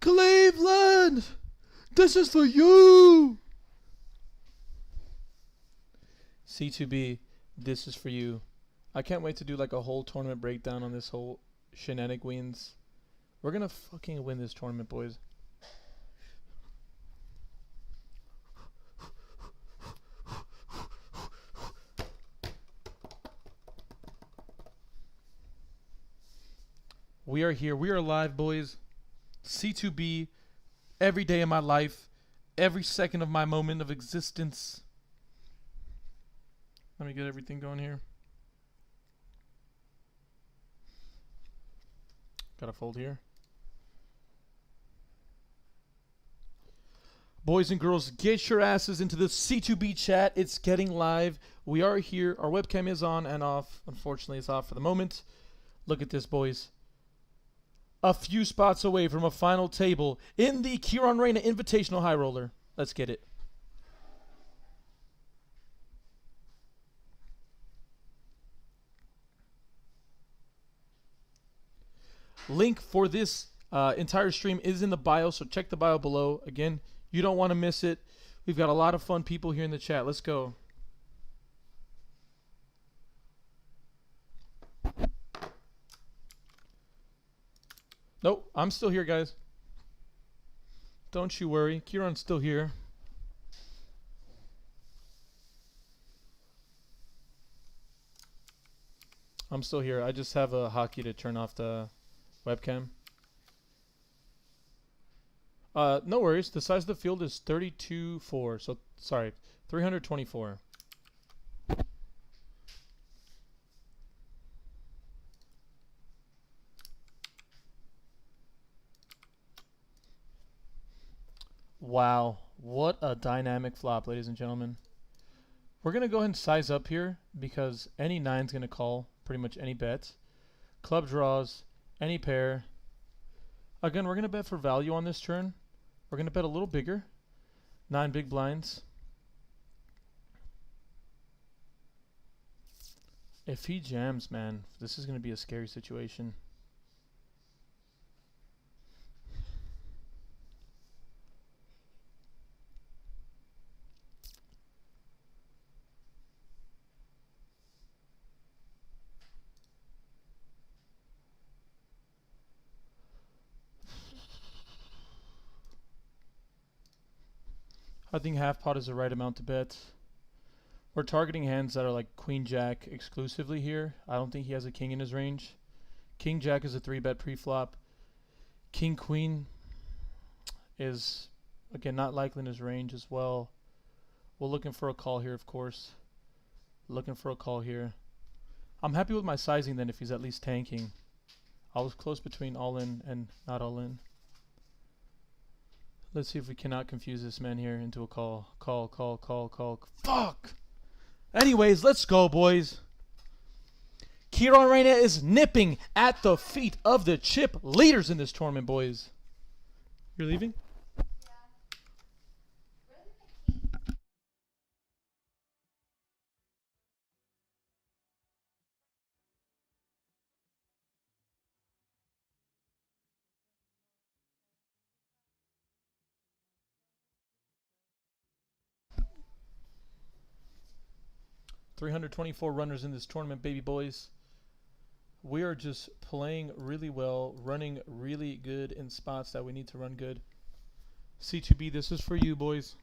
[SPEAKER 3] Cleveland, this is for you. C2B, this is for you. I can't wait to do like a whole tournament breakdown on this whole shenanigans. We're gonna fucking win this tournament, boys. We are here. We are live, boys. C2B, every day of my life, every second of my moment of existence. Let me get everything going here. Gotta fold here. Boys and girls, get your asses into the C2B chat. It's getting live. We are here. Our webcam is on and off. Unfortunately, it's off for the moment. Look at this, boys. A few spots away from a final table in the Kiran Reina Invitational High Roller. Let's get it. Link for this entire stream is in the bio, so check the bio below. Again, you don't want to miss it. We've got a lot of fun people here in the chat. Let's go. Nope, I'm still here, guys. Don't you worry. Kiran's still here. I'm still here. I just have a hotkey to turn off the webcam. No worries. The size of the field is 32.4. So, sorry, 324. Wow, what a dynamic flop, ladies and gentlemen. We're going to go ahead and size up here because any 9's going to call pretty much any bet. Club draws, any pair. Again, we're going to bet for value on this turn. We're going to bet a little bigger. 9 big blinds. If he jams, man, this is going to be a scary situation. I think half pot is the right amount to bet. We're targeting hands that are like queen jack exclusively here. I don't think he has a king in his range. King jack is a 3-bet pre-flop. King queen is, again, not likely in his range as well. We're looking for a call here, of course. Looking for a call here. I'm happy with my sizing then if he's at least tanking. I was close between all in and not all in. Let's see if we cannot confuse this man here into a call. Call, call, call, call. Fuck! Anyways, let's go, boys. Kiran right now is nipping at the feet of the chip leaders in this tournament, boys. You're leaving?
[SPEAKER 2] Yeah. Where's my key?
[SPEAKER 3] $324 runners in this tournament, baby boys. We are just playing really well, running really good in spots that we need to run good. C2B, this is for you, boys.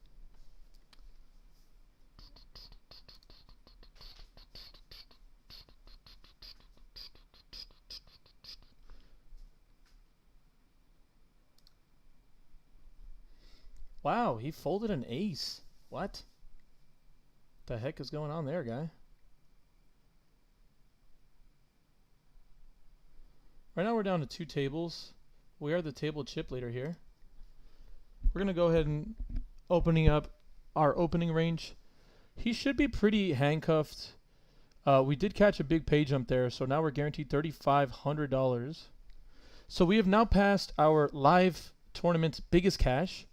[SPEAKER 3] Wow, he folded an ace. What the heck is going on there, guy? Right now we're down to 2 tables. We are the table chip leader here. We're going to go ahead and opening up our opening range. He should be pretty handcuffed. We did catch a big pay jump there, so now we're guaranteed $3,500. So we have now passed our live tournament's biggest cash.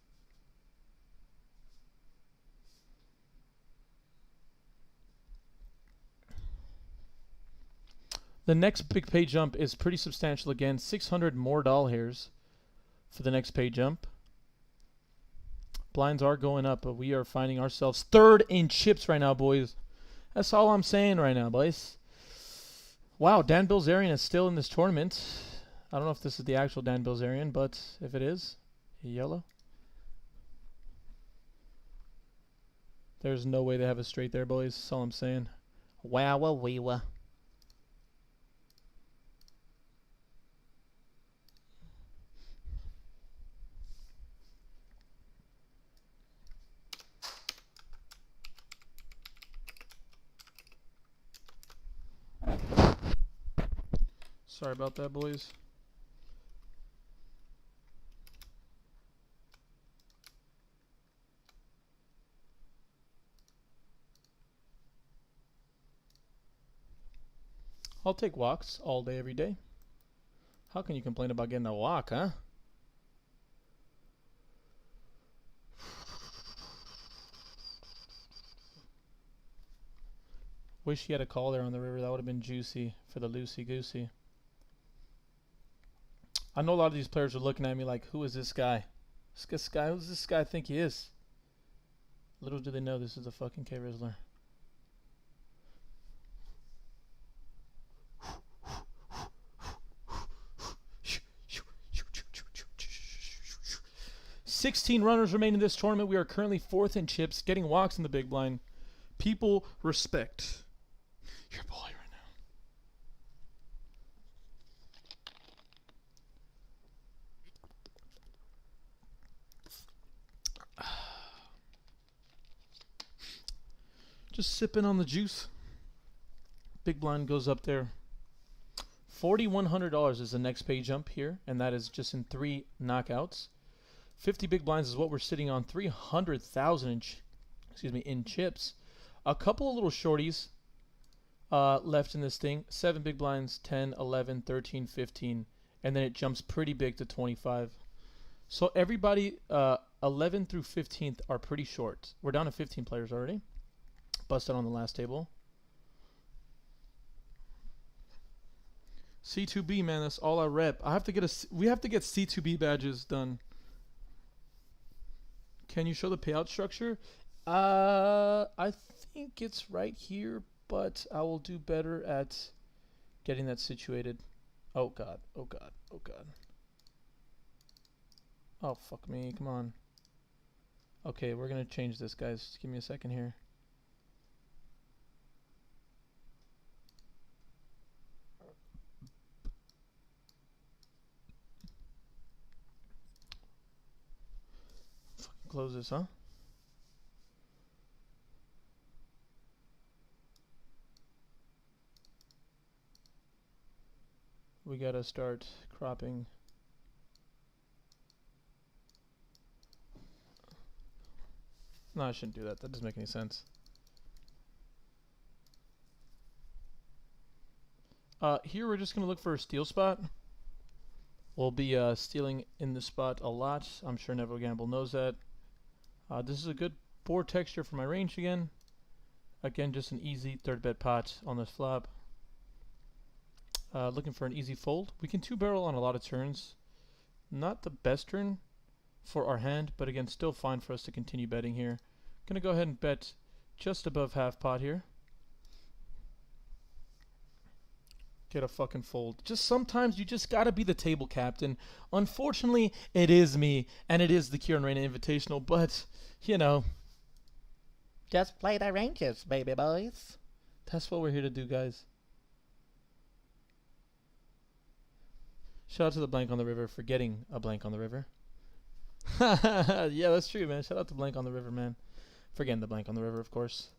[SPEAKER 3] The next big pay jump is pretty substantial again. 600 more doll hairs for the next pay jump. Blinds are going up, but we are finding ourselves third in chips right now, boys. That's all I'm saying right now, boys. Wow, Dan Bilzerian is still in this tournament. I don't know if this is the actual Dan Bilzerian, but if it is, yellow. There's no way they have a straight there, boys. That's all I'm saying. Wow, wee wah. Sorry about that, boys. I'll take walks all day, every day. How can you complain about getting a walk, huh? Wish he had a call there on the river. That would have been juicy for the loosey-goosey. I know a lot of these players are looking at me like, who is this guy? Who does this guy think he is? Little do they know this is the fucking K-Rizzler. $16 runners remain in this tournament. We are currently 4th in chips, getting walks in the big blind. People respect your boy right now. Just sipping on the juice. Big blind goes up there. $4,100 is the next pay jump here, and that is just in 3 knockouts. 50 big blinds is what we're sitting on. 300,000 in chips. A couple of little shorties left in this thing. 7 big blinds, 10, 11, 13, 15, and then it jumps pretty big to 25. So everybody 11 through 15th are pretty short. We're down to 15 players already. Busted on the last table. C2B, man, that's all I rep. We have to get C2B badges done. Can you show the payout structure? I think it's right here, but I will do better at getting that situated. Oh god, oh god, oh god. Oh fuck me, come on.
[SPEAKER 1] Okay, we're gonna change this, guys. Just give me a second here. Fucking close this, huh? We gotta start cropping. No, I shouldn't do that. That doesn't make any sense. Here we're just gonna look for a steal spot. We'll be stealing in this spot a lot. I'm sure Never Gamble knows that. This is a good board texture for my range again. Again, just an easy third bet pot on this flop. Looking for an easy fold. We can 2-barrel on a lot of turns. Not the best turn for our hand, but again, still fine for us to continue betting here. Gonna go ahead and bet just above half pot here. Get a fucking fold. Just sometimes you just gotta be the table captain. Unfortunately, it is me, and it is the Kiran Invitational, but, you know.
[SPEAKER 4] Just play the ranges, baby boys.
[SPEAKER 1] That's what we're here to do, guys. Shout out to the blank on the river for getting a blank on the river. Yeah, that's true, man. Shout out to blank on the river, man. For getting the blank on the river, of course.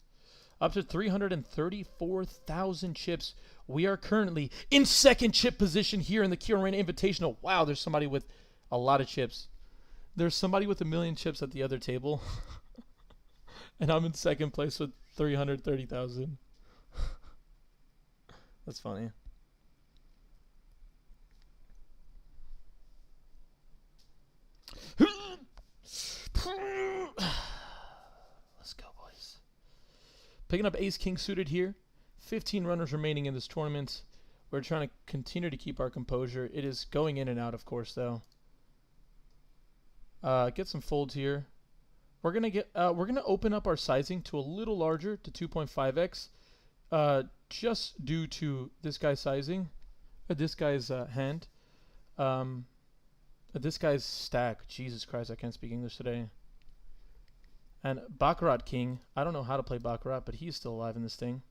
[SPEAKER 1] Up to 334,000 chips. We are currently in second chip position here in the Kiran Invitational. Wow, there's somebody with a lot of chips. There's somebody with 1 million chips at the other table. And I'm in second place with 330,000. That's funny. Let's go, boys. Picking up ace king suited here. 15 runners remaining in this tournament. We're trying to continue to keep our composure. It is going in and out, of course, though. Get some folds here. We're gonna open up our sizing to a little larger, to 2.5x, just due to this guy's sizing, this guy's hand, this guy's stack. Jesus Christ, I can't speak English today. And Baccarat King. I don't know how to play Baccarat, but he's still alive in this thing.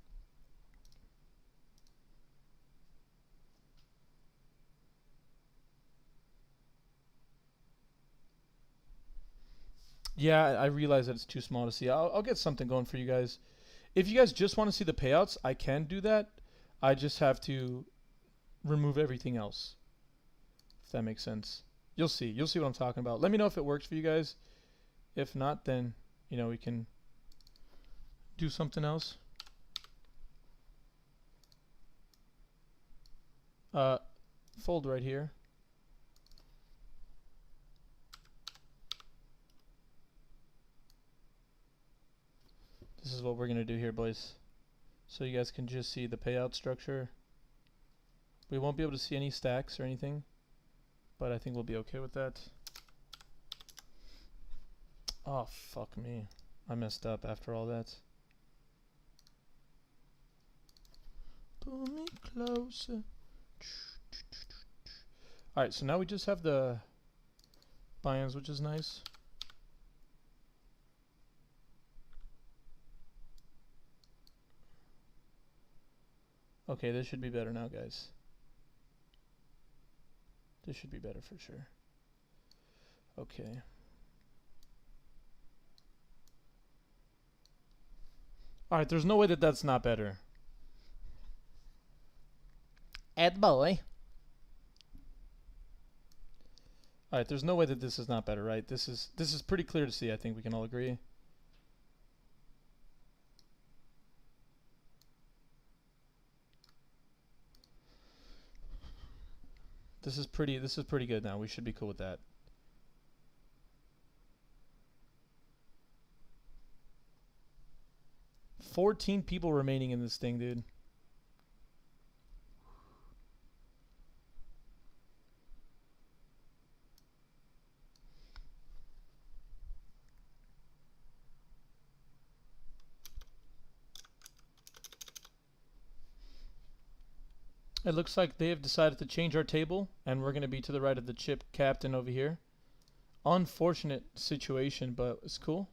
[SPEAKER 1] Yeah, I realize that it's too small to see. I'll get something going for you guys. If you guys just want to see the payouts, I can do that. I just have to remove everything else. If that makes sense. You'll see. You'll see what I'm talking about. Let me know if it works for you guys. If not, then, you know, we can do something else. Fold right here. This is what we're going to do here, boys. So you guys can just see the payout structure. We won't be able to see any stacks or anything, but I think we'll be okay with that. Oh, fuck me. I messed up after all that. Pull me closer. Alright, so now we just have the buy-ins, which is nice. Okay, this should be better now, guys. This should be better for sure. Okay. Alright, there's no way that that's not better.
[SPEAKER 4] Ed boy.
[SPEAKER 1] Alright, there's no way that this is not better, right? This is pretty clear to see, I think we can all agree. This is pretty good now. We should be cool with that. $14 people remaining in this thing, dude. It looks like they have decided to change our table, and we're going to be to the right of the chip captain over here.
[SPEAKER 3] unfortunate situation, but it's cool.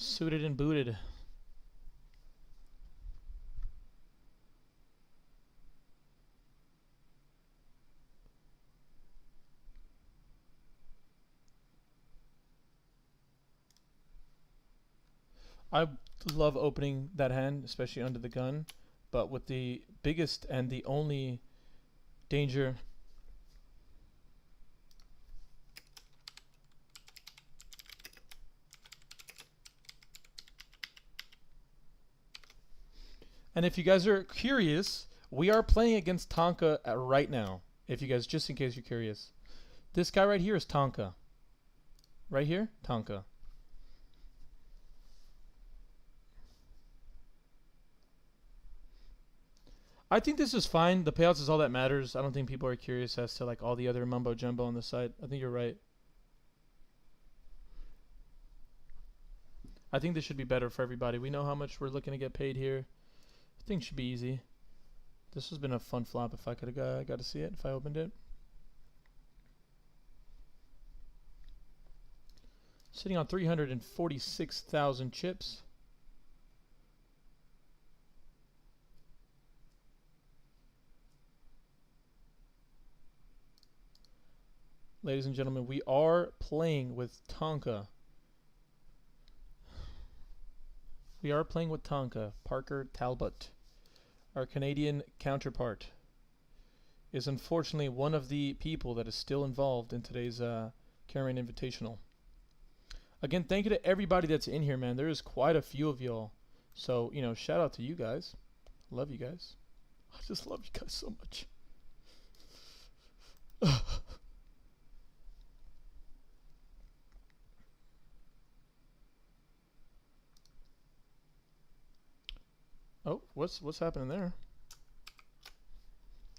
[SPEAKER 3] Suited and booted. I love opening that hand, especially under the gun, but with the biggest and the only danger. And if you guys are curious, we are playing against Tonka right now. If you guys, just in case you're curious. This guy right here is Tonka. Right here, Tonka. I think this is fine. The payouts is all that matters. I don't think people are curious as to like all the other mumbo jumbo on the site. I think you're right. I think this should be better for everybody. We know how much we're looking to get paid here. I think it should be easy. This has been a fun flop if I could have got to see it, if I opened it. Sitting on 346,000 chips. Ladies and gentlemen, we are playing with Tonka. We are playing with Tonka. Parker Talbot, our Canadian counterpart, is unfortunately one of the people that is still involved in today's Kiran Invitational. Again, thank you to everybody that's in here, man. There is quite a few of y'all. So, you know, shout out to you guys. Love you guys. I just love you guys so much. Oh, what's happening there?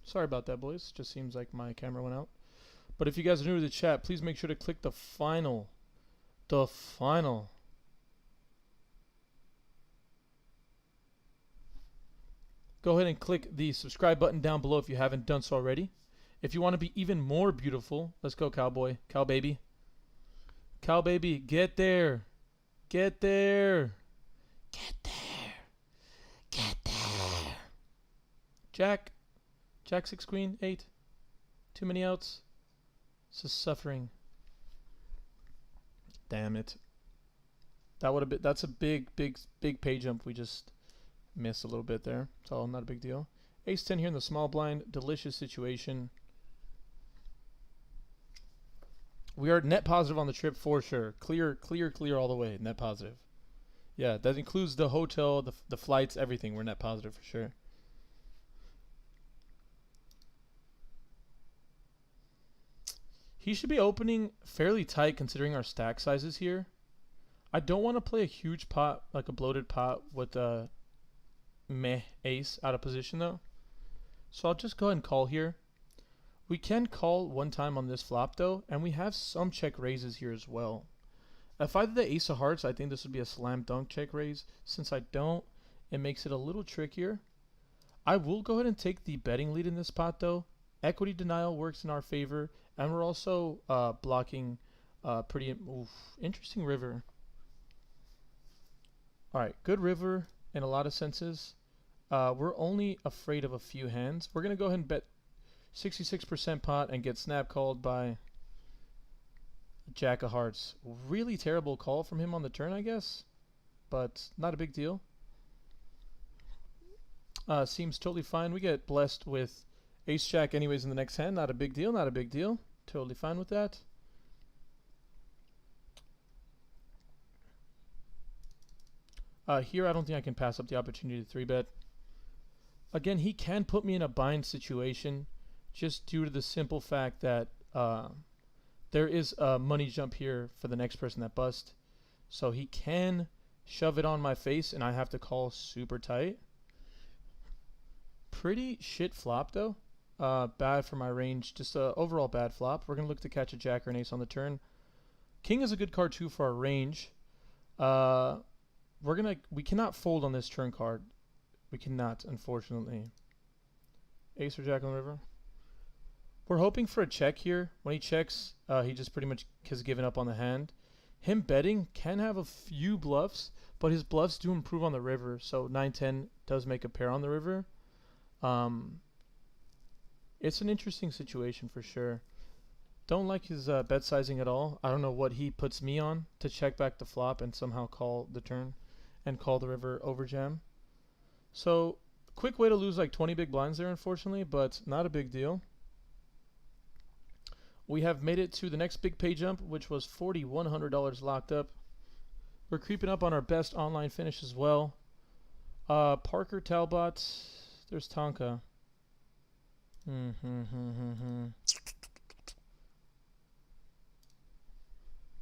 [SPEAKER 3] Sorry about that, boys. Just seems like my camera went out. But if you guys are new to the chat, please make sure to click the final. The final. Go ahead and click the subscribe button down below if you haven't done so already. If you want to be even more beautiful, let's go, cowboy. Cow baby. Cow baby, get there. Get there. Get there. Get there. Jack. Jack 6 queen 8. Too many outs. This is suffering. Damn it. That would have been, that's a big pay jump we just missed a little bit there. It's all not a big deal. Ace 10 here in the small blind. Delicious situation. We are net positive on the trip for sure. Clear all the way. Net positive. Yeah, that includes the hotel, the flights, everything. We're net positive for sure. He should be opening fairly tight considering our stack sizes here. I don't want to play a huge pot, like a bloated pot with a meh ace out of position though. So I'll just go ahead and call here. We can call one time on this flop though, and we have some check raises here as well. If I did the ace of hearts, I think this would be a slam dunk check raise. Since I don't, it makes it a little trickier. I will go ahead and take the betting lead in this pot though. Equity denial works in our favor, and we're also blocking pretty interesting river. Alright, good river in a lot of senses. We're only afraid of a few hands. We're going to go ahead and bet 66% pot and get snap called by Jack of Hearts. Really terrible call from him on the turn, I guess, but not a big deal. Seems totally fine. We get blessed with Ace Jack anyways in the next hand. Not a big deal, not a big deal. Totally fine with that. Here I don't think I can pass up the opportunity to 3-bet. Again, he can put me in a bind situation just due to the simple fact that there is a money jump here for the next person that bust. So he can shove it on my face, and I have to call super tight. Pretty shit flop, though. Bad for my range. Just a overall bad flop. We're going to look to catch a jack or an ace on the turn. King is a good card, too, for our range. We cannot fold on this turn card. We cannot, unfortunately. Ace or jack on the river. We're hoping for a check here. When he checks, he just pretty much has given up on the hand. Him betting can have a few bluffs, but his bluffs do improve on the river. So 9-10 does make a pair on the river. It's an interesting situation for sure. Don't like his bet sizing at all. I don't know what he puts me on to check back the flop and somehow call the turn and call the river over jam. So quick way to lose like 20 big blinds there, unfortunately, but not a big deal. We have made it to the next big pay jump, which was $4,100 locked up. We're creeping up on our best online finish as well. Parker, Talbot, there's Tonka.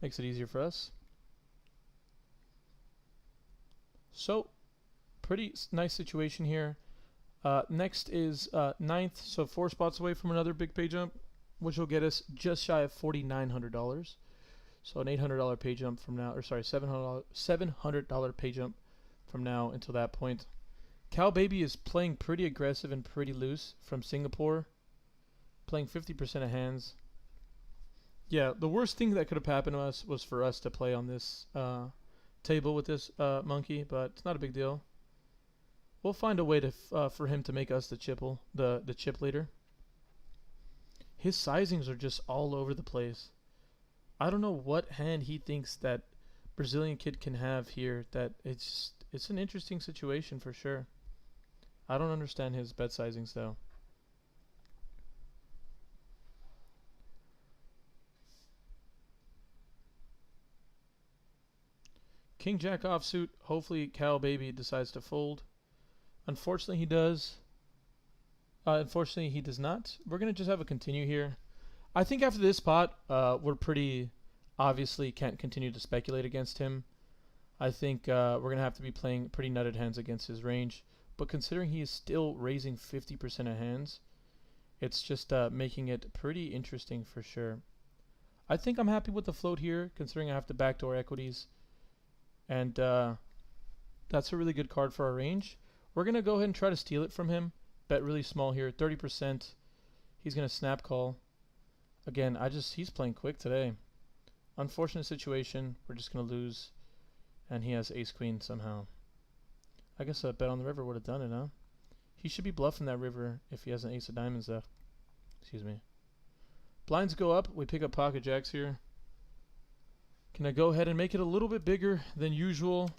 [SPEAKER 3] Makes it easier for us. So, pretty nice situation here. Next is 9th, so 4 spots away from another big pay jump, which will get us just shy of $4,900. So an $800 pay jump from now, or sorry, $700 pay jump from now until that point. Cal Baby is playing pretty aggressive and pretty loose from Singapore, playing 50% of hands. Yeah, the worst thing that could have happened to us was for us to play on this table with this monkey, but it's not a big deal. We'll find a way to for him to make us the chip leader. His sizings are just all over the place. I don't know what hand he thinks that Brazilian kid can have here. That it's an interesting situation for sure. I don't understand his bet sizings though. King Jack offsuit. Hopefully Cal Baby decides to fold. Unfortunately he does. Unfortunately he does not. We're going to just have a continue here. I think after this pot, we're pretty obviously can't continue to speculate against him. I think we're going to have to be playing pretty nutted hands against his range. But considering he is still raising 50% of hands, it's just making it pretty interesting for sure. I think I'm happy with the float here, considering I have to backdoor equities. And that's a really good card for our range. We're going to go ahead and try to steal it from him. Bet really small here, 30%. He's going to snap call. Again, he's playing quick today. Unfortunate situation. We're just going to lose. And he has ace-queen somehow. I guess a bet on the river would have done it, huh? He should be bluffing that river if he has an ace of diamonds, though. Excuse me. Blinds go up. We pick up pocket jacks here. Can I go ahead and make it a little bit bigger than usual?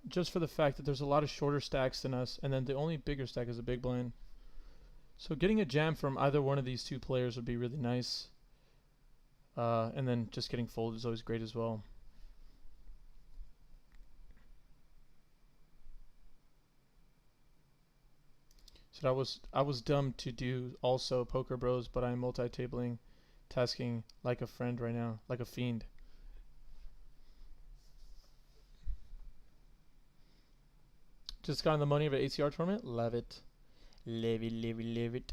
[SPEAKER 3] Just for the fact that there's a lot of shorter stacks than us, and then the only bigger stack is a big blind. So getting a jam from either one of these two players would be really nice. And then just getting folded is always great as well. So I was dumb to do also Poker Bros, but I'm multi-tabling, tasking like a friend right now, like a fiend. Just got on the money of an ACR tournament. Love it. Live it, live it, live it.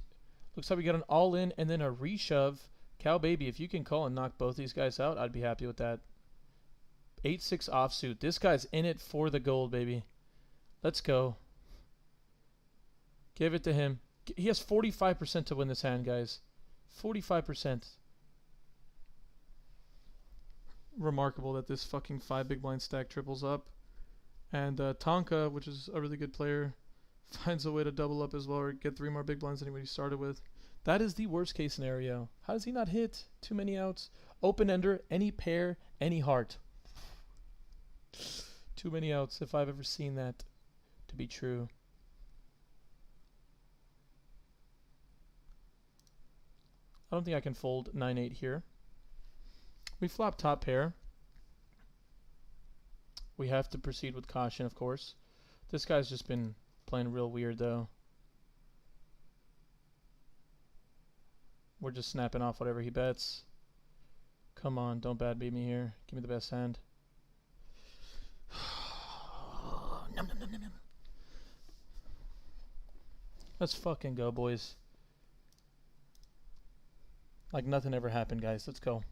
[SPEAKER 3] Looks like we got an all-in and then a reshove. Cal Baby, if you can call and knock both these guys out, I'd be happy with that. 8-6 offsuit. This guy's in it for the gold, baby. Let's go. Give it to him. He has 45% to win this hand, guys. 45%. Remarkable that this fucking 5 big blind stack triples up. And Tonka, which is a really good player, finds a way to double up as well or get 3 more big blinds than he started with. That is the worst case scenario. How does he not hit? Too many outs. Open ender, any pair, any heart. Too many outs if I've ever seen that to be true. I don't think I can fold 9-8 here. We flop top pair. We have to proceed with caution, of course. This guy's just been playing real weird, though. We're just snapping off whatever he bets. Come on, don't bad beat me here. Give me the best hand. Nom, nom, nom, nom, nom. Let's fucking go, boys. Like nothing ever happened, guys. Let's go.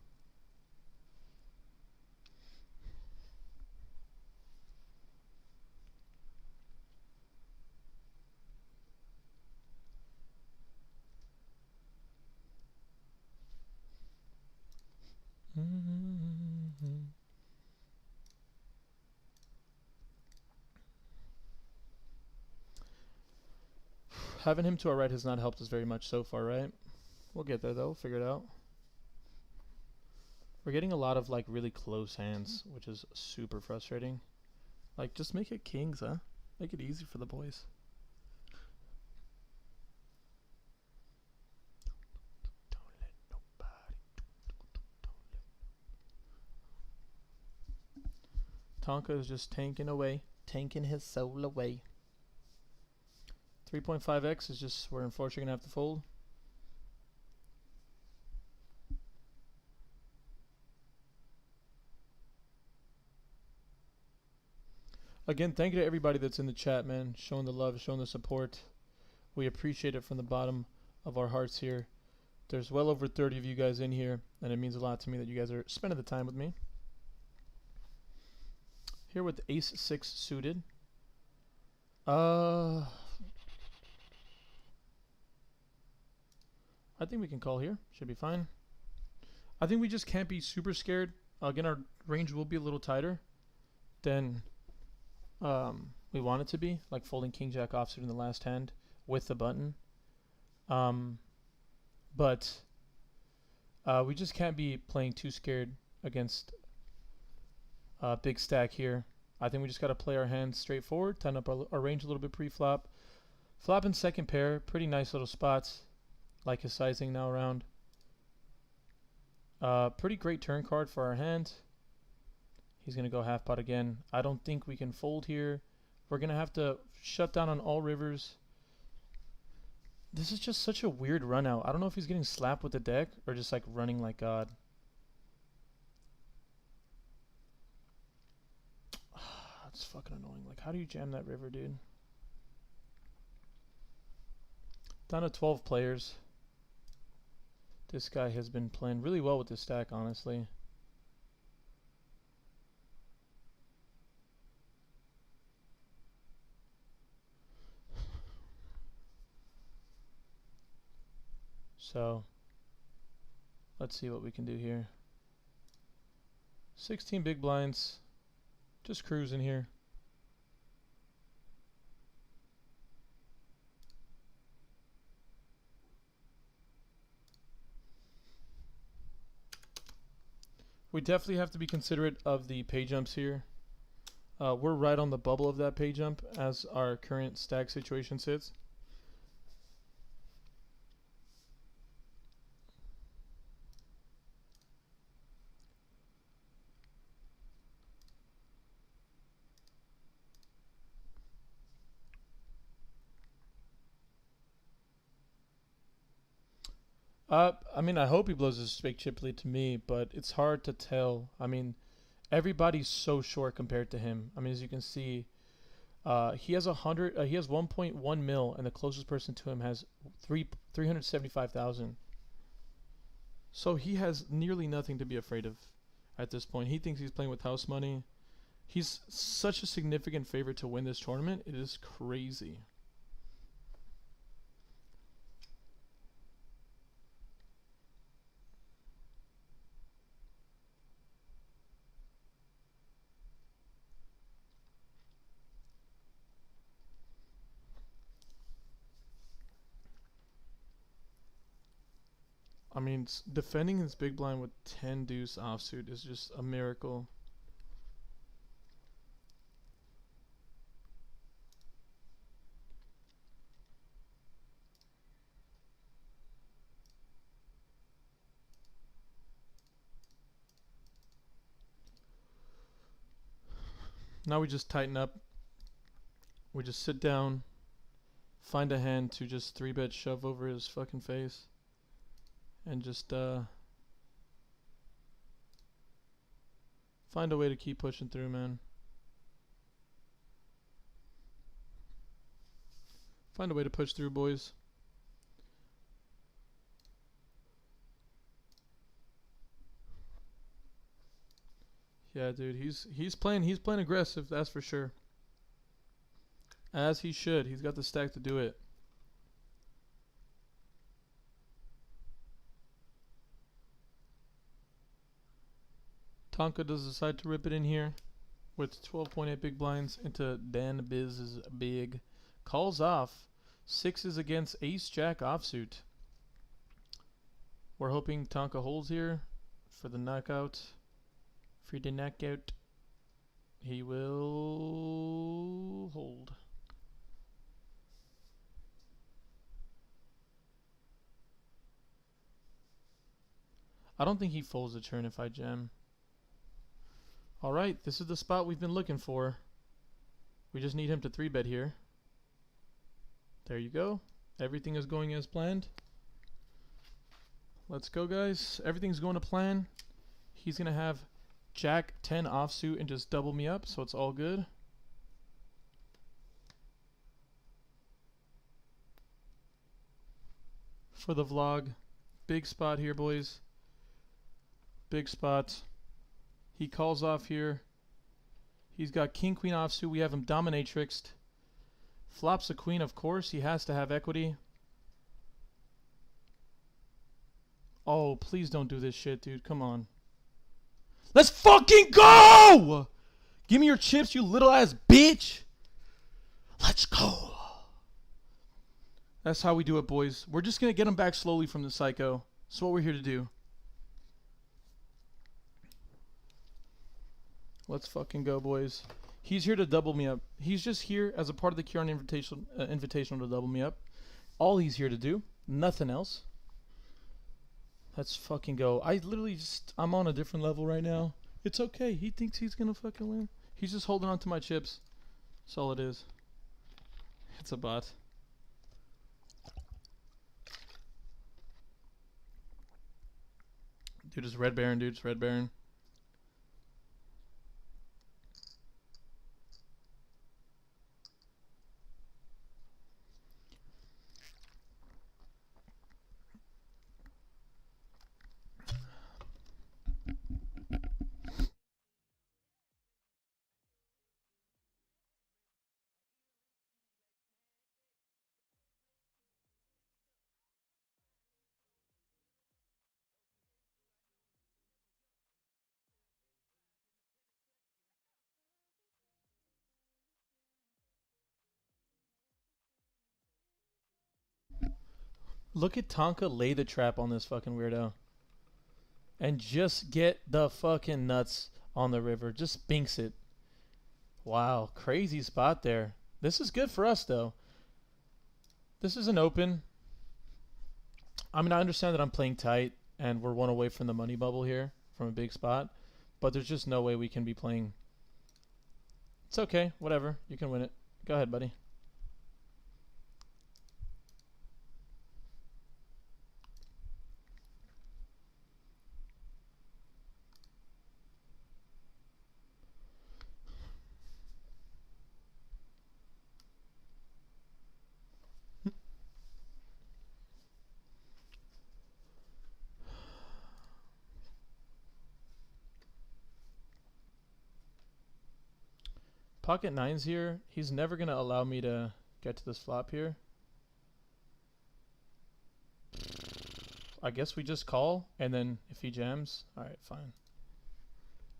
[SPEAKER 3] Having him to our right has not helped us very much so far, right? We'll get there though, figure it out. We're getting a lot of like really close hands, which is super frustrating. Like just make it kings, huh? Make it easy for the boys. Tonka is just tanking away, tanking his soul away. 3.5x is just, we're unfortunately going to have to fold. Again, thank you to everybody that's in the chat, man. Showing the love, showing the support. We appreciate it from the bottom of our hearts here. There's well over 30 of you guys in here, and it means a lot to me that you guys are spending the time with me. Here with ace 6 suited. I think we can call here. Should be fine. I think we just can't be super scared. Again, our range will be a little tighter than we want it to be. Like folding king jack offsuit in the last hand with the button. But we just can't be playing too scared against big stack here. I think we just got to play our hands straightforward, tighten up our range a little bit pre-flop. Flop and second pair, pretty nice little spots. Like his sizing now around. Pretty great turn card for our hand. He's going to go half pot again. I don't think we can fold here. We're going to have to shut down on all rivers. This is just such a weird run out. I don't know if he's getting slapped with the deck or just like running like God. It's fucking annoying. Like, how do you jam that river, dude? Down to 12 players. This guy has been playing really well with this stack, honestly. So, let's see what we can do here. 16 big blinds. Just cruising here. We definitely have to be considerate of the pay jumps here. We're right on the bubble of that pay jump as our current stack situation sits. I mean, I hope he blows his fake chip lead to me, but it's hard to tell. I mean, everybody's so short compared to him. I mean, as you can see, he has 1.1 mil, and the closest person to him has 375,000. So he has nearly nothing to be afraid of at this point. He thinks he's playing with house money. He's such a significant favorite to win this tournament. It is crazy. I mean, defending his big blind with 10 deuce offsuit is just a miracle. Now we just tighten up. We just sit down, find a hand to just 3-bet shove over his fucking face. And just Find a way to keep pushing through, man. Find a way to push through, boys. Yeah, dude, he's playing aggressive, that's for sure. As he should. He's got the stack to do it. Tonka does decide to rip it in here with 12.8 big blinds into Dan Biz's big. Calls off. Sixes against Ace Jack offsuit. We're hoping Tonka holds here for the knockout. For the knockout. He will hold. I don't think he folds the turn if I jam. Alright, this is the spot we've been looking for. We just need him to 3-bet here. There you go. Everything is going as planned. Let's go, guys. Everything's going to plan. He's going to have Jack 10 offsuit and just double me up, so it's all good. For the vlog. Big spot here, boys. Big spot. He calls off here. He's got king queen offsuit. We have him dominatrixed. Flops a queen, of course. He has to have equity. Oh, please don't do this shit, dude. Come on. Let's fucking go! Give me your chips, you little ass bitch. Let's go. That's how we do it, boys. We're just going to get him back slowly from the psycho. That's what we're here to do. Let's fucking go, boys. He's here to double me up. He's just here as a part of the Kiran invitational to double me up. All he's here to do. Nothing else. Let's fucking go. I'm on a different level right now. It's okay. He thinks he's gonna fucking win. He's just holding on to my chips. That's all it is. It's a bot. Dude, it's Red Baron, dude. It's Red Baron. Look at Tonka lay the trap on this fucking weirdo. And just get the fucking nuts on the river. Just binks it. Wow, crazy spot there. This is good for us, though. This is an open. I mean, I understand that I'm playing tight, and we're one away from the money bubble here, from a big spot. But there's just no way we can be playing. It's okay, whatever. You can win it. Go ahead, buddy. Pocket nines here. He's never going to allow me to get to this flop here. I guess we just call, and then if he jams, alright, fine.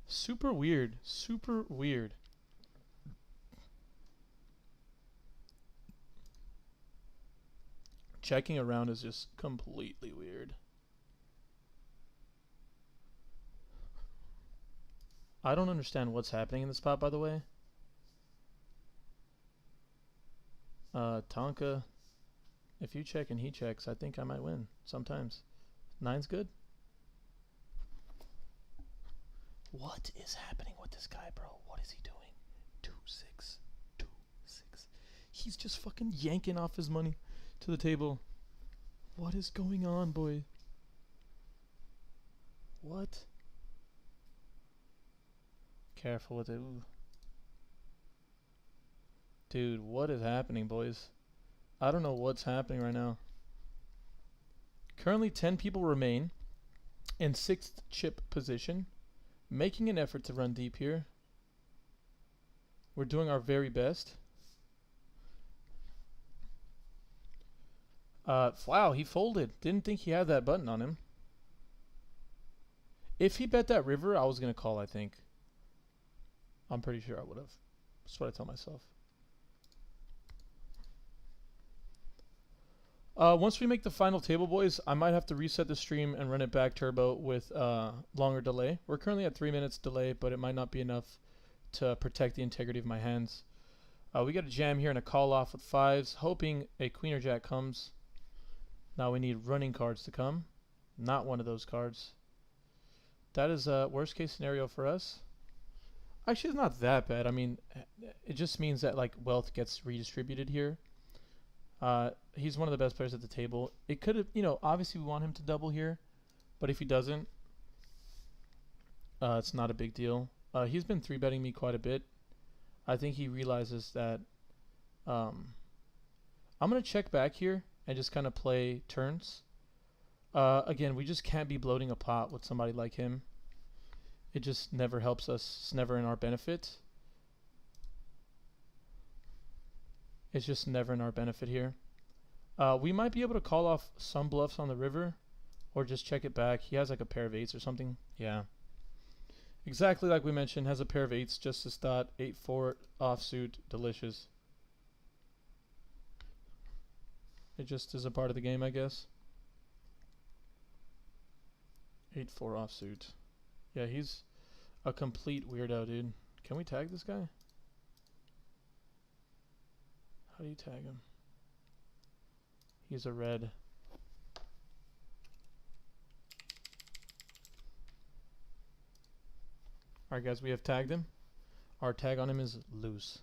[SPEAKER 3] Super weird. Super weird. Checking around is just completely weird. I don't understand what's happening in this spot, by the way. Tonka, if you check and he checks, I think I might win sometimes. Nine's good. What is happening with this guy, bro? What is he doing? 2-6, 2-6. He's just fucking yanking off his money to the table. What is going on, boy? What?
[SPEAKER 1] careful with it. Ooh. Dude, what is happening, boys? I don't know what's happening right now. Currently 10 people remain in 6th chip position, making an effort to run deep here. We're doing our very best. Wow, he folded. Didn't think he had that button on him. If he bet that river, I was going to call, I think. I'm pretty sure I would have. That's what I tell myself. Once we make the final table, boys, I might have to reset the stream and run it back turbo with longer delay. We're currently at 3 minutes delay, but it might not be enough to protect the integrity of my hands. We got a jam here and a call off with 5s, hoping a queen or jack comes. Now we need running cards to come. Not one of those cards. That is a worst case scenario for us. Actually, it's not that bad. I mean, it just means that like wealth gets redistributed here. He's one of the best players at the table. It could have, obviously we want him to double here, but if he doesn't, it's not a big deal. He's been 3-betting me quite a bit. I think he realizes that I'm going to check back here and just kind of play turns. Again, we just can't be bloating a pot with somebody like him. It just never helps us. It's never in our benefit. It's just never in our benefit here. We might be able to call off some bluffs on the river or just check it back. He has like a pair of 8s or something. Yeah. Exactly like we mentioned, has a pair of 8s just as thought. 8-4 offsuit, delicious. It just is a part of the game, I guess. 8-4 offsuit. Yeah, he's a complete weirdo, dude. Can we tag this guy? How do you tag him? He's a red. Alright guys, we have tagged him. Our tag on him is loose.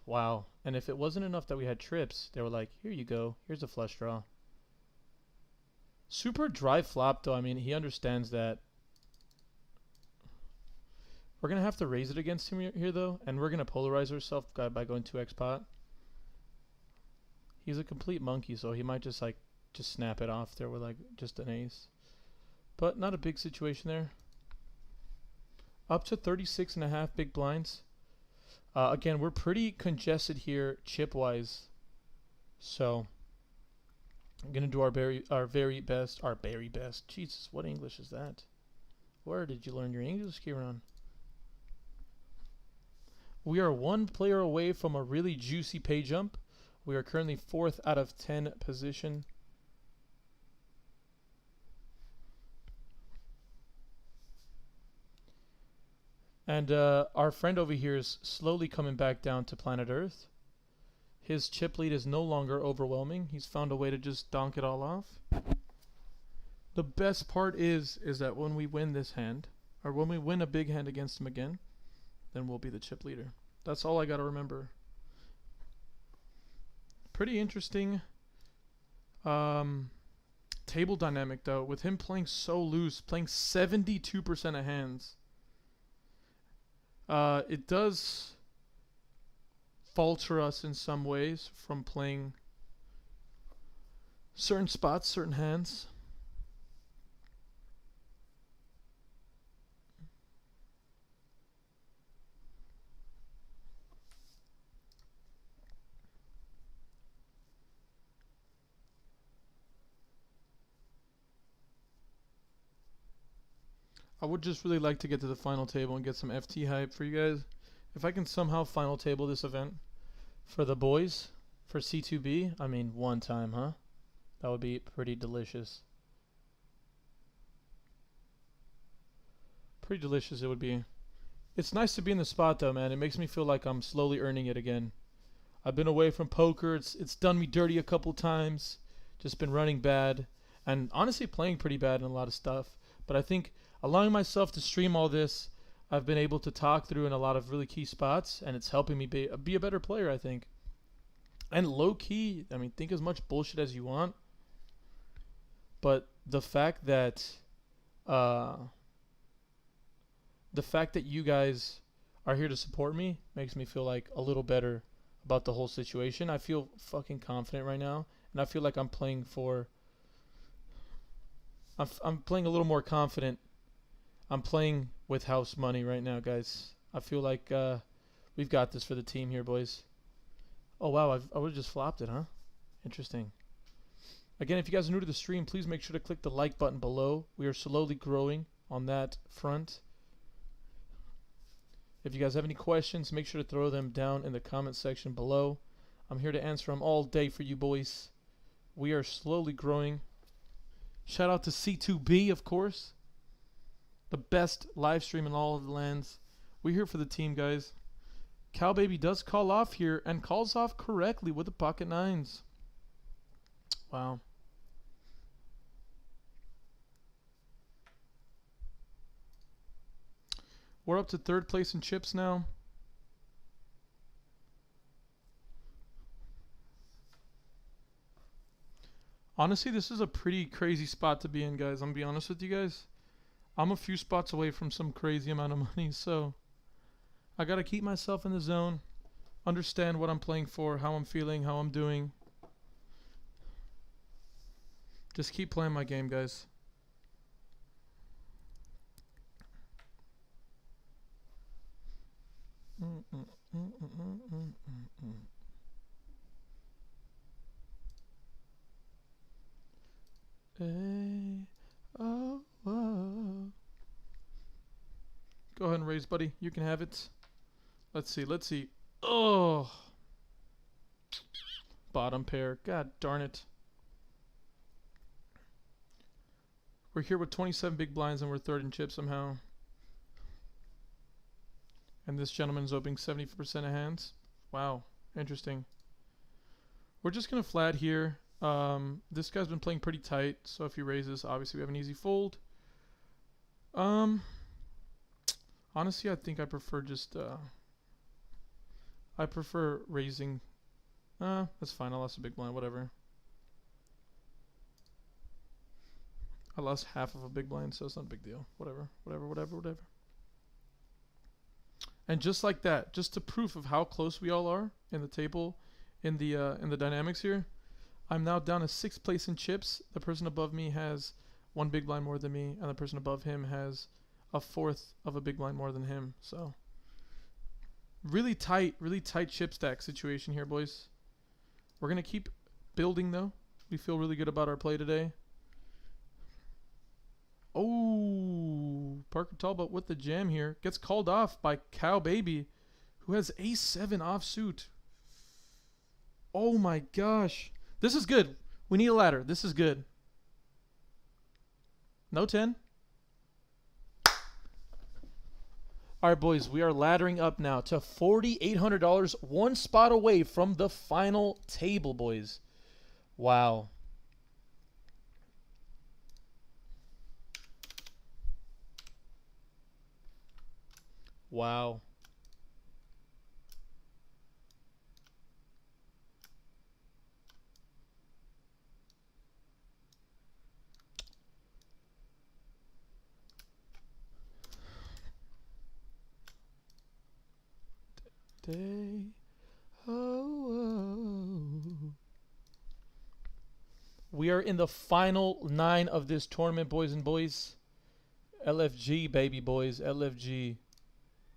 [SPEAKER 1] Wow. And if it wasn't enough that we had trips, they were like, here you go. Here's a flush draw. Super dry flop though. I mean, he understands that. We're going to have to raise it against him here though. And we're going to polarize ourselves by going 2x pot. He's a complete monkey, so he might just snap it off there with like just an ace. But not a big situation there. Up to 36.5 big blinds. Again, we're pretty congested here chip-wise. So I'm going to do our very best. Jesus, what English is that? Where did you learn your English, Kiran? We are 1 player away from a really juicy pay jump. We are currently 4th out of 10 position. And our friend over here is slowly coming back down to planet Earth. His chip lead is no longer overwhelming. He's found a way to just donk it all off. The best part is that when we win this hand, or when we win a big hand against him again, then we'll be the chip leader. That's all I got to remember. Pretty interesting table dynamic though, with him playing so loose, playing 72% of hands. It does falter us in some ways from playing certain spots, certain hands. I would just really like to get to the final table and get some FT hype for you guys. If I can somehow final table this event for the boys, for C2B, I mean one time, huh? That would be pretty delicious. Pretty delicious it would be. It's nice to be in the spot though, man. It makes me feel like I'm slowly earning it again. I've been away from poker. It's done me dirty a couple times. Just been running bad. And honestly playing pretty bad in a lot of stuff. But I think allowing myself to stream all this, I've been able to talk through in a lot of really key spots, and it's helping me be a better player, I think. And low key, I mean, think as much bullshit as you want.
[SPEAKER 3] But uh, the fact that you guys are here to support me makes me feel like a little better about the whole situation. I feel fucking confident right now, and I feel like I'm playing for. I'm playing a little more confident. I'm playing with house money right now, guys. I feel like we've got this for the team here, boys. Oh wow, I would have just flopped it, huh? Interesting. Again, if you guys are new to the stream, please make sure to click the like button below. We are slowly growing on that front. If you guys have any questions, make sure to throw them down in the comment section below. I'm here to answer them all day for you boys. We are slowly growing. Shout out to C2B, of course. The best live stream in all of the lands. We're here for the team, guys. Cowbaby does call off here and calls off correctly with the pocket nines. Wow. We're up to third place in chips now. Honestly, this is a pretty crazy spot to be in, guys. I'm gonna be honest with you guys. I'm a few spots away from some crazy amount of money, so I gotta keep myself in the zone, understand what I'm playing for, how I'm feeling, how I'm doing. Just keep playing my game, guys. Hey, oh, oh. Go ahead and raise, buddy. You can have it. Let's see. Let's see. Oh. Bottom pair. God darn it. We're here with 27 big blinds and we're third in chips somehow. And this gentleman's opening 70% of hands. Wow. Interesting. We're just going to flat here. This guy's been playing pretty tight, so if he raises, obviously we have an easy fold. Honestly, I think I prefer just, I prefer raising. That's fine. I lost a big blind, whatever. I lost half of a big blind, so it's not a big deal. Whatever. And just like that, just to proof of how close we all are in the table, in the dynamics here, I'm now down to 6th place in chips. The person above me has 1 big blind more than me, and the person above him has a 4th of a big blind more than him. So really tight chip stack situation here, boys. We're gonna keep building though. We feel really good about our play today. Oh, Parker Talbot with the jam here. Gets called off by Cowbaby, who has ace-7 offsuit. Oh my gosh. This is good. We need a ladder. This is good. No 10. All right, boys. We are laddering up now to $4,800. 1 spot away from the final table, boys. Wow. Wow. Day. Oh. We are in the final 9 of this tournament, boys and boys. LFG, baby boys. LFG.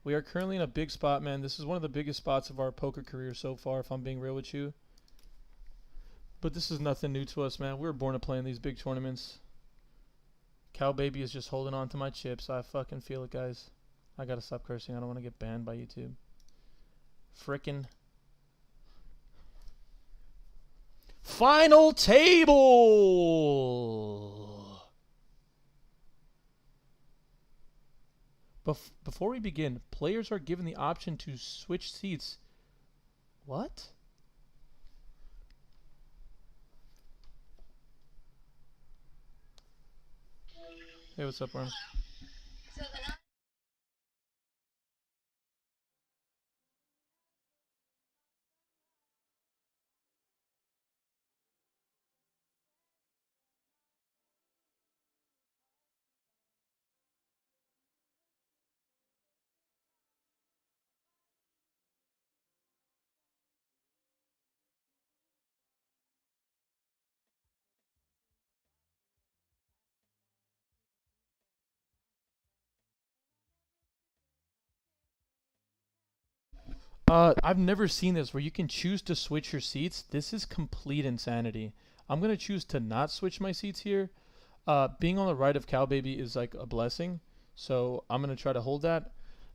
[SPEAKER 3] We are currently in a big spot, man. This is one of the biggest spots of our poker career so far, if I'm being real with you. But this is nothing new to us, man. We were born to play in these big tournaments. Cowbaby is just holding on to my chips. I fucking feel it, guys. I gotta stop cursing. I don't want to get banned by YouTube. Frickin' final table. Before we begin, players are given the option to switch seats. What? Hey, what's up, Ron? I've never seen this where you can choose to switch your seats. This is complete insanity. I'm gonna choose to not switch my seats here. Being on the right of Cow Baby is like a blessing, so I'm gonna try to hold that.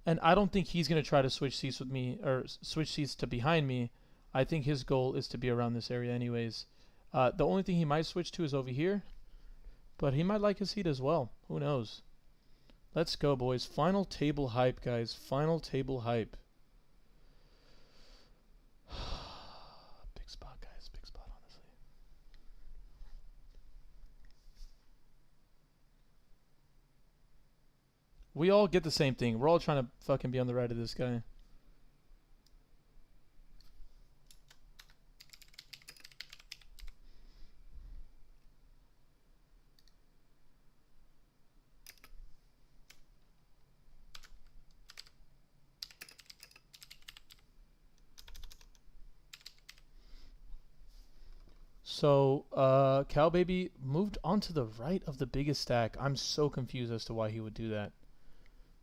[SPEAKER 3] And I don't think he's gonna try to switch seats with me or switch seats to behind me. I think his goal is to be around this area anyways. The only thing he might switch to is over here, but he might like his seat as well. Who knows? Let's go, boys. Final table hype, guys. Final table hype. Big spot, guys. Big spot, honestly. We all get the same thing. We're all trying to fucking be on the right of this guy. So, Cow Baby moved onto the right of the biggest stack. I'm so confused as to why he would do that.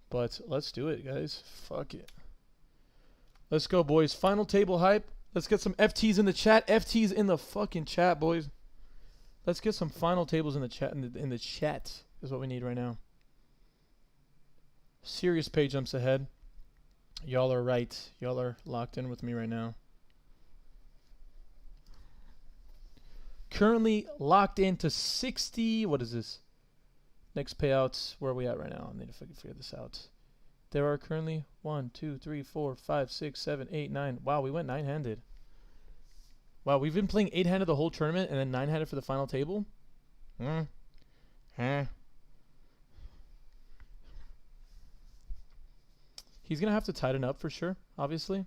[SPEAKER 3] But let's do it, guys. Fuck it. Let's go, boys. Final table hype. Let's get some FTs in the chat. FTs in the fucking chat, boys. Let's get some final tables in the chat. In the chat is what we need right now. Serious pay jumps ahead. Y'all are right. Y'all are locked in with me right now. Currently locked into 60. What is this? Next payouts. Where are we at right now? I need to figure this out. There are currently 1, 2, 3, 4, 5, 6, 7, 8, 9. Wow, we went 9-handed. Wow, we've been playing 8-handed the whole tournament and then 9-handed for the final table? He's going to have to tighten up for sure, obviously.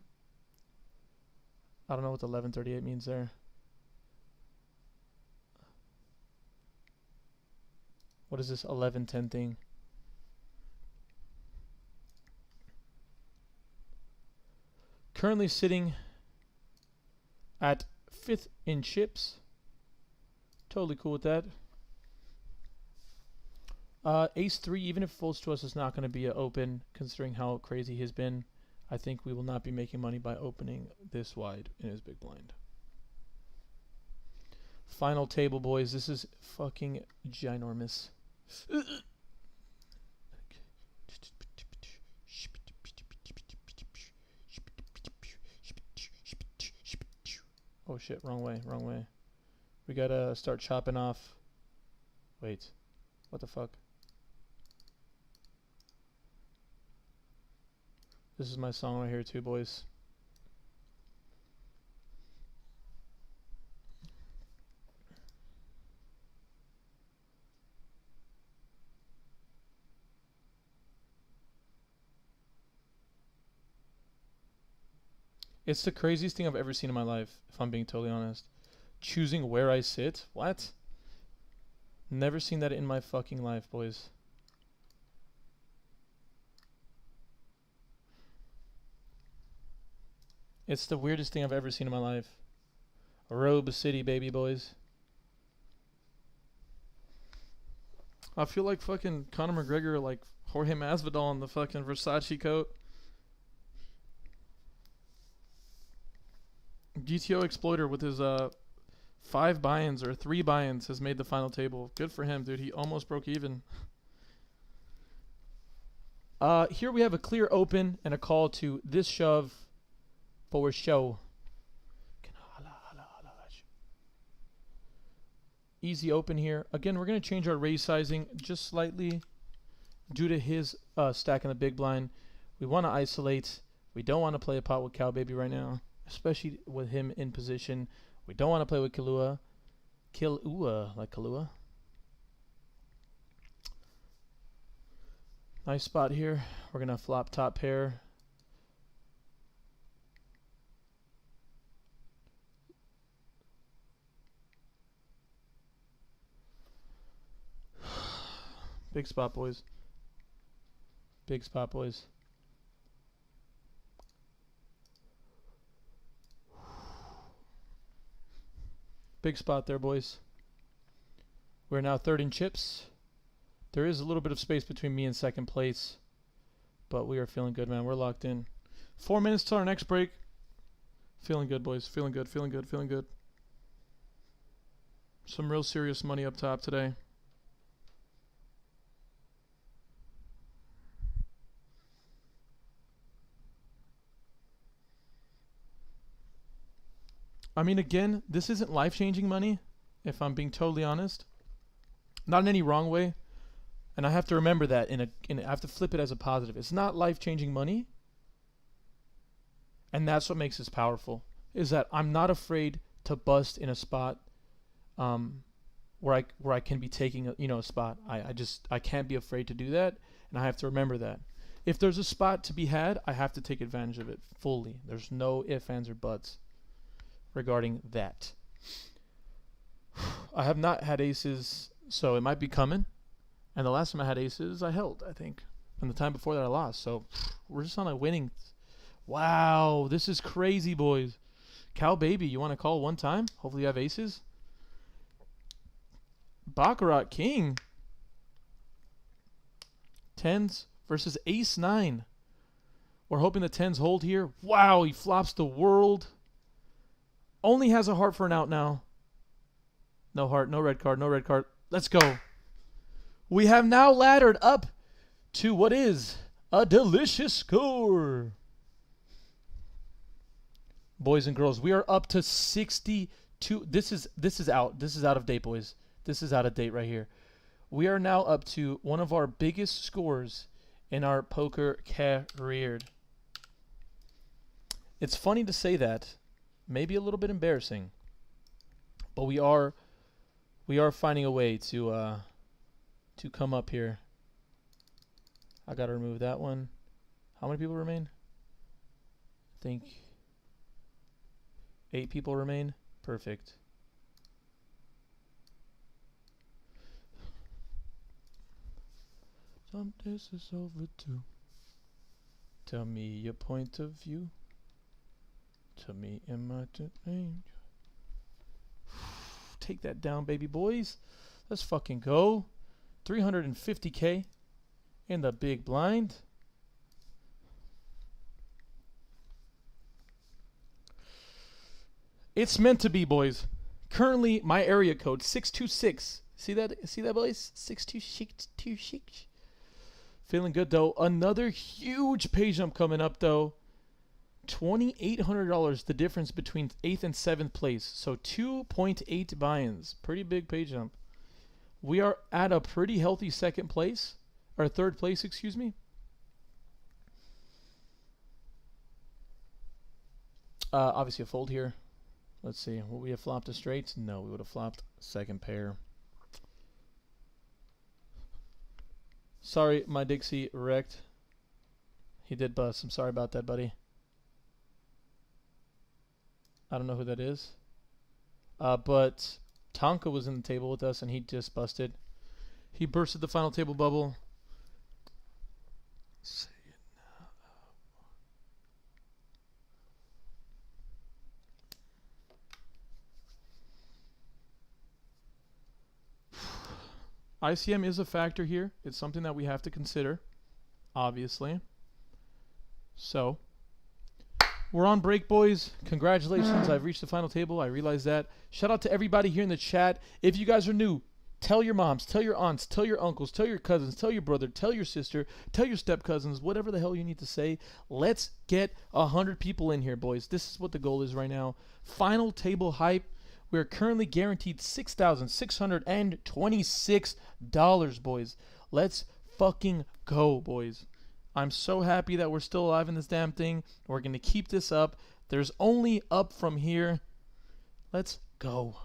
[SPEAKER 3] I don't know what the 1138 means there. What is this 1110 thing? Currently sitting at 5th in chips. Totally cool with that. Ace 3, even if it folds to us, is not going to be an open, considering how crazy he's been. I think we will not be making money by opening this wide in his big blind. Final table, boys. This is fucking ginormous. Oh shit, wrong way, wrong way. We gotta start chopping off. Wait, what the fuck? This is my song right here too, boys. It's the craziest thing I've ever seen in my life, if I'm being totally honest. Choosing where I sit? What? Never seen that in my fucking life, boys. It's the weirdest thing I've ever seen in my life. Robe City, baby, boys. I feel like fucking Conor McGregor, like Jorge Masvidal in the fucking Versace coat. GTO Exploiter with his 5 buy-ins or 3 buy-ins has made the final table. Good for him, dude. He almost broke even. Here we have a clear open and a call to this shove for show. Easy open here. Again, we're going to change our raise sizing just slightly due to his stack in the big blind. We want to isolate. We don't want to play a pot with Cow Baby right now, especially with him in position. We don't want to play with Kalua. Like Kalua. Nice spot here. We're going to flop top pair. Big spot, boys. Big spot, boys. Big spot there, boys. We're now 3rd in chips. There is a little bit of space between me and second place, but we are feeling good, man. We're locked in. 4 minutes till our next break. Feeling good, boys. Feeling good. Some real serious money up top today. I mean, again, this isn't life-changing money, if I'm being totally honest. Not in any wrong way. And I have to remember that I have to flip it as a positive. It's not life-changing money. And that's what makes this powerful. Is that I'm not afraid to bust in a spot where I can be taking a spot. I can't be afraid to do that, and I have to remember that. If there's a spot to be had, I have to take advantage of it fully. There's no ifs, ands, or buts regarding that. I have not had aces, so it might be coming. And the last time I had aces, I held, I think. And the time before that, I lost. So we're just on a winning. Wow, this is crazy, boys. Cal Baby, you want to call one time? Hopefully you have aces. Baccarat King. Tens versus Ace 9. We're hoping the tens hold here. Wow, he flops the world. Only has a heart for an out now. No heart, no red card, no red card. Let's go. We have now laddered up to what is a delicious score. Boys and girls, we are up to 62. This is out. This is out of date, boys. This is out of date right here. We are now up to one of our biggest scores in our poker career. It's funny to say that. Maybe a little bit embarrassing. But we are finding a way to come up here. I gotta remove that one. How many people remain? I think 8 people remain. Perfect. Some days is over too. Tell me your point of view. Tell me am I to range? Take that down, baby boys. Let's fucking go. 350K in the big blind. It's meant to be, boys. Currently, my area code 626. See that? See that, boys? 626. Feeling good though. Another huge pay jump coming up though. $2,800. The difference between 8th and 7th place. So 2.8 buy-ins. Pretty big pay jump. We are at a pretty healthy second place, or third place, excuse me. Obviously a fold here. Let's see. Will we have flopped a straight? No, we would have flopped second pair. Sorry, my Dixie wrecked. He did bust. I'm sorry about that, buddy. I don't know who that is. But Tonka was in the table with us, and he just busted. He bursted the final table bubble. Say it now. ICM is a factor here. It's something that we have to consider, obviously. So, we're on break, boys. Congratulations. I've reached the final table. I realize that. Shout out to everybody here in the chat. If you guys are new, tell your moms, tell your aunts, tell your uncles, tell your cousins, tell your brother, tell your sister, tell your step cousins, whatever the hell you need to say. Let's get 100 people in here, boys. This is what the goal is right now. Final table hype. We are currently guaranteed $6,626, boys. Let's fucking go, boys. I'm so happy that we're still alive in this damn thing. We're going to keep this up. There's only up from here. Let's go.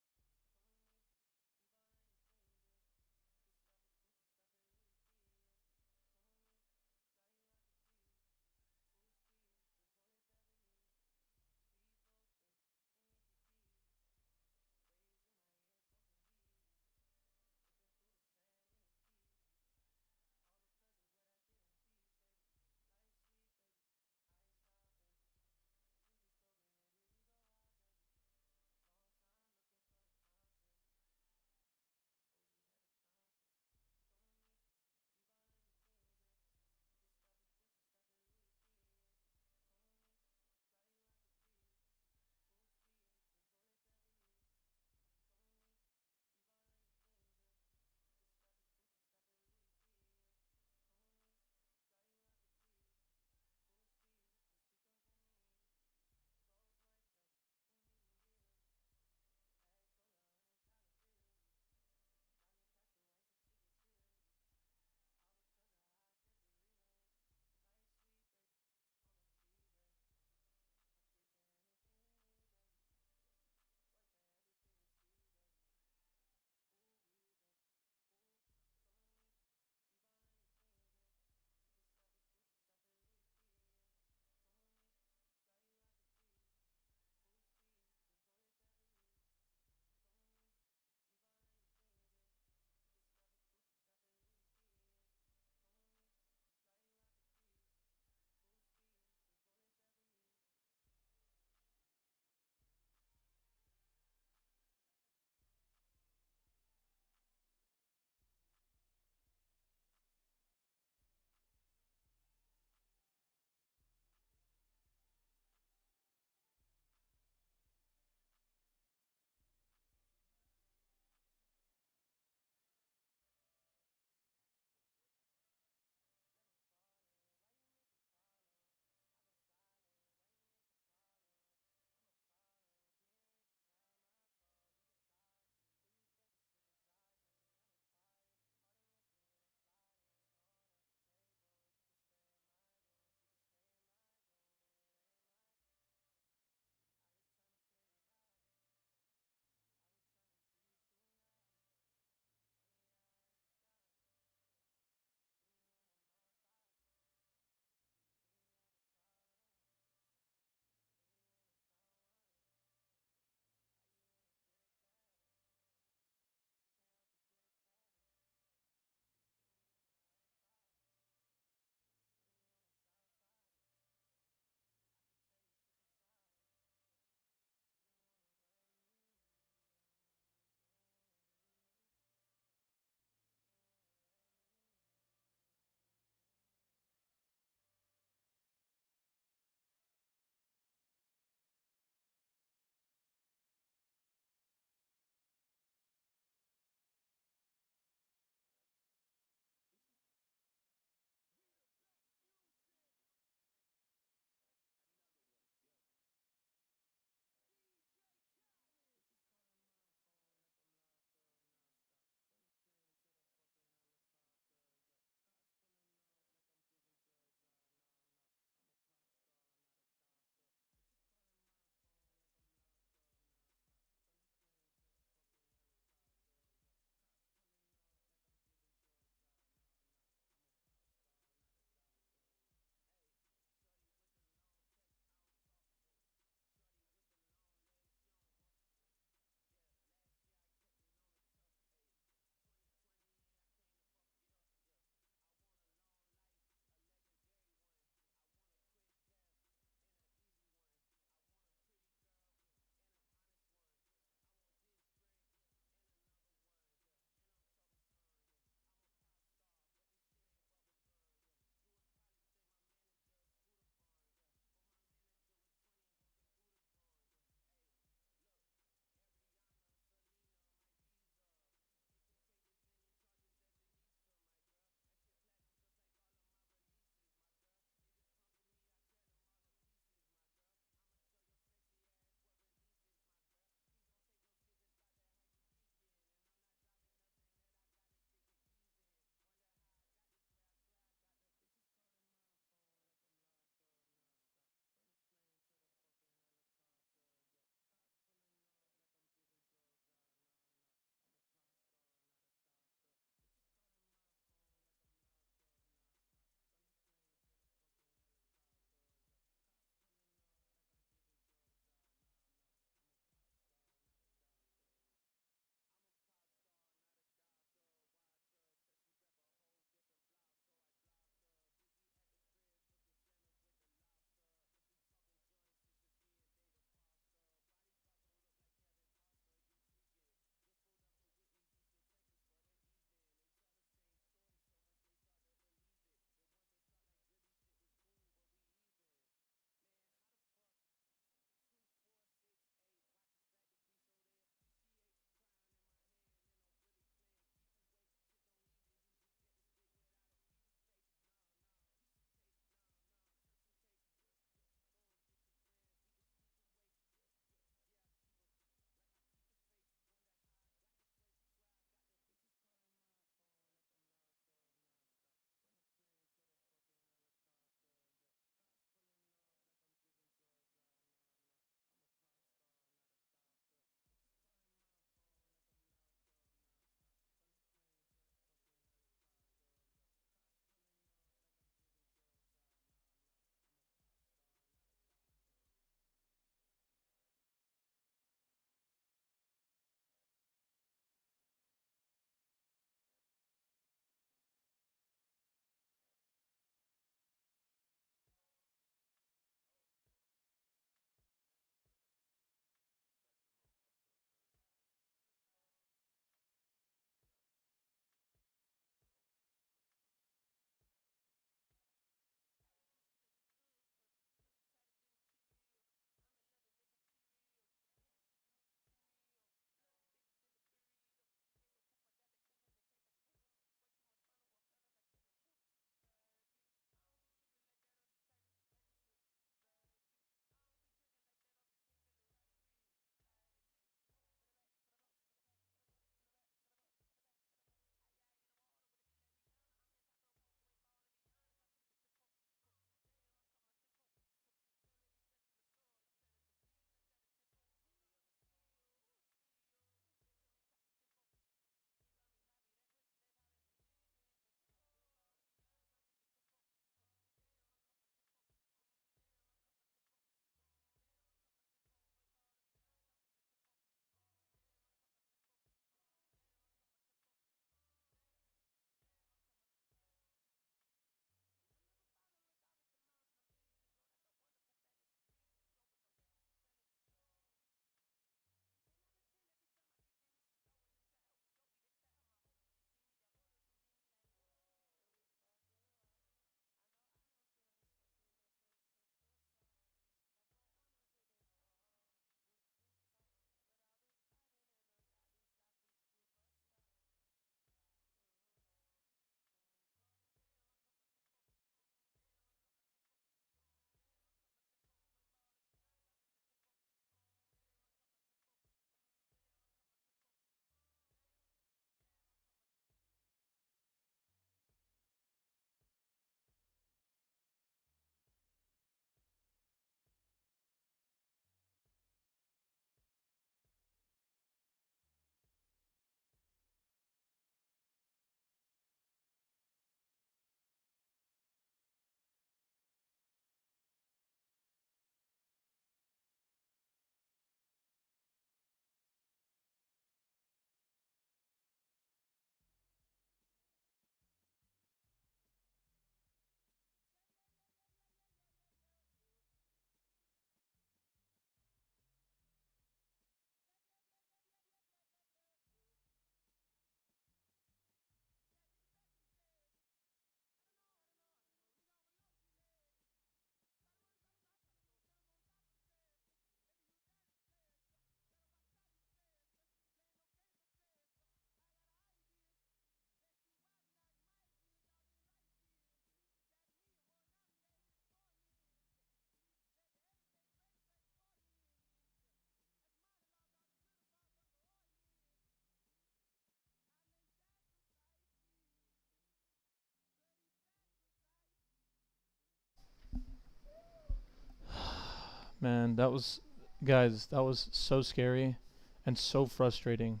[SPEAKER 3] Man, that was, guys, that was so scary and so frustrating.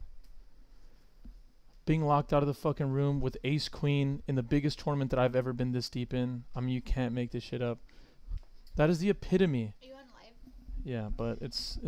[SPEAKER 3] Being locked out of the fucking room with ace queen in the biggest tournament that I've ever been this deep in. I mean, you can't make this shit up. That is the epitome.
[SPEAKER 2] Are you on live?
[SPEAKER 3] Yeah, but it's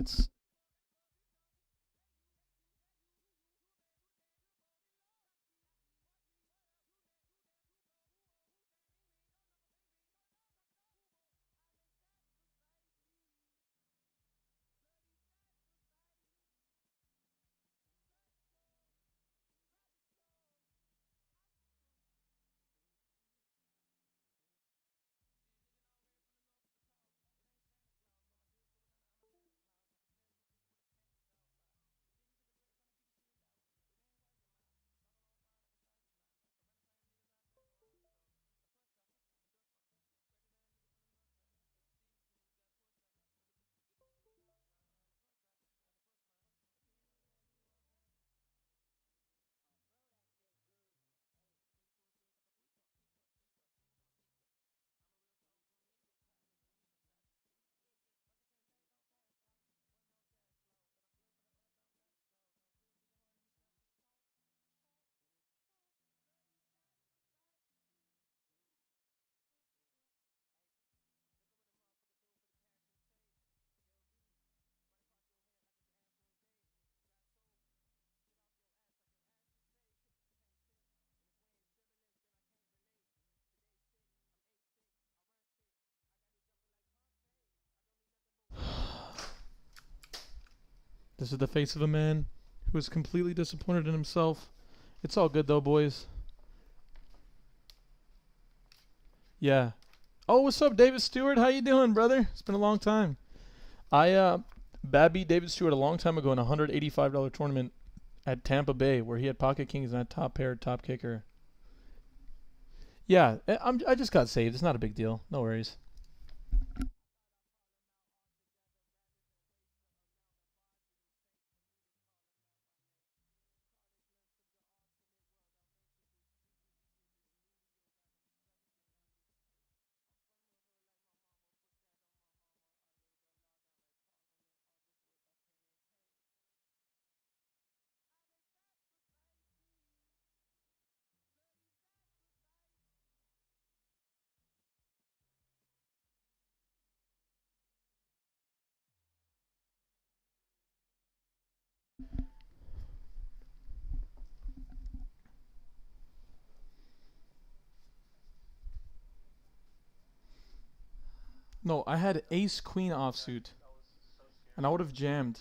[SPEAKER 3] this is the face of a man who is completely disappointed in himself. It's all good though, boys. Yeah. Oh, what's up, David Stewart? How you doing, brother? It's been a long time. I bad beat David Stewart a long time ago in a $185 tournament at Tampa Bay where he had pocket kings and I top pair, top kicker. Yeah, I just got saved. It's not a big deal. No worries. No, I had ace queen offsuit and I would have jammed.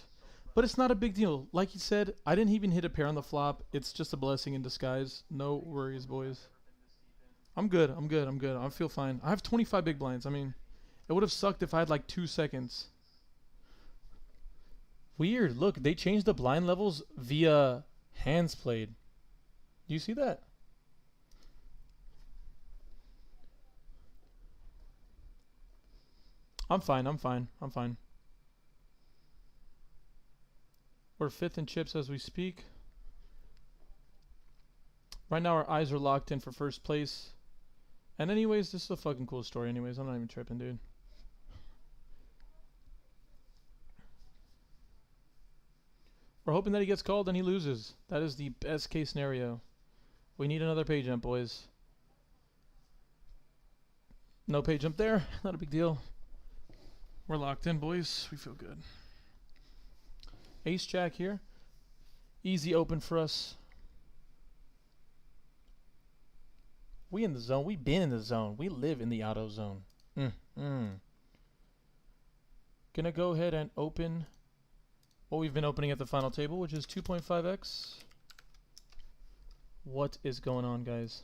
[SPEAKER 3] But it's not a big deal. Like you said, I didn't even hit a pair on the flop. It's just a blessing in disguise. No worries, boys. I'm good. I'm good. I'm good. I feel fine. I have 25 big blinds. I mean, it would have sucked if I had like 2 seconds. Weird. Look, they changed the blind levels via hands played. Do you see that? I'm fine. I'm fine. I'm fine. We're fifth in chips as we speak. Right now our eyes are locked in for first place. And anyways, this is a fucking cool story anyways. I'm not even tripping, dude. We're hoping that he gets called and he loses. That is the best case scenario. We need another pay jump, boys. No pay jump there. Not a big deal. We're locked in, boys. We feel good. Ace jack here. Easy open for us. We in the zone. We been in the zone. We live in the auto zone. Gonna go ahead and open what we've been opening at the final table, which is 2.5x. What is going on, guys?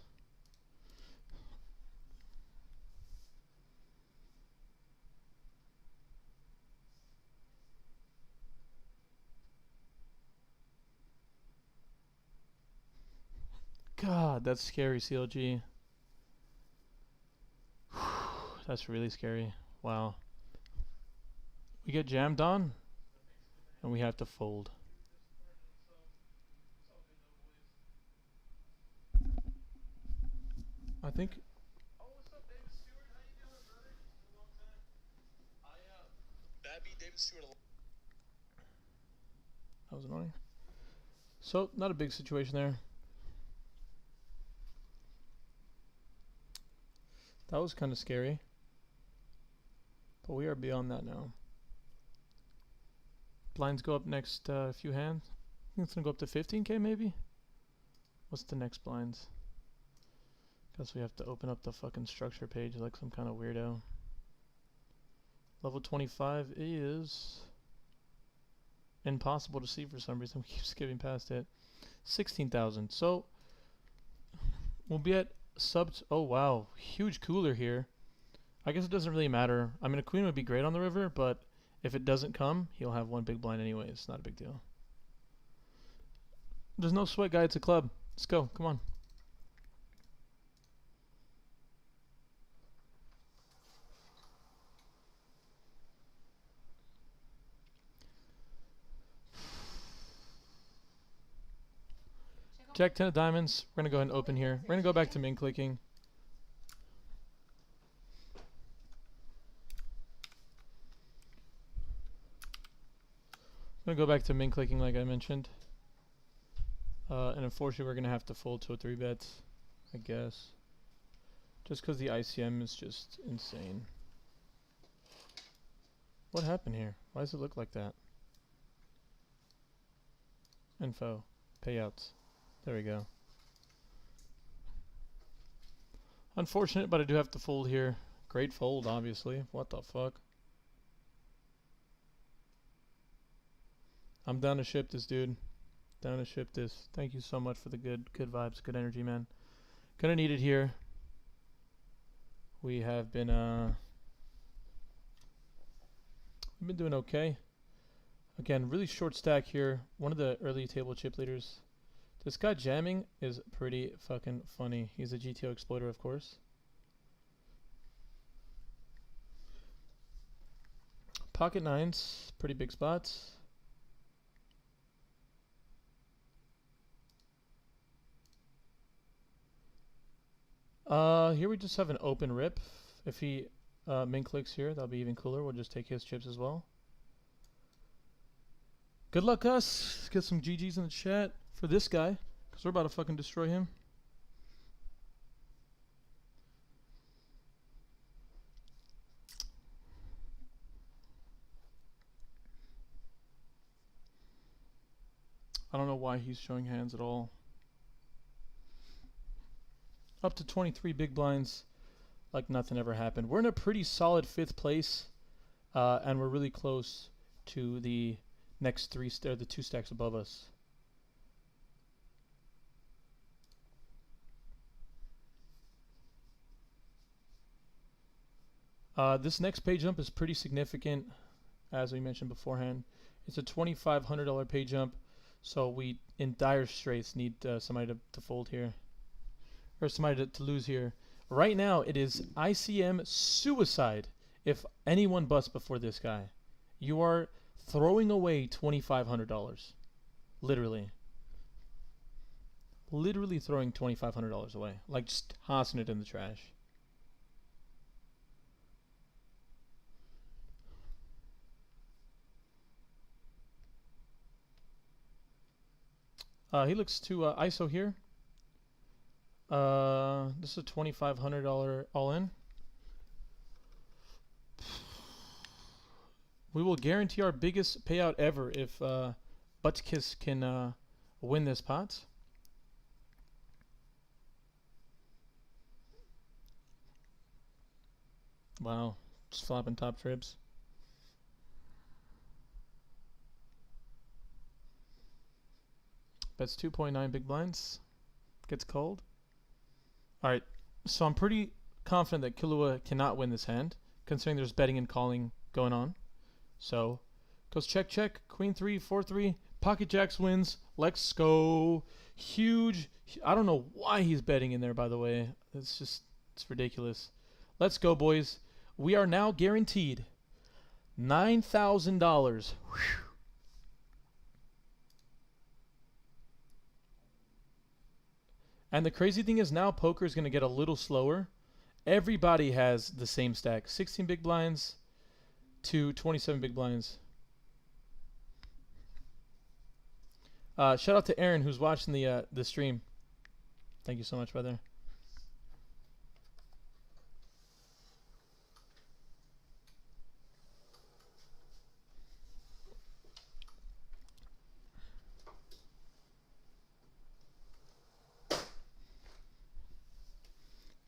[SPEAKER 3] God, that's scary, CLG. That's really scary. Wow. We get jammed on, and we have to fold. I think. Oh, what's up, David Stewart? How you doing, brother? It's been a long time. That was annoying. So, not a big situation there. That was kind of scary. But we are beyond that now. Blinds go up next few hands. I think it's going to go up to 15k maybe? What's the next blinds? Guess we have to open up the fucking structure page like some kind of weirdo. Level 25 is impossible to see for some reason. We keep skipping past it. 16,000. So we'll be at oh wow, huge cooler here. I guess it doesn't really matter. I mean, a queen would be great on the river, but if it doesn't come, he'll have one big blind anyways. Not a big deal. There's no sweat, guy. It's a club. Let's go. Come on. Jack 10 of diamonds. We're going to go ahead and open here. We're going to go back to min clicking. I'm going to go back to min clicking like I mentioned. And unfortunately we're going to have to fold to a 3-bet, I guess. Just because the ICM is just insane. What happened here? Why does it look like that? Info. Payouts. There we go. Unfortunate, but I do have to fold here. Great fold, obviously. What the fuck? I'm down to ship this, dude. Down to ship this. Thank you so much for the good vibes, good energy, man. Gonna need it here. We have been we've been doing okay. Again, really short stack here. One of the early table chip leaders. This guy jamming is pretty fucking funny. He's a GTO exploiter, of course. Pocket nines, pretty big spots. Here we just have an open rip. If he min clicks here, that'll be even cooler. We'll just take his chips as well. Good luck, us. Let's get some GGs in the chat for this guy, because we're about to fucking destroy him. I don't know why he's showing hands at all. Up to 23 big blinds, like nothing ever happened. We're in a pretty solid 5th place, and we're really close to the next the 2 stacks above us. This next pay jump is pretty significant, as we mentioned beforehand. It's a $2,500 pay jump, so we, in dire straits, need somebody to fold here. Or somebody to lose here. Right now, it is ICM suicide if anyone busts before this guy. You are throwing away $2,500. Literally. Literally throwing $2,500 away. Like just tossing it in the trash. He looks to ISO here. This is a $2,500 all in. We will guarantee our biggest payout ever if Butkiss can win this pot. Wow, just flopping top trips. Bets 2.9 big blinds. Gets called. Alright, so I'm pretty confident that Killua cannot win this hand, considering there's betting and calling going on. So, goes check, check, queen 3, 4, 3, pocket jacks wins, let's go. Huge, I don't know why he's betting in there, by the way. It's ridiculous. Let's go, boys. We are now guaranteed $9,000. And the crazy thing is now poker is going to get a little slower. Everybody has the same stack. 16 big blinds to 27 big blinds. Shout out to Aaron who's watching the stream. Thank you so much, brother.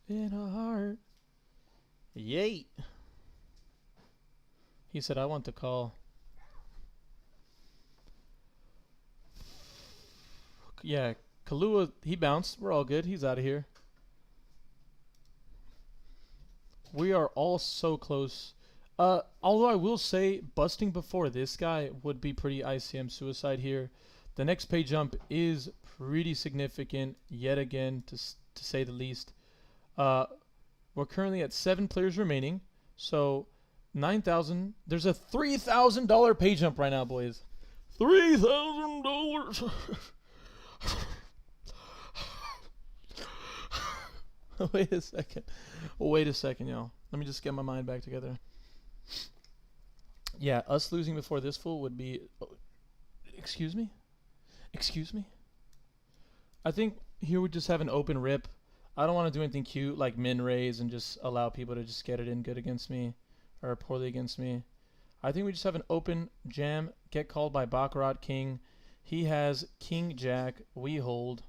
[SPEAKER 3] In a heart.
[SPEAKER 4] Yeet.
[SPEAKER 3] He said, I want to call. Yeah, Kahlua, he bounced. We're all good. He's out of here. We are all so close. Although I will say, busting before this guy would be pretty ICM suicide here. The next pay jump is pretty significant, yet again, to say the least. We're currently at 7 players remaining, so 9,000. There's a $3,000 pay jump right now, boys. $3,000. Wait a second. Wait a second, y'all. Let me just get my mind back together. Yeah, us losing before this fool would be... Oh, excuse me? Excuse me? I think here we just have an open rip. I don't want to do anything cute like min raise and just allow people to just get it in good against me or poorly against me. I think we just have an open jam, get called by Baccarat King. He has King Jack. We hold.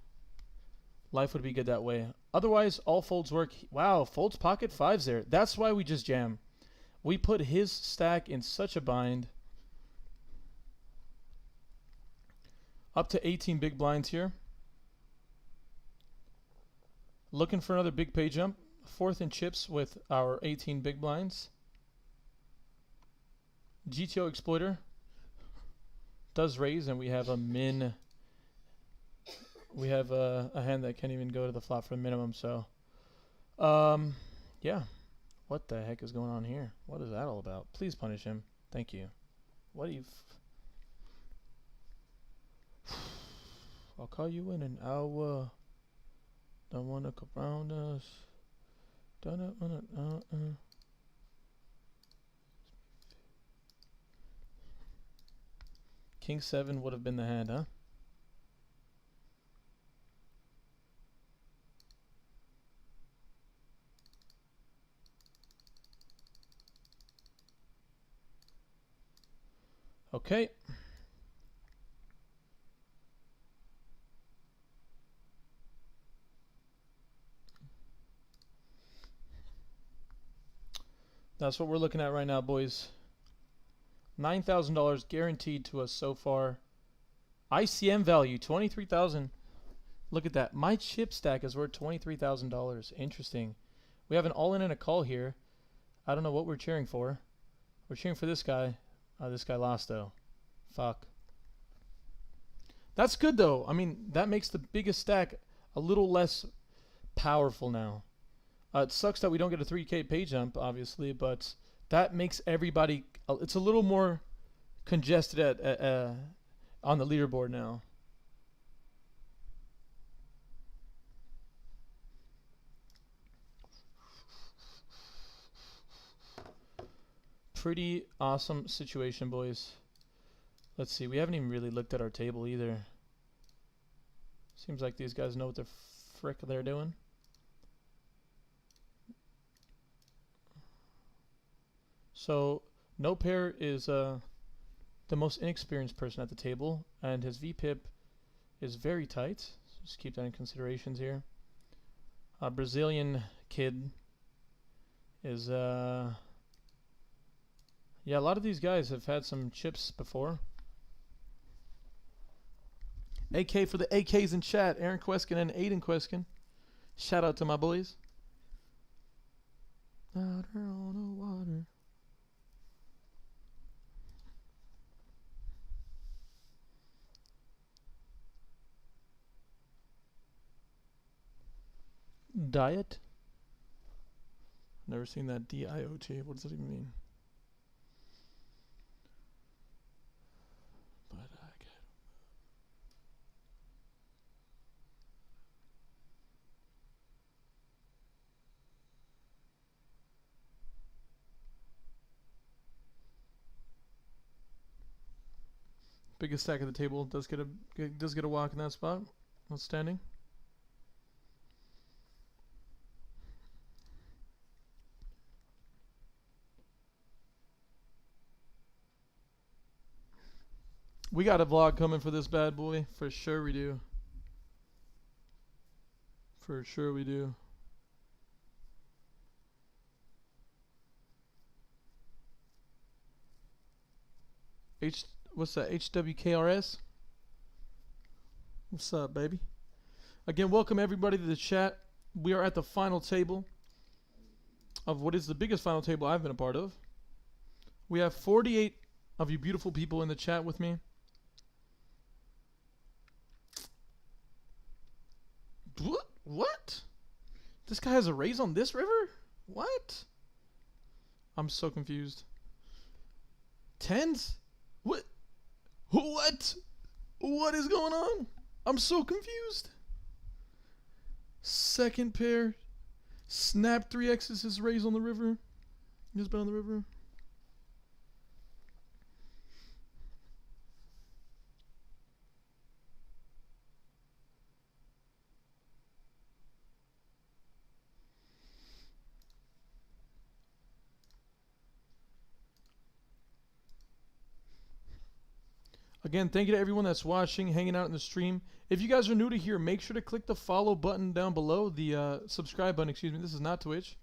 [SPEAKER 3] Life would be good that way. Otherwise, all folds work. Wow, folds pocket fives there. That's why we just jam. We put his stack in such a bind. Up to 18 big blinds here. Looking for another big pay jump. 4th in chips with our 18 big blinds. GTO Exploiter does raise, and we have a min. We have a hand that can't even go to the flop for the minimum, so. Yeah. What the heck is going on here? What is that all about? Please punish him. Thank you. What do you... I'll call you in an hour. Don't want to come around us. Don't want to... King 7 would have been the hand, huh? Okay. That's what we're looking at right now, boys. $9,000 guaranteed to us so far. ICM value, $23,000. Look at that. My chip stack is worth $23,000. Interesting. We have an all-in and a call here. I don't know what we're cheering for. We're cheering for this guy. This guy lost, though. Fuck. That's good, though. I mean, that makes the biggest stack a little less powerful now. It sucks that we don't get a 3K pay jump, obviously, but that makes everybody... it's a little more congested on the leaderboard now. Pretty awesome situation, boys. Let's see. We haven't even really looked at our table either. Seems like these guys know what the frick they're doing. So, no pair is the most inexperienced person at the table, and his VPIP is very tight. So just keep that in considerations here. A Brazilian kid is yeah, a lot of these guys have had some chips before. AK for the AKs in chat. Aaron Queskin and Aiden Queskin. Shout out to my boys. Water on the water. Diet? Never seen that. DIOT. What does that even mean? But I get Biggest stack at the table does get a walk in that spot. Outstanding. We got a vlog coming for this bad boy. For sure we do. For sure we do. What's that? HWKRS? What's up, baby? Again, welcome everybody to the chat. We are at the final table of what is the biggest final table I've been a part of. We have 48 of you beautiful people in the chat with me. What? This guy has a raise on this river? What? I'm so confused. Tens? What? What? What is going on? I'm so confused. Second pair. Snap 3X's his raise on the river. He's been on the river. Again, thank you to everyone that's watching, hanging out in the stream. If you guys are new to here, make sure to click the follow button down below, the subscribe button, excuse me. This is not Twitch.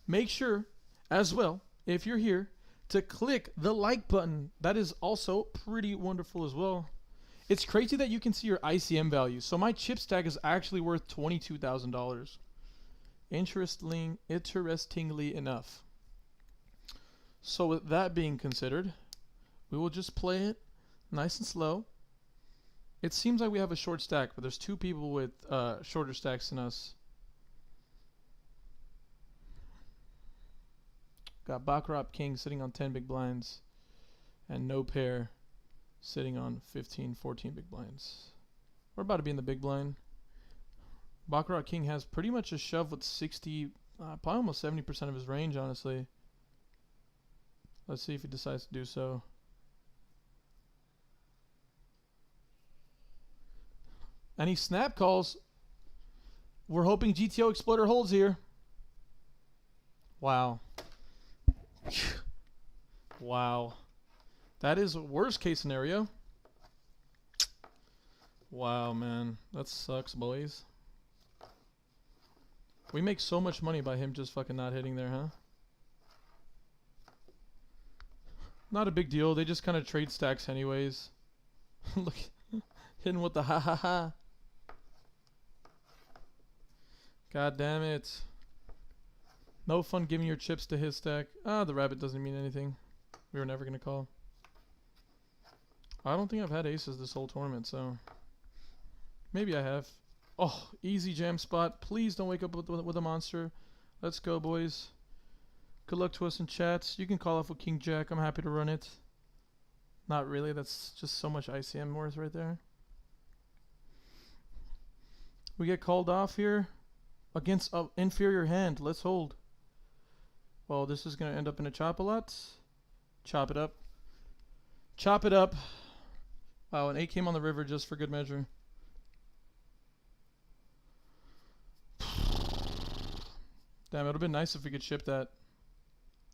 [SPEAKER 3] Make sure, as well, if you're here, to click the like button. That is also pretty wonderful as well. It's crazy that you can see your ICM value. So my chip stack is actually worth $22,000. Interestingly enough. So with that being considered, we will just play it nice and slow. It seems like we have a short stack, but there's two people with shorter stacks than us. Got Baccarat King sitting on 10 big blinds, and no pair sitting on 15, 14 big blinds. We're about to be in the big blind. Baccarat King has pretty much a shove with 60, probably almost 70% of his range, honestly. Let's see if he decides to do so. And he snap calls. We're hoping GTO Exploder holds here. Wow. Wow. That is a worst case scenario. Wow, man. That sucks, boys. We make so much money by him just fucking not hitting there, huh? Not a big deal. They just kind of trade stacks anyways. Look. Hitting with the ha ha ha. God damn it. No fun giving your chips to his stack. Ah, the rabbit doesn't mean anything. We were never going to call. I don't think I've had aces this whole tournament, so maybe I have. Oh, easy jam spot. Please don't wake up with a monster. Let's go, boys. Good luck to us in chats. You can call off with King Jack. I'm happy to run it. Not really. That's just so much ICM worth right there. We get called off here against an inferior hand. Let's hold. Well, this is going to end up in a chop a lot. Chop it up. Chop it up. Wow, an 8 came on the river just for good measure. Damn, it would have been nice if we could ship that.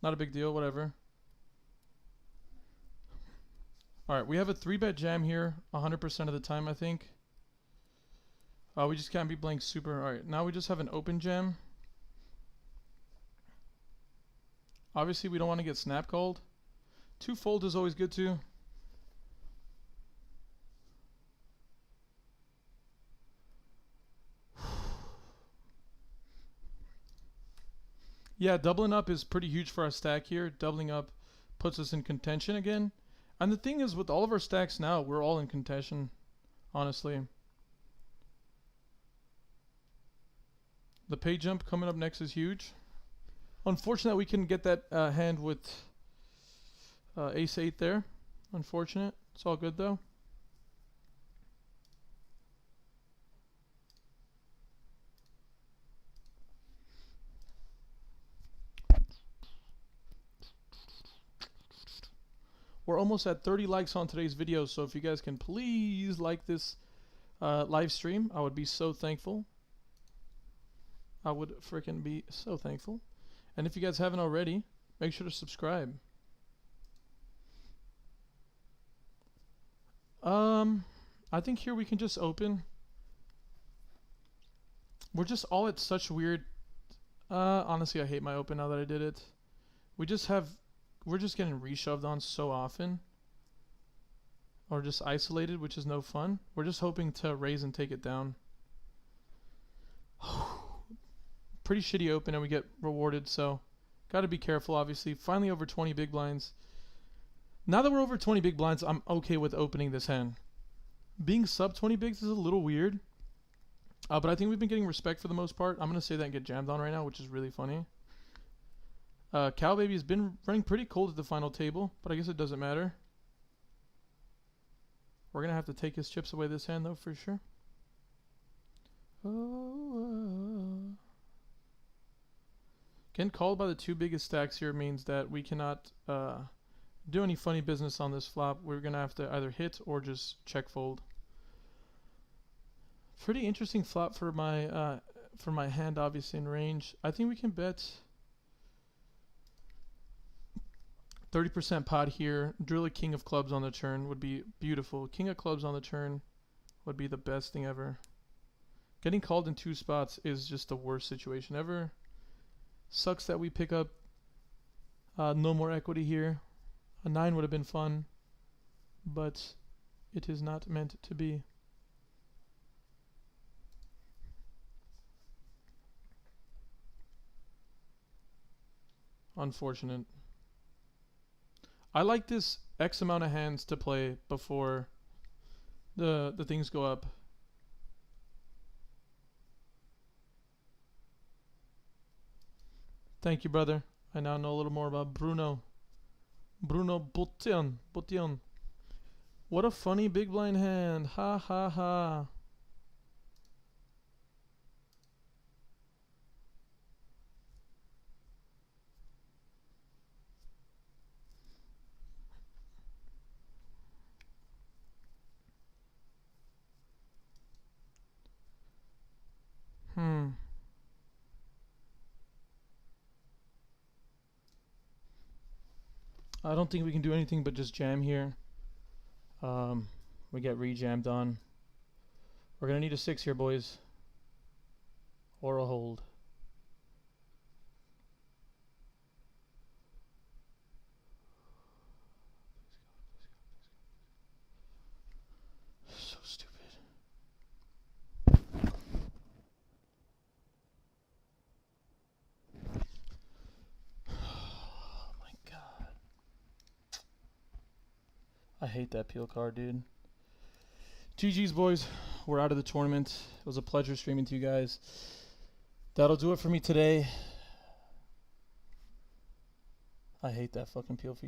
[SPEAKER 3] Not a big deal, whatever. Alright, we have a 3-bet jam here 100% of the time, I think. We just can't be blank super. Alright, now we just have an open jam. Obviously, we don't want to get snap called. 2 fold is always good too. Yeah, doubling up is pretty huge for our stack here. Doubling up puts us in contention again. And the thing is, with all of our stacks now, we're all in contention, honestly. The pay jump coming up next is huge. Unfortunate we couldn't get that hand with ace 8 there. Unfortunate. It's all good though. We're almost at 30 likes on today's video, so if you guys can please like this live stream, I would be so thankful. I would freaking be so thankful. And if you guys haven't already, make sure to subscribe. I think here we can just open. We're just all at such weird. Honestly, I hate my open now that I did it. We're just getting reshoved on so often. Or just isolated, which is no fun. We're just hoping to raise and take it down. Pretty shitty open and we get rewarded, so gotta be careful, obviously. Finally over 20 big blinds. Now that we're over 20 big blinds, I'm okay with opening this hand. Being sub 20 bigs is a little weird. But I think we've been getting respect for the most part. I'm going to say that and get jammed on right now, which is really funny. Cow Baby has been running pretty cold at the final table, but I guess it doesn't matter. We're going to have to take his chips away this hand, though, for sure. Getting called by the two biggest stacks here means that we cannot do any funny business on this flop. We're going to have to either hit or just check fold. Pretty interesting flop for my hand, obviously, in range. I think we can bet 30% pot here. Drill a king of clubs on the turn would be beautiful. King of clubs on the turn would be the best thing ever. Getting called in two spots is just the worst situation ever. Sucks that we pick up no more equity here. A 9 would have been fun, but it is not meant to be. Unfortunate. I like this X amount of hands to play before the things go up. Thank you, brother. I now know a little more about Bruno. Bruno Botion. What a funny big blind hand. Ha ha ha. I don't think we can do anything but just jam here. We get re-jammed on. We're going to need a 6 here, boys. Or a hold. So stupid. I hate that peel card, dude. GG's, boys. We're out of the tournament. It was a pleasure streaming to you guys. That'll do it for me today. I hate that fucking peel feature.